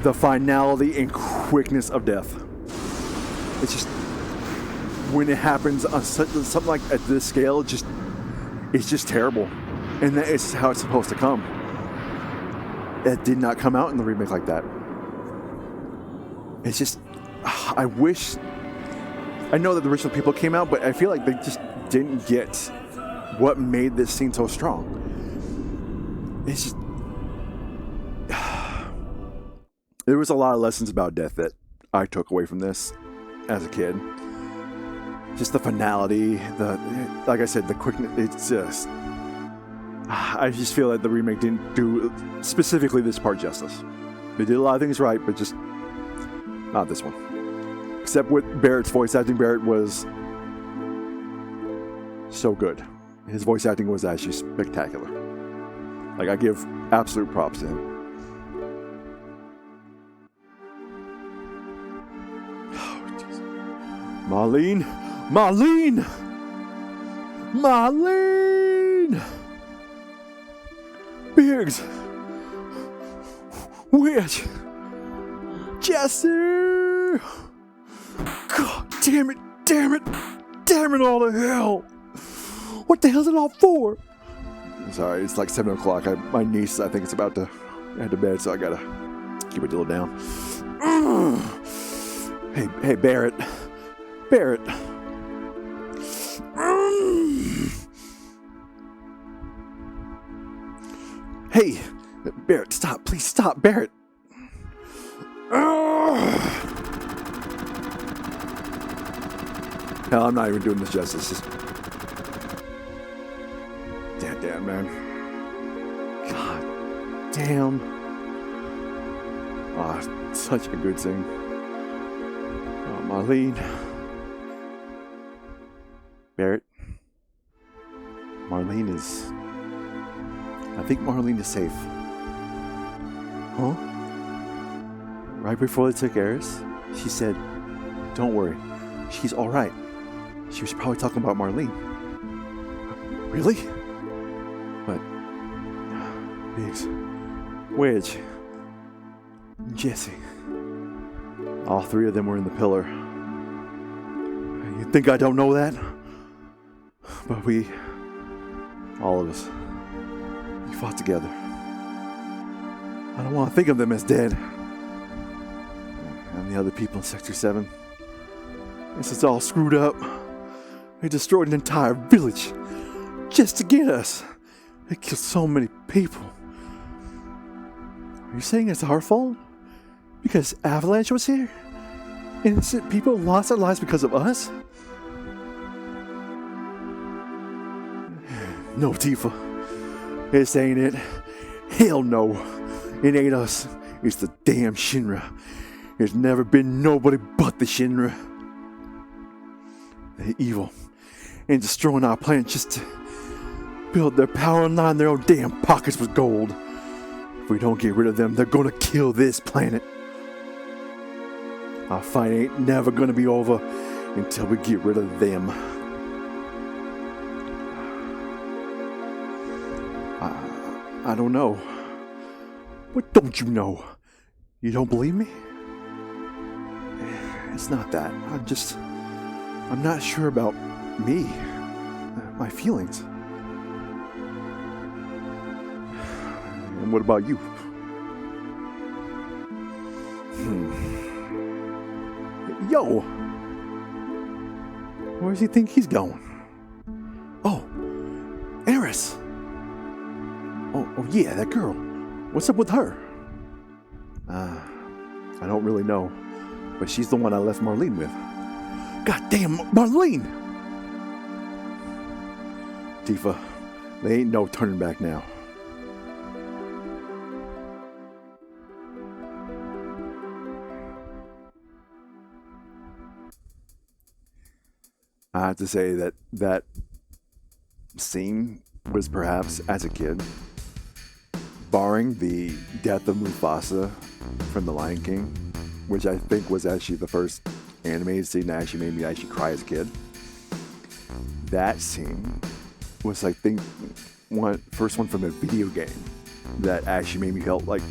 Speaker 2: the finality and quickness of death. It's just when it happens on something like at this scale, it's just terrible. And that is how it's supposed to come. It did not come out in the remake like that. It's just, I wish, I know that the original people came out, but I feel like they just didn't get what made this scene so strong. It's just, there was a lot of lessons about death that I took away from this as a kid. Just the finality, like I said, the quickness, it's just, I just feel like the remake didn't do specifically this part justice. They did a lot of things right, but just not this one. Except with Barrett's voice acting, Barrett was so good. His voice acting was actually spectacular. Like, I give absolute props to him. Oh, jeez. Marlene! Marlene! Marlene! Biggs! Witch! Jesse! God damn it! Damn it! Damn it all to hell! What the hell's it all for? Sorry, it's like 7 o'clock. My niece, I think, is about to head to bed, so I gotta keep it a little down. Hey, Barrett. Barrett. Hey, Barrett, stop. Please stop, Barrett. Hell, I'm not even doing this justice. Just... Damn, man. God damn. Oh, such a good scene. Oh, Marlene. Barrett. Marlene is... I think Marlene is safe. Huh? Right before they took Eris, she said, "Don't worry, she's all right." She was probably talking about Marlene. Really? But Biggs, Wedge, Jesse, all 3 of them were in the pillar. You think I don't know that? But we, all of us, we fought together. I don't want to think of them as dead. And the other people in Sector 7. This is all screwed up. They destroyed an entire village just to get us. They killed so many people. Are you saying it's our fault? Because Avalanche was here? Innocent people lost their lives because of us? No, Tifa. This ain't it. Hell no. It ain't us. It's the damn Shinra. There's never been nobody but the Shinra. They're evil and destroying our planet just to build their power and line their own damn pockets with gold. If we don't get rid of them, they're gonna kill this planet. Our fight ain't never gonna be over until we get rid of them. I don't know. What don't you know? You don't believe me? It's not that. I'm not sure about Me? My feelings? And what about you? Yo! Where does he think he's going? Oh, Eris! Oh yeah, that girl. What's up with her? I don't really know, but she's the one I left Marlene with. God damn, Marlene! Tifa, there ain't no turning back now. I have to say that scene was perhaps, as a kid, barring the death of Mufasa from The Lion King, which I think was actually the first animated scene that actually made me actually cry as a kid. That scene was, I think, first one from a video game that actually made me feel like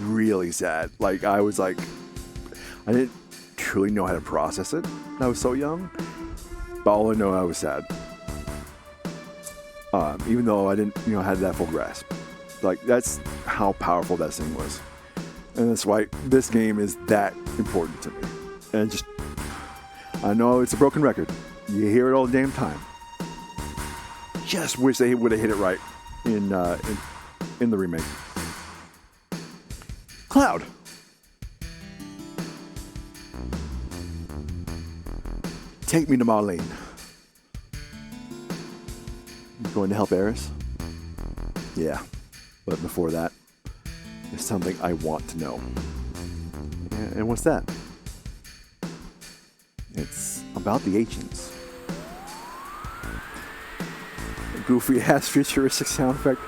Speaker 2: really sad. Like I didn't truly know how to process it. I was so young, but all I know, I was sad. Even though I didn't, had that full grasp. Like that's how powerful that scene was, and that's why this game is that important to me. And I know it's a broken record. You hear it all the damn time. Just wish they would have hit it right in the remake. Cloud. Take me to Marlene. You going to help Eris? Yeah, but before that, there's something I want to know. And what's that? It's about the ancients. A goofy ass futuristic sound effect.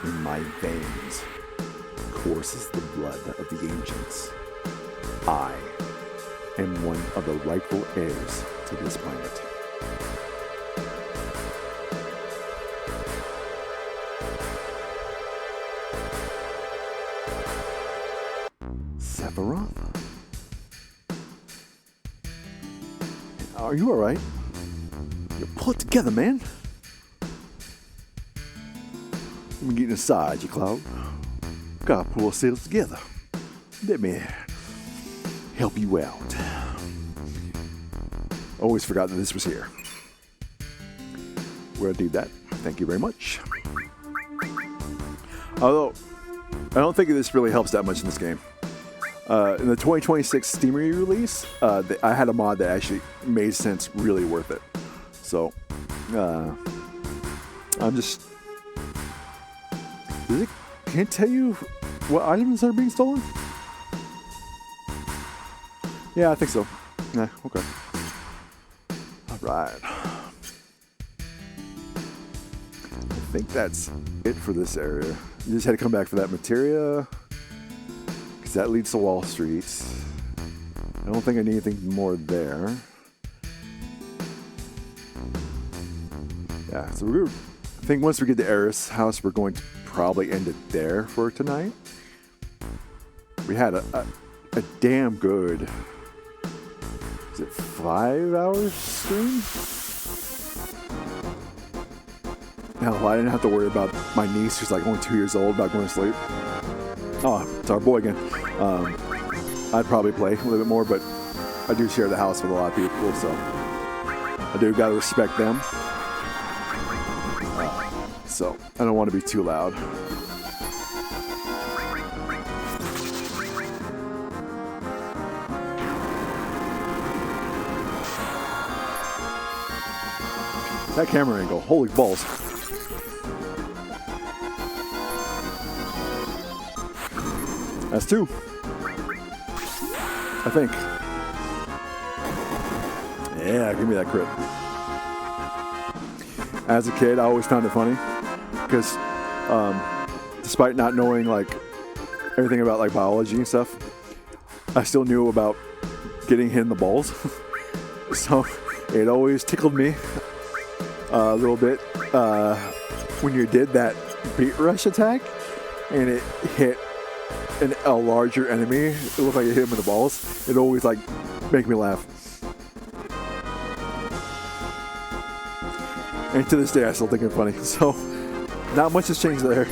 Speaker 2: In my veins courses the blood of the ancients. I am one of the rightful heirs to this planet. Sephiroth? Are you alright? You pull it together, man. I'm getting inside you, Cloud. Gotta pull ourselves together. Let me help you out. Always forgot that this was here. We're gonna do that. Thank you very much. Although, I don't think this really helps that much in this game. In the 2026 Steam release, I had a mod that actually made sense, really worth it. So, can it tell you what items are being stolen? Yeah, I think so. Yeah, okay. Alright. I think that's it for this area. You just had to come back for that materia, because that leads to Wall Street. I don't think I need anything more there. Yeah, so I think once we get to Eris' house, we're going to probably end it there for tonight. We had a damn good, is it 5 hours stream? Hell, I didn't have to worry about my niece, who's like only 2 years old, about going to sleep. Oh, it's our boy again. I'd probably play a little bit more, but I do share the house with a lot of people, so I do gotta respect them. So I don't want to be too loud. That camera angle, holy balls. That's 2. I think. Yeah, give me that crit. As a kid, I always found it funny because despite not knowing like everything about like biology and stuff, I still knew about getting hit in the balls. So it always tickled me a little bit when you did that beat rush attack and it hit a larger enemy. It looked like it hit him in the balls. It always like make me laugh. And to this day, I still think it's funny. So, not much has changed there.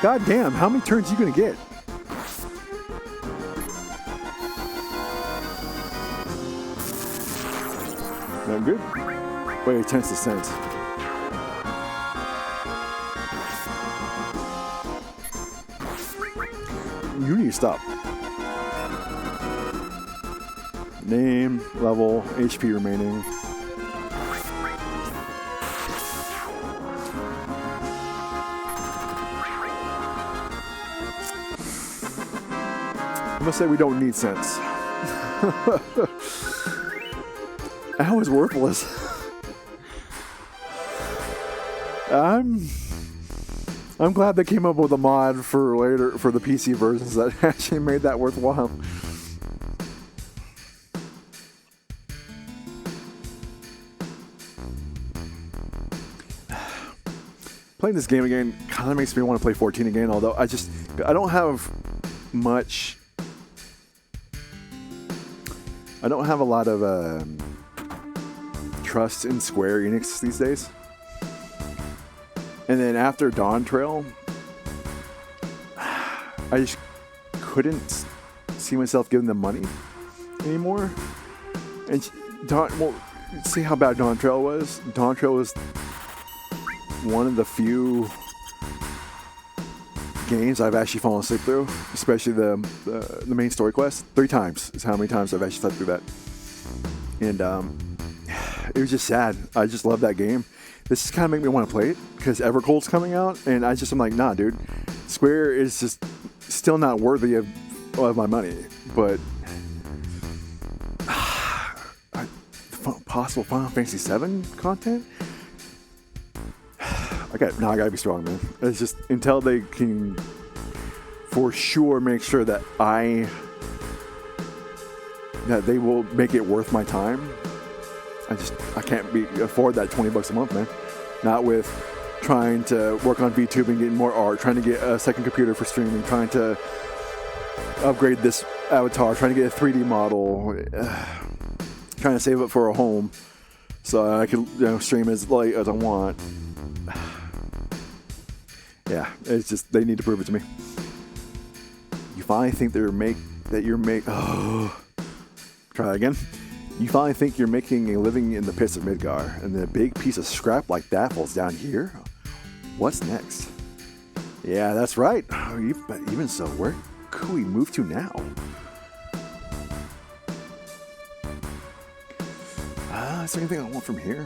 Speaker 2: God damn, how many turns are you gonna get? Not good. Wait, tense to sense. You need to stop. Name, level, HP remaining. I'm gonna say we don't need sense. That was worthless. I'm glad they came up with a mod for later for the PC versions that actually made that worthwhile. Playing this game again kind of makes me want to play 14 again, although I don't have much. I don't have a lot of trust in Square Enix these days. And then after Dawn Trail, I just couldn't see myself giving them money anymore. And see how bad Dawn Trail was? Dawn Trail was one of the few games I've actually fallen asleep through, especially the main story quest. 3 times is how many times I've actually slept through that. And it was just sad. I just love that game. This is kind of making me want to play it because Evercold's coming out, and I'm like, nah, dude. Square is just still not worthy of my money. But possible Final Fantasy VII content. I gotta be strong, man. It's just until they can for sure make sure that they will make it worth my time. I can't afford that $20 a month, man. Not with trying to work on VTuber and getting more art, trying to get a second computer for streaming, trying to upgrade this avatar, trying to get a 3D model, trying to save up for a home so I can stream as late as I want. Yeah, it's just they need to prove it to me. You finally think try that again. You finally think you're making a living in the pits of Midgar, and then a big piece of scrap like that falls down here? What's next? Yeah, that's right. Even so, where could we move to now? Is there anything I want from here?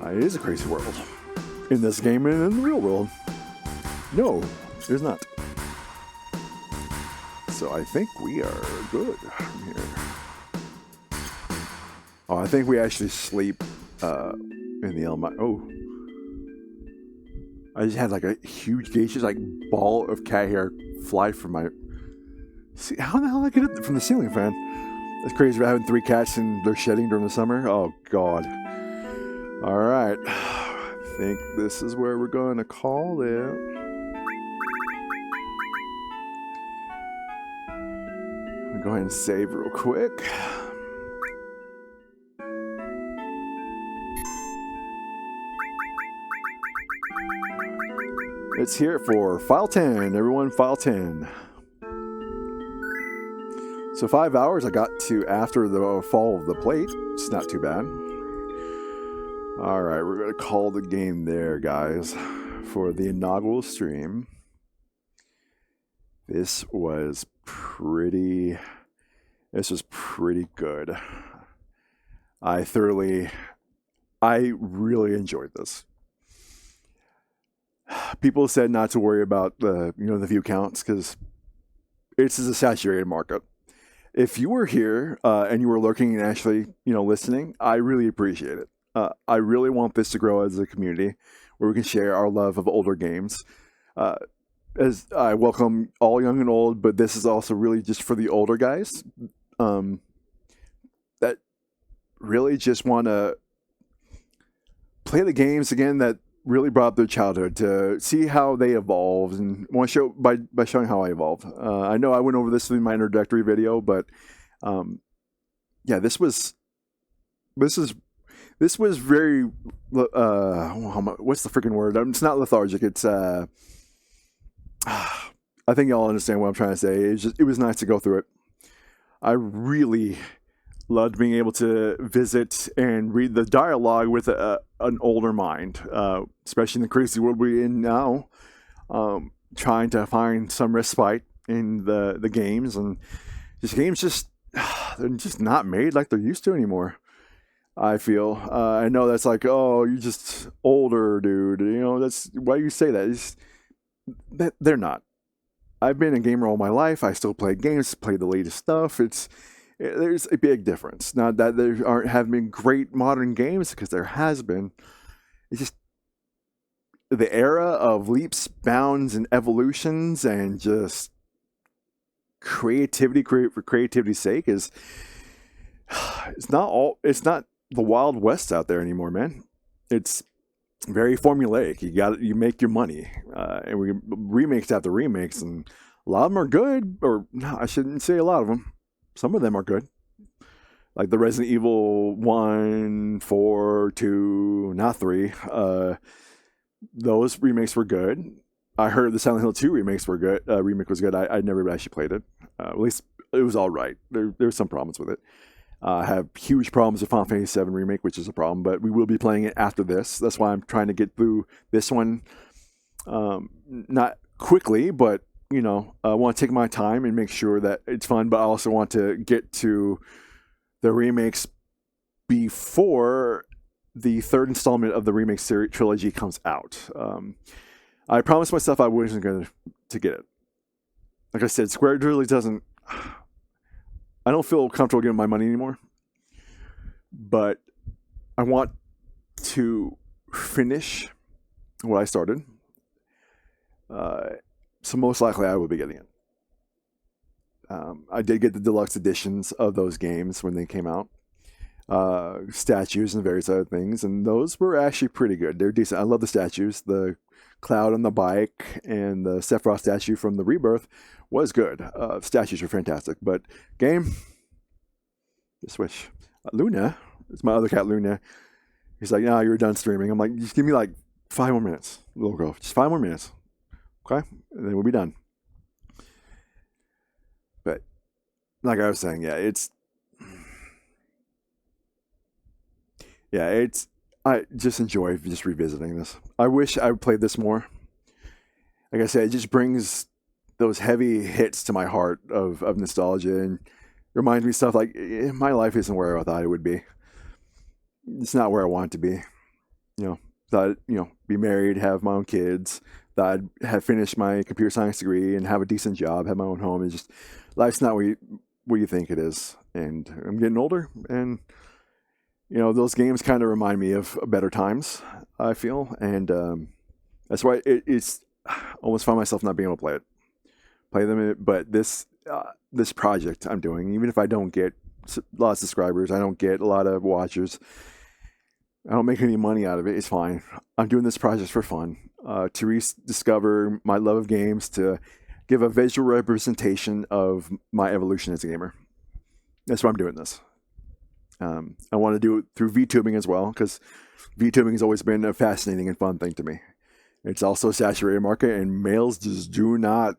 Speaker 2: It is a crazy world. In this game and in the real world. No, there's not. So I think we are good from here. Oh, I think we actually sleep in the element. Oh. I just had like a huge gaseous ball of cat hair fly from my... See, how the hell did I get it from the ceiling fan? That's crazy. We're having 3 cats and they're shedding during the summer. Oh, God. All right. I think this is where we're going to call it. Go ahead and save real quick. It's here for File 10. Everyone, File 10. So 5 hours I got to after the fall of the plate. It's not too bad. All right, we're going to call the game there, guys, for the inaugural stream. This was pretty good. I really enjoyed this. People said not to worry about the view counts because it's a saturated market. If you were here and you were lurking and actually listening, I really appreciate it. I really want this to grow as a community where we can share our love of older games. As I welcome all young and old, but this is also really just for the older guys that really just want to play the games again that really brought up their childhood to see how they evolved, and want to show by showing how I evolved. I know I went over this in my introductory video, but yeah, this was very what's the freaking word? It's not lethargic. It's I think y'all understand what I'm trying to say. It was nice to go through it. I really loved being able to visit and read the dialogue with an older mind, especially in the crazy world we're in now. Trying to find some respite in the games, and these games they're just not made like they're used to anymore. I feel. I know that's like, oh, you're just older, dude. You know, that's why you say that. They're not. I've been a gamer all my life. I still play games, play the latest stuff. There's a big difference. Not that there haven't been great modern games, because there has been. It's just the era of leaps, bounds, and evolutions, and just creativity for creativity's sake is. It's not the Wild West out there anymore, man. It's very formulaic. You make your money, and we remakes after remakes, and a lot of them are good. Or no, I shouldn't say a lot of them. Some of them are good, like the Resident Evil 1, 4, 2, not 3. Those remakes were good. I heard the Silent Hill 2 remakes were good. Remake was good. I never actually played it. At least it was all right. There's some problems with it. I have huge problems with Final Fantasy VII Remake, which is a problem, but we will be playing it after this. That's why I'm trying to get through this one, not quickly, but, I want to take my time and make sure that it's fun, but I also want to get to the remakes before the third installment of the remake trilogy comes out. I promised myself I wasn't going to get it. Like I said, Square really doesn't... I don't feel comfortable giving my money anymore, but I want to finish what I started. So most likely I will be getting it. I did get the deluxe editions of those games when they came out. Statues and various other things, and those were actually pretty good. They're decent. I love the statues. The Cloud on the bike and the Sephiroth statue from the Rebirth was good. Statues were fantastic, but game, switch. Luna, it's my other cat, Luna. He's like, "No, you're done streaming." I'm like, "Just give me like 5 more minutes, little girl. Just 5 more minutes, okay? And then we'll be done." But like I was saying, I just enjoy just revisiting this. I wish I played this more. Like I said, it just brings those heavy hits to my heart of nostalgia, and reminds me stuff like my life isn't where I thought it would be. It's not where I want it to be. Thought be married, have my own kids. Thought I'd have finished my computer science degree and have a decent job, have my own home. It's just life's not what you think it is. And I'm getting older, and those games kind of remind me of better times, I feel, and that's why it's almost find myself not being able to play them. But this project I'm doing, even if I don't get a lot of subscribers, I don't get a lot of watchers, I don't make any money out of it, it's fine. I'm doing this project for fun, to rediscover my love of games, to give a visual representation of my evolution as a gamer. That's why I'm doing this. I want to do it through VTubing as well, because VTubing has always been a fascinating and fun thing to me. It's also a saturated market, and males just do not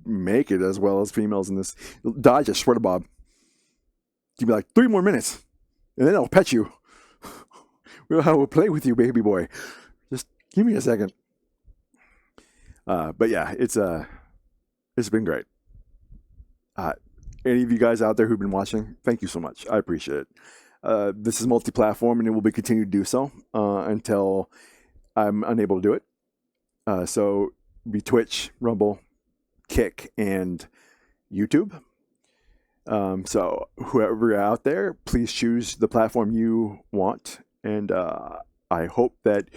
Speaker 2: make it as well as females in this. Dodge, I swear to Bob. Give me like 3 more minutes, and then I'll pet you. I will play with you, baby boy. Just give me a second. But yeah, it's been great. Any of you guys out there who've been watching, thank you so much. I appreciate it. This is multi-platform, and it will be continued to do so until I'm unable to do it. So be Twitch, Rumble, Kick, and YouTube. So whoever out there, please choose the platform you want, and I hope that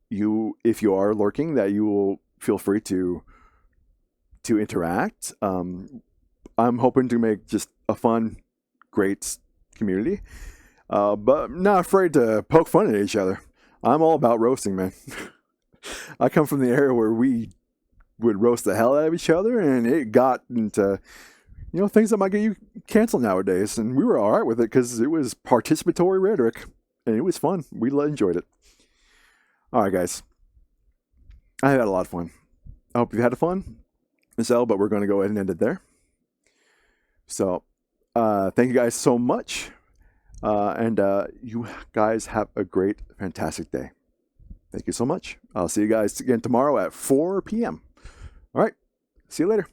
Speaker 2: if you are lurking, that you will feel free to interact. I'm hoping to make just a fun, great community, but I'm not afraid to poke fun at each other. I'm all about roasting, man. I come from the area where we would roast the hell out of each other, and it got into things that might get you canceled nowadays. And we were all right with it because it was participatory rhetoric, and it was fun. We enjoyed it. All right, guys. I had a lot of fun. I hope you had fun as well, but we're going to go ahead and end it there. So, thank you guys so much. And you guys have a great, fantastic day. Thank you so much. I'll see you guys again tomorrow at 4 p.m. All right. See you later.